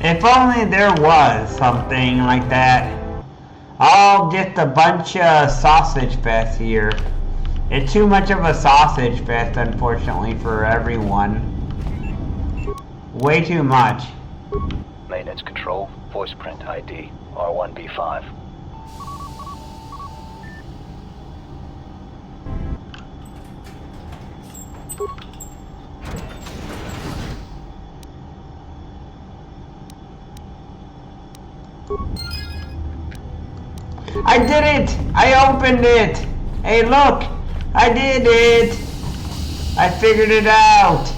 If only there was something like that. Oh, just a bunch of sausage fest here. It's too much of a sausage fest, unfortunately, for everyone. Way too much. Maintenance control, voice print ID, R1B5. I did it! I opened it! Hey, look! I did it! I figured it out!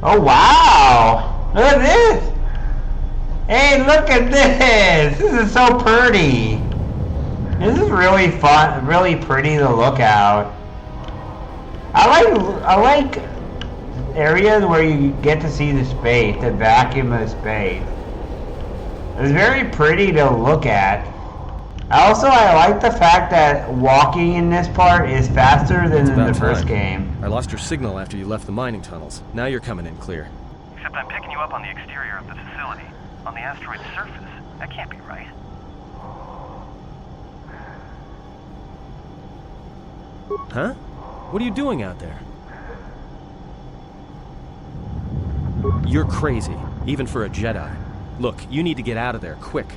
Oh wow! Look at this! Hey, look at this! This is so pretty! This is really fun, really pretty to look at. I like areas where you get to see the space, the vacuum of space. It's very pretty to look at. Also, I like the fact that walking in this part is faster than in the first game. I lost your signal after you left the mining tunnels. Now you're coming in clear. Except I'm picking you up on the exterior of the facility, on the asteroid's surface. That can't be right. Huh? What are you doing out there? You're crazy, even for a Jedi. Look, you need to get out of there, quick.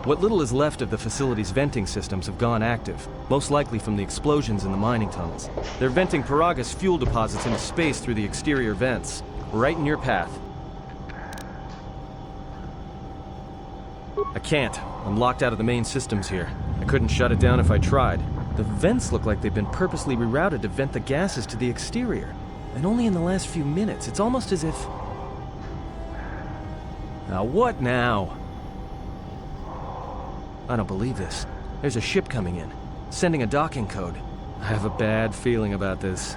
What little is left of the facility's venting systems have gone active, most likely from the explosions in the mining tunnels. They're venting Paragus fuel deposits into space through the exterior vents, right in your path. I can't. I'm locked out of the main systems here. I couldn't shut it down if I tried. The vents look like they've been purposely rerouted to vent the gases to the exterior. And only in the last few minutes. It's almost as if... Now what now? I don't believe this. There's a ship coming in, sending a docking code. I have a bad feeling about this.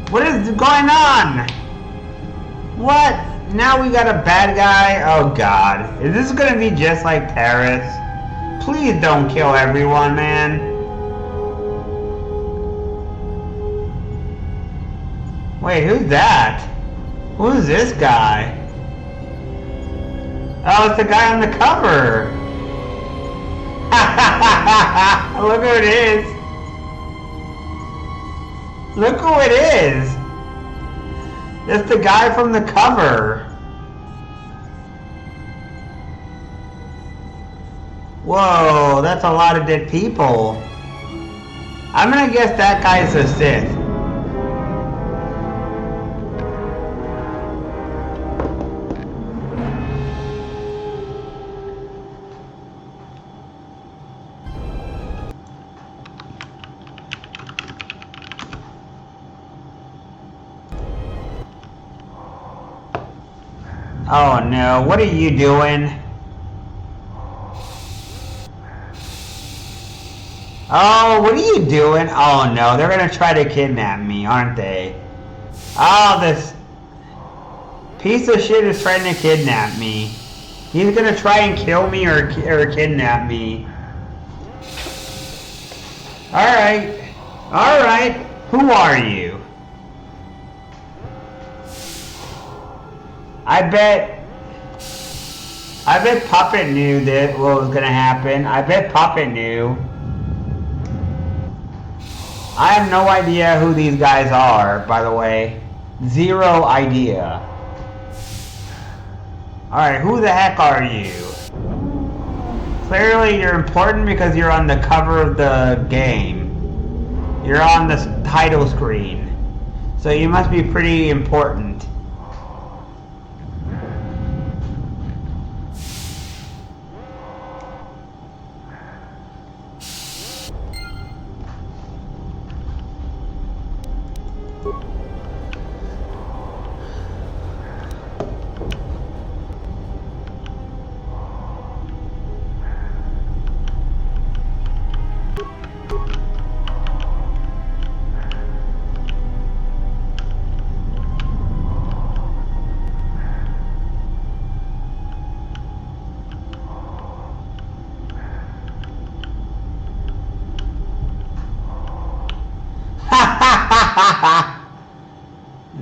What is is going on? What? Now we got a bad guy? Oh god. Is this gonna be just like Paris? Please don't kill everyone, man. Wait, who's that? Who's this guy? Oh, it's the guy on the cover. Look who it is. Look who it is. It's the guy from the cover. Whoa, that's a lot of dead people. I'm gonna guess that guy's a Sith. Oh no, what are you doing? Oh, what are you doing? Oh no, they're gonna try to kidnap me, aren't they? Oh, this piece of shit is trying to kidnap me. He's gonna try and kill me or kidnap me. Alright. Alright. Who are you? I bet Puppet knew that what was gonna happen. I bet Puppet knew. I have no idea who these guys are, by the way. Zero idea. Alright, who the heck are you? Clearly you're important because you're on the cover of the game. You're on the title screen. So you must be pretty important.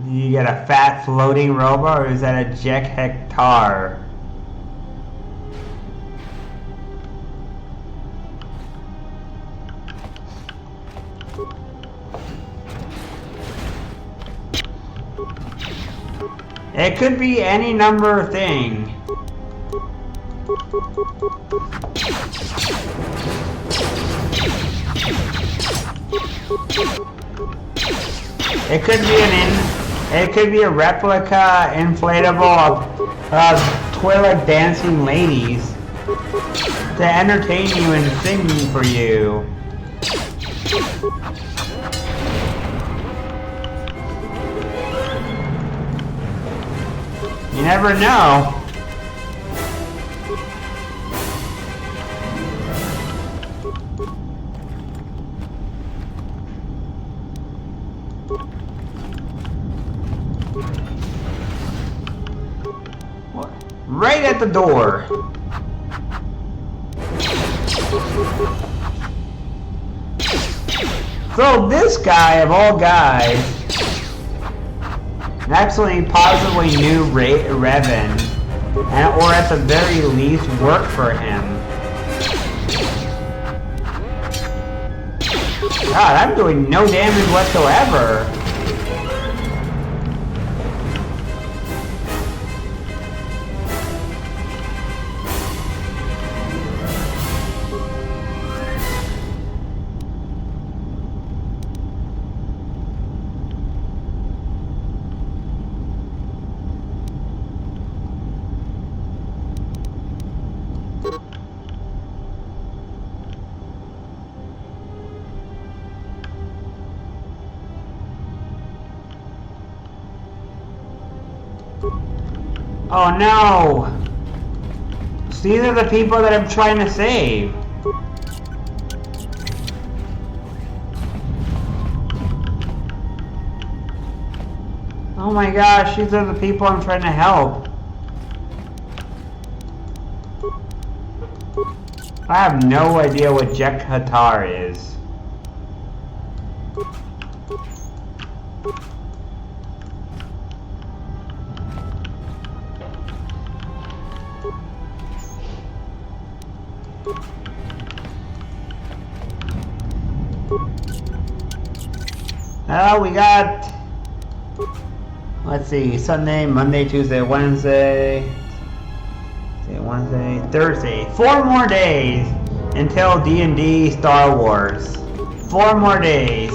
You get a fat floating robot, or is that a Jack Hector? It could be any number of things. It could be a replica inflatable of toilet dancing ladies to entertain you and sing for you. You never know. Right at the door. So this guy, of all guys, actually possibly knew Revan, or at the very least worked for him. God, I'm doing no damage whatsoever. Oh no! These are the people that I'm trying to save. my gosh, these are the people I'm trying to help. I have no idea what Jek Hatar is. We got, let's see, Sunday, Monday, Tuesday, Wednesday, Thursday. 4 more days until D&D Star Wars. 4 more days.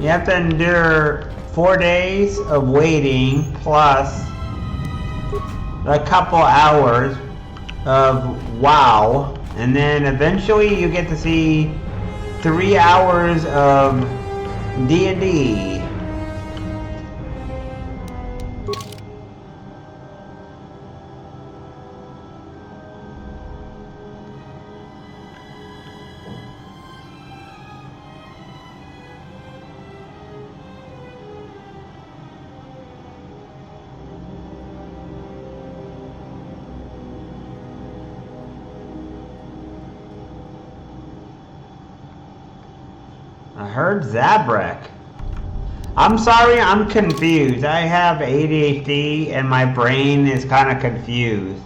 You have to endure 4 days of waiting plus a couple hours of WoW, and then eventually you get to see 3 hours of D&D. I heard Zabrak. I'm sorry, I'm confused. I have ADHD and my brain is kind of confused.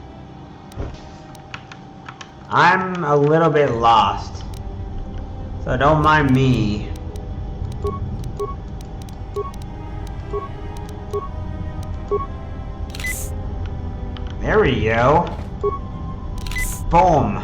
I'm a little bit lost. So don't mind me. There we go. Boom.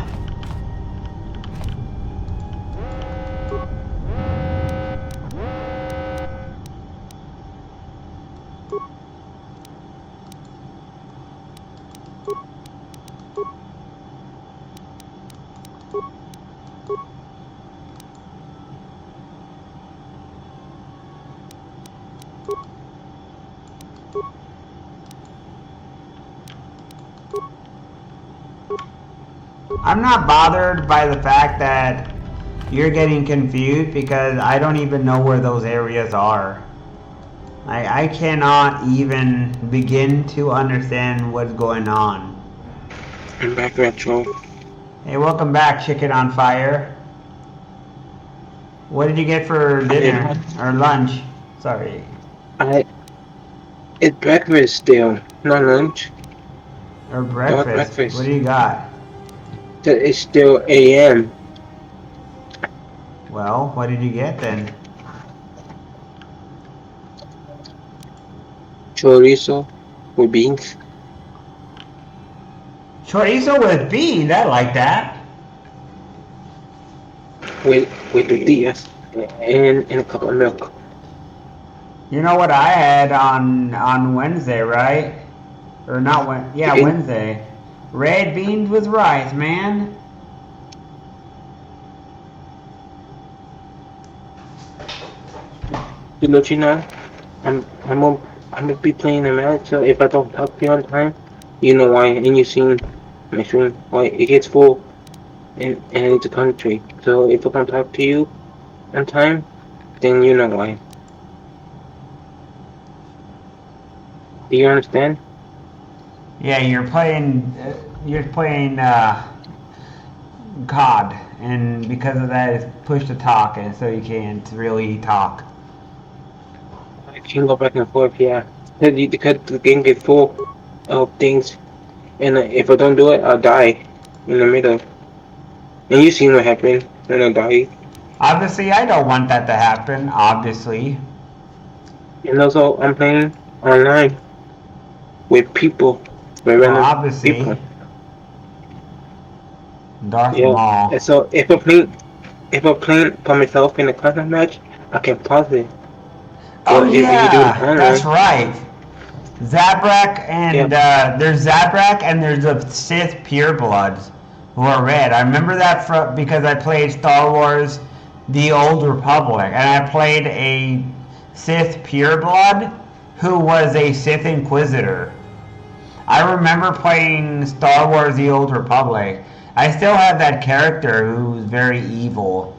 I'm not bothered by the fact that you're getting confused because I don't even know where those areas are. I cannot even begin to understand what's going on. I'm back, Retro. Hey, welcome back, Chicken on Fire. What did you get for dinner or lunch? Sorry. It's breakfast still, not lunch. Or breakfast. What do you got? It's still AM. Well, what did you get then? Chorizo with beans. Chorizo with beans? I like that. With tortillas and a cup of milk. You know what I had on Wednesday, right? Or not Wednesday? Yeah, Wednesday. Red beans with rice, man. You know, Gina, I'm gonna be playing a match, so if I don't talk to you on time, you know why, and you seen my stream, why it gets full, and it's a country. So if I don't talk to you on time, then you know why. Do you understand? Yeah, you're playing COD, and because of that, it's push to talk, and so you can't really talk. I can go back and forth, yeah. Because the game gets full of things, and if I don't do it, I'll die in the middle. And you seen what happened when I died. Obviously, I don't want that to happen, obviously. And also, I'm playing online with people, with random people. Darth Maul. And so if I'm playing for myself in a content match, I can pause it. Oh yeah, that's right. Zabrak and there's Zabrak and there's the Sith purebloods who are red. I remember that because I played Star Wars: The Old Republic, and I played a Sith pureblood who was a Sith Inquisitor. I remember playing Star Wars: The Old Republic. I still have that character who's very evil.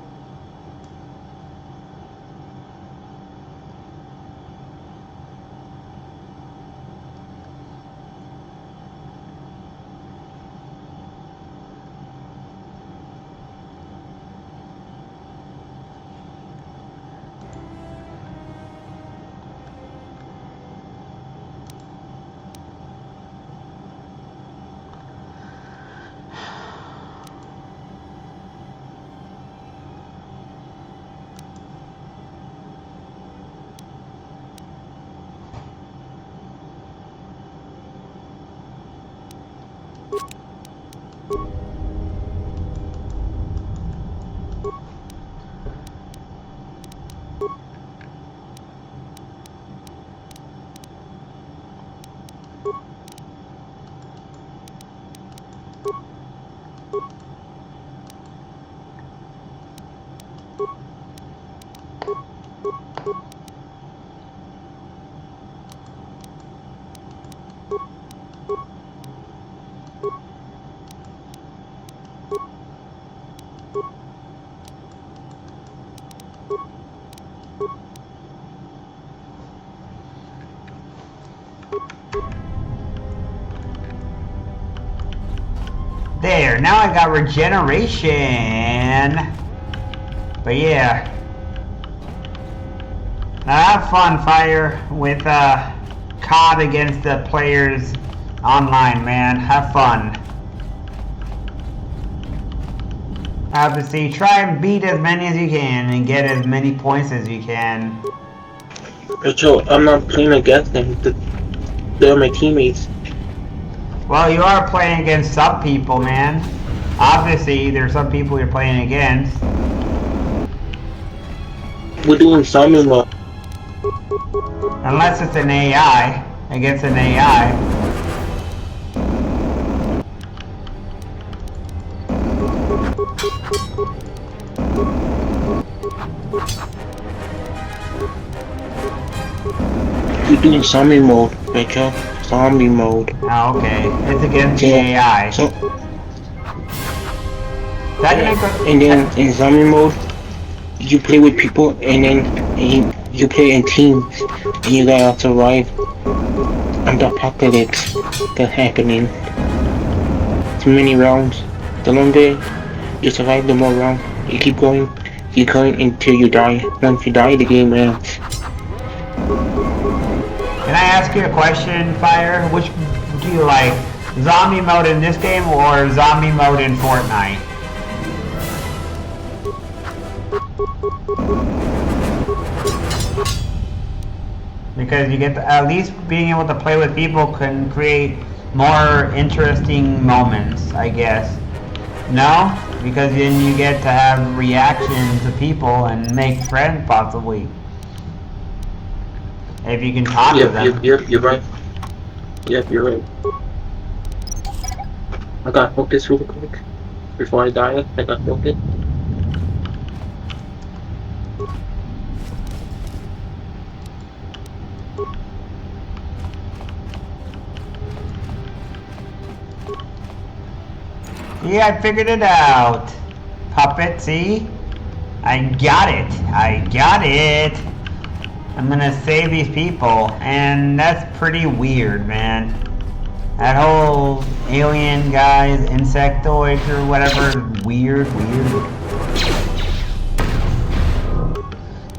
There, now I got regeneration. But yeah. Now have fun, Fire, with COD against the players online, man. Have fun. Obviously, try and beat as many as you can and get as many points as you can. But Joe, I'm not playing against them. They're my teammates. Well, you are playing against some people, man. Obviously, there's some people you're playing against. We're doing zombie mode. Unless it's an AI. Against an AI. We're doing zombie mode, Rachel. Zombie mode. Oh, okay. It's against the AI. So, and then in zombie mode, you play with people, and then you play in teams, and you gotta survive on the apocalypse that's happening. Too many rounds. The longer you survive, the more rounds. You keep going until you die. Once you die, the game ends. Can I ask you a question, Fire? Which do you like? Zombie mode in this game or zombie mode in Fortnite? Because you get to, at least being able to play with people can create more interesting moments, I guess. No? Because then you get to have reactions to people and make friends possibly. If you can talk to them. Yep, you're right. Yep, you're right. I gotta focus real quick. Before I die, I gotta focus. Yeah, I figured it out. Puppet, see? I got it. I got it. I'm gonna save these people, and that's pretty weird, man. That whole alien guys, insectoids or whatever, weird.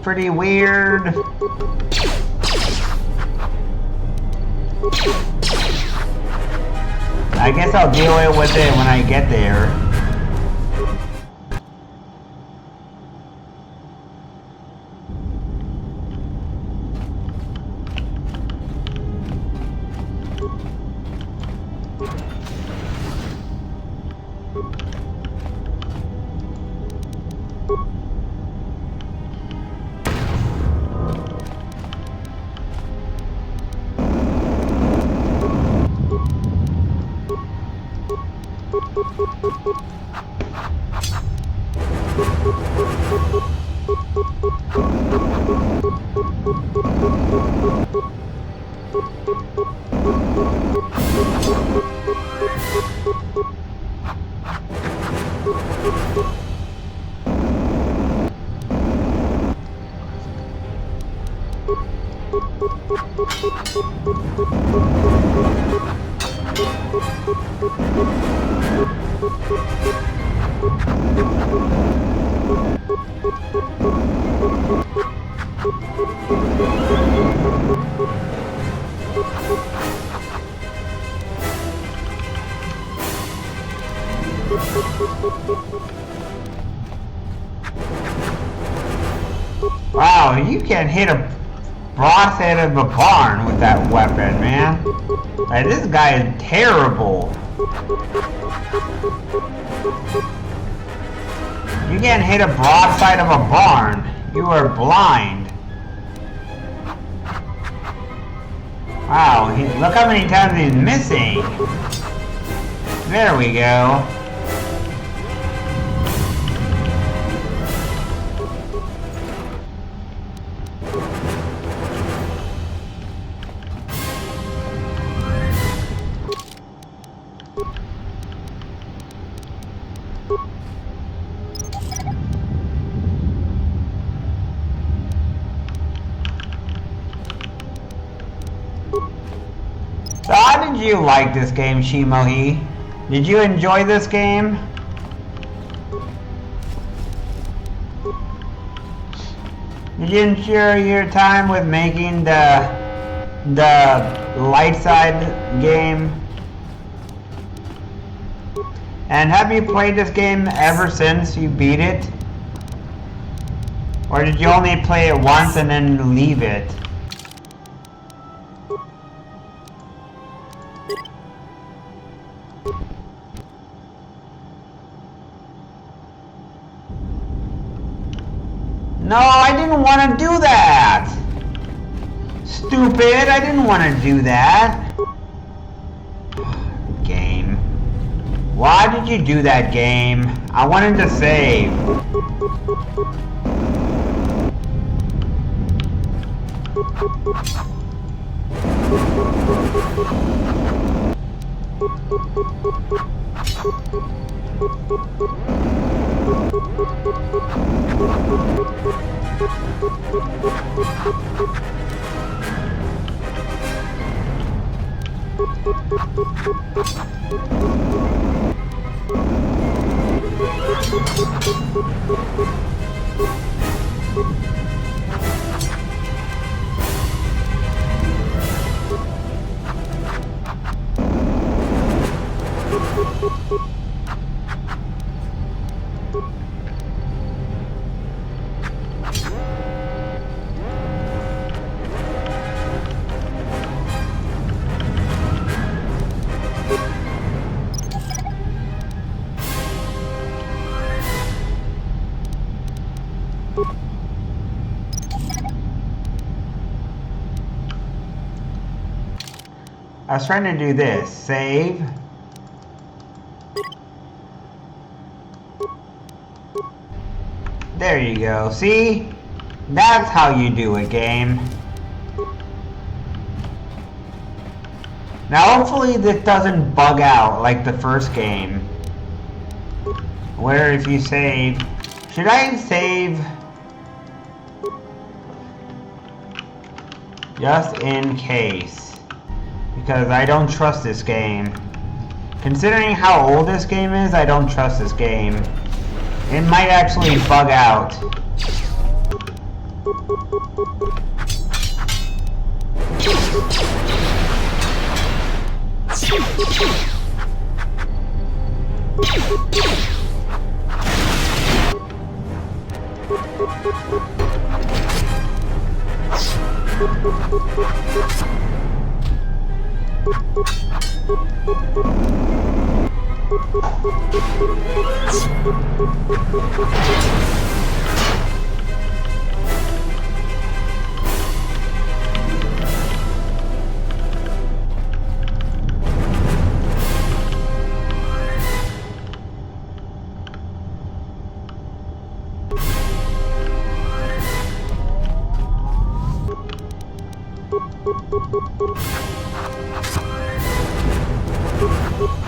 Pretty weird. I guess I'll deal with it when I get there. Wow, you can hit a broadside of a barn with that weapon, man. Like, this guy is terrible. You can't hit a broadside of a barn. You are blind. Wow, look how many times he's missing. There we go. So how did you like this game, Shimohi? Did you enjoy this game? Did you enjoy your time with making the light side game? And have you played this game ever since you beat it? Or did you only play it once and then leave it? No, I didn't want to do that! Stupid, I didn't want to do that. Game. Why did you do that, game? I wanted to save. I was trying to do this. Save. There you go. See? That's how you do it, game. Now hopefully this doesn't bug out like the first game. Where if you save... Should I save... just in case? Because I don't trust this game. Considering how old this game is, I don't trust this game. It might actually bug out.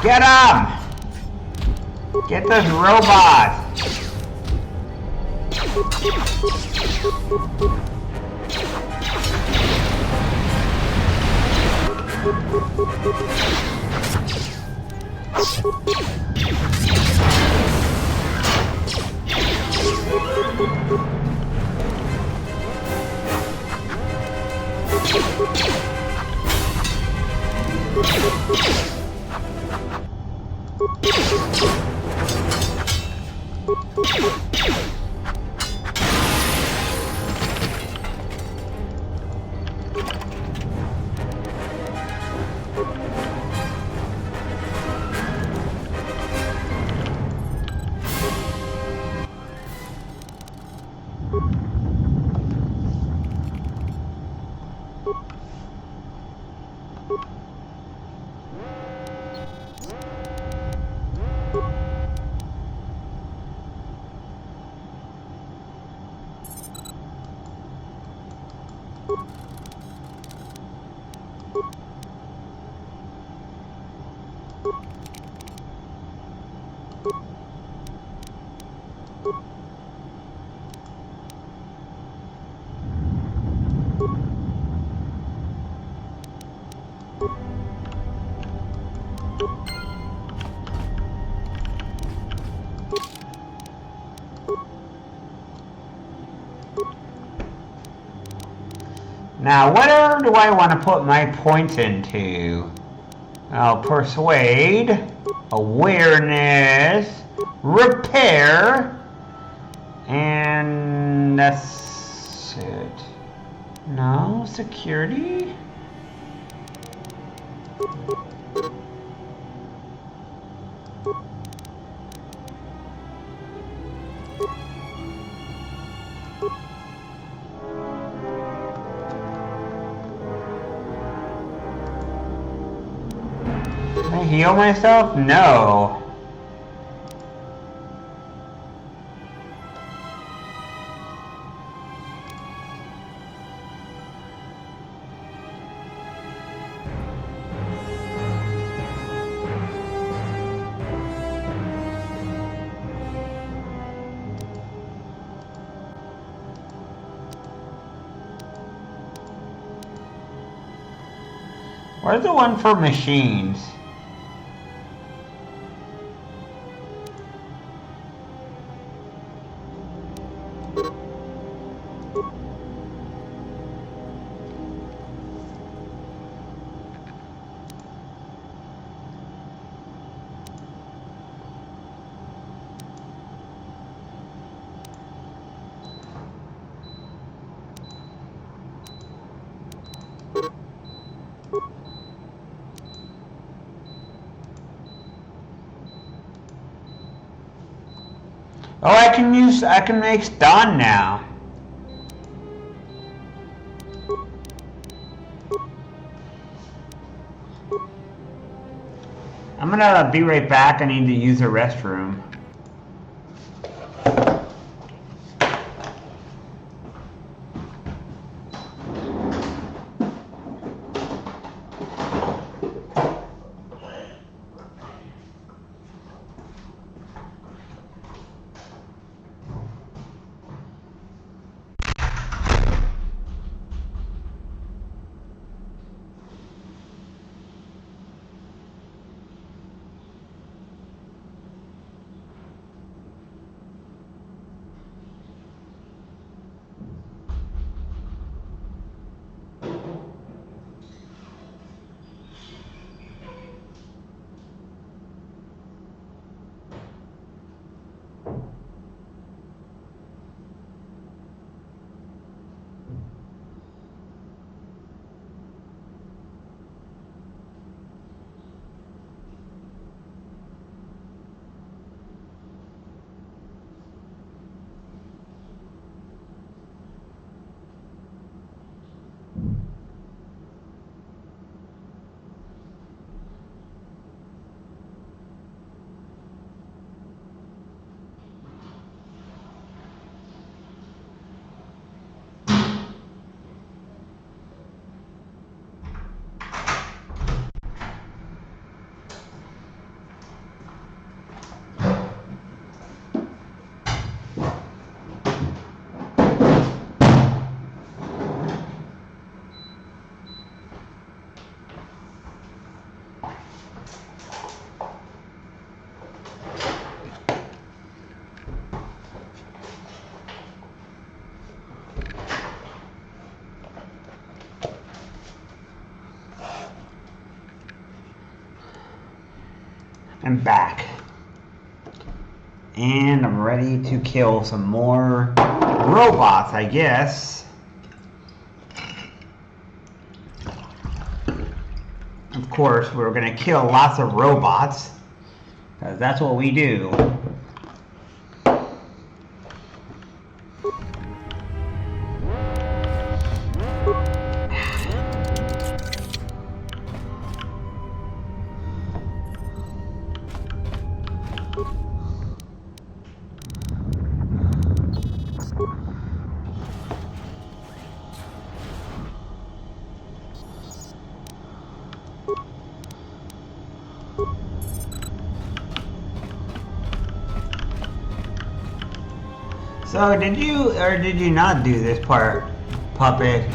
Get him! Get this robot! Now, where do I want to put my points into? Persuade, awareness, repair, and that's it. No, security? Can I heal myself? No. Where's the one for machines? Oh, I can make stun now. I'm gonna be right back. I need to use the restroom. I'm back. And I'm ready to kill some more robots, I guess. Of course, we're gonna kill lots of robots, because that's what we do. So did you or did you not do this part, Puppet?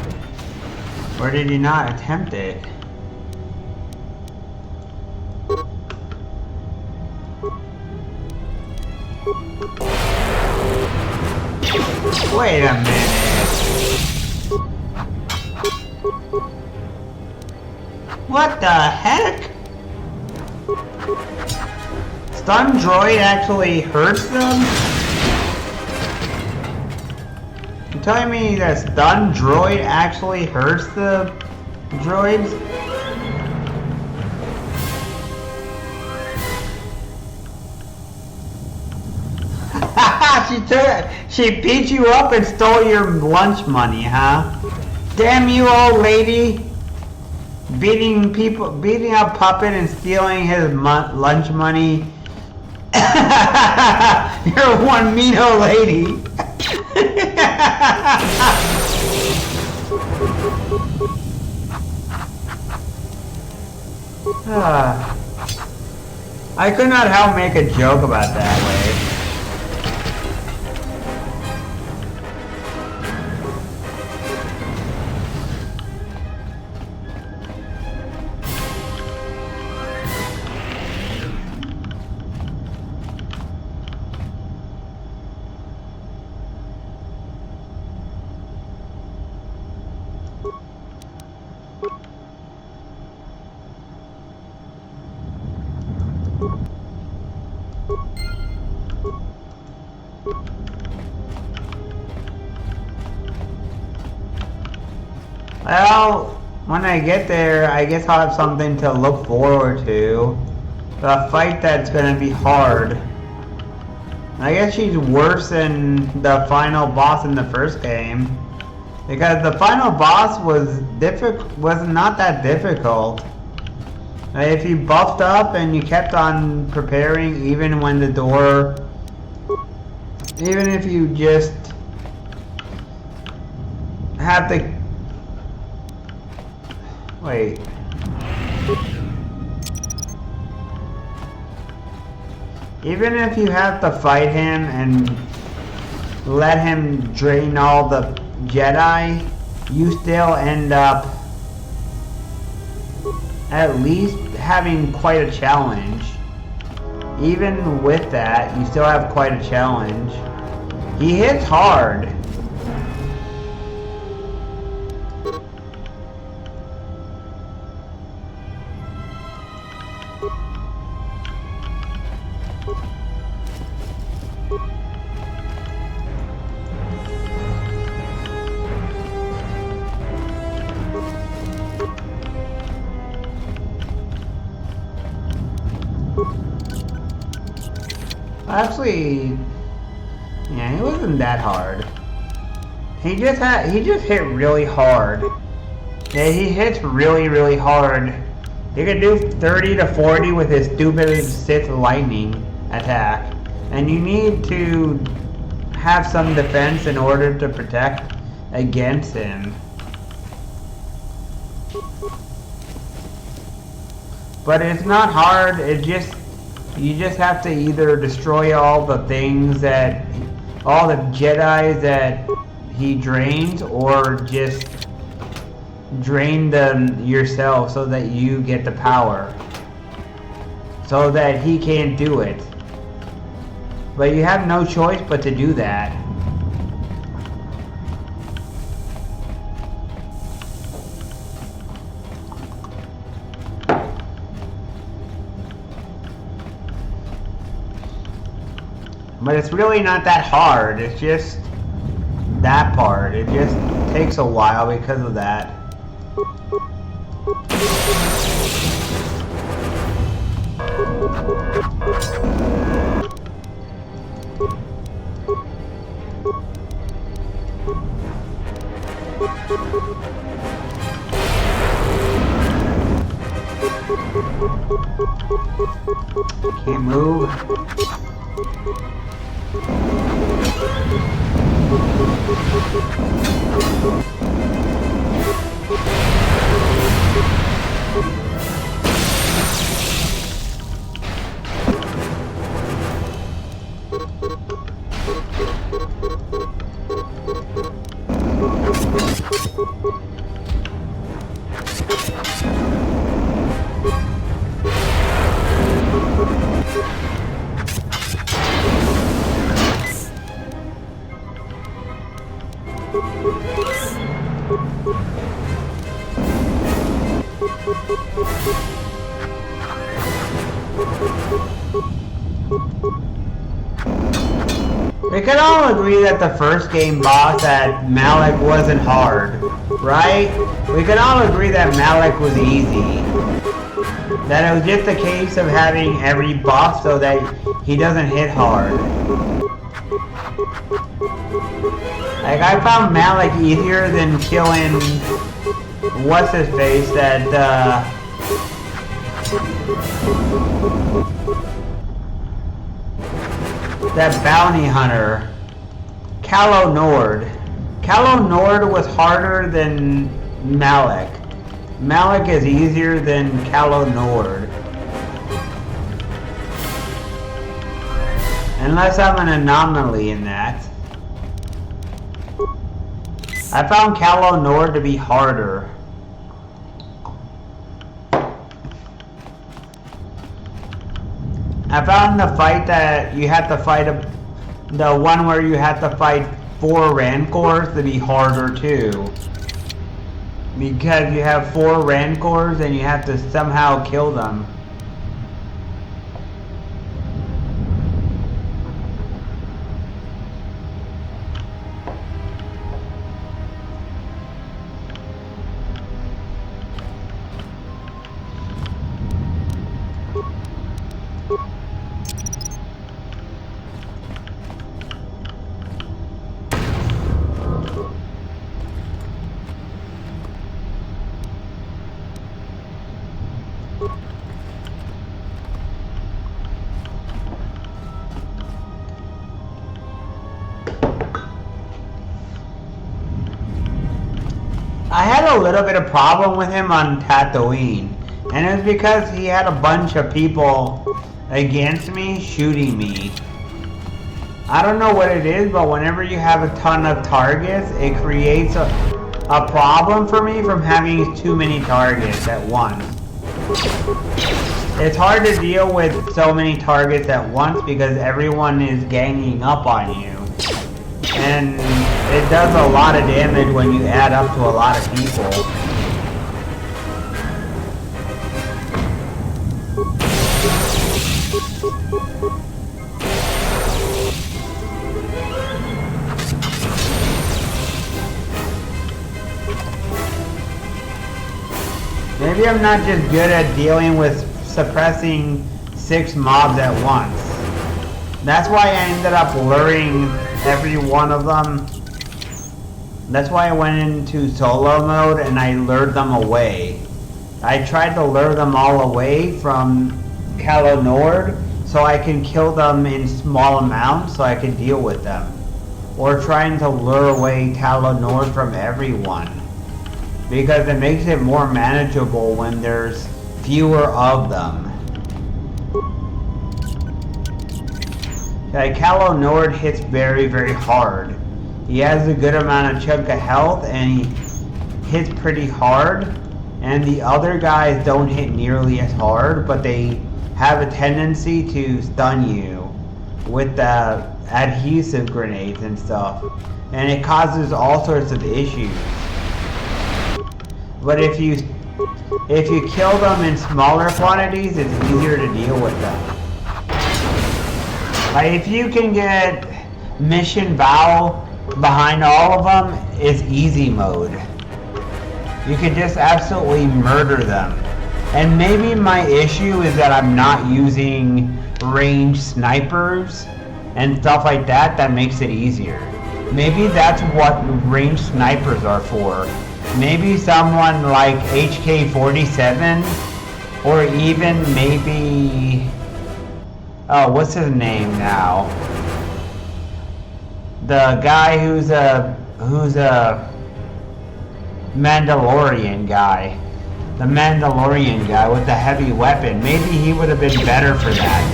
Or did you not attempt it? Wait a minute. What the heck? Stun droid actually hurts them? You're telling me that stun droid actually hurts the droids? She beat you up and stole your lunch money, huh? Damn you, old lady! Beating up Puppet and stealing his lunch money. You're one mean old lady. I could not help make a joke about that way. Well, when I get there, I guess I'll have something to look forward to. A fight that's gonna be hard. I guess she's worse than the final boss in the first game. Because the final boss was not that difficult. If you buffed up and you kept on preparing even when the door... Even if you just have to... Wait. Even if you have to fight him and let him drain all the Jedi, you still end up at least having quite a challenge. Even with that, you still have quite a challenge. He hits hard. Actually, yeah, it wasn't that hard. He just hit really hard. Yeah, he hits really hard. He could do 30 to 40 with his stupid Sith lightning attack. And you need to have some defense in order to protect against him. But it's not hard, you just have to either destroy all the things that, all the Jedi that he drains, or just drain them yourself so that you get the power. So that he can't do it. But you have no choice but to do that. But it's really not that hard, it's just that part. It just takes a while because of that. Can't move. We can all agree that the first game boss at Malik wasn't hard, right? We can all agree that Malik was easy. That it was just a case of having every buff so that he doesn't hit hard. Like, I found Malik easier than killing what's-his-face, that bounty hunter, Calo Nord. Calo Nord was harder than Malik. Malik is easier than Calo Nord. Unless I'm an anomaly in that. I found Calo Nord to be harder. I found the fight that you had to fight the one where you had to fight 4 Rancors to be harder too. Because you have 4 Rancors and you have to somehow kill them. I had a little bit of problem with him on Tatooine, and it was because he had a bunch of people against me shooting me. I don't know what it is, but whenever you have a ton of targets, it creates a problem for me from having too many targets at once. It's hard to deal with so many targets at once because everyone is ganging up on you. And it does a lot of damage when you add up to a lot of people. Maybe I'm not just good at dealing with suppressing 6 mobs at once. That's why I ended up luring every one of them. That's why I went into solo mode and I lured them away. I tried to lure them all away from Calo Nord so I can kill them in small amounts so I can deal with them. Or trying to lure away Calo Nord from everyone. Because it makes it more manageable when there's fewer of them. Like, Calo Nord hits very, very hard. He has a good amount of chunk of health and he hits pretty hard. And the other guys don't hit nearly as hard, but they have a tendency to stun you with the adhesive grenades and stuff. And it causes all sorts of issues. But if you kill them in smaller quantities, it's easier to deal with them. Like, if you can get Mission Bow behind all of them, it's easy mode. You can just absolutely murder them. And maybe my issue is that I'm not using ranged snipers and stuff like that that makes it easier. Maybe that's what ranged snipers are for. Maybe someone like HK-47, or even maybe... Oh, what's his name now? The guy who's a Mandalorian guy. The Mandalorian guy with the heavy weapon. Maybe he would have been better for that.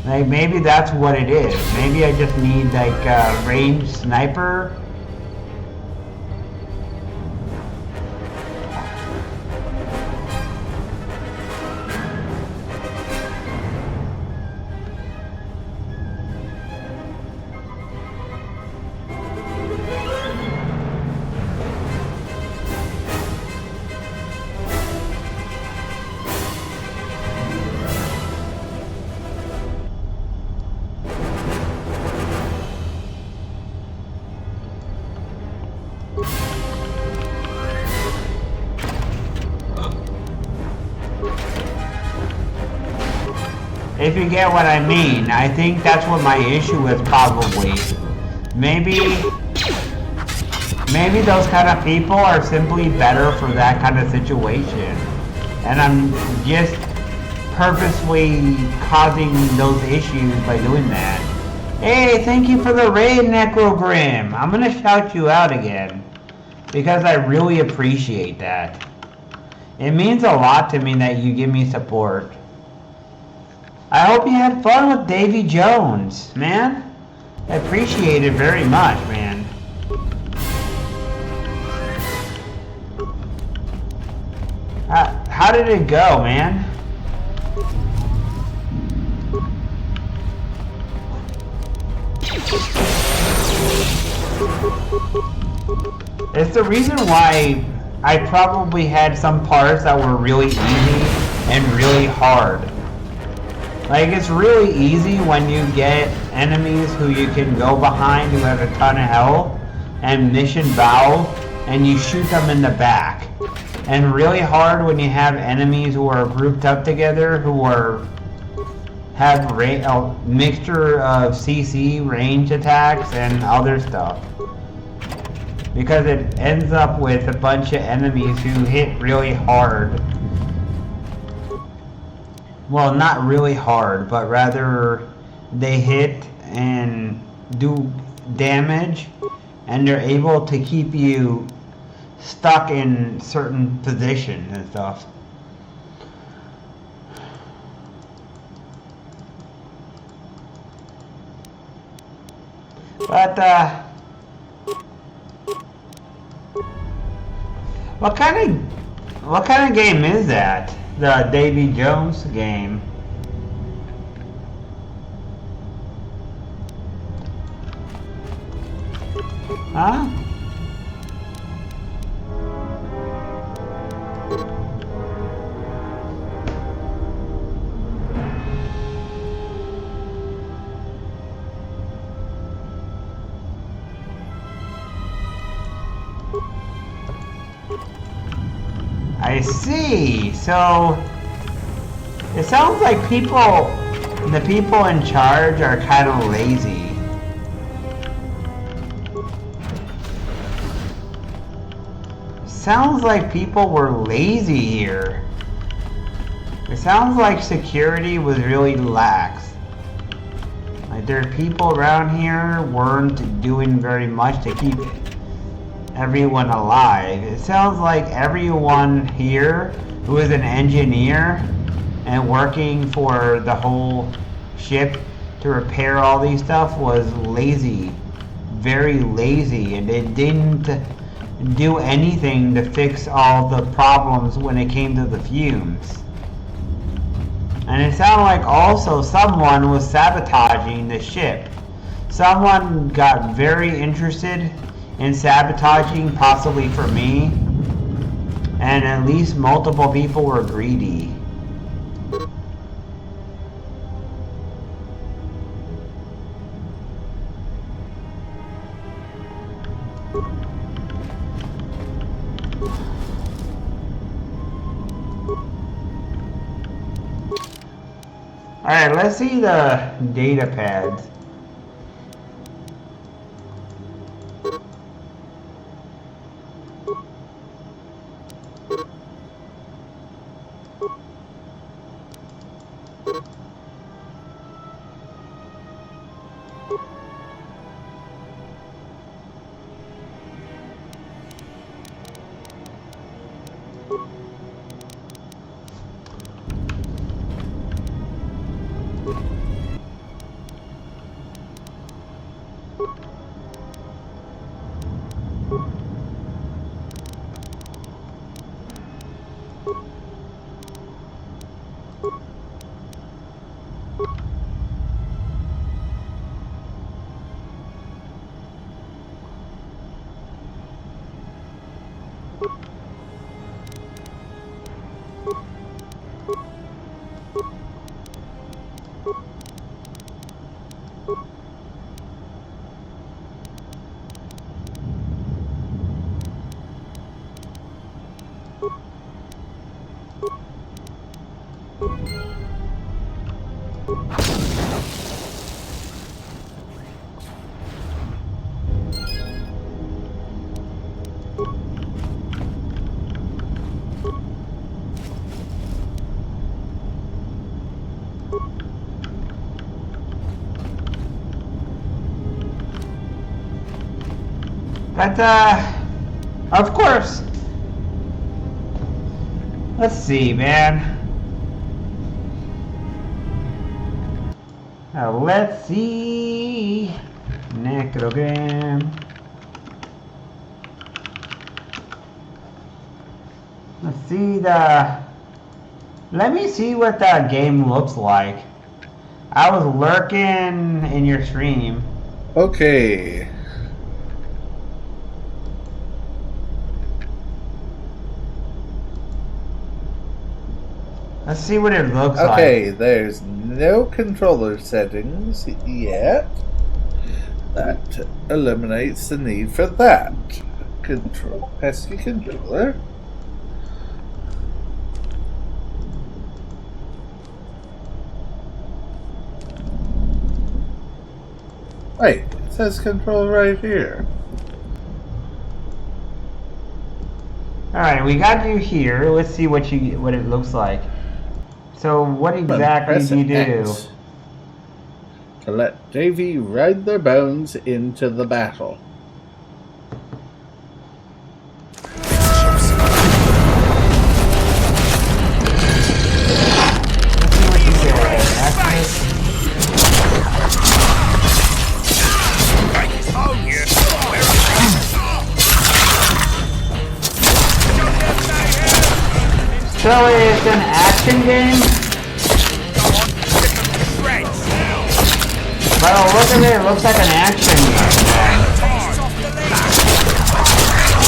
Like, maybe that's what it is. Maybe I just need, like, a ranged sniper. If you get what I mean. I think that's what my issue is probably. Maybe those kind of people are simply better for that kind of situation. And I'm just purposely causing those issues by doing that. Hey, thank you for the raid, Necrogrim. I'm gonna shout you out again. Because I really appreciate that. It means a lot to me that you give me support. I hope you had fun with Davy Jones, man. I appreciate it very much, man. How did it go, man? It's the reason why I probably had some parts that were really easy and really hard. Like, it's really easy when you get enemies who you can go behind who have a ton of health and mission bow and you shoot them in the back. And really hard when you have enemies who are grouped up together who have a mixture of CC, range attacks, and other stuff. Because it ends up with a bunch of enemies who hit really hard. Well, not really hard, but rather they hit and do damage, and they're able to keep you stuck in certain positions and stuff. But what kind of game is that? The Davy Jones game. Huh? I see. So it sounds like the people in charge are kind of lazy. Sounds like people were lazy here. It sounds like security was really lax. Like there are people around here weren't doing very much to keep everyone alive. It sounds like everyone here who is an engineer and working for the whole ship to repair all these stuff was lazy. Very lazy, and they didn't do anything to fix all the problems when it came to the fumes. And it sounded like also someone was sabotaging the ship. Someone got very interested in sabotaging, possibly for me, and at least multiple people were greedy. Alright, let's see the data pads. But, of course. Let's see, man. Let's see. Necrogram. Let's see let me see what that game looks like. I was lurking in your stream. Okay. Let's see what it looks like. Okay, there's no controller settings yet. That eliminates the need for that. Control pesky controller. Wait, it says control right here. Alright, we got you here. Let's see what it looks like. So what exactly do you do? X to let JV ride their bones into the battle. So it's an action game? Well, look at it, it looks like an action game.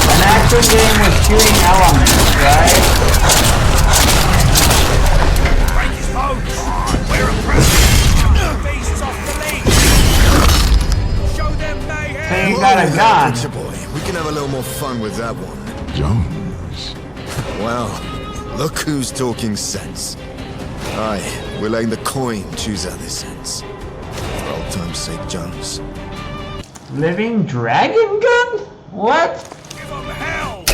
An action game with shooting elements, right? So you got a gun. Butcher boy, we can have a little more fun with that one. Jones. Well, look who's talking sense. Aye, we're letting the coin choose our sense. For old time's sake, Jones. Living dragon gun? What? Give 'em hell!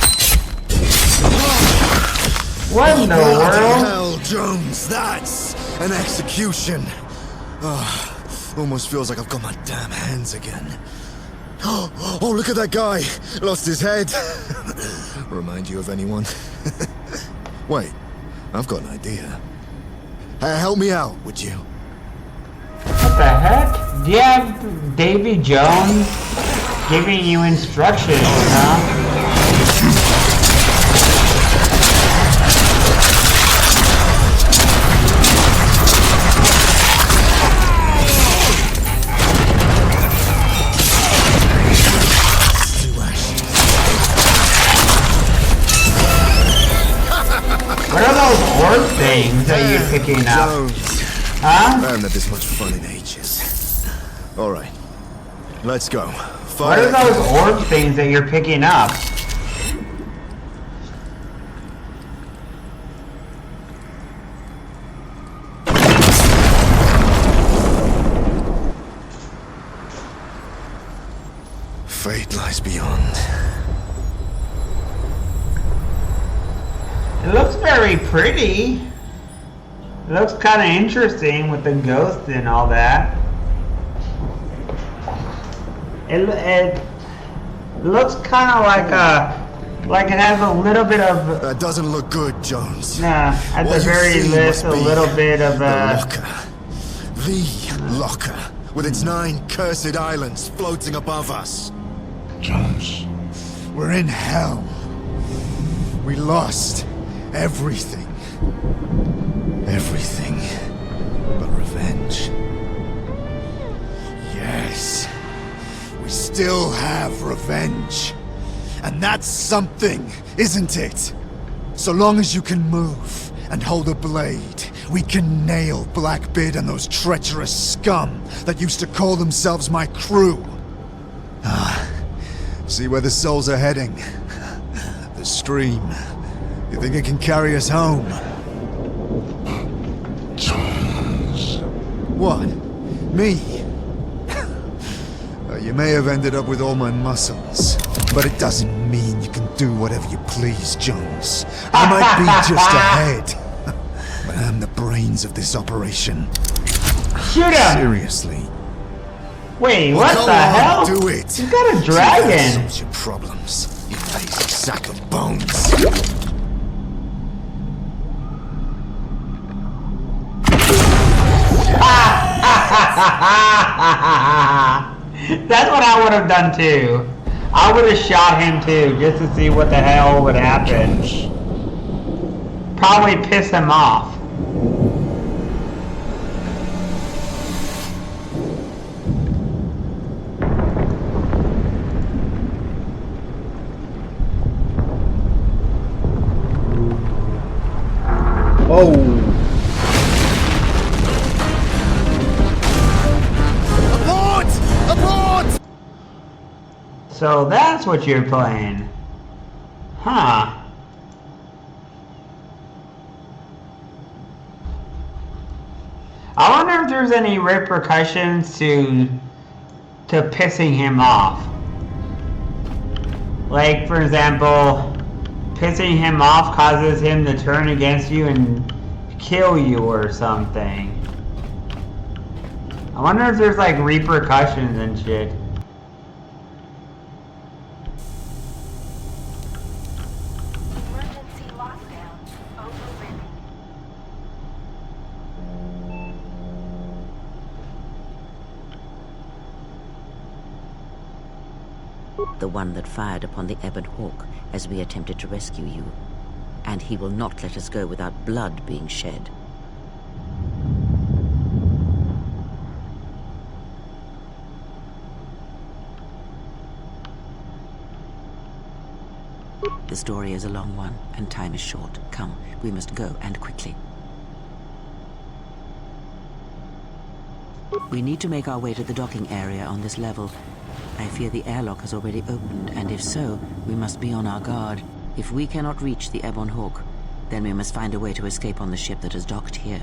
What in the world? Hell, Jones, that's an execution. Oh, almost feels like I've got my damn hands again. Oh, look at that guy! Lost his head. Remind you of anyone? Wait, I've got an idea. Help me out, would you? What the heck? Do you have Davy Jones giving you instructions, huh? What are those orb things that you're picking up? Huh? I haven't had this much fun in ages. Alright, let's go. What are those orb things that you're picking up? Fate lies beyond. It looks very pretty. It looks kind of interesting with the ghost and all that. It looks kind of like it has a little bit of. That doesn't look good, Jones. Nah, at the very least, a little bit of the locker, with its 9 cursed islands floating above us. Jones, we're in hell. We lost everything. Everything but revenge. Yes, we still have revenge. And that's something, isn't it? So long as you can move and hold a blade, we can nail Blackbeard and those treacherous scum that used to call themselves my crew. See where the souls are heading? The stream. You think it can carry us home? Jones. What? Me? You may have ended up with all my muscles, but it doesn't mean you can do whatever you please, Jones. I might be just a head, but I'm the brains of this operation. Shoot him! Seriously. Wait, what the hell? Do it. He's got a dragon. Solves your problems, you lazy sack of bones. That's what I would have done too. I would have shot him too, just to see what the hell would happen. Probably piss him off. Oh. So that's what you're playing. Huh. I wonder if there's any repercussions to pissing him off. Like, for example, pissing him off causes him to turn against you and kill you or something. I wonder if there's like repercussions and shit. The one that fired upon the Ebon Hawk as we attempted to rescue you. And he will not let us go without blood being shed. The story is a long one, and time is short. Come, we must go, and quickly. We need to make our way to the docking area on this level. I fear the airlock has already opened, and if so, we must be on our guard. If we cannot reach the Ebon Hawk, then we must find a way to escape on the ship that is docked here.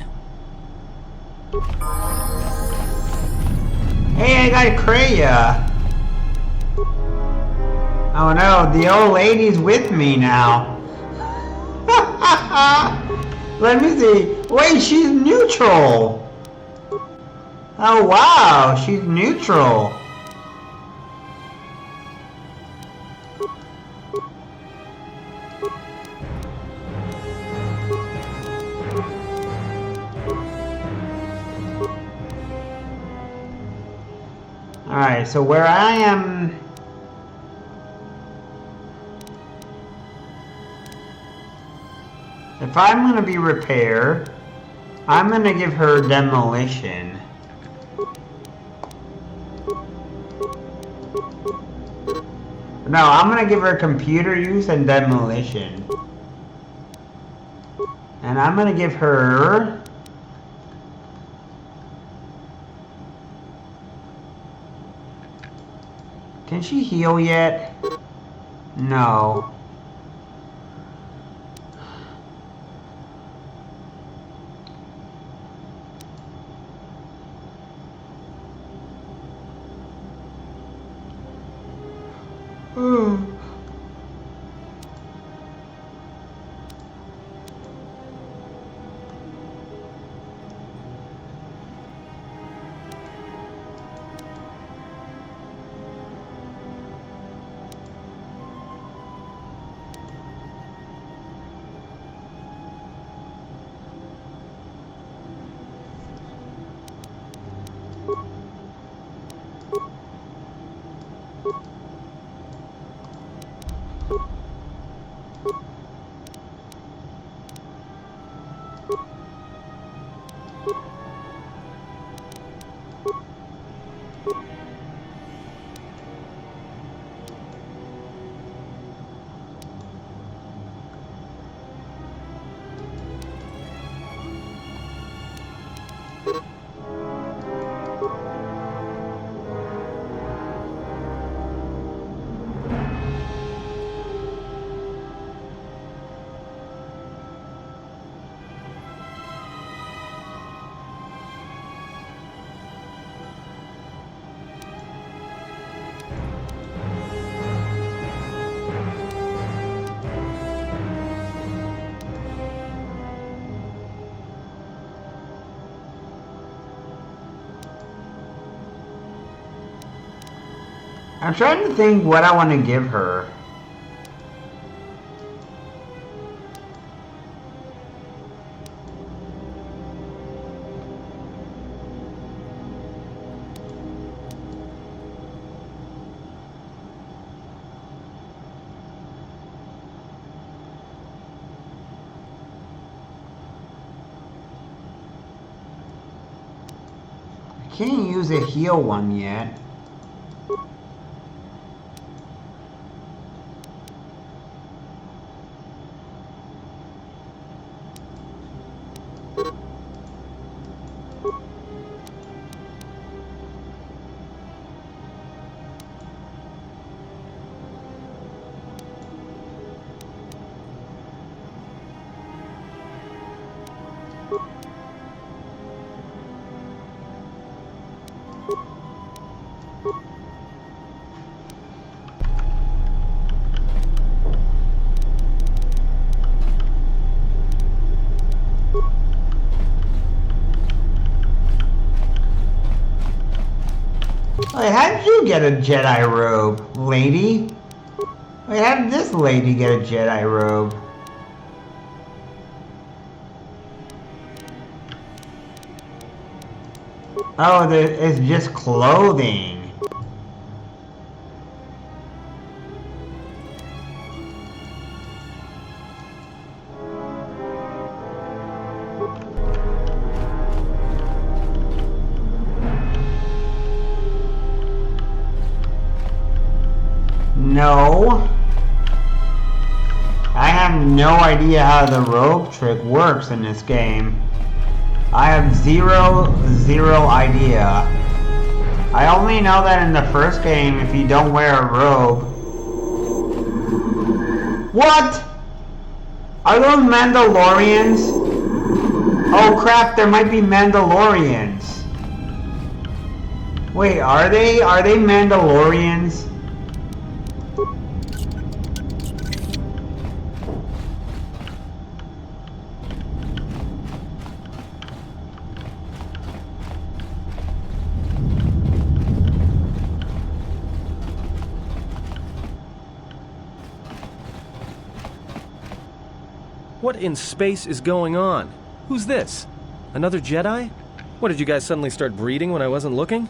Hey, I got Kreia! Oh no, the old lady's with me now. Let me see. Wait, she's neutral! Oh wow, she's neutral. Alright, so where I am... If I'm going to be repair, I'm going to give her demolition. No, I'm going to give her computer use and demolition. And I'm going to give her... Can she heal yet? No. I'm trying to think what I want to give her. I can't use a heal one yet. Wait, how did you get a Jedi robe, lady? Wait, how did this lady get a Jedi robe? Oh, it's just clothing. No. I have no idea how the rope trick works in this game. I have zero idea. I only know that in the first game, if you don't wear a robe... What? Are those Mandalorians? Oh crap, there might be Mandalorians. Wait, are they? Are they Mandalorians? What in space is going on? Who's this? Another Jedi? What, did you guys suddenly start breeding when I wasn't looking?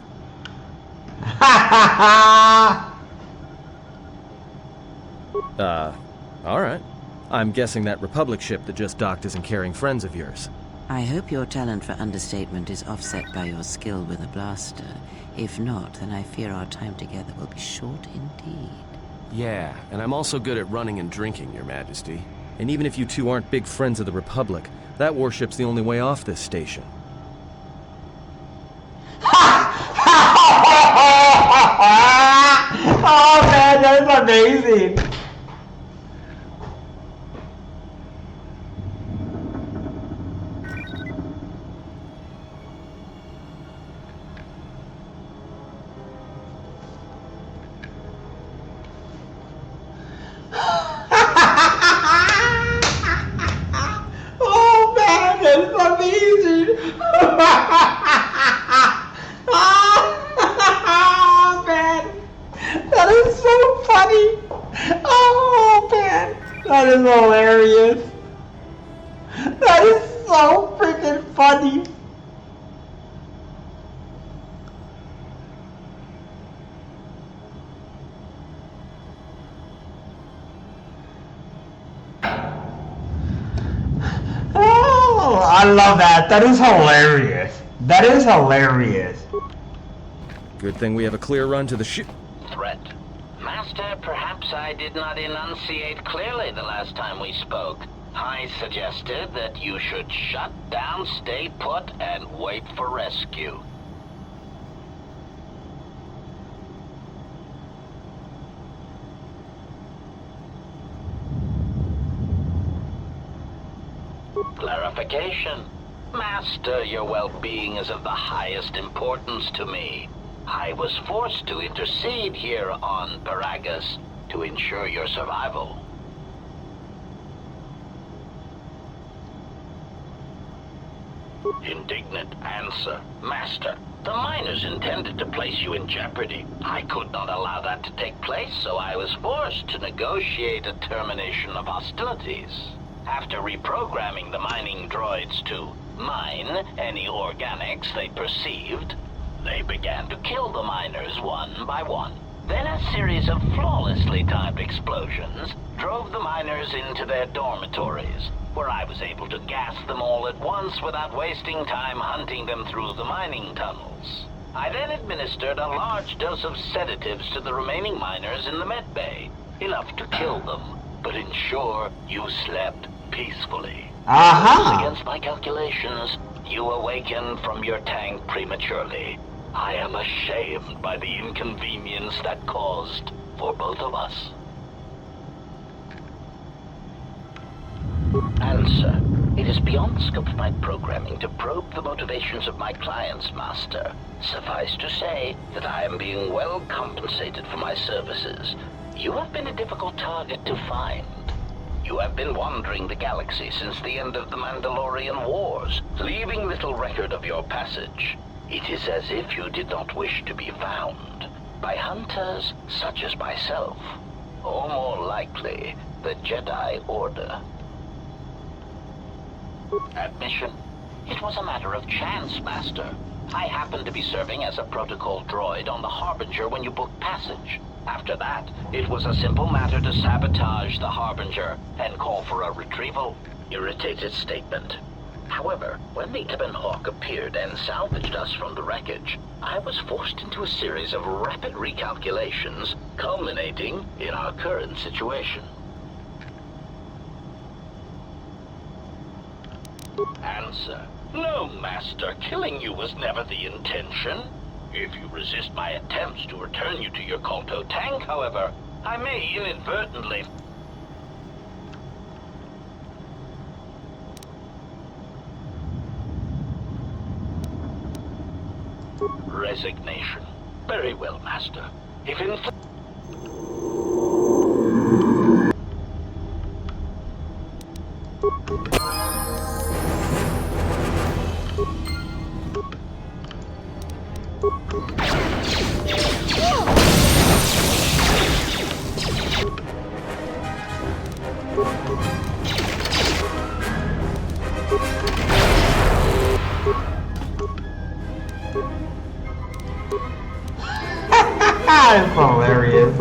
Alright. I'm guessing that Republic ship that just docked isn't carrying friends of yours. I hope your talent for understatement is offset by your skill with a blaster. If not, then I fear our time together will be short indeed. Yeah, and I'm also good at running and drinking, Your Majesty. And even if you two aren't big friends of the Republic, that warship's the only way off this station. Oh man, that's amazing! Oh man, that's amazing! Oh man, that is so funny! Oh man, that is hilarious! That is so freaking funny! Oh, I love that. That is hilarious. That is hilarious. Good thing we have a clear run to the ship. Threat. Master, perhaps I did not enunciate clearly the last time we spoke. I suggested that you should shut down, stay put, and wait for rescue. Clarification. Master, your well-being is of the highest importance to me. I was forced to intercede here on Paragus to ensure your survival. Indignant answer. Master, The miners intended to place you in jeopardy. I could not allow that to take place, so I was forced to negotiate a termination of hostilities. After reprogramming the mining droids to mine any organics they perceived, they began to kill the miners one by one. Then a series of flawlessly timed explosions drove the miners into their dormitories, where I was able to gas them all at once without wasting time hunting them through the mining tunnels. I then administered a large dose of sedatives to the remaining miners in the med bay, enough to kill them, but ensure you slept peacefully. Against my calculations, you awakened from your tank prematurely. I am ashamed by the inconvenience that caused for both of us. Answer. It is beyond the scope of my programming to probe the motivations of my clients, Master. Suffice to say that I am being well compensated for my services. You have been a difficult target to find. You have been wandering the galaxy since the end of the Mandalorian Wars, leaving little record of your passage. It is as if you did not wish to be found by hunters such as myself, or more likely, the Jedi Order. Admission. It was a matter of chance, Master. I happened to be serving as a protocol droid on the Harbinger when you booked passage. After that, it was a simple matter to sabotage the Harbinger and call for a retrieval. Irritated statement. However, when the Ebon Hawk appeared and salvaged us from the wreckage, I was forced into a series of rapid recalculations, culminating in our current situation. Answer. No, Master. Killing you was never the intention. If you resist my attempts to return you to your Kolto tank, however, I may inadvertently... Resignation. Very well, Master. If in fact... That's hilarious.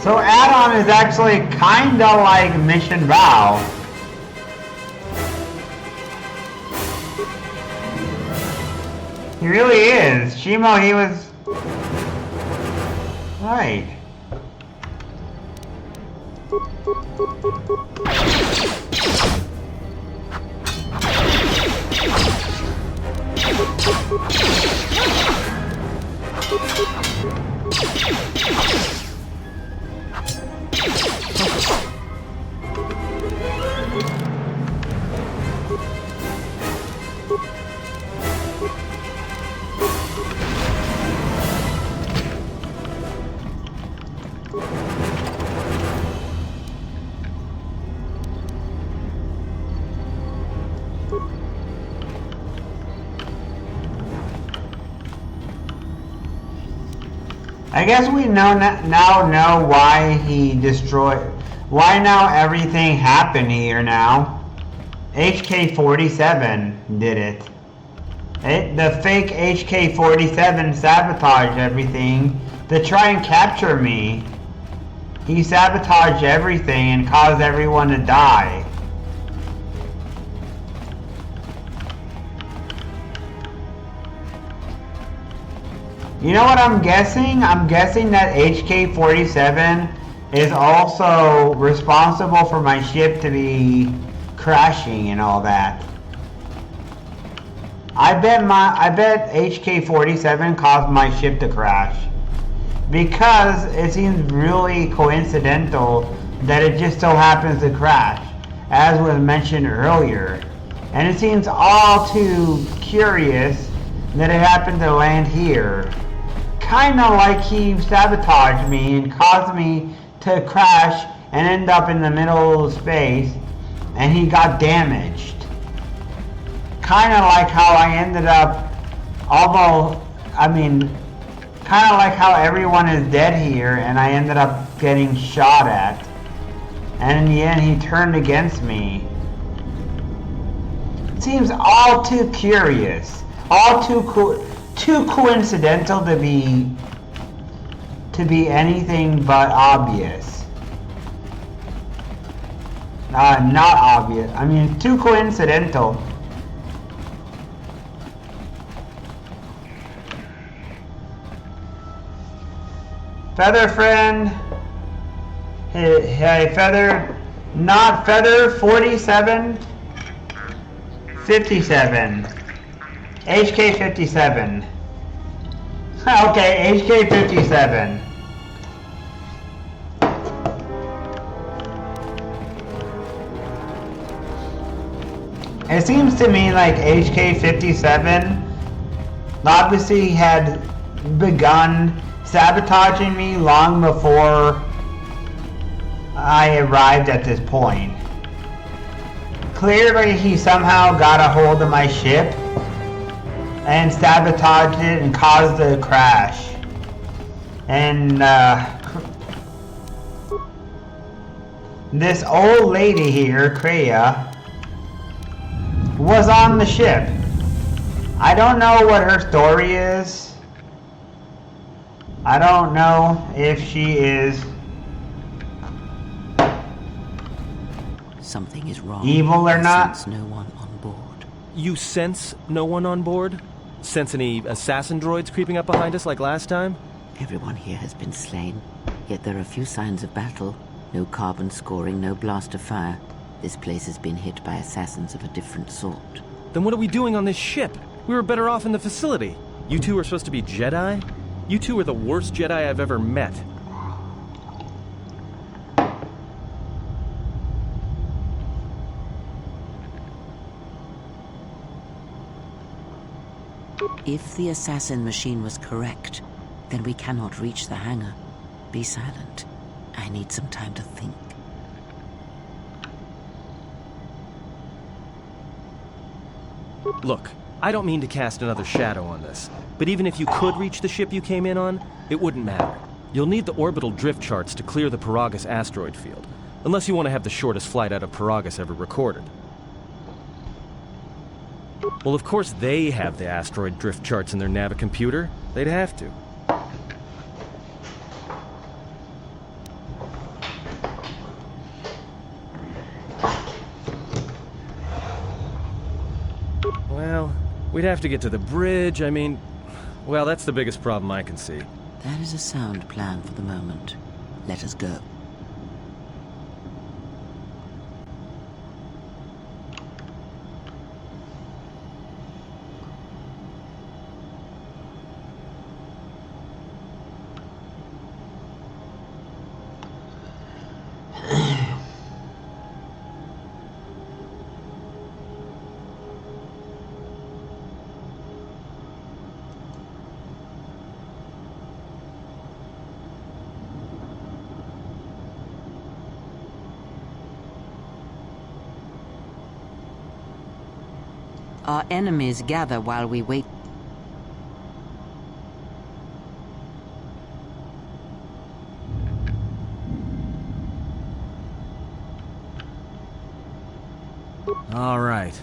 So add-on is actually kinda like Mission Vow. He really is. Shimo, he was... Right. I guess we now know why he destroyed... Why now everything happened here now. HK-47 did it. The fake HK-47 sabotaged everything to try and capture me. He sabotaged everything and caused everyone to die. You know what I'm guessing? I'm guessing that HK-47 is also responsible for my ship to be crashing and all that. I bet HK-47 caused my ship to crash. Because it seems really coincidental that it just so happens to crash, as was mentioned earlier. And it seems all too curious that it happened to land here. Kinda like he sabotaged me and caused me to crash and end up in the middle of space, and he got damaged. Kinda like how I ended up kinda like how everyone is dead here and I ended up getting shot at. And in the end he turned against me. It seems all too curious. All too coincidental to be anything but obvious. Not obvious. I mean, too coincidental. Feather friend. Hey, Feather. Not Feather 47. 57. HK 57. Okay, HK 57. It seems to me like HK 57 obviously had begun sabotaging me long before I arrived at this point. Clearly he somehow got a hold of my ship and sabotaged it and caused the crash. And this old lady here, Kreia, was on the ship. I don't know what her story is. I don't know if she is something is wrong. Evil or not. Sense no one on board. You sense no one on board? Sense any assassin droids creeping up behind us like last time? Everyone here has been slain, yet there are few signs of battle. No carbon scoring, no blast of fire. This place has been hit by assassins of a different sort. Then what are we doing on this ship? We were better off in the facility. You two are supposed to be Jedi? You two are the worst Jedi I've ever met. If the assassin machine was correct, then we cannot reach the hangar. Be silent. I need some time to think. Look, I don't mean to cast another shadow on this, but even if you could reach the ship you came in on, it wouldn't matter. You'll need the orbital drift charts to clear the Paragus asteroid field, unless you want to have the shortest flight out of Paragus ever recorded. Well, of course they have the asteroid drift charts in their Navicomputer. They'd have to. Well, we'd have to get to the bridge. I mean, well, that's the biggest problem I can see. That is a sound plan for the moment. Let us go. Our enemies gather while we wait. All right.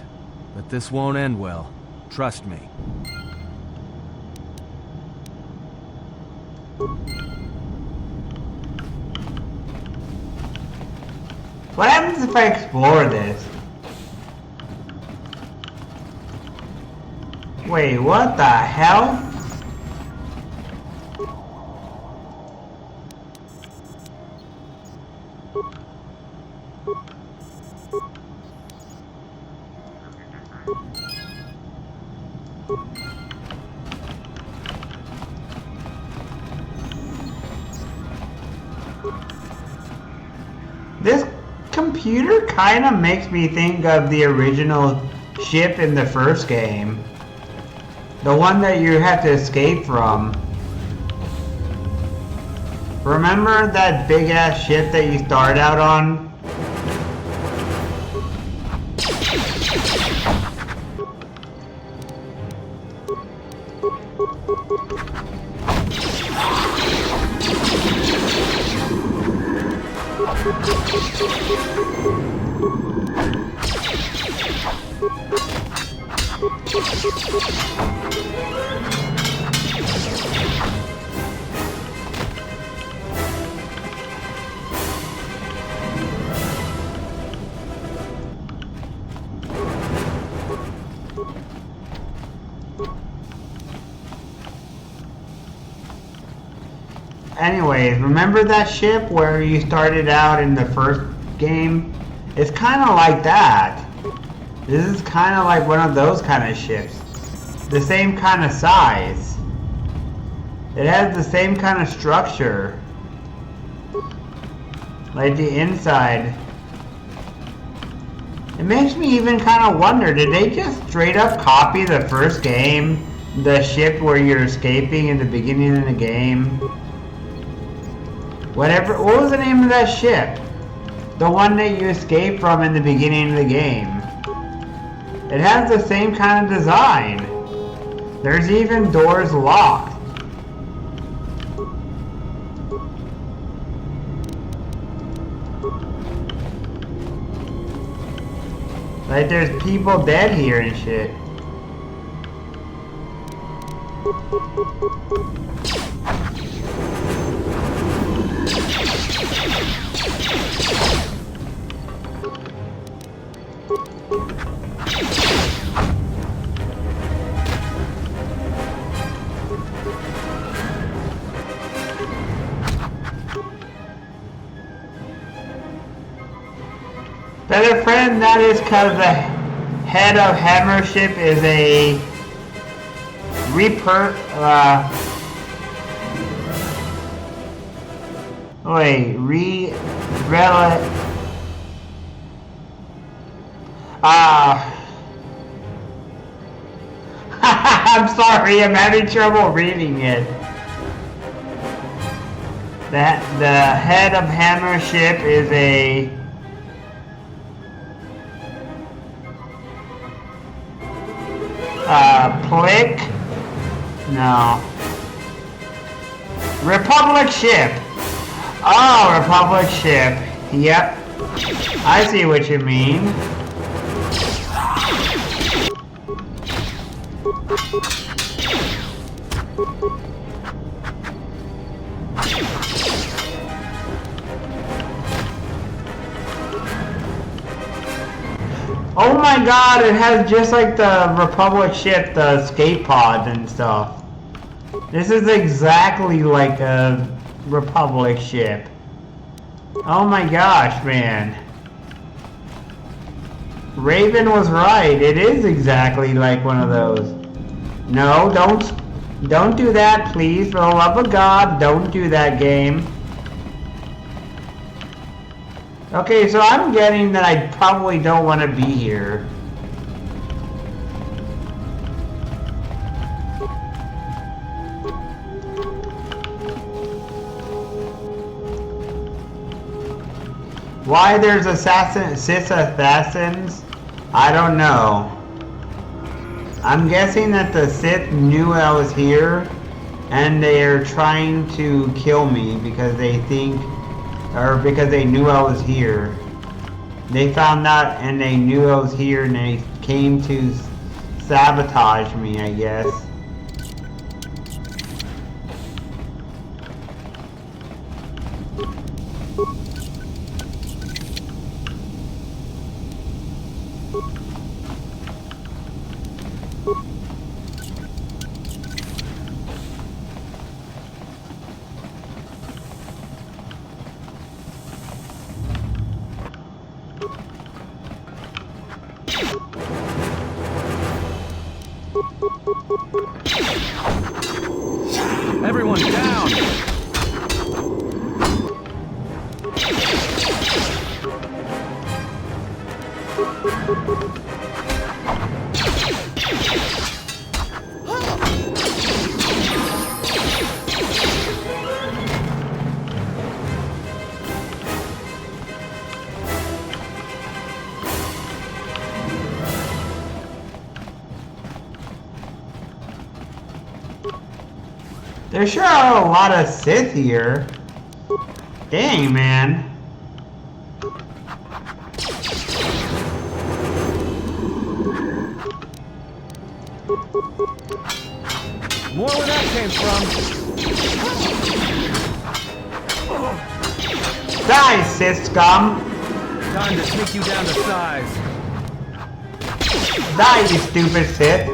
But this won't end well. Trust me. What happens if I explore this? Wait, what the hell? This computer kind of makes me think of the original ship in the first game. The one that you have to escape from. Remember that big ass ship that you start out on? Anyways, remember that ship where you started out in the first game? It's kind of like that. This is kind of like one of those kind of ships. The same kind of size. It has the same kind of structure. Like the inside. It makes me even kind of wonder, did they just straight up copy the first game? The ship where you're escaping in the beginning of the game? Whatever, what was the name of that ship? The one that you escaped from in the beginning of the game. It has the same kind of design. There's even doors locked. Like there's people dead here and shit. Better friend, that is because the head of Hammer ship is a I'm sorry, I'm having trouble reading it. The head of Hammer ship is a Plick? No. Republic ship. Oh, Republic ship. Yep. I see what you mean. Oh my god, it has just like the Republic ship, the escape pods and stuff. This is exactly like a Republic ship. Oh my gosh, man. Raven was right. It is exactly like one of those. No, don't do that, please. For the love of God, don't do that, game. Okay, so I'm getting that I probably don't want to be here. Why there's Sith assassins? I don't know. I'm guessing that the Sith knew I was here and they're trying to kill me because they think, or because they knew I was here. They found out and they knew I was here and they came to sabotage me, I guess. Everyone down! There sure are a lot of Sith here. Dang, man. More where that came from. Die, Sith scum. Time to take you down to size. Die, you stupid Sith.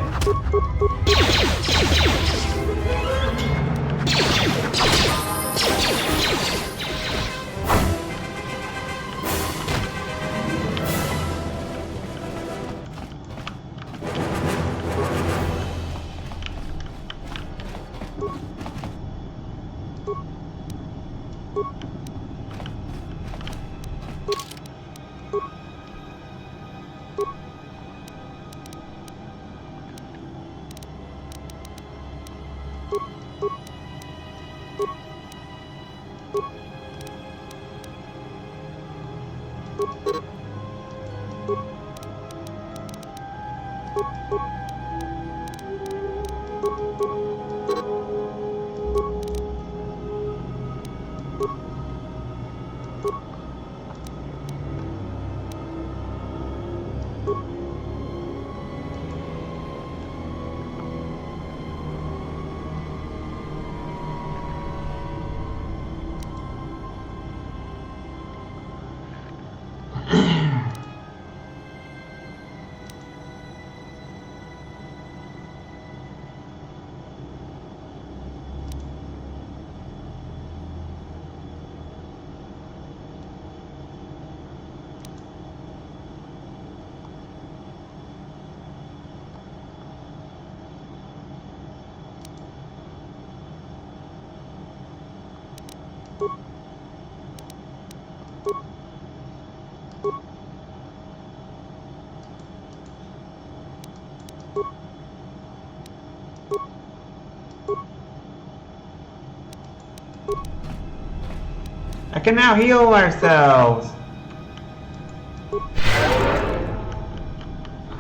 I can now heal ourselves.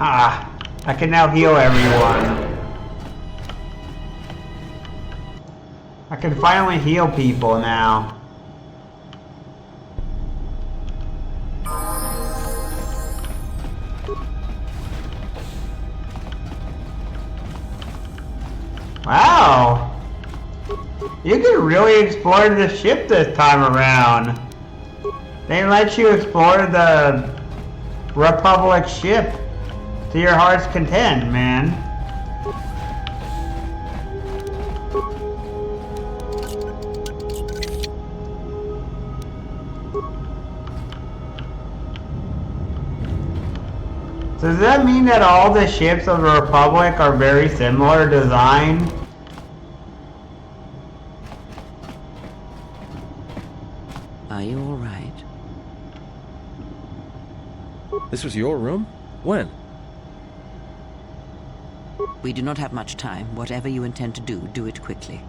Ah, I can now heal everyone. I can finally heal people now. Wow. You can really explore the ship this time around. They let you explore the Republic ship to your heart's content, man. So does that mean that all the ships of the Republic are very similar design? Are you all right? This was your room? When? We do not have much time. Whatever you intend to do, do it quickly.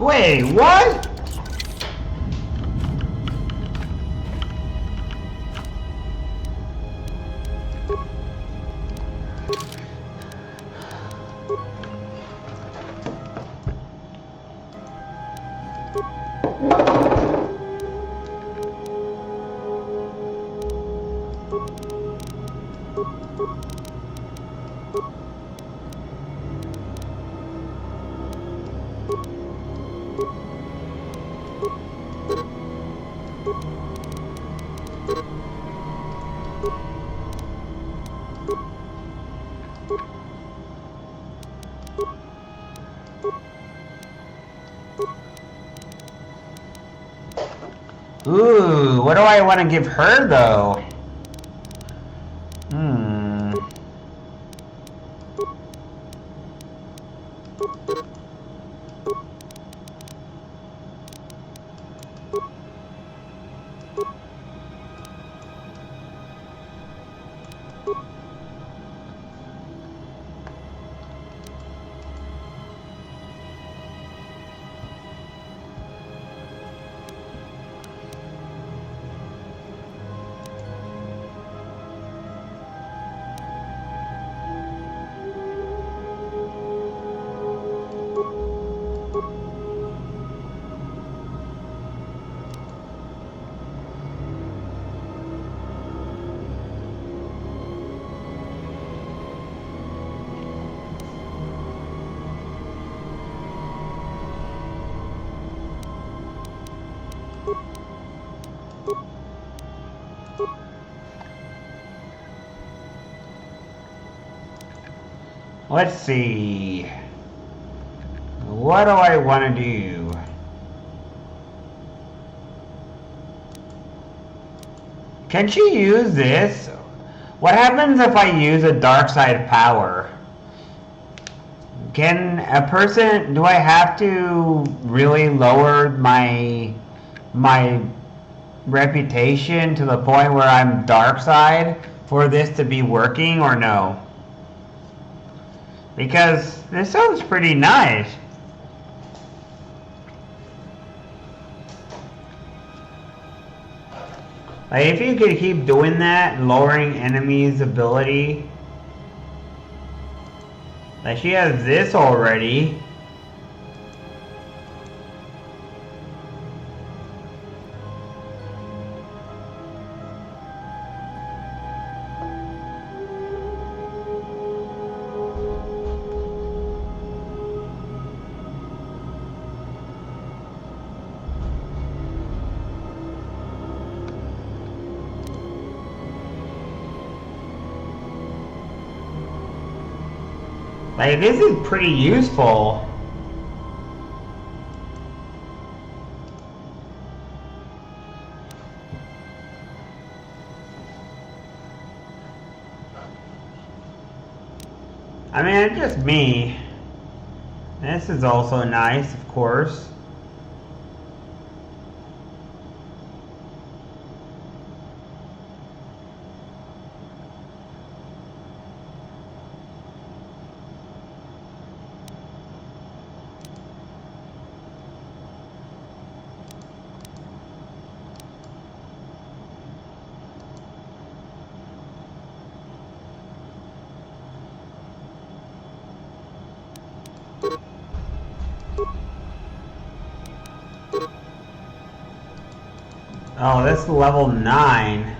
Wait, what? Ooh, what do I want to give her, though? Let's see. What do I want to do? Can she use this? What happens if I use a dark side power? Can a person, do I have to really lower my reputation to the point where I'm dark side for this to be working, or no? Because this sounds pretty nice. Like, if you could keep doing that, lowering enemies' ability. Like, she has this already. Like, this is pretty useful. I mean, it's just me. This is also nice, of course. Oh, that's level 9.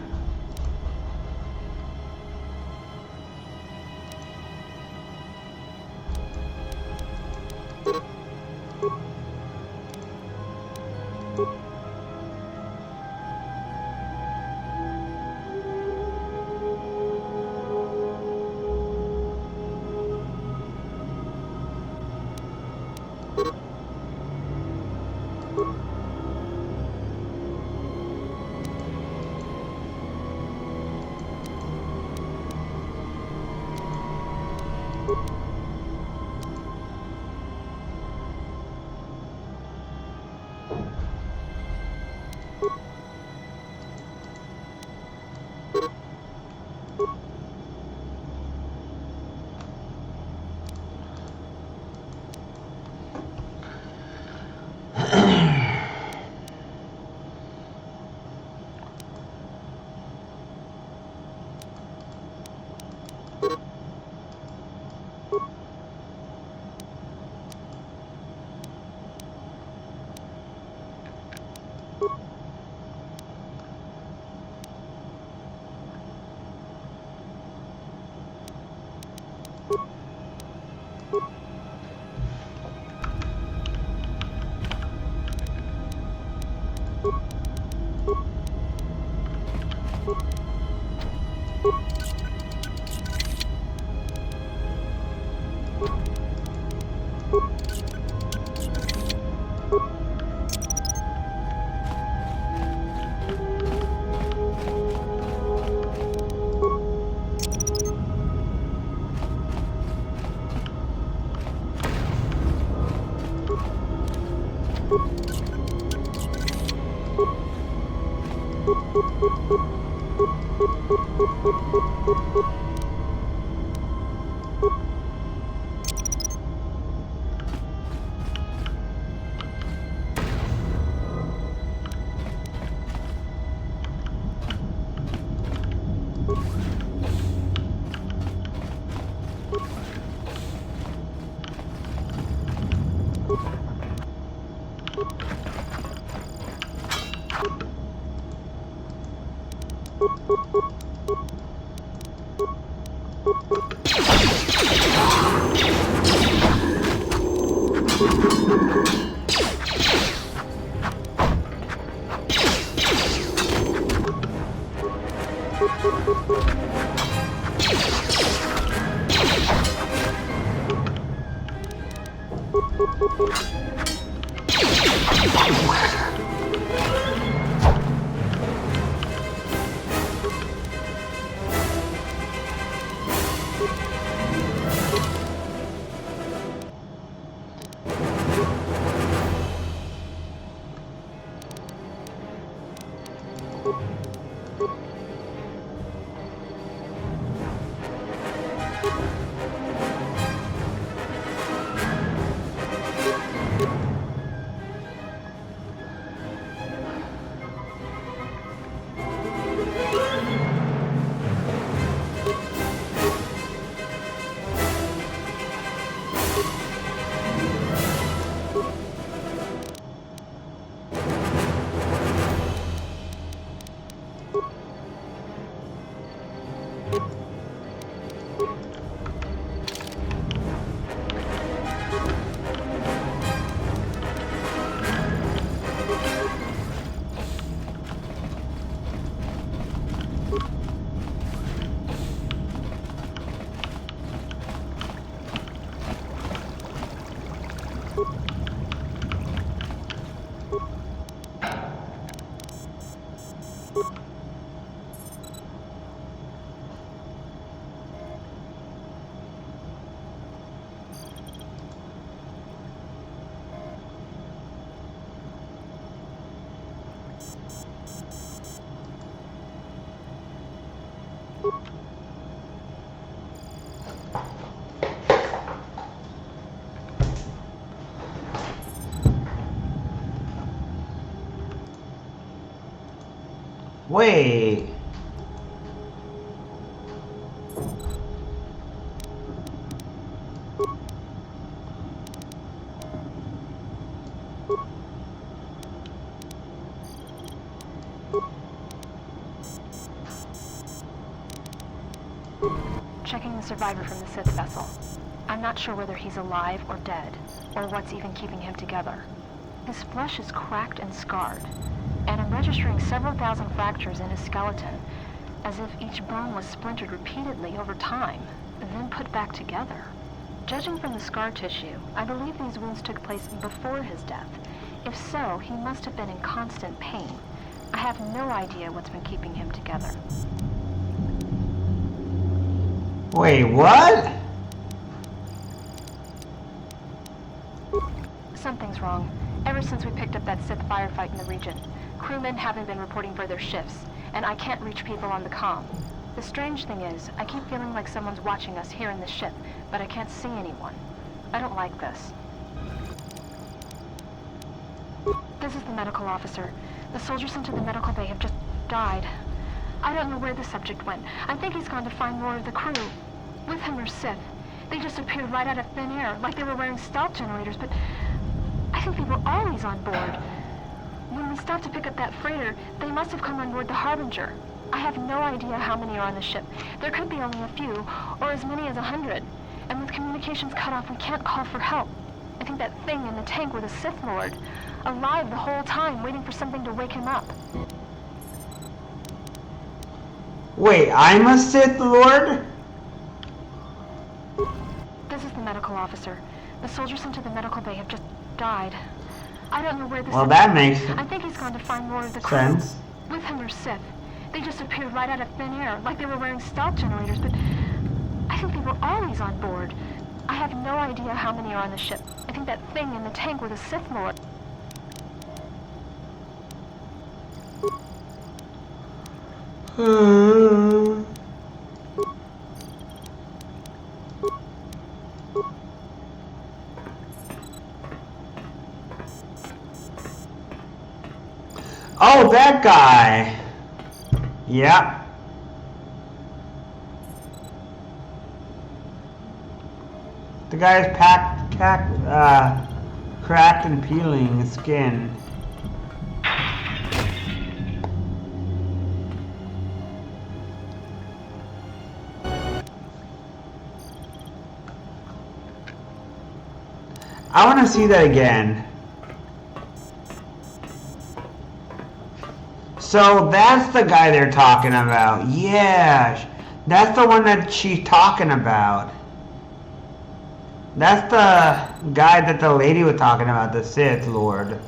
Wait. Checking the survivor from the Sith vessel. I'm not sure whether he's alive or dead, or what's even keeping him together. His flesh is cracked and scarred, and I'm registering several thousand fractures in his skeleton, as if each bone was splintered repeatedly over time, then put back together. Judging from the scar tissue, I believe these wounds took place before his death. If so, he must have been in constant pain. I have no idea what's been keeping him together. Wait, what? Something's wrong. Ever since we picked up that Sith firefight in the region, crewmen haven't been reporting for their shifts, and I can't reach people on the comm. The strange thing is, I keep feeling like someone's watching us here in the ship, but I can't see anyone. I don't like this. This is the medical officer. The soldiers sent to the medical bay have just died. I don't know where the subject went. I think he's gone to find more of the crew. With him are Sith. They just appeared right out of thin air, like they were wearing stealth generators, but I think they were always on board. When we stopped to pick up that freighter, they must have come on board the Harbinger. I have no idea how many are on the ship. There could be only a few, or as many as 100. And with communications cut off, we can't call for help. I think that thing in the tank was a Sith Lord, alive the whole time, waiting for something to wake him up. Wait, I'm a Sith Lord? This is the medical officer. The soldiers sent to the medical bay have just died. I don't know where this is. Well, that makes I think he's gone to find more of the crew. sense. With him are Sith. They just appeared right out of thin air, like they were wearing stealth generators, but I think they were always on board. I have no idea how many are on the ship. I think that thing in the tank was a Sith Lord. Oh, that guy! Yep. The guy's cracked and peeling his skin. I want to see that again. So that's the guy they're talking about. Yeah, that's the one that she's talking about. That's the guy that the lady was talking about, the Sith Lord.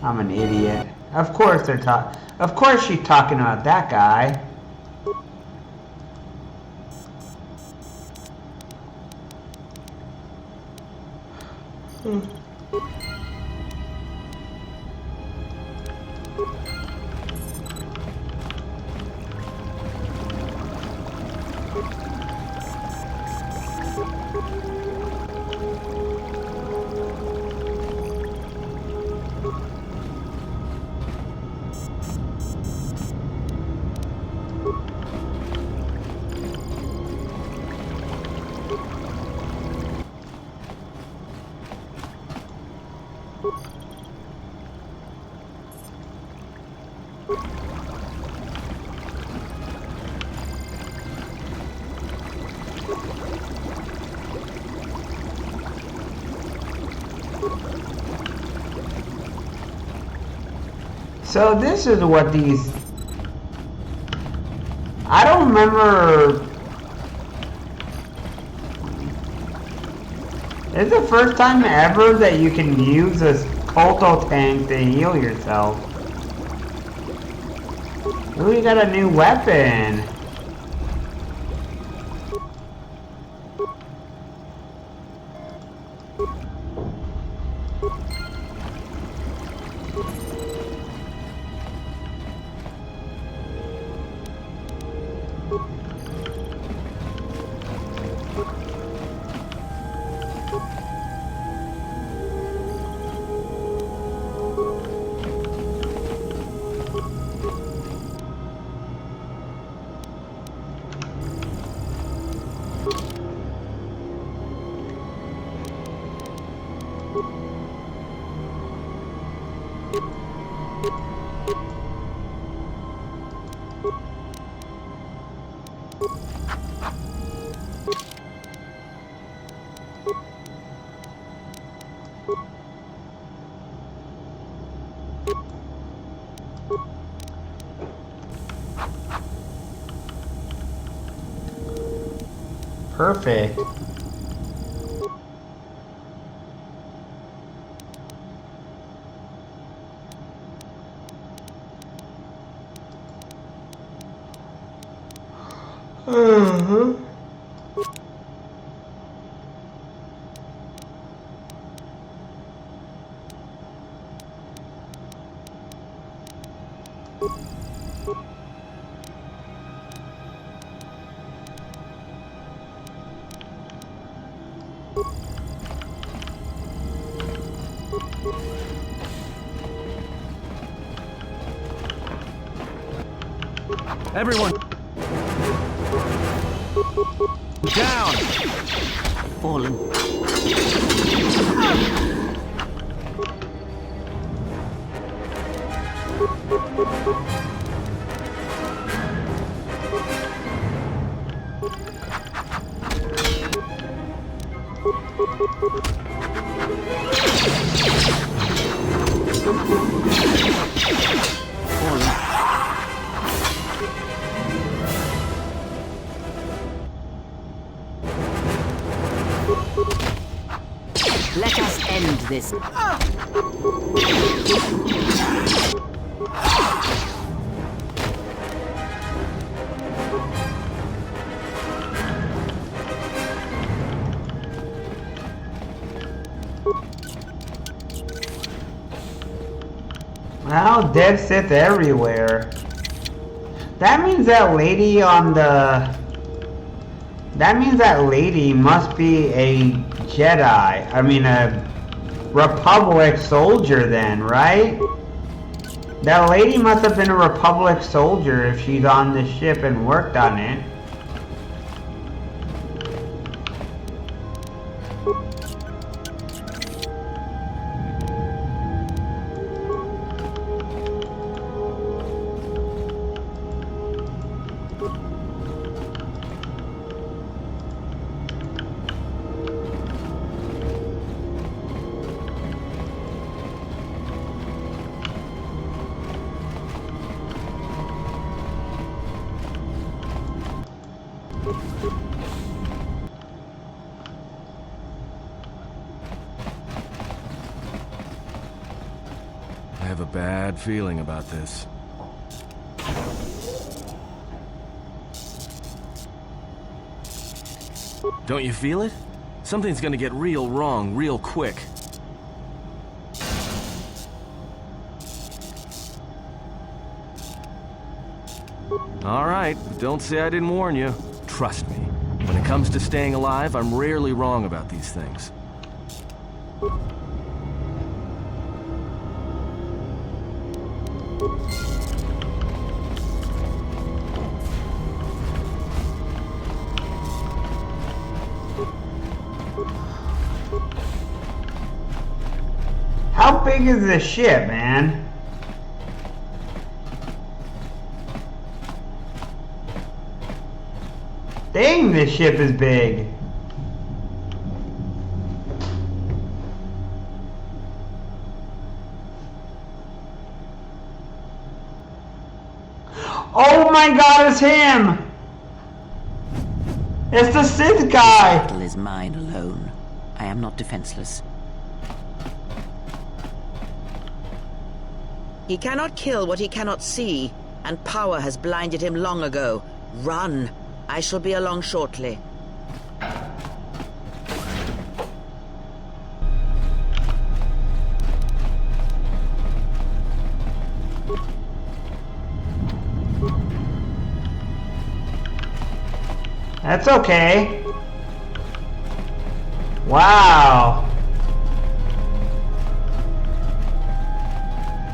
I'm an idiot. Of course they're talking. Of course she's talking about that guy. So this is what these... I don't remember... It's the first time ever that you can use a Colto tank to heal yourself. Ooh, you got a new weapon. Perfect. Everyone! Down! Fallen. Let us end this. Well, dead Sith everywhere. That means that lady on the... That means that lady must be a Jedi. I mean, a Republic soldier then, right? That lady must have been a Republic soldier if she's on the ship and worked on it. I have a bad feeling about this. Don't you feel it? Something's gonna get real wrong real quick. All right, don't say I didn't warn you. Trust me, when it comes to staying alive, I'm rarely wrong about these things. How big is this ship, man? Dang, this ship is big. Oh my god, it's him! It's the Sith guy! This battle is mine alone. I am not defenseless. He cannot kill what he cannot see, and power has blinded him long ago. Run! I shall be along shortly. That's okay. Wow.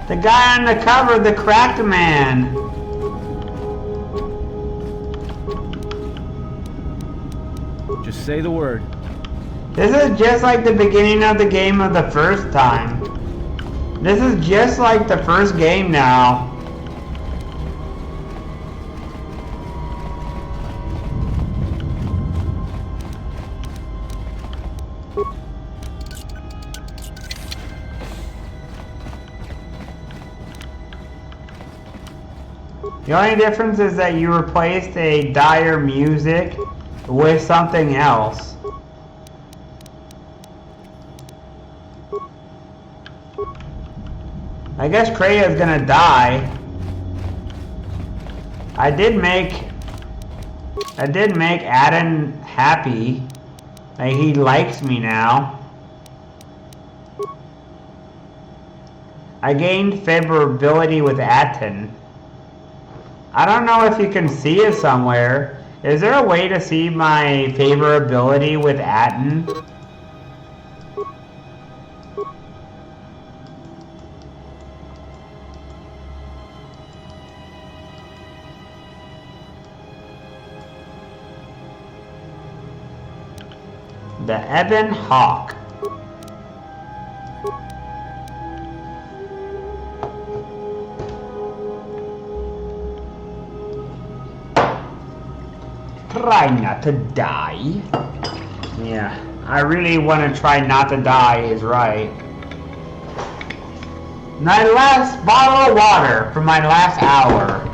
The guy on the cover, the cracked man. Just say the word. This is just like the beginning of the game of the first time. This is just like the first game now. The only difference is that you replaced a dire music with something else. I guess Kreia is gonna die. I did make Aden happy. Like, he likes me now. I gained favorability with Aten. I don't know if you can see it somewhere. Is there a way to see my favorability with Aten? The Ebon Hawk. Try not to die. Yeah, I really want to try not to die is right. My last bottle of water for my last hour.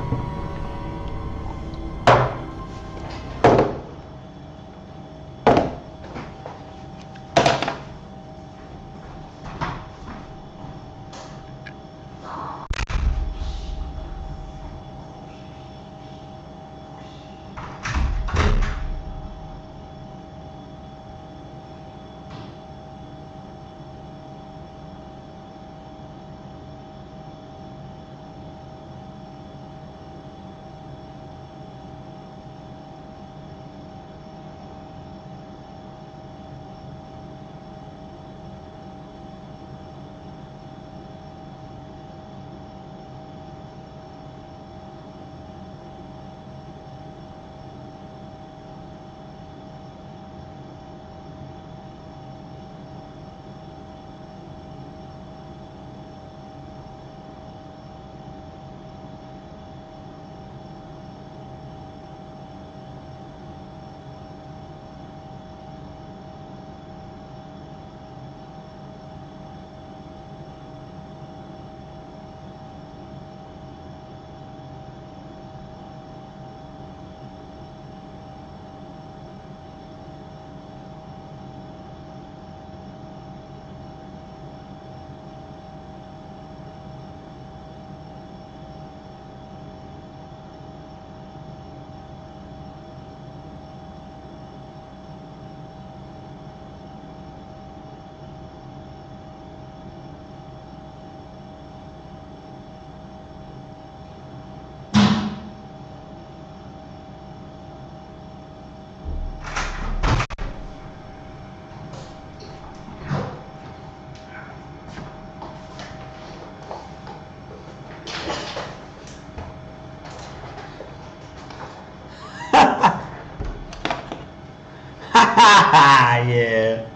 Yeah.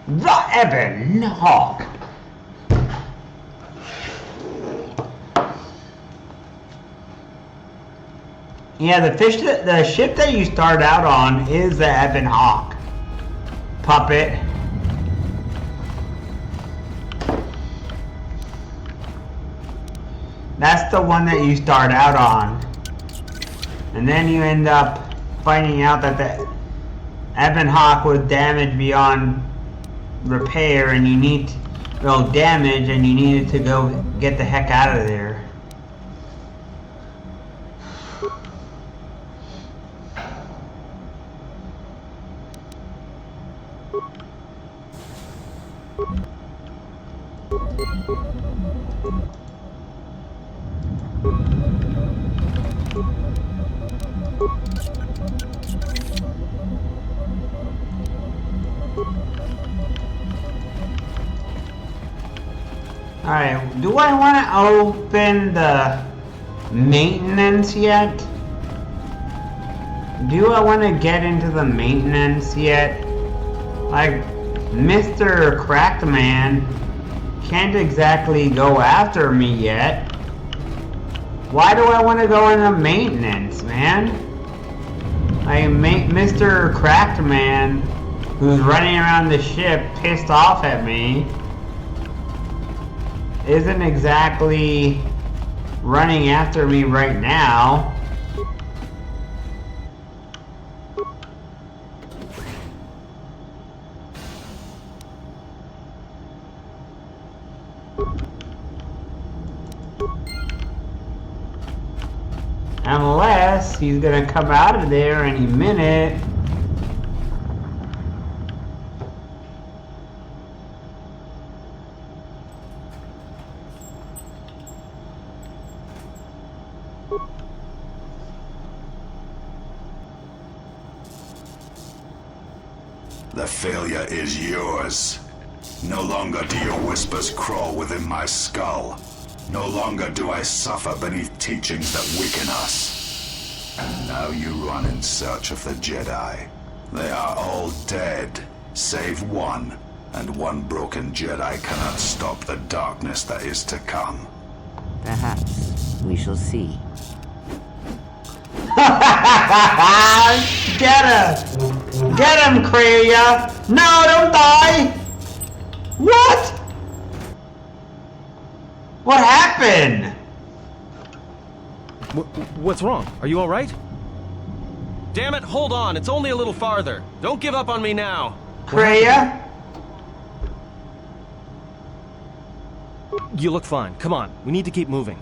The Ebon Hawk. Yeah, the ship that you start out on is the Ebon Hawk puppet. That's the one that you start out on. And then you end up finding out that the Ebon Hawk was damaged beyond repair and you need damage and you needed to go get the heck out of there. Alright, do I want to open the maintenance yet? Do I want to get into the maintenance yet? Like, Mr. Cracked Man can't exactly go after me yet. Why do I want to go into maintenance, man? Like, Mr. Cracked Man, who's running around the ship pissed off at me, isn't exactly running after me right now. Unless he's gonna come out of there any minute. The failure is yours. No longer do your whispers crawl within my skull. No longer do I suffer beneath teachings that weaken us. And now you run in search of the Jedi. They are all dead, save one. And one broken Jedi cannot stop the darkness that is to come. Perhaps we shall see. Get him! Get him, Kreia! No, don't die! What? What happened? What's wrong? Are you alright? Damn it, hold on. It's only a little farther. Don't give up on me now. Freya? You look fine. Come on. We need to keep moving.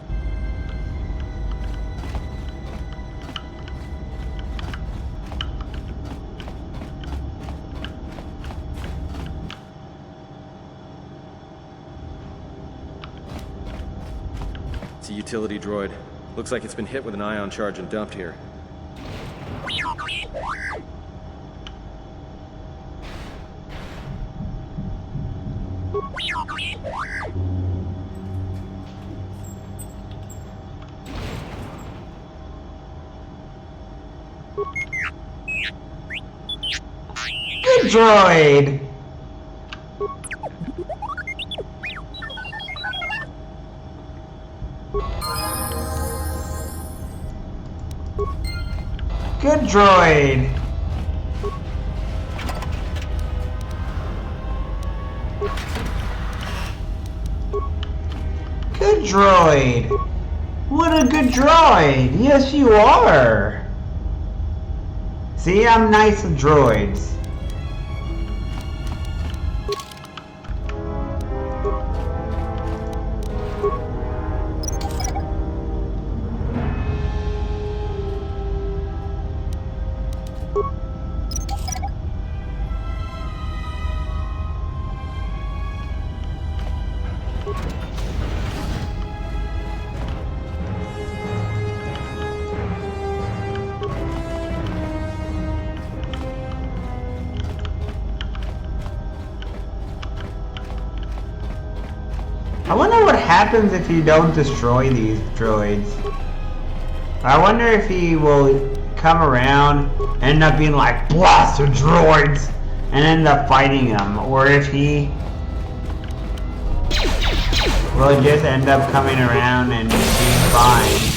It's a utility droid. Looks like it's been hit with an ion charge and dumped here. Good droid! Good droid! Good droid! What a good droid! Yes, you are! See, I'm nice with droids. I wonder what happens if you don't destroy these droids. I wonder if he will come around, end up being like, blaster droids, and end up fighting them, or if he will just end up coming around and being fine.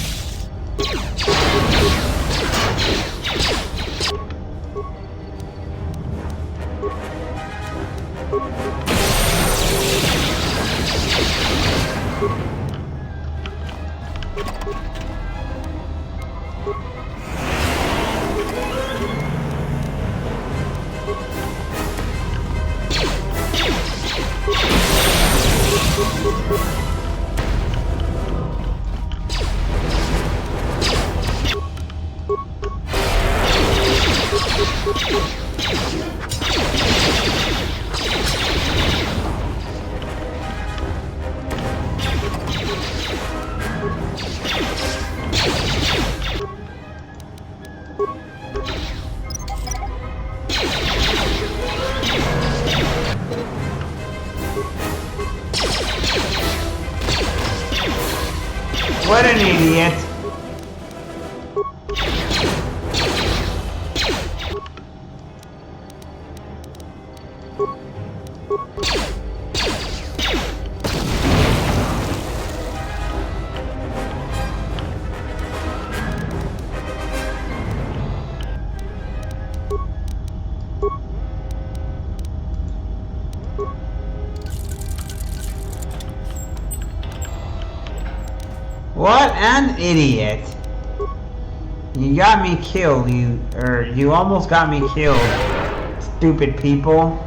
What an idiot. What an idiot. You got me killed, you almost got me killed, stupid people.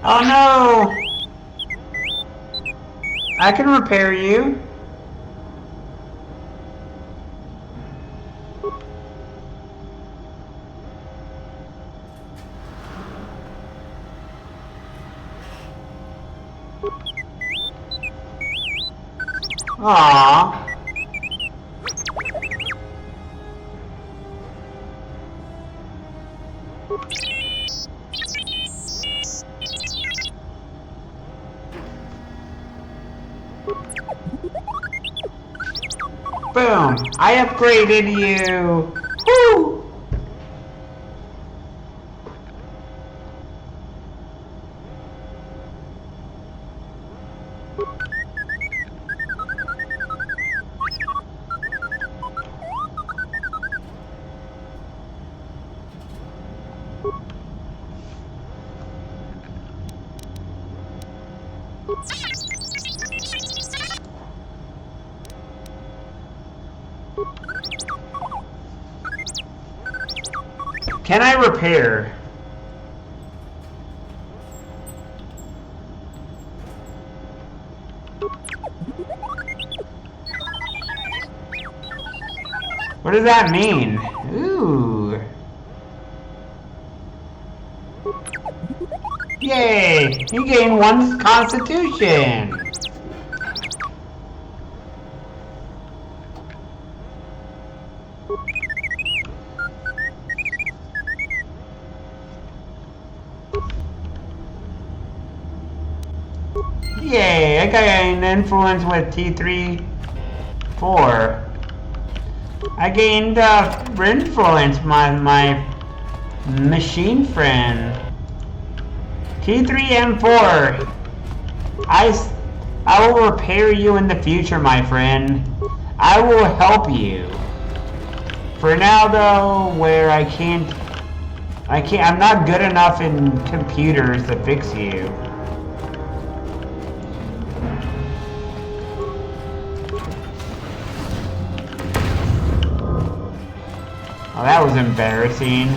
Oh no! I can repair you. Aww. Boom! I upgraded you! Woo! Can I repair? What does that mean? Ooh. Yay! You gain 1 constitution! Yay! I got an influence with T3, 4. I gained influence, my machine friend. T3M4. I will repair you in the future, my friend. I will help you. For now, though, where I'm not good enough in computers to fix you. Oh, that was embarrassing.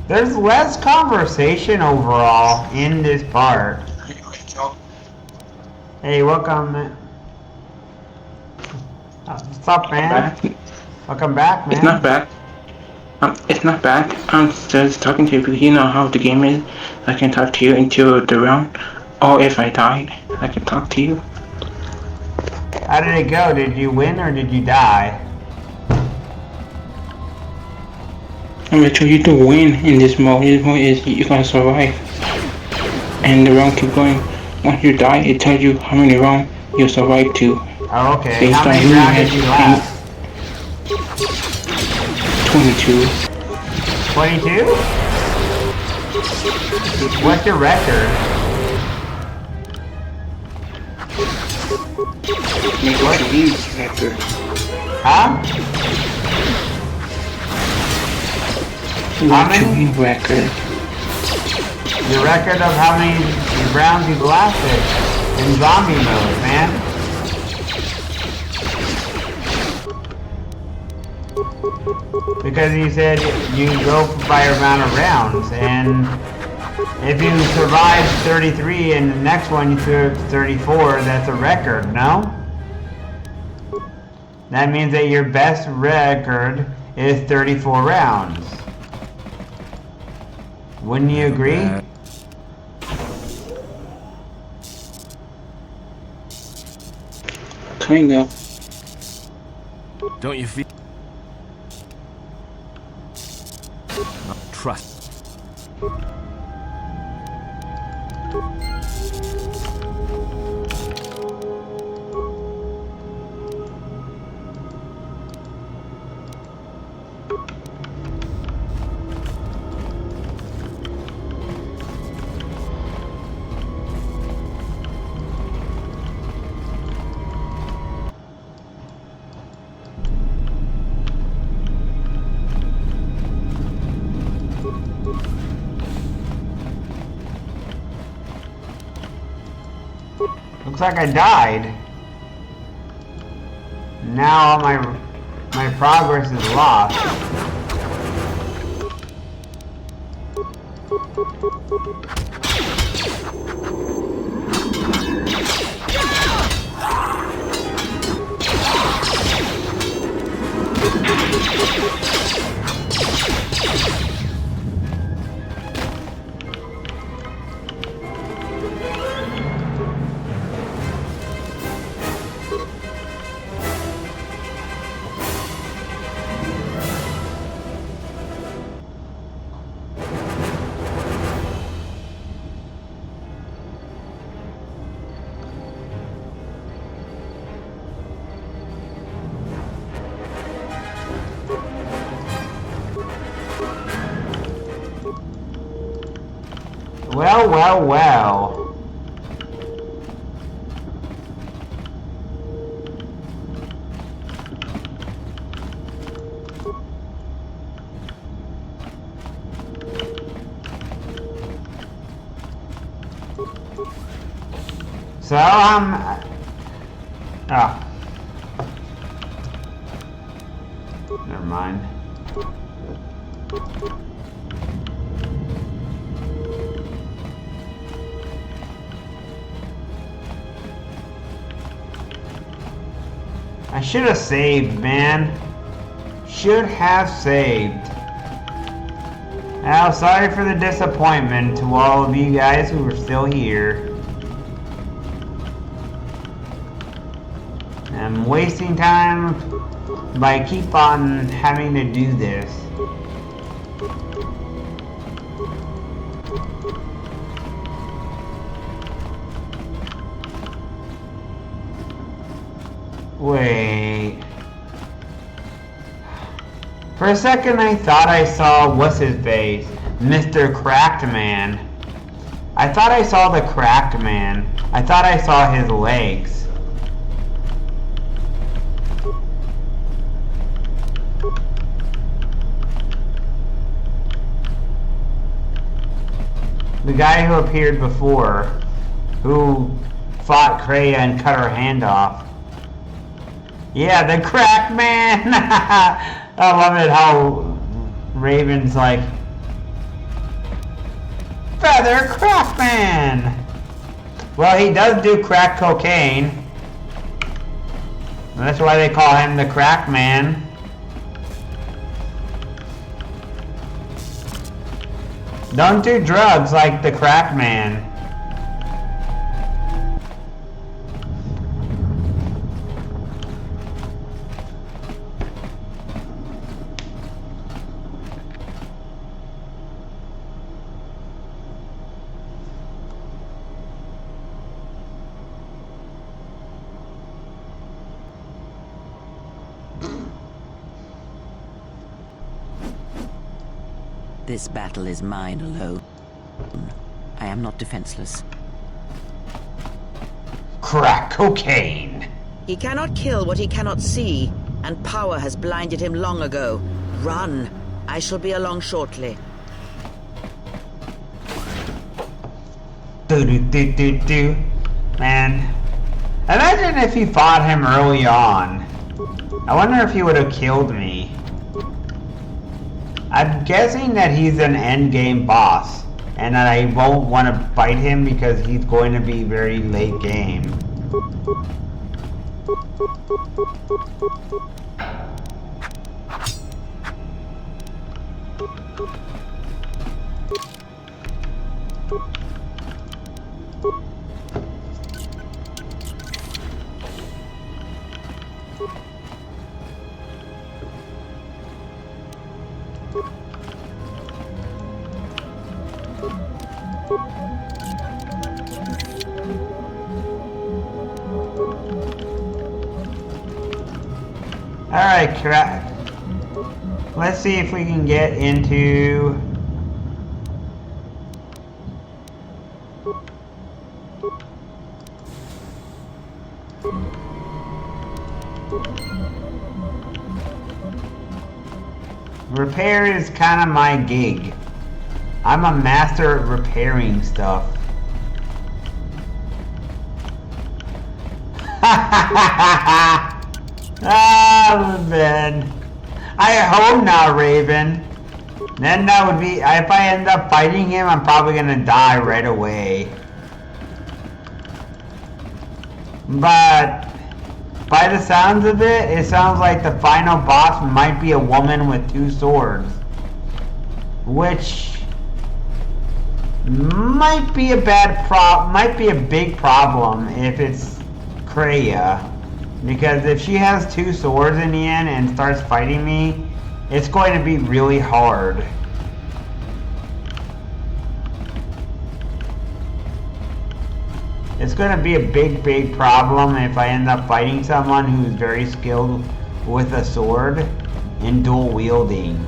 There's less conversation overall in this part. Hey, welcome, man. What's up, man? Welcome back, man. It's not back. It's not back. I'm just talking to you because you know how the game is. I can talk to you until the round. Or if I died, I can talk to you. How did it go? Did you win or did you die? I'm gonna tell you to win in this mode. This mode is you're gonna survive. And the round keep going. Once you die, it tells you how many rounds you survive to. Oh, okay. Based How on many who rounds has did you last? 22. 22? What's your record? What do you mean record? Huh? What do you mean record? Your record of how many rounds you've lasted in zombie mode, man. Because you said you go by a amount of rounds, and if you survive 33 and the next one you survive 34, that's a record, no? That means that your best record is 34 rounds. Wouldn't you agree? Kind of. Don't you feel... Trust. Looks like I died. Now all my progress is lost. Well, well, well. So, oh. Never mind. I should have saved, man. Should have saved. Now, sorry for the disappointment to all of you guys who are still here. I'm wasting time by keep on having to do this. Wait. For a second I thought I saw, what's his face? Mr. Cracked Man. I thought I saw the Cracked Man. I thought I saw his legs. The guy who appeared before, who fought Kreia and cut her hand off. Yeah, the Crack Man! I love it how Raven's like, Feather Crack Man! Well, he does do crack cocaine. That's why they call him the Crack Man. Don't do drugs like the Crack Man. This battle is mine alone. I am not defenseless. Crack cocaine! He cannot kill what he cannot see, and power has blinded him long ago. Run! I shall be along shortly. Do. Man. Imagine if he fought him early on. I wonder if he would have killed me. I'm guessing that he's an endgame boss, and that I won't want to fight him because he's going to be very late game. Alright, crap. Let's see if we can get into... Repair is kind of my gig. I'm a master at repairing stuff. Ah, Ben. I hope not, Raven. Then that would be... If I end up fighting him, I'm probably gonna die right away. But... by the sounds of it, it sounds like the final boss might be a woman with 2 swords. Which... might be a big problem if it's Kreia. Because if she has 2 swords in the end and starts fighting me, it's going to be really hard. It's going to be a big problem if I end up fighting someone who's very skilled with a sword in dual wielding.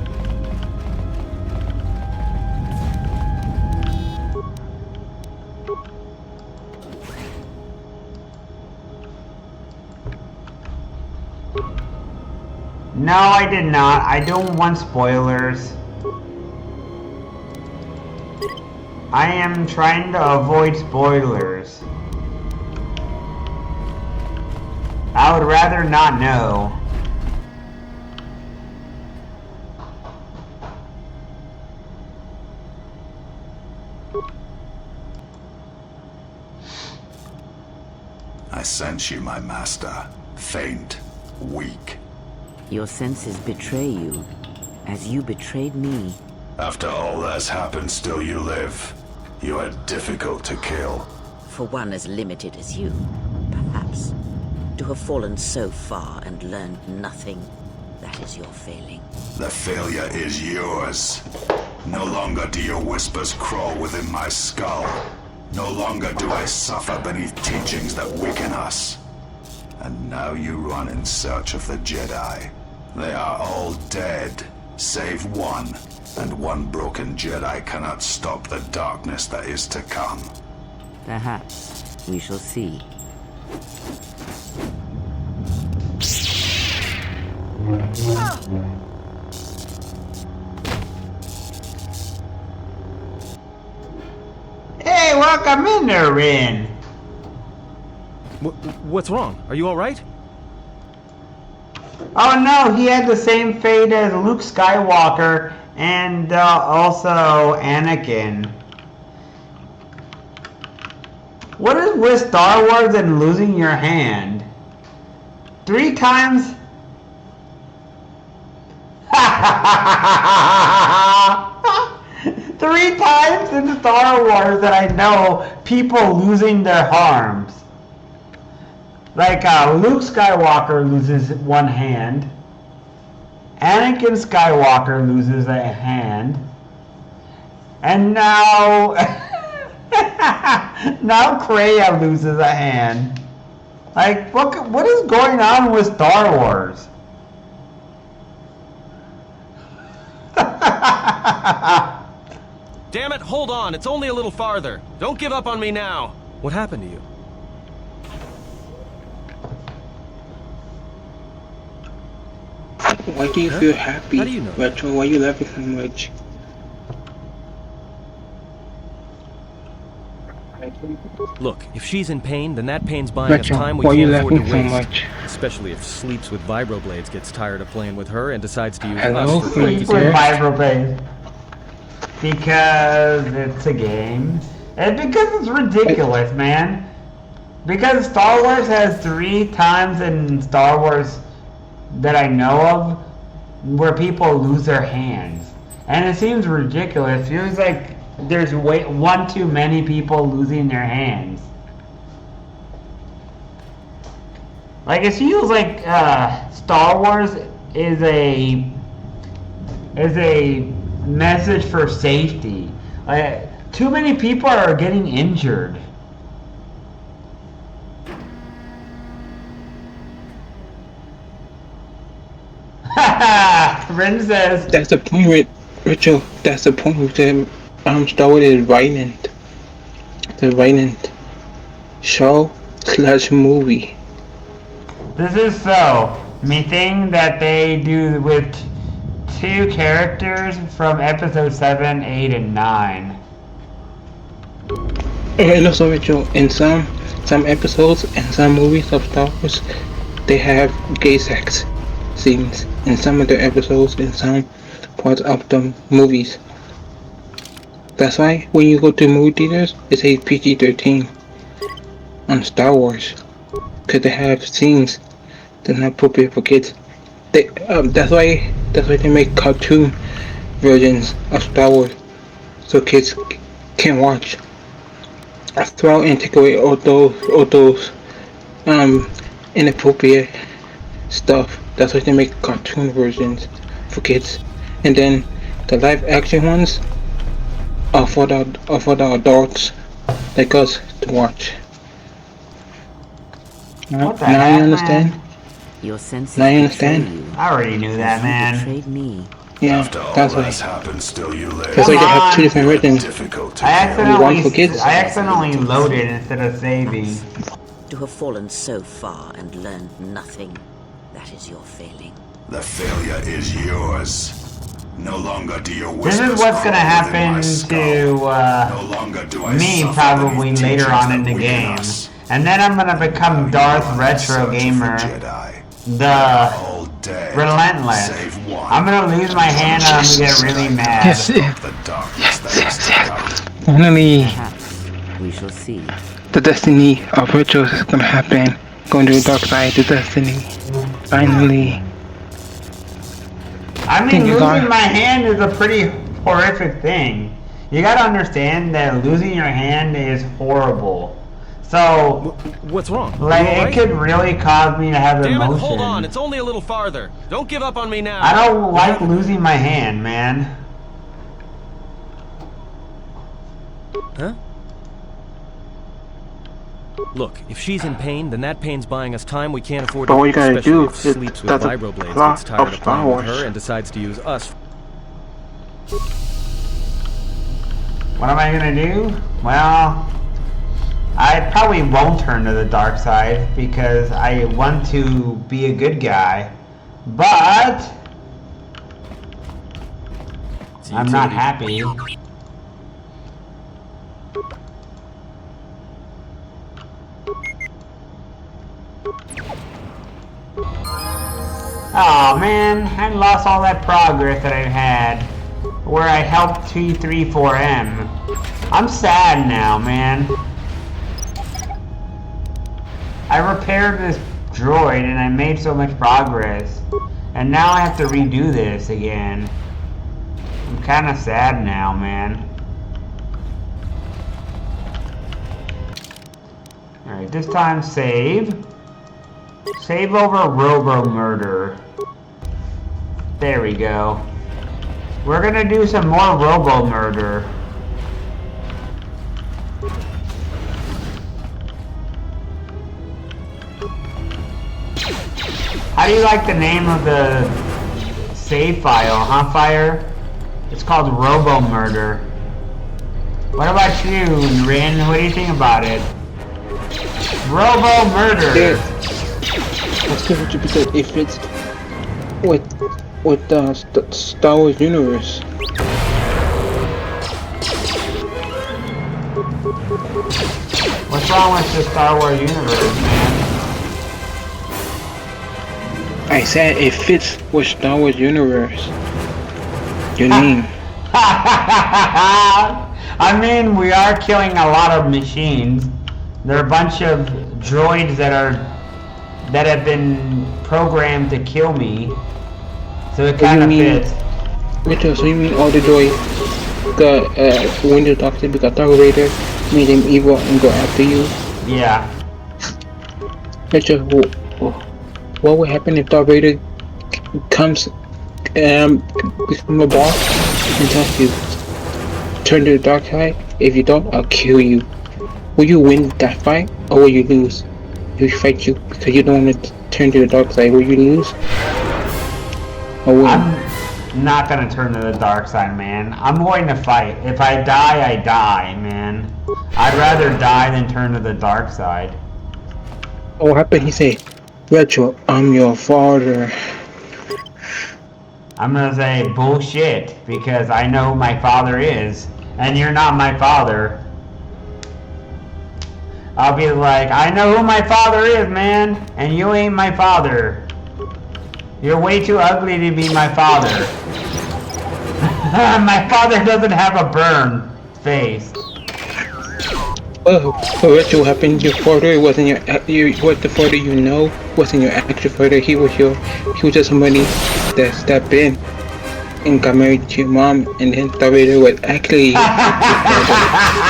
No, I did not. I don't want spoilers. I am trying to avoid spoilers. I would rather not know. I sense you, my master. Faint, weak. Your senses betray you, as you betrayed me. After all that's happened, still you live. You are difficult to kill. For one as limited as you, perhaps. To have fallen so far and learned nothing, that is your failing. The failure is yours. No longer do your whispers crawl within my skull. No longer do I suffer beneath teachings that weaken us. And now you run in search of the Jedi. They are all dead, save one. And one broken Jedi cannot stop the darkness that is to come. Perhaps. We shall see. Hey, welcome in there, Rin. What's wrong? Are you alright? Oh no, he had the same fate as Luke Skywalker and also Anakin. What is with Star Wars and losing your hand? 3 times? 3 times in Star Wars that I know people losing their arms. Like Luke Skywalker loses one hand. Anakin Skywalker loses a hand. And now now Kreia loses a hand. Like what is going on with Star Wars? Damn it, hold on. It's only a little farther. Don't give up on me now. What happened to you? Why do you feel happy? How do you know? Retro, why are you laughing so much? Look, if she's in pain, then that pain's buying Retro, us time we why are you can't afford to laughing so waste. much? Especially if Sleeps with Vibroblades gets tired of playing with her and decides to use Hello, us for Sleep with Vibroblades. Because it's a game. And because it's ridiculous, man. Because Star Wars has 3 times in Star Wars that I know of where people lose their hands. And it seems ridiculous. It feels like there's one too many people losing their hands. Like it feels like Star Wars is a message for safety. Too many people are getting injured. Ren says that's the point, Rachel. That's the point with them. Star Wars is violent. The violent show / movie. This is so. Anything that they do with 2 characters from episode 7, 8, and 9. And also, Rachel, in some episodes and some movies of Star Wars, they have gay sex scenes in some of the episodes in some parts of the movies. That's why when you go to movie theaters, it says PG-13 on Star Wars, because they have scenes that are not appropriate for kids. That's why they make cartoon versions of Star Wars, so kids can watch. Throw and take away all those inappropriate stuff. That's why they make cartoon versions for kids, and then the live action ones are for the adults like us to watch. Now you understand? Your senses now you understand? I already knew that, man. Betrayed me. Yeah, After all that's why. that's happened, still you live. That's why they have 2 different versions. I accidentally loaded instead of saving. To have fallen so far and learned nothing, that is your failing. The failure is yours. No longer do your This whispers is what's gonna crawl within happen my skull. No longer do I to me suffer probably beneath later teachings on in that the weaken game. us. And then I'm gonna become Darth Retro Gamer, the Relentless. I'm gonna lose my hand and I'm gonna get really mad. Yes. Finally, we shall see. The destiny of rituals is gonna happen. Going to the dark side, the destiny. Finally. I mean, losing my hand is a pretty horrific thing. You gotta understand that losing your hand is horrible. So, what's wrong? Like, it could really cause me to have Damn emotion. it, hold on, it's only a little farther. Don't give up on me now. I don't like losing my hand, man. Huh? Look, if she's in pain, then that pain's buying us time we can't afford But to, what you gotta especially do if Sleeps with that's a vibroblades plot gets tired of of Star playing with Wars. her and decides to use us. What am I gonna do? Well, I probably won't turn to the dark side because I want to be a good guy. But I'm not happy. Oh man, I lost all that progress that I've had where I helped T34M. I'm sad now, man. I repaired this droid and I made so much progress. And now I have to redo this again. I'm kind of sad now, man. Alright, this time save. Save over robo-murder. There we go. We're gonna do some more robo-murder. How do you like the name of the save file, huh, Fire? It's called robo-murder. What about you, Rin? What do you think about it? Robo-murder! That's good what you said. It fits with the Star Wars universe. What's wrong with the Star Wars universe, man? I said it fits with Star Wars universe. Your name. I mean, we are killing a lot of machines. There are a bunch of droids that have been programmed to kill me. So it kind of fits. Richard, so you mean all the droids got Windows Doctor because Darth Vader made him evil and go after you? Yeah. Richard, what would happen if Darth Vader comes become a boss and tells you turn to the dark side? If you don't, I'll kill you. Will you win that fight or will you lose? If he fight you because you don't want to turn to the dark side, will you lose? Or win? I'm not gonna turn to the dark side, man. I'm going to fight. If I die, I die, man. I'd rather die than turn to the dark side. What happened? He say, Retro, I'm your father. I'm gonna say bullshit because I know who my father is, and you're not my father. I'll be like, I know who my father is, man, and you ain't my father. You're way too ugly to be my father. My father doesn't have a burn face. Oh, so Retro happened? Your father wasn't what the father you know wasn't your actual father. He was just somebody that stepped in and got married to your mom, and then Darth Vader was actually your father.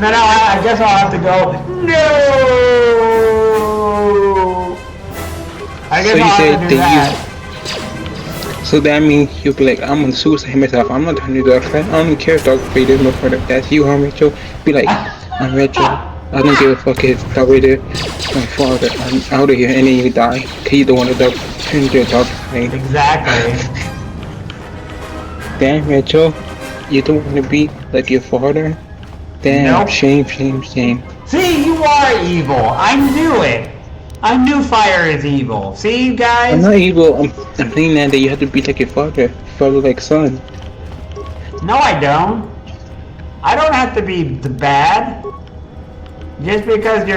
Then I guess I'll have to go, no! I guess So you I'll said have to do that. So that means you'll be like, I'm gonna suicide myself. I'm not turning to the dark side. I don't care if Darth Vader is my father. That's you, huh, Rachel? Be like, I'm Rachel. I don't give a fuck if Darth Vader is my father. I'm out of here, and then you die. Cause you don't want to turn to the dark side. Exactly. Damn, Rachel. You don't want to be like your father? Damn, Nope. shame. See, you are evil. I knew it. I knew fire is evil. See, guys? I'm not evil. I'm saying that you have to be like your father like son. No, I don't. I don't have to be the bad. Just because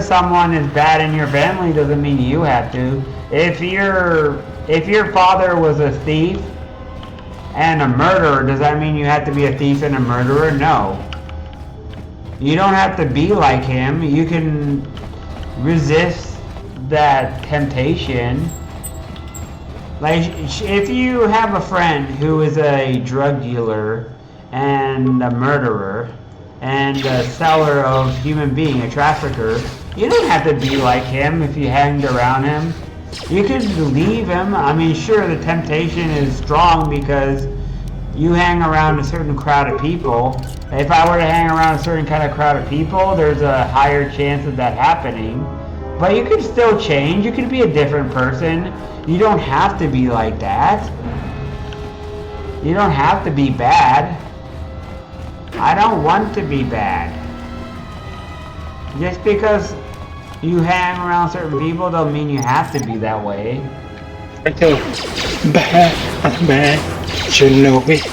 someone is bad in your family doesn't mean you have to. If your father was a thief and a murderer, does that mean you have to be a thief and a murderer? No. You don't have to be like him. You can resist that temptation. Like, if you have a friend who is a drug dealer and a murderer and a seller of human being, a trafficker, you don't have to be like him if you hanged around him. You could leave him. I mean, sure, the temptation is strong because you hang around a certain crowd of people. If I were to hang around a certain kind of crowd of people, there's a higher chance of that happening. But you could still change. You could be a different person. You don't have to be like that. You don't have to be bad. I don't want to be bad. Just because you hang around certain people don't mean you have to be that way. Okay. Bad. I'm bad. You know it.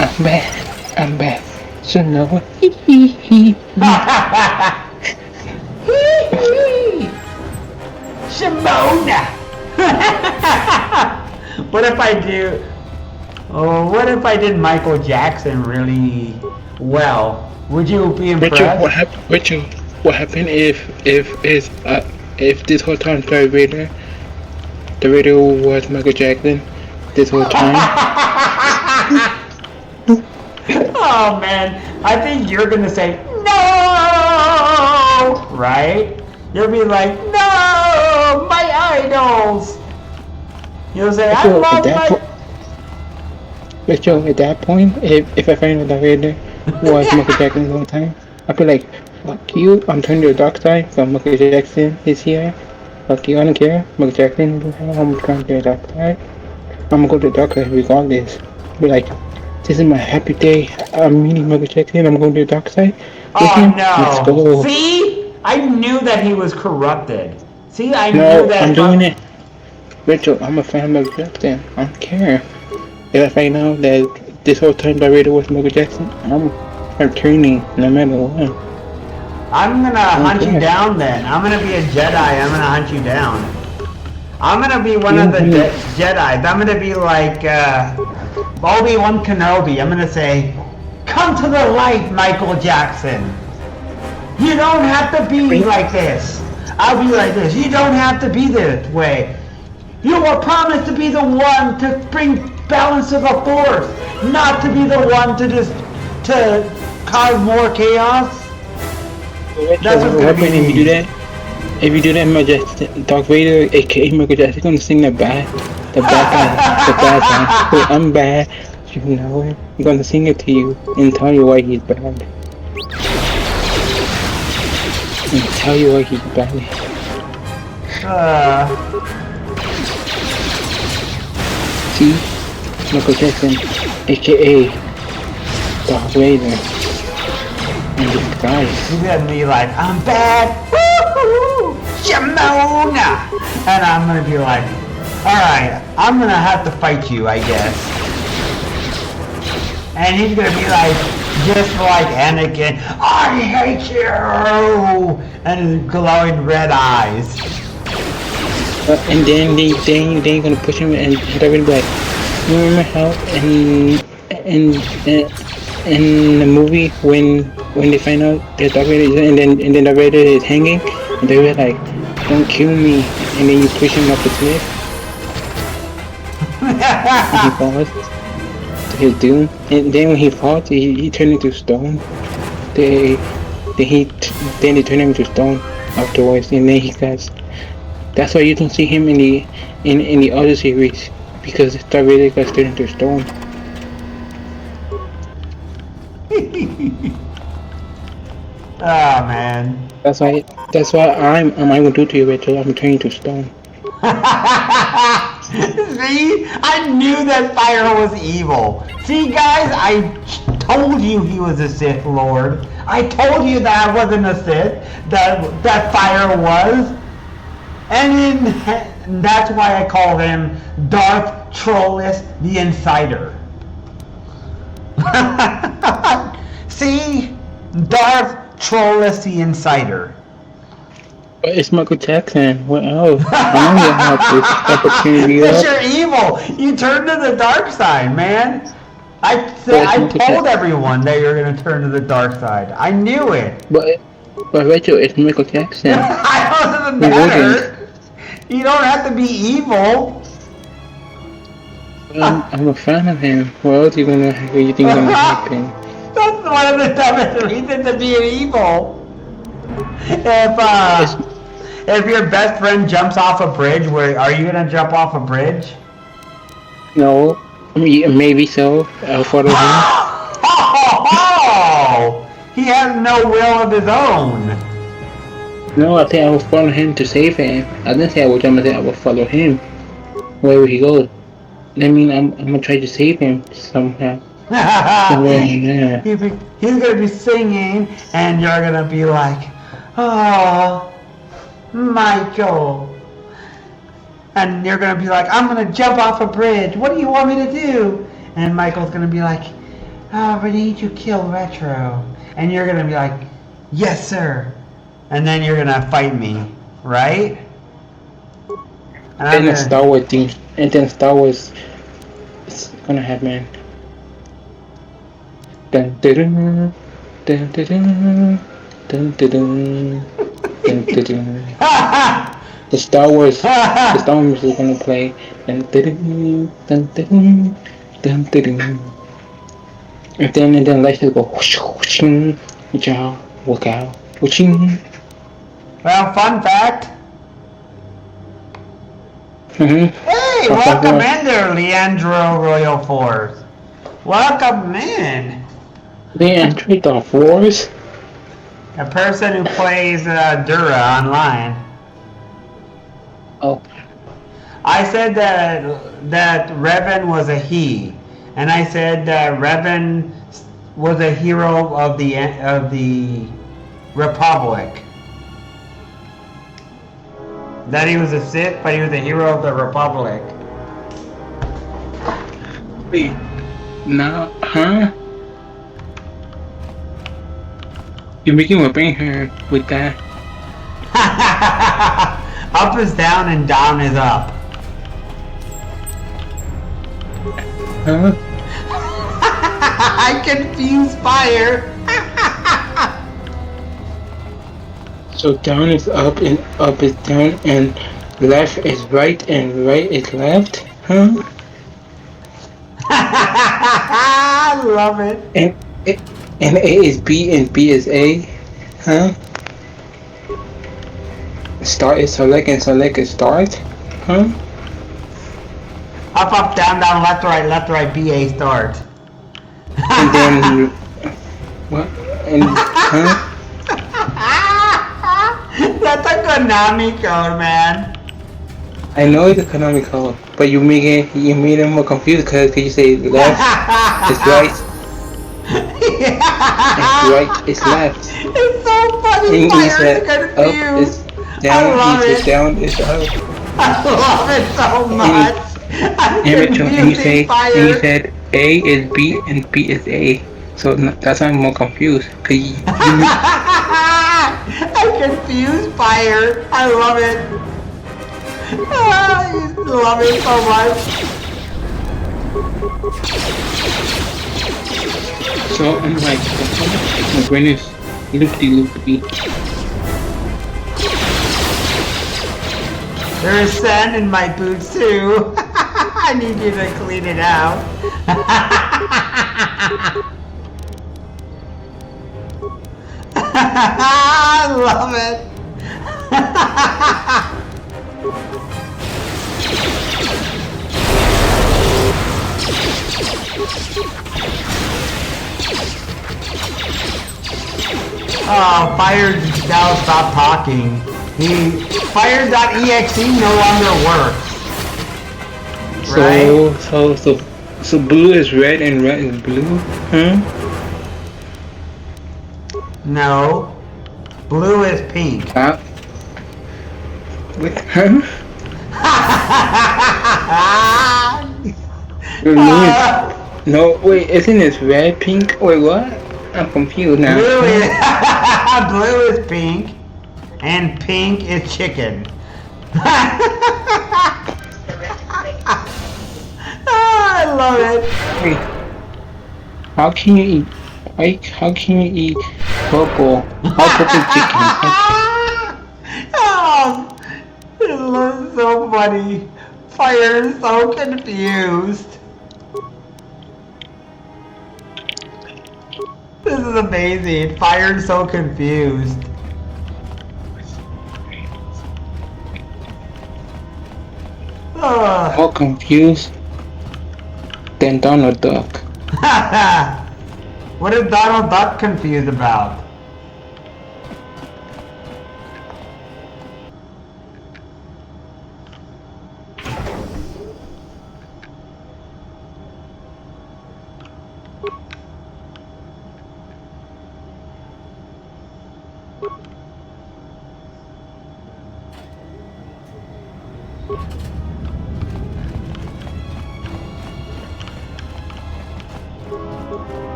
I'm bad. I'm bad. You know it. Shimona! What if I do? Oh, what if I did Michael Jackson really well? Would you be impressed? Richard, what happened if this whole time the radio was Michael Jackson this whole time? Oh man, I think you're gonna say no, right? You'll be like, no, my idols. You'll say, I love my. Rachel, at that point, if I find out that radio was Michael Jackson the whole time, I'd be like, fuck you, I'm turning to the dark side, so Michael Jackson is here. Fuck you, I don't care. Michael Jackson, I'm going to the dark side. I'm gonna go to the dark side regardless. Be like, this is my happy day. I'm meeting Michael Jackson, I'm going to the dark side. Oh no. Let's go. See? I knew that he was corrupted. See, I knew that. I'm doing it. Rachel, I'm a fan of Michael Jackson. I don't care. If I find out that this whole time the radio was Michael Jackson, I'm turning no matter what. I'm gonna hunt you down then. I'm gonna be a Jedi. I'm gonna hunt you down. I'm gonna be one of the Jedis. I'm gonna be like Obi-Wan Kenobi. I'm gonna say, come to the light, Michael Jackson. You don't have to be like this. I'll be like this. You don't have to be this way. You were promised to be the one to bring balance to the Force, not to be the one to cause more chaos. That's what's gonna be. If you do that, Darth Vader, aka Michael Jackson, gonna sing the bad song. Wait, I'm bad. You know it. I'm gonna sing it to you and tell you why he's bad. And tell you why he's bad. See? Michael Jackson, aka Darth Vader. And these guys. He's gonna be like, I'm bad. Woo-hoo! Shimona! And I'm gonna be like, alright, I'm gonna have to fight you, I guess. And he's gonna be like, just like Anakin, I hate you! And his glowing red eyes. And then they gonna push him and they're gonna be like, you remember how in the movie when they find out that Darth Vader is and then Darth Vader is hanging and they were like, don't kill me, and then you push him up the cliff. And he falls to his doom. And then when he falls, he turned into stone. Then they turn him into stone afterwards, and then he gets. That's why you don't see him in the other series, because Darth Vader got turned into stone. Oh man. That's why I'm gonna do to you, Rachel. I'm turning to stone. See? I knew that fire was evil. See guys, I told you he was a Sith Lord. I told you that I wasn't a Sith. That fire was. And that's why I call him Darth Trollus the Insider. See? Darth Trollus the Insider. But it's Michael Jackson. What else? I know you have this opportunity. Because you're evil. You turn to the dark side, man. I told everyone that you're going to turn to the dark side. I knew it. But Rachel, it's Michael Jackson. I doesn't matter. You don't have to be evil. I'm a fan of him. What else you think is gonna happen? That's one of the dumbest reasons to be evil. If your best friend jumps off a bridge, are you gonna jump off a bridge? No, maybe so. I'll follow him. Oh! He has no will of his own. No, I think I will follow him to save him. I didn't say I would jump. I said I will follow him wherever he goes. I mean, I'm gonna try to save him somehow. He's gonna be singing, and you're gonna be like, "Oh, Michael," and you're gonna be like, "I'm gonna jump off a bridge. What do you want me to do?" And Michael's gonna be like, "Oh, we need to kill Retro," and you're gonna be like, "Yes, sir," and then you're gonna fight me, right? And then Star Wars thing, and then Star Wars is gonna happen. Dun dun dun dun dun dun dun dun. The Star Wars music is gonna play. Dun dun dun dun dun dun. And then lights will go whoosh whoosh, which I'll work out. Whooshing. Well, fun fact. Mm-hmm. Hey, welcome in there, Leandro Royal Force. Welcome in. Leandro the Force? A person who plays Dura online. Oh. I said that Revan was a he, and I said that Revan was a hero of the Republic. That he was a Sith, but he was a hero of the Republic. Wait, no, huh? You're making my brain hurt with that. Up is down and down is up. Huh? I confuse fire. So down is up and up is down and left is right and right is left, huh? I love it. And A is B and B is A, huh? Start is select and select is start, huh? Up, down, left, right, B, A, start. And then what? And huh? That's a Konami code, man. I know it's a Konami code, but you made it more confused because you say left is right, and right is left. It's so funny. And you said confused. up is down, is down is up. I love it so much. And you said A is B and B is A, so that's why I'm more confused. Cause I confuse fire. I love it. I love it so much. So I'm like, my brain is loopy. There is sand in my boots too. I need you to clean it out. I love it. Oh, Fire now stop talking. Fire.exe no longer works. Right? So blue is red and red is blue, huh? No. Blue is pink. With her? No, wait, isn't it red, pink? Wait, what? I'm confused now. Blue is pink, and pink is chicken. I love it. Wait, how can you eat? How can you eat purple? How purple chicken? Oh, this is so funny. Fire is so confused. This is amazing. Fire is so confused. More confused than Donald Duck. What is Donald Duck confused about?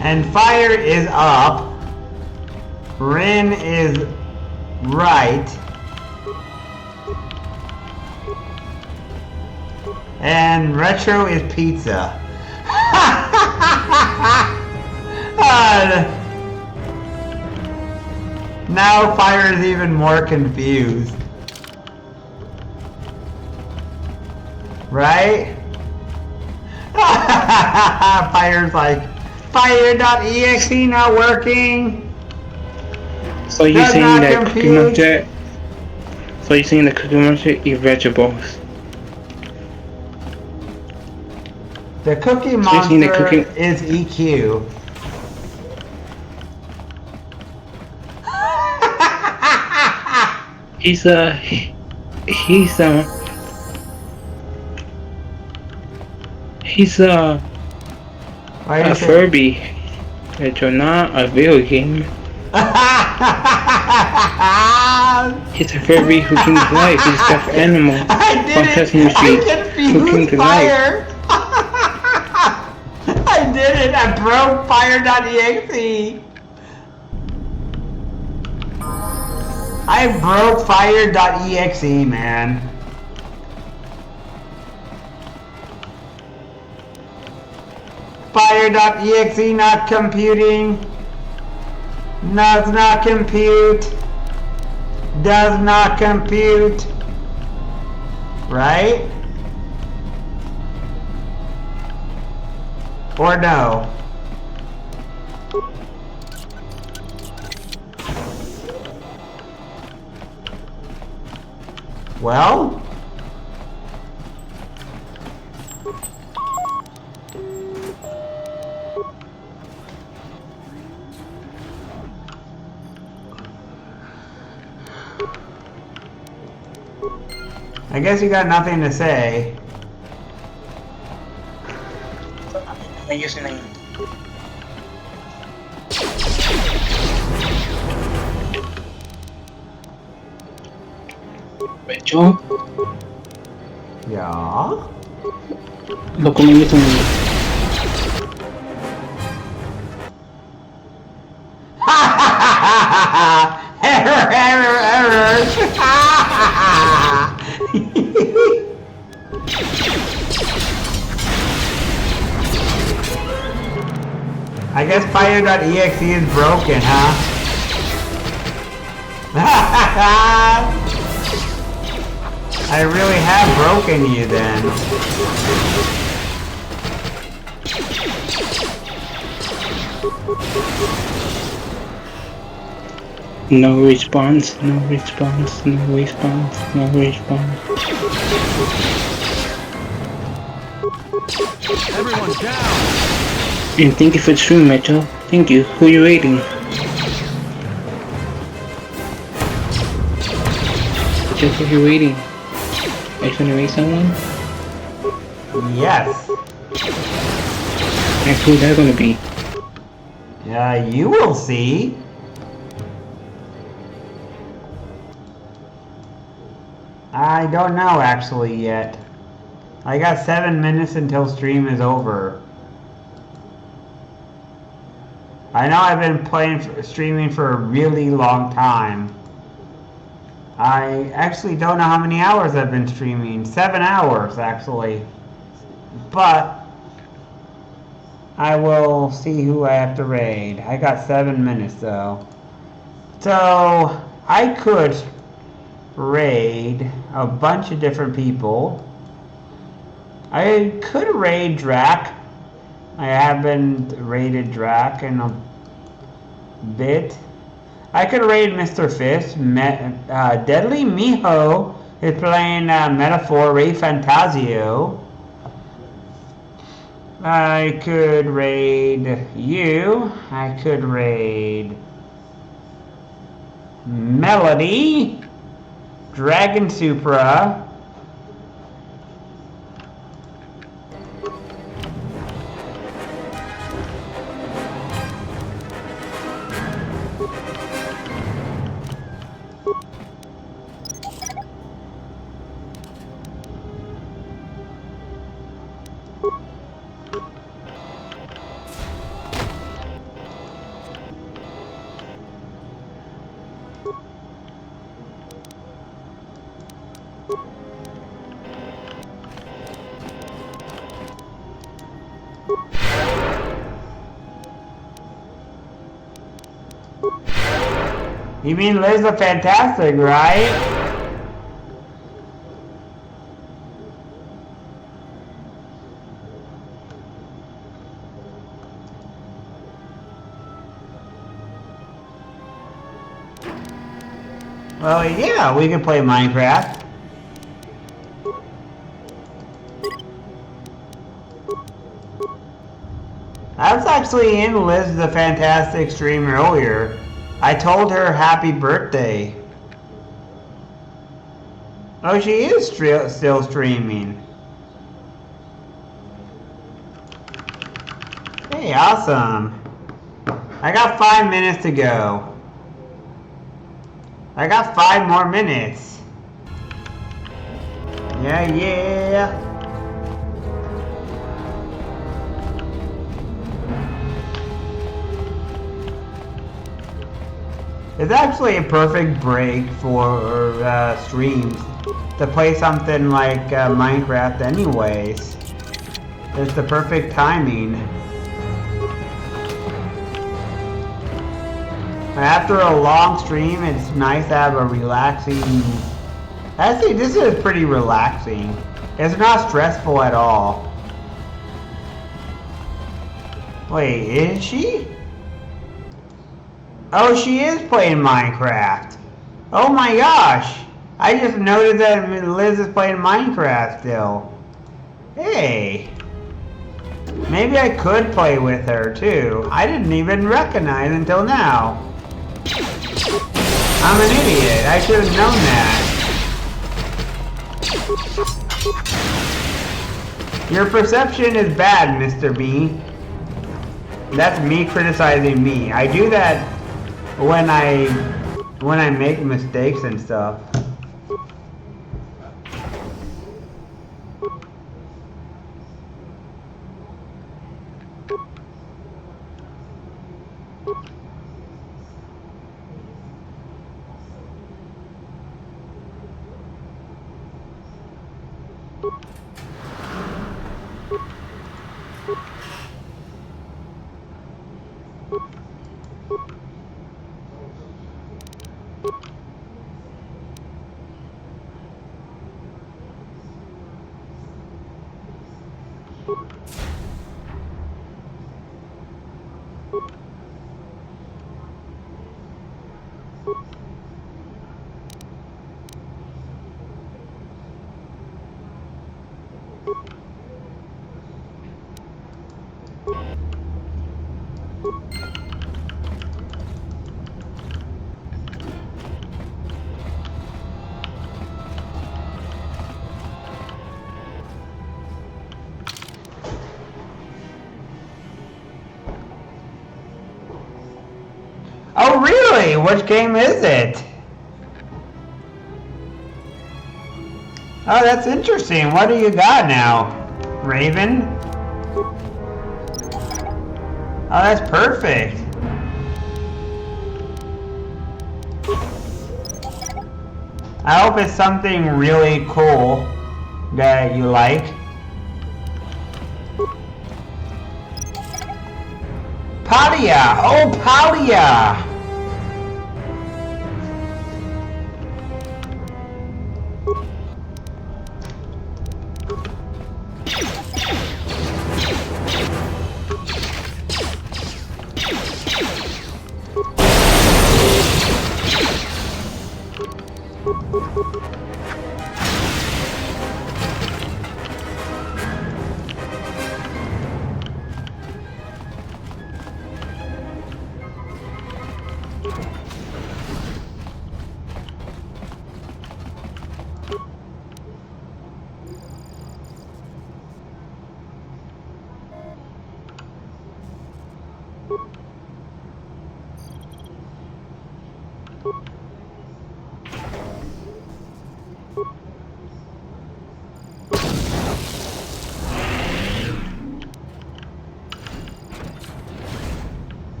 And fire is up. Rin is right. And retro is pizza. Now fire is even more confused. Right? Fire's like, Fire.exe not working. So you're saying that Cookie Monster? So you're saying the Cookie Monster eat vegetables? The Cookie Monster is EQ. He's a Furby. It's not a video game. He's a Furby who can fly. He's a stuffed animal. I confused Fire. I did it. I broke Fire.exe. I broke Fire.exe, man. Fire.exe not computing. Does not compute. Does not compute. Right? Or no? Well? I guess you got nothing to say. My username. Rachel? Yeah? Look at my username. Error! I guess Fire.exe is broken, huh? I really have broken you then. No response, no response, no response, no response. Everyone down! And thank you for the stream, Metro. Thank you. Who are you rating? Just who are you rating? Are you gonna rate someone? Yes. And who's that gonna be? Yeah, you will see. I don't know actually yet. I got 7 minutes until stream is over. I know I've been streaming for a really long time. I actually don't know how many hours I've been streaming. 7 hours actually. But I will see who I have to raid. I got 7 minutes though. So I could raid a bunch of different people. I could raid Drac. I haven't raided Drac in a bit. I could raid Mr. Fist. Deadly Miho is playing Metaphor Ray Fantasio. I could raid you. I could raid Melody, Dragon Supra, You mean Liz the Fantastic, right? Well, yeah, we can play Minecraft. I was actually in Liz the Fantastic stream earlier. I told her happy birthday. Oh, she is still streaming. Hey, awesome. I got 5 minutes to go. I got 5 more minutes. Yeah. It's actually a perfect break for streams to play something like Minecraft anyways. It's the perfect timing. After a long stream, it's nice to have a relaxing... Actually, this is pretty relaxing. It's not stressful at all. Wait, is she? Oh, she is playing Minecraft. Oh my gosh. I just noticed that Liz is playing Minecraft still. Hey. Maybe I could play with her too. I didn't even recognize until now. I'm an idiot. I should have known that. Your perception is bad, Mr. B. That's me criticizing me. I do that when I make mistakes and stuff. Really? Which game is it? Oh, that's interesting. What do you got now? Raven? Oh, that's perfect. I hope it's something really cool that you like. Padia! Oh, Padia!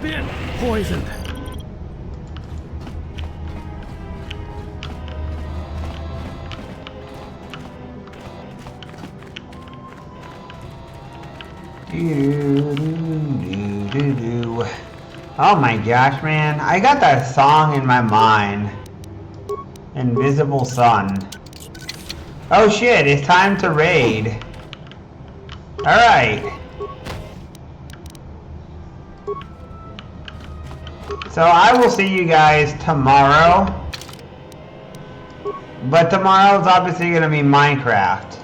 Been poisoned. Oh my gosh, man. I got that song in my mind. Invisible Sun. Oh shit, it's time to raid. Alright. So I will see you guys tomorrow. But tomorrow is obviously going to be Minecraft.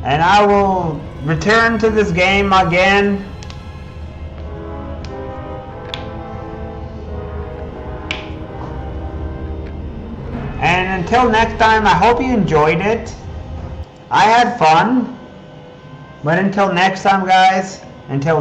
And I will return to this game again. And until next time, I hope you enjoyed it. I had fun. But until next time, guys, until